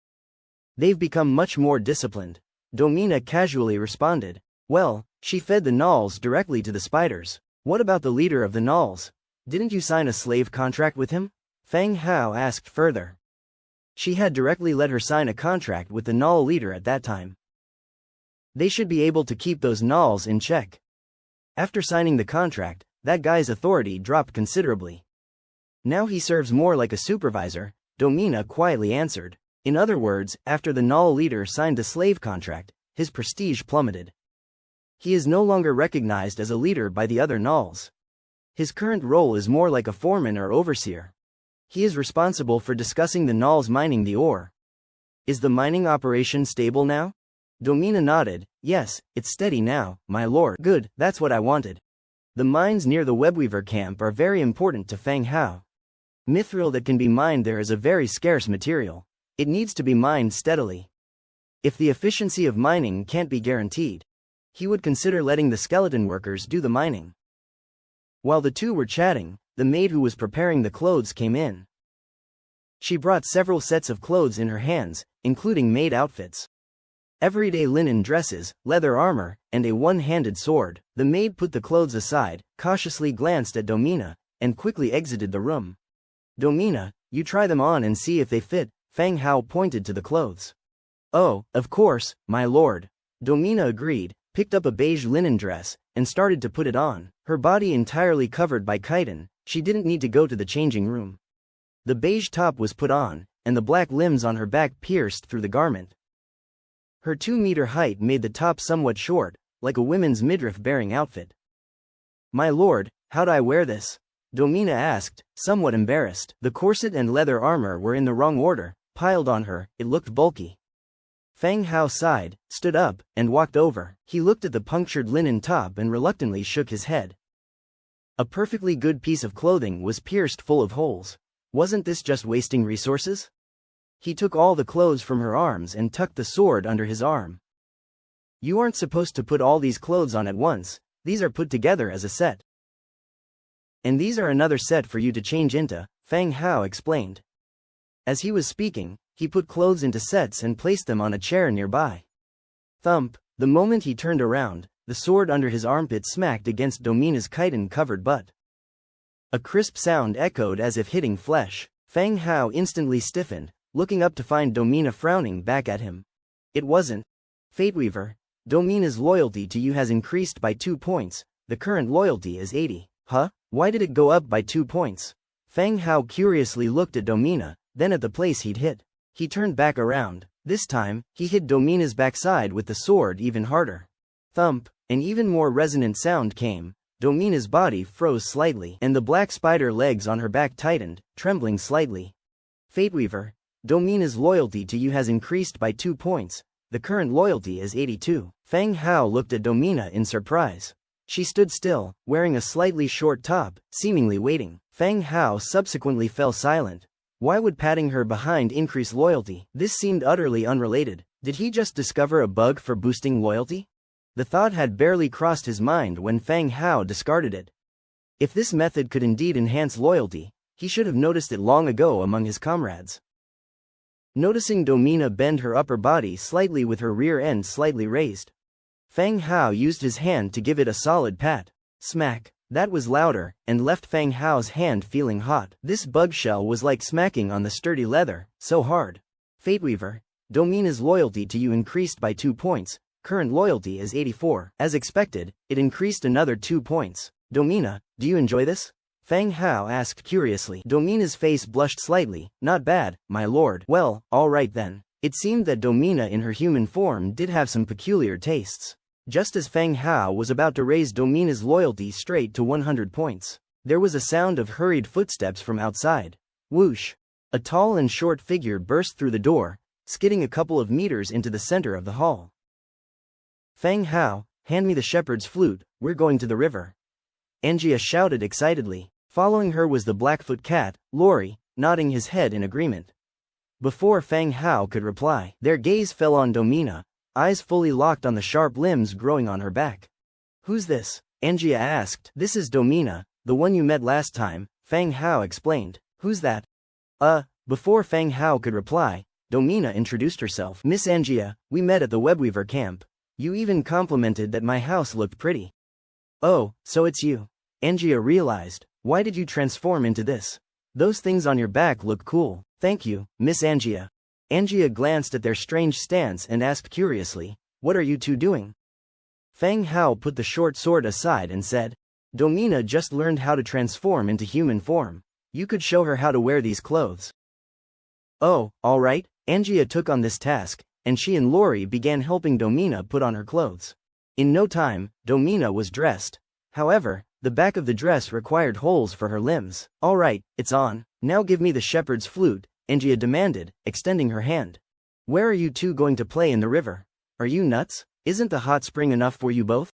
they've become much more disciplined." Domina casually responded. "Well, she fed the gnolls directly to the spiders. What about the leader of the gnolls? Didn't you sign a slave contract with him?" Fang Hao asked further. She had directly let her sign a contract with the gnoll leader at that time. They should be able to keep those gnolls in check. After signing the contract, that guy's authority dropped considerably. Now he serves more like a supervisor, Domina quietly answered. In other words, after the gnoll leader signed the slave contract, his prestige plummeted. He is no longer recognized as a leader by the other gnolls. His current role is more like a foreman or overseer. He is responsible for discussing the gnolls mining the ore. "Is the mining operation stable now?" Domina nodded. "Yes, it's steady now, my lord." "Good, that's what I wanted." The mines near the webweaver camp are very important to Fang Hao. Mithril that can be mined there is a very scarce material. It needs to be mined steadily. If the efficiency of mining can't be guaranteed, he would consider letting the skeleton workers do the mining. While the two were chatting, the maid who was preparing the clothes came in. She brought several sets of clothes in her hands, including maid outfits, everyday linen dresses, leather armor, and a one-handed sword. The maid put the clothes aside, cautiously glanced at Domina, and quickly exited the room. "Domina, you try them on and see if they fit." Fang Hao pointed to the clothes. "Oh, of course, my lord." Domina agreed, picked up a beige linen dress, and started to put it on. Her body entirely covered by chitin, she didn't need to go to the changing room. The beige top was put on, and the black limbs on her back pierced through the garment. Her 2-meter height made the top somewhat short, like a women's midriff-bearing outfit. "My lord, how do I wear this?" Domina asked, somewhat embarrassed. The corset and leather armor were in the wrong order, piled on her. It looked bulky. Fang Hao sighed, stood up, and walked over. He looked at the punctured linen top and reluctantly shook his head. A perfectly good piece of clothing was pierced full of holes. Wasn't this just wasting resources? He took all the clothes from her arms and tucked the sword under his arm. "You aren't supposed to put all these clothes on at once. These are put together as a set. And these are another set for you to change into," Fang Hao explained. As he was speaking, he put clothes into sets and placed them on a chair nearby. Thump! The moment he turned around, the sword under his armpit smacked against Domina's chitin-covered butt. A crisp sound echoed as if hitting flesh. Fang Hao instantly stiffened, looking up to find Domina frowning back at him. "It wasn't. Fateweaver, Domina's loyalty to you has increased by 2 points, the current loyalty is 80. "Huh? Why did it go up by 2 points? Fang Hao curiously looked at Domina, then at the place he'd hit. He turned back around. This time, he hit Domina's backside with the sword even harder. Thump! An even more resonant sound came. Domina's body froze slightly, and the black spider legs on her back tightened, trembling slightly. "Fateweaver, Domina's loyalty to you has increased by 2 points. The current loyalty is 82. Fang Hao looked at Domina in surprise. She stood still, wearing a slightly short top, seemingly waiting. Fang Hao subsequently fell silent. Why would patting her behind increase loyalty? This seemed utterly unrelated. Did he just discover a bug for boosting loyalty? The thought had barely crossed his mind when Fang Hao discarded it. If this method could indeed enhance loyalty, he should have noticed it long ago among his comrades. Noticing Domina bend her upper body slightly with her rear end slightly raised, Fang Hao used his hand to give it a solid pat. Smack! That was louder, and left Fang Hao's hand feeling hot. This bug shell was like smacking on the sturdy leather, so hard. "Fateweaver, Domina's loyalty to you increased by 2 points, Current loyalty is 84. As expected, it increased another 2 points. Domina, do you enjoy this? Feng Hao asked curiously. Domina's face blushed slightly. Not bad, my lord. Well, all right then. It seemed that Domina in her human form did have some peculiar tastes. Just as Feng Hao was about to raise Domina's loyalty straight to 100 points, there was a sound of hurried footsteps from outside. Whoosh! A tall and short figure burst through the door, skidding a couple of meters into the center of the hall. Feng Hao, hand me the shepherd's flute, we're going to the river. Angia shouted excitedly. Following her was the Blackfoot cat, Lori, nodding his head in agreement. Before Feng Hao could reply, their gaze fell on Domina, eyes fully locked on the sharp limbs growing on her back. Who's this? Angia asked. This is Domina, the one you met last time, Feng Hao explained. Who's that? Before Feng Hao could reply, Domina introduced herself. Miss Angia, we met at the Webweaver camp. You even complimented that my house looked pretty. Oh, so it's you. Angia realized. Why did you transform into this? Those things on your back look cool. Thank you, Miss Angia. Angia glanced at their strange stance and asked curiously, what are you two doing? Feng Hao put the short sword aside and said, Domina just learned how to transform into human form. You could show her how to wear these clothes. Oh, all right. Angia took on this task, and she and Lori began helping Domina put on her clothes. In no time, Domina was dressed. However, the back of the dress required holes for her limbs. All right, it's on. Now give me the shepherd's flute, Angia demanded, extending her hand. Where are you two going to play in the river? Are you nuts? Isn't the hot spring enough for you both?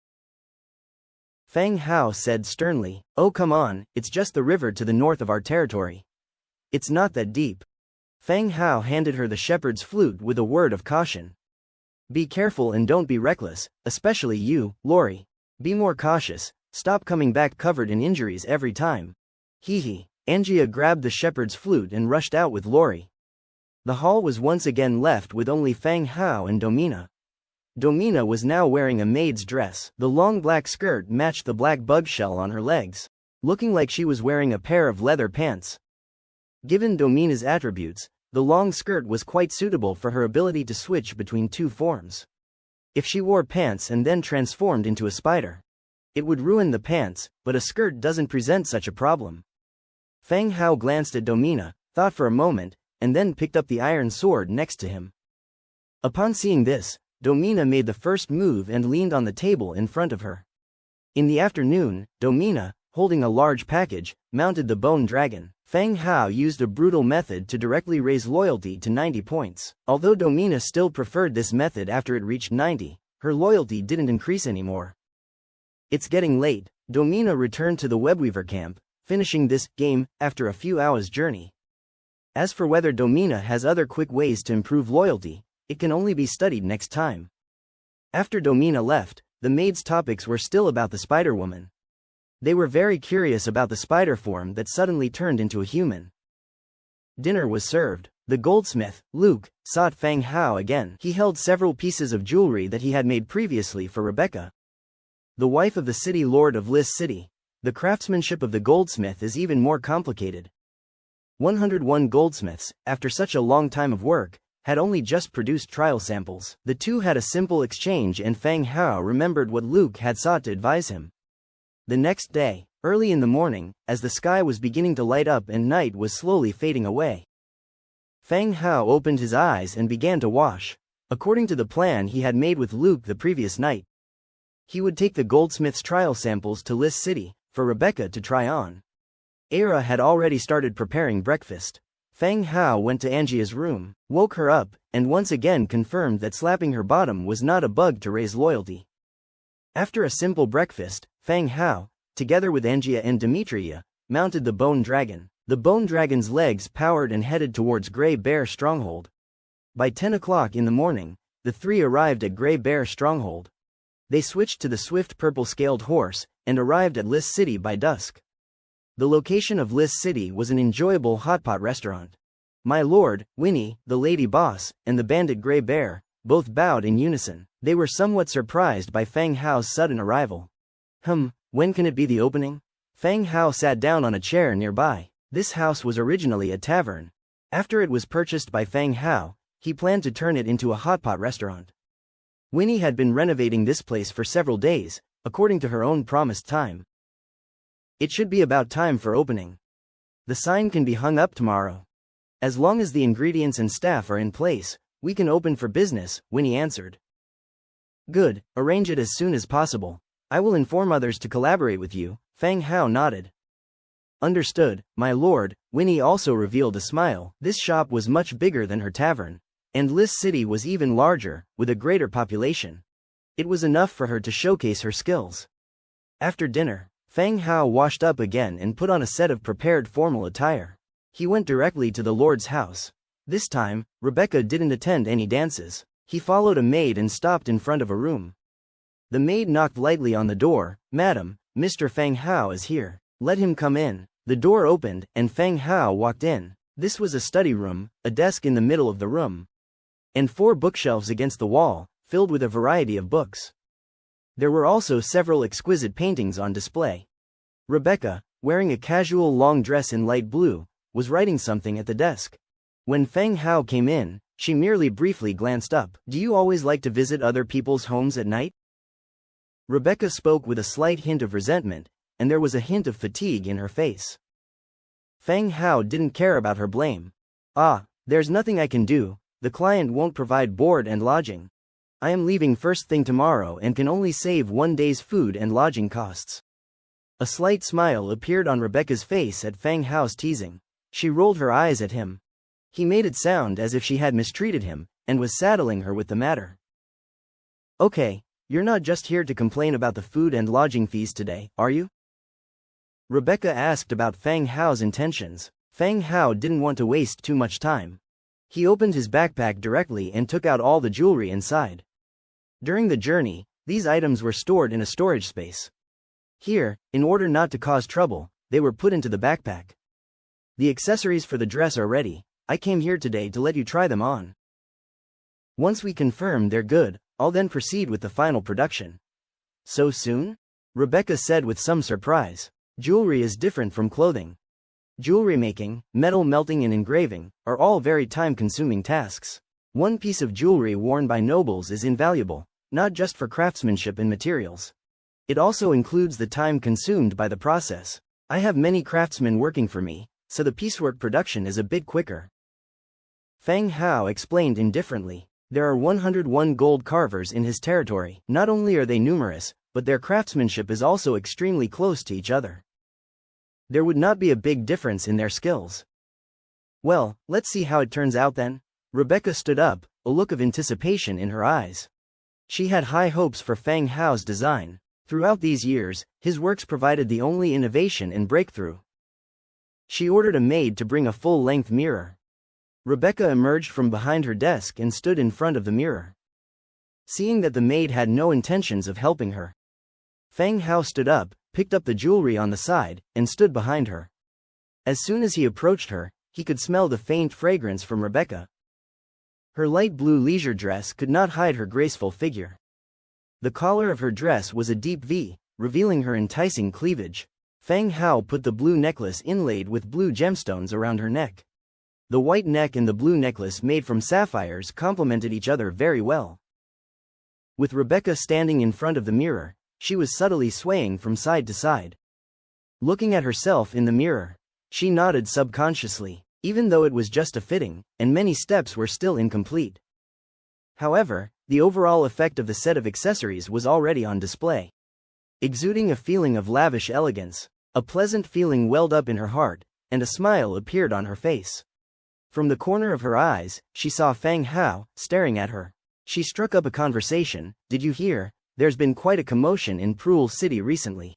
Feng Hao said sternly. Oh come on, it's just the river to the north of our territory. It's not that deep. Feng Hao handed her the shepherd's flute with a word of caution. Be careful and don't be reckless, especially you, Lori. Be more cautious, stop coming back covered in injuries every time. Hee hee. Angia grabbed the shepherd's flute and rushed out with Lori. The hall was once again left with only Feng Hao and Domina. Domina was now wearing a maid's dress. The long black skirt matched the black bug shell on her legs, looking like she was wearing a pair of leather pants. Given Domina's attributes, the long skirt was quite suitable for her ability to switch between two forms. If she wore pants and then transformed into a spider, it would ruin the pants, but a skirt doesn't present such a problem. Feng Hao glanced at Domina, thought for a moment, and then picked up the iron sword next to him. Upon seeing this, Domina made the first move and leaned on the table in front of her. In the afternoon, Domina, holding a large package, mounted the bone dragon. Feng Hao used a brutal method to directly raise loyalty to 90 points. Although Domina still preferred this method after it reached 90, her loyalty didn't increase anymore. It's getting late. Domina returned to the Webweaver camp, finishing this game after a few hours' journey. As for whether Domina has other quick ways to improve loyalty, it can only be studied next time. After Domina left, the maids' topics were still about the Spider-Woman. They were very curious about the spider form that suddenly turned into a human. Dinner was served. The goldsmith, Luke, sought Feng Hao again. He held several pieces of jewelry that he had made previously for Rebecca, the wife of the city lord of Liss City. The craftsmanship of the goldsmith is even more complicated. 101 goldsmiths, after such a long time of work, had only just produced trial samples. The two had a simple exchange and Feng Hao remembered what Luke had sought to advise him. The next day, early in the morning, as the sky was beginning to light up and night was slowly fading away, Feng Hao opened his eyes and began to wash. According to the plan he had made with Luke the previous night, he would take the goldsmith's trial samples to Liss City, for Rebecca to try on. Era had already started preparing breakfast. Feng Hao went to Angia's room, woke her up, and once again confirmed that slapping her bottom was not a bug to raise loyalty. After a simple breakfast, Feng Hao, together with Angia and Demetria, mounted the bone dragon. The bone dragon's legs powered and headed towards Grey Bear Stronghold. By 10 o'clock in the morning, the three arrived at Grey Bear Stronghold. They switched to the swift purple-scaled horse, and arrived at Liss City by dusk. The location of Liss City was an enjoyable hotpot restaurant. My lord, Winnie, the lady boss, and the bandit Grey Bear, both bowed in unison. They were somewhat surprised by Feng Hao's sudden arrival. When can it be the opening? Feng Hao sat down on a chair nearby. This house was originally a tavern. After it was purchased by Feng Hao, he planned to turn it into a hotpot restaurant. Winnie had been renovating this place for several days, according to her own promised time. It should be about time for opening. The sign can be hung up tomorrow. As long as the ingredients and staff are in place, we can open for business, Winnie answered. Good, arrange it as soon as possible. I will inform others to collaborate with you, Fang Hao nodded. Understood, my lord. Winnie also revealed a smile. This shop was much bigger than her tavern, and Lis City was even larger, with a greater population. It was enough for her to showcase her skills. After dinner, Fang Hao washed up again and put on a set of prepared formal attire. He went directly to the lord's house. This time, Rebecca didn't attend any dances. He followed a maid and stopped in front of a room. The maid knocked lightly on the door. Madam, Mr. Fang Hao is here. Let him come in. The door opened, and Fang Hao walked in. This was a study room, a desk in the middle of the room, and 4 bookshelves against the wall, filled with a variety of books. There were also several exquisite paintings on display. Rebecca, wearing a casual long dress in light blue, was writing something at the desk. When Fang Hao came in, she merely briefly glanced up. Do you always like to visit other people's homes at night? Rebecca spoke with a slight hint of resentment, and there was a hint of fatigue in her face. Fang Hao didn't care about her blame. Ah, there's nothing I can do. The client won't provide board and lodging. I am leaving first thing tomorrow and can only save 1 day's food and lodging costs. A slight smile appeared on Rebecca's face at Fang Hao's teasing. She rolled her eyes at him. He made it sound as if she had mistreated him, and was saddling her with the matter. Okay, you're not just here to complain about the food and lodging fees today, are you? Rebecca asked about Fang Hao's intentions. Fang Hao didn't want to waste too much time. He opened his backpack directly and took out all the jewelry inside. During the journey, these items were stored in a storage space. Here, in order not to cause trouble, they were put into the backpack. The accessories for the dress are ready. I came here today to let you try them on. Once we confirm they're good, I'll then proceed with the final production. So soon? Rebecca said with some surprise. Jewelry is different from clothing. Jewelry making, metal melting and engraving, are all very time-consuming tasks. One piece of jewelry worn by nobles is invaluable, not just for craftsmanship and materials. It also includes the time consumed by the process. I have many craftsmen working for me, so the piecework production is a bit quicker. Fang Hao explained indifferently. There are 101 gold carvers in his territory. Not only are they numerous, but their craftsmanship is also extremely close to each other. There would not be a big difference in their skills. Well, let's see how it turns out then. Rebecca stood up, a look of anticipation in her eyes. She had high hopes for Fang Hao's design. Throughout these years, his works provided the only innovation and breakthrough. She ordered a maid to bring a full-length mirror. Rebecca emerged from behind her desk and stood in front of the mirror. Seeing that the maid had no intentions of helping her, Fang Hao stood up, picked up the jewelry on the side, and stood behind her. As soon as he approached her, he could smell the faint fragrance from Rebecca. Her light blue leisure dress could not hide her graceful figure. The collar of her dress was a deep V, revealing her enticing cleavage. Fang Hao put the blue necklace inlaid with blue gemstones around her neck. The white neck and the blue necklace made from sapphires complemented each other very well. With Rebecca standing in front of the mirror, she was subtly swaying from side to side. Looking at herself in the mirror, she nodded subconsciously, even though it was just a fitting, and many steps were still incomplete. However, the overall effect of the set of accessories was already on display. Exuding a feeling of lavish elegance, a pleasant feeling welled up in her heart, and a smile appeared on her face. From the corner of her eyes, she saw Fang Hao, staring at her. She struck up a conversation. Did you hear? There's been quite a commotion in Prul City recently.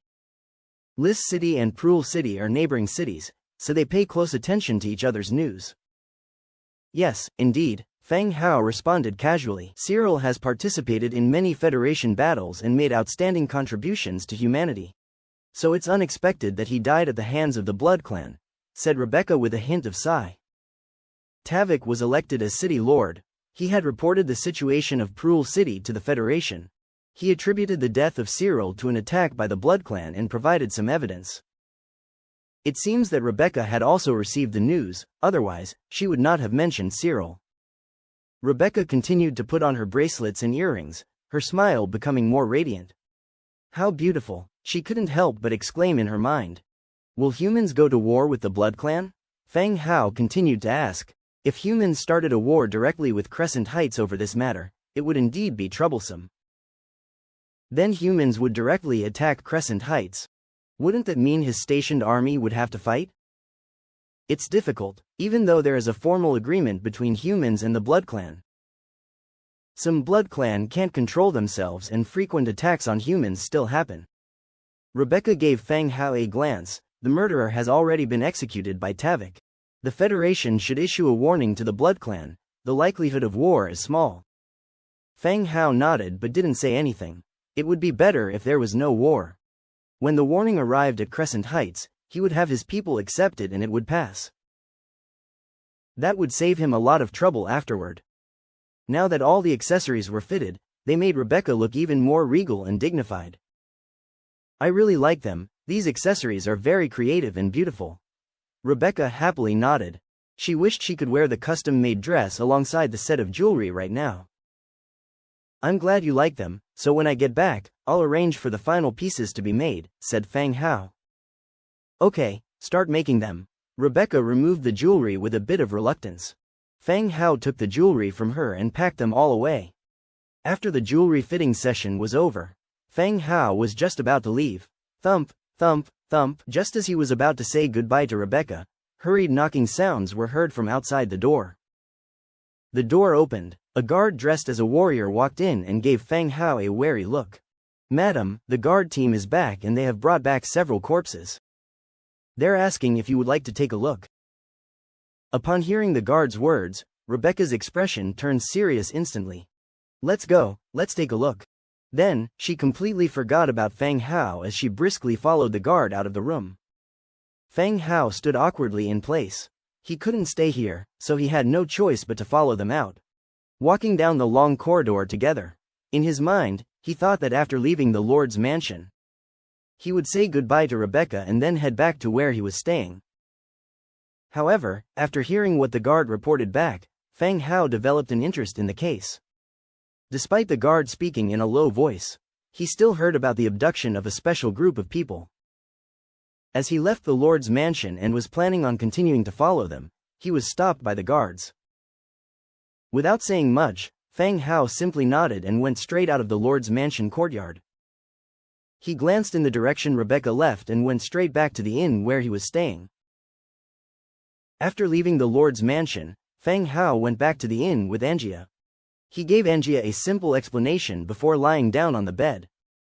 Lis City and Prul City are neighboring cities, so they pay close attention to each other's news. Yes, indeed, Fang Hao responded casually. Cyril has participated in many Federation battles and made outstanding contributions to humanity. So it's unexpected that he died at the hands of the Blood Clan, said Rebecca with a hint of sigh. Tavik was elected as city lord. He had reported the situation of Prul City to the Federation. He attributed the death of Cyril to an attack by the Blood Clan and provided some evidence. It seems that Rebecca had also received the news, otherwise, she would not have mentioned Cyril. Rebecca continued to put on her bracelets and earrings, her smile becoming more radiant. How beautiful, she couldn't help but exclaim in her mind. Will humans go to war with the Blood Clan? Feng Hao continued to ask. If humans started a war directly with Crescent Heights over this matter, it would indeed be troublesome. Then humans would directly attack Crescent Heights. Wouldn't that mean his stationed army would have to fight? It's difficult, even though there is a formal agreement between humans and the Blood Clan. Some Blood Clan can't control themselves and frequent attacks on humans still happen. Rebecca gave Feng Hao a glance. The murderer has already been executed by Tavik. The Federation should issue a warning to the Blood Clan. The likelihood of war is small. Feng Hao nodded but didn't say anything. It would be better if there was no war. When the warning arrived at Crescent Heights, he would have his people accept it and it would pass. That would save him a lot of trouble afterward. Now that all the accessories were fitted, they made Rebecca look even more regal and dignified. I really like them. These accessories are very creative and beautiful. Rebecca happily nodded. She wished she could wear the custom-made dress alongside the set of jewelry right now. I'm glad you like them, so when I get back, I'll arrange for the final pieces to be made, said Feng Hao. Okay, start making them. Rebecca removed the jewelry with a bit of reluctance. Feng Hao took the jewelry from her and packed them all away. After the jewelry fitting session was over, Feng Hao was just about to leave. Thump, thump, thump. Just as he was about to say goodbye to Rebecca, hurried knocking sounds were heard from outside the door. The door opened. A guard dressed as a warrior walked in and gave Feng Hao a wary look. Madam, the guard team is back and they have brought back several corpses. They're asking if you would like to take a look. Upon hearing the guard's words, Rebecca's expression turned serious instantly. Let's go, let's take a look. Then, she completely forgot about Feng Hao as she briskly followed the guard out of the room. Feng Hao stood awkwardly in place. He couldn't stay here, so he had no choice but to follow them out. Walking down the long corridor together. In his mind, he thought that after leaving the Lord's mansion, he would say goodbye to Rebecca and then head back to where he was staying. However, after hearing what the guard reported back, Feng Hao developed an interest in the case. Despite the guard speaking in a low voice, he still heard about the abduction of a special group of people. As he left the Lord's mansion and was planning on continuing to follow them, he was stopped by the guards. Without saying much, Feng Hao simply nodded and went straight out of the Lord's mansion courtyard. He glanced in the direction Rebecca left and went straight back to the inn where he was staying. After leaving the Lord's mansion, Feng Hao went back to the inn with Angia. He gave Angia a simple explanation before lying down on the bed.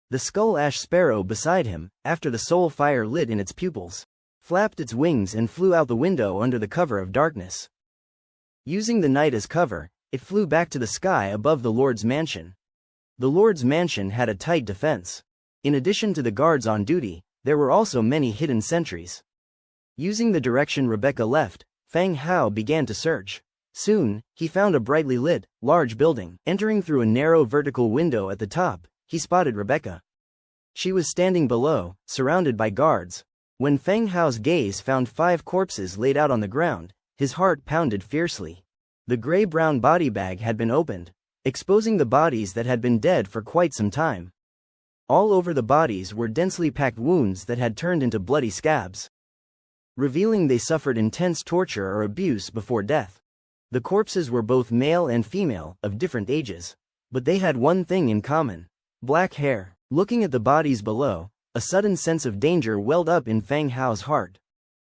The skull ash sparrow beside him, after the soul fire lit in its pupils, flapped its wings and flew out the window under the cover of darkness. Using the night as cover, it flew back to the sky above the Lord's mansion. The Lord's mansion had a tight defense. In addition to the guards on duty, there were also many hidden sentries. Using the direction Rebecca left, Feng Hao began to search. Soon, he found a brightly lit, large building. Entering through a narrow vertical window at the top, he spotted Rebecca. She was standing below, surrounded by guards. When Feng Hao's gaze found 5 corpses laid out on the ground, his heart pounded fiercely. The gray-brown body bag had been opened, exposing the bodies that had been dead for quite some time. All over the bodies were densely packed wounds that had turned into bloody scabs, revealing they suffered intense torture or abuse before death. The corpses were both male and female, of different ages. But they had one thing in common: black hair. Looking at the bodies below, a sudden sense of danger welled up in Feng Hao's heart.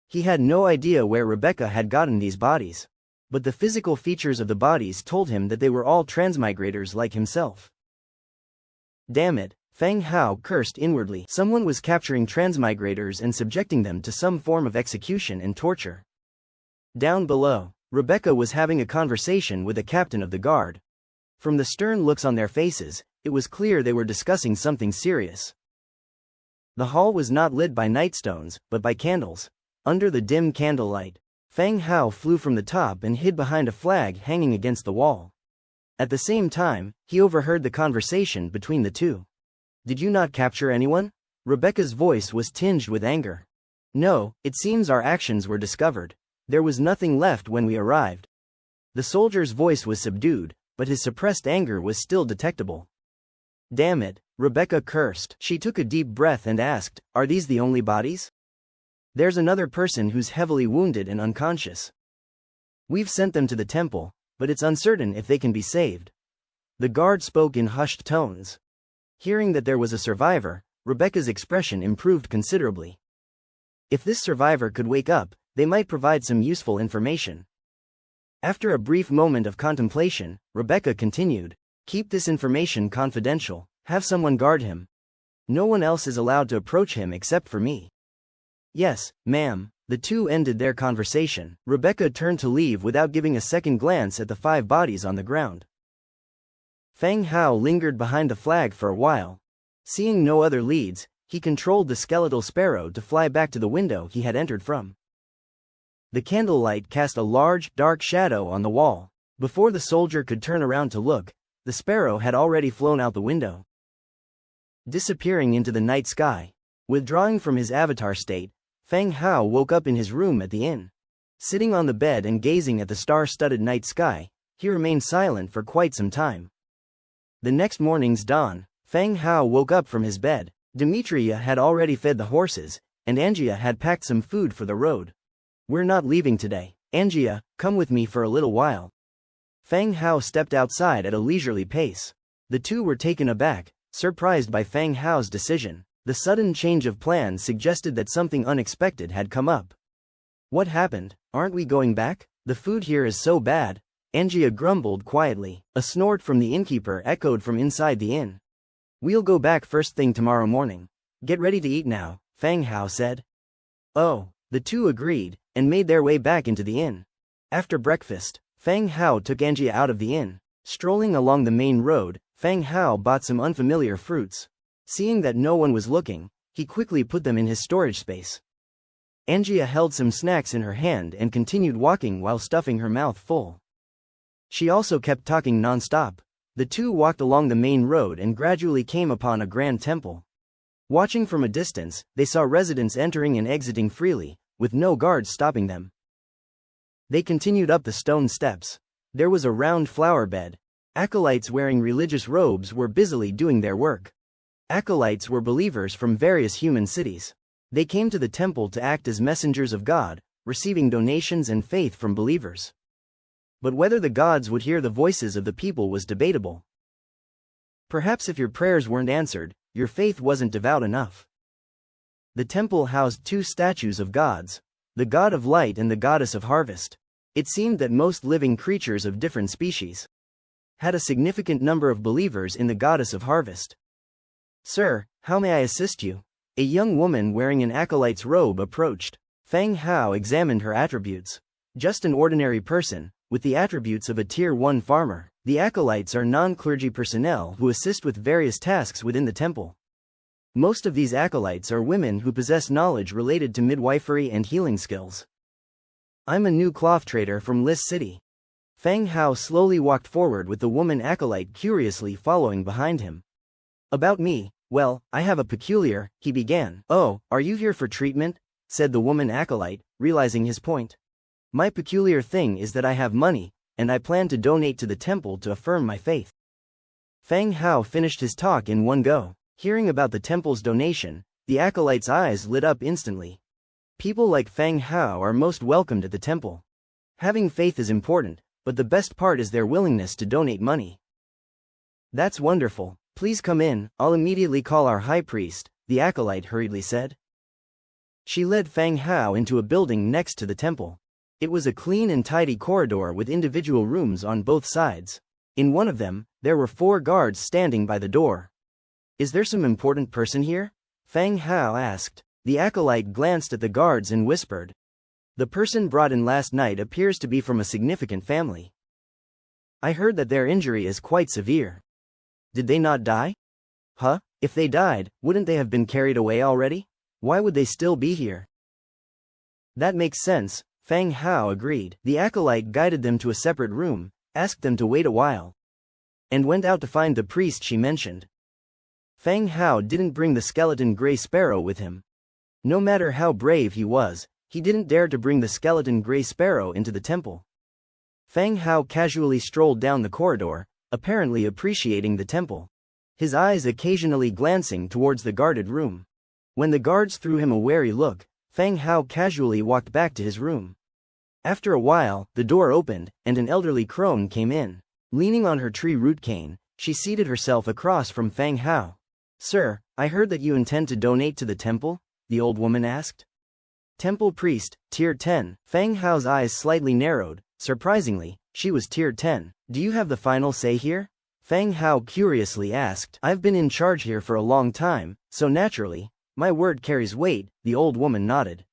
He had no idea where Rebecca had gotten these bodies, but the physical features of the bodies told him that they were all transmigrators like himself. Damn it, Feng Hao cursed inwardly. Someone was capturing transmigrators and subjecting them to some form of execution and torture. Down below, Rebecca was having a conversation with the captain of the guard. From the stern looks on their faces, it was clear they were discussing something serious. The hall was not lit by nightstones, but by candles. Under the dim candlelight, Feng Hao flew from the top and hid behind a flag hanging against the wall. At the same time, he overheard the conversation between the two. Did you not capture anyone? Rebecca's voice was tinged with anger. No, it seems our actions were discovered. There was nothing left when we arrived. The soldier's voice was subdued, but his suppressed anger was still detectable. Damn it, Rebecca cursed. She took a deep breath and asked, "Are these the only bodies? There's another person who's heavily wounded and unconscious. We've sent them to the temple, but it's uncertain if they can be saved." The guard spoke in hushed tones. Hearing that there was a survivor, Rebecca's expression improved considerably. If this survivor could wake up, they might provide some useful information. After a brief moment of contemplation, Rebecca continued, "Keep this information confidential. Have someone guard him. No one else is allowed to approach him except for me." "Yes, ma'am." The two ended their conversation. Rebecca turned to leave without giving a second glance at the 5 bodies on the ground. Feng Hao lingered behind the flag for a while. Seeing no other leads, he controlled the skeletal sparrow to fly back to the window he had entered from. The candlelight cast a large, dark shadow on the wall. Before the soldier could turn around to look, the sparrow had already flown out the window, disappearing into the night sky. Withdrawing from his avatar state, Feng Hao woke up in his room at the inn. Sitting on the bed and gazing at the star-studded night sky, he remained silent for quite some time. The next morning's dawn, Feng Hao woke up from his bed. Demetria had already fed the horses, and Angia had packed some food for the road. "We're not leaving today. Angia, come with me for a little while." Feng Hao stepped outside at a leisurely pace. The two were taken aback, surprised by Feng Hao's decision. The sudden change of plans suggested that something unexpected had come up. "What happened? Aren't we going back? The food here is so bad," Angia grumbled quietly. A snort from the innkeeper echoed from inside the inn. "We'll go back first thing tomorrow morning. Get ready to eat now," Feng Hao said. "Oh," the two agreed, and made their way back into the inn. After breakfast, Feng Hao took Angia out of the inn. Strolling along the main road, Feng Hao bought some unfamiliar fruits. Seeing that no one was looking, he quickly put them in his storage space. Angia held some snacks in her hand and continued walking while stuffing her mouth full. She also kept talking non-stop. The two walked along the main road and gradually came upon a grand temple. Watching from a distance, they saw residents entering and exiting freely, with no guards stopping them. They continued up the stone steps. There was a round flower bed. Acolytes wearing religious robes were busily doing their work. Acolytes were believers from various human cities. They came to the temple to act as messengers of God, receiving donations and faith from believers. But whether the gods would hear the voices of the people was debatable. Perhaps if your prayers weren't answered, your faith wasn't devout enough. The temple housed 2 statues of gods, the god of light and the goddess of harvest. It seemed that most living creatures of different species had a significant number of believers in the goddess of harvest. "Sir, how may I assist you?" A young woman wearing an acolyte's robe approached. Feng Hao examined her attributes. Just an ordinary person, with the attributes of a Tier 1 farmer. The acolytes are non-clergy personnel who assist with various tasks within the temple. Most of these acolytes are women who possess knowledge related to midwifery and healing skills. "I'm a new cloth trader from Lis City." Feng Hao slowly walked forward with the woman acolyte curiously following behind him. "About me, well, I have a peculiar," he began. "Oh, are you here for treatment?" said the woman acolyte, realizing his point. "My peculiar thing is that I have money, and I plan to donate to the temple to affirm my faith." Feng Hao finished his talk in one go. Hearing about the temple's donation, the acolyte's eyes lit up instantly. People like Feng Hao are most welcomed at the temple. Having faith is important, but the best part is their willingness to donate money. "That's wonderful. Please come in, I'll immediately call our high priest," the acolyte hurriedly said. She led Feng Hao into a building next to the temple. It was a clean and tidy corridor with individual rooms on both sides. In one of them, there were 4 guards standing by the door. "Is there some important person here?" Feng Hao asked. The acolyte glanced at the guards and whispered, "The person brought in last night appears to be from a significant family. I heard that their injury is quite severe." "Did they not die?" "Huh? If they died, wouldn't they have been carried away already? Why would they still be here?" "That makes sense," Feng Hao agreed. The acolyte guided them to a separate room, asked them to wait a while, and went out to find the priest she mentioned. Feng Hao didn't bring the skeleton gray sparrow with him. No matter how brave he was, he didn't dare to bring the skeleton gray sparrow into the temple. Feng Hao casually strolled down the corridor, apparently appreciating the temple. his eyes occasionally glancing towards the guarded room. When the guards threw him a wary look, Fang Hao casually walked back to his room. After a while, the door opened, and an elderly crone came in. Leaning on her tree root cane, she seated herself across from Fang Hao. "Sir, I heard that you intend to donate to the temple?" the old woman asked. Temple Priest, Tier 10. Fang Hao's eyes slightly narrowed. Surprisingly, she was Tier 10. "Do you have the final say here?" Fang Hao curiously asked. "I've been in charge here for a long time, so naturally, my word carries weight," the old woman nodded.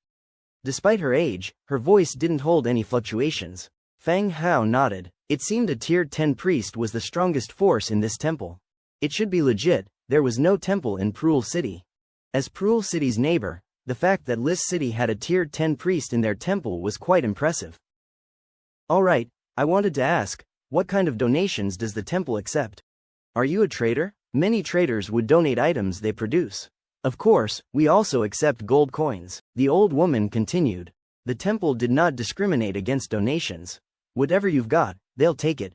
Despite her age, her voice didn't hold any fluctuations. Fang Hao nodded. It seemed a Tier 10 priest was the strongest force in this temple. It should be legit. There was no temple in Prul City. As Prul City's neighbor, the fact that Lis City had a Tier 10 priest in their temple was quite impressive. "Alright, I wanted to ask, what kind of donations does the temple accept? Are you a trader?" Many traders would donate items they produce. "Of course, we also accept gold coins," the old woman continued. The temple did not discriminate against donations. Whatever you've got, they'll take it.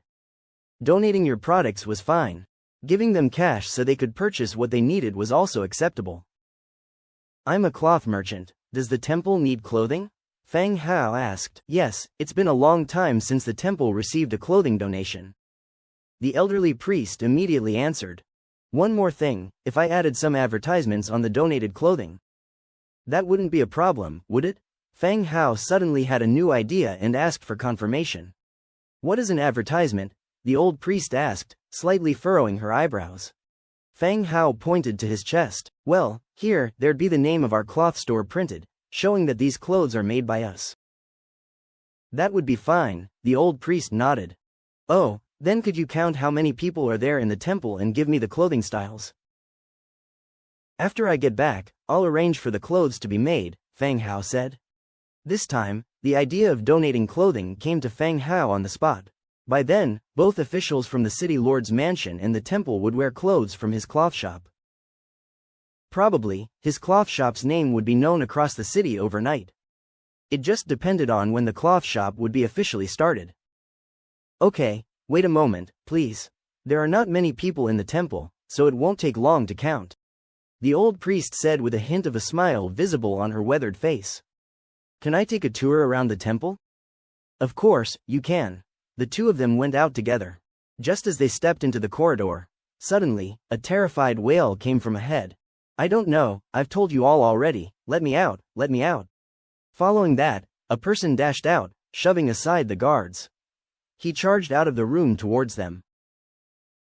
Donating your products was fine. Giving them cash so they could purchase what they needed was also acceptable. "I'm a cloth merchant. Does the temple need clothing?" Fang Hao asked. "Yes, it's been a long time since the temple received a clothing donation." The elderly priest immediately answered. "One more thing, if I added some advertisements on the donated clothing, that wouldn't be a problem, would it?" Fang Hao suddenly had a new idea and asked for confirmation. "What is an advertisement?" the old priest asked, slightly furrowing her eyebrows. Fang Hao pointed to his chest. "Well, here, there'd be the name of our cloth store printed, showing that these clothes are made by us." "That would be fine," the old priest nodded. "Oh, then could you count how many people are there in the temple and give me the clothing styles? After I get back, I'll arrange for the clothes to be made," Fang Hao said. This time, the idea of donating clothing came to Fang Hao on the spot. By then, both officials from the city lord's mansion and the temple would wear clothes from his cloth shop. Probably, his cloth shop's name would be known across the city overnight. It just depended on when the cloth shop would be officially started. "Okay, wait a moment, please. There are not many people in the temple, so it won't take long to count," the old priest said with a hint of a smile visible on her weathered face. "Can I take a tour around the temple?" "Of course, you can." The two of them went out together. Just as they stepped into the corridor, suddenly, a terrified wail came from ahead. "I don't know, I've told you all already, let me out, let me out." Following that, a person dashed out, shoving aside the guards. He charged out of the room towards them.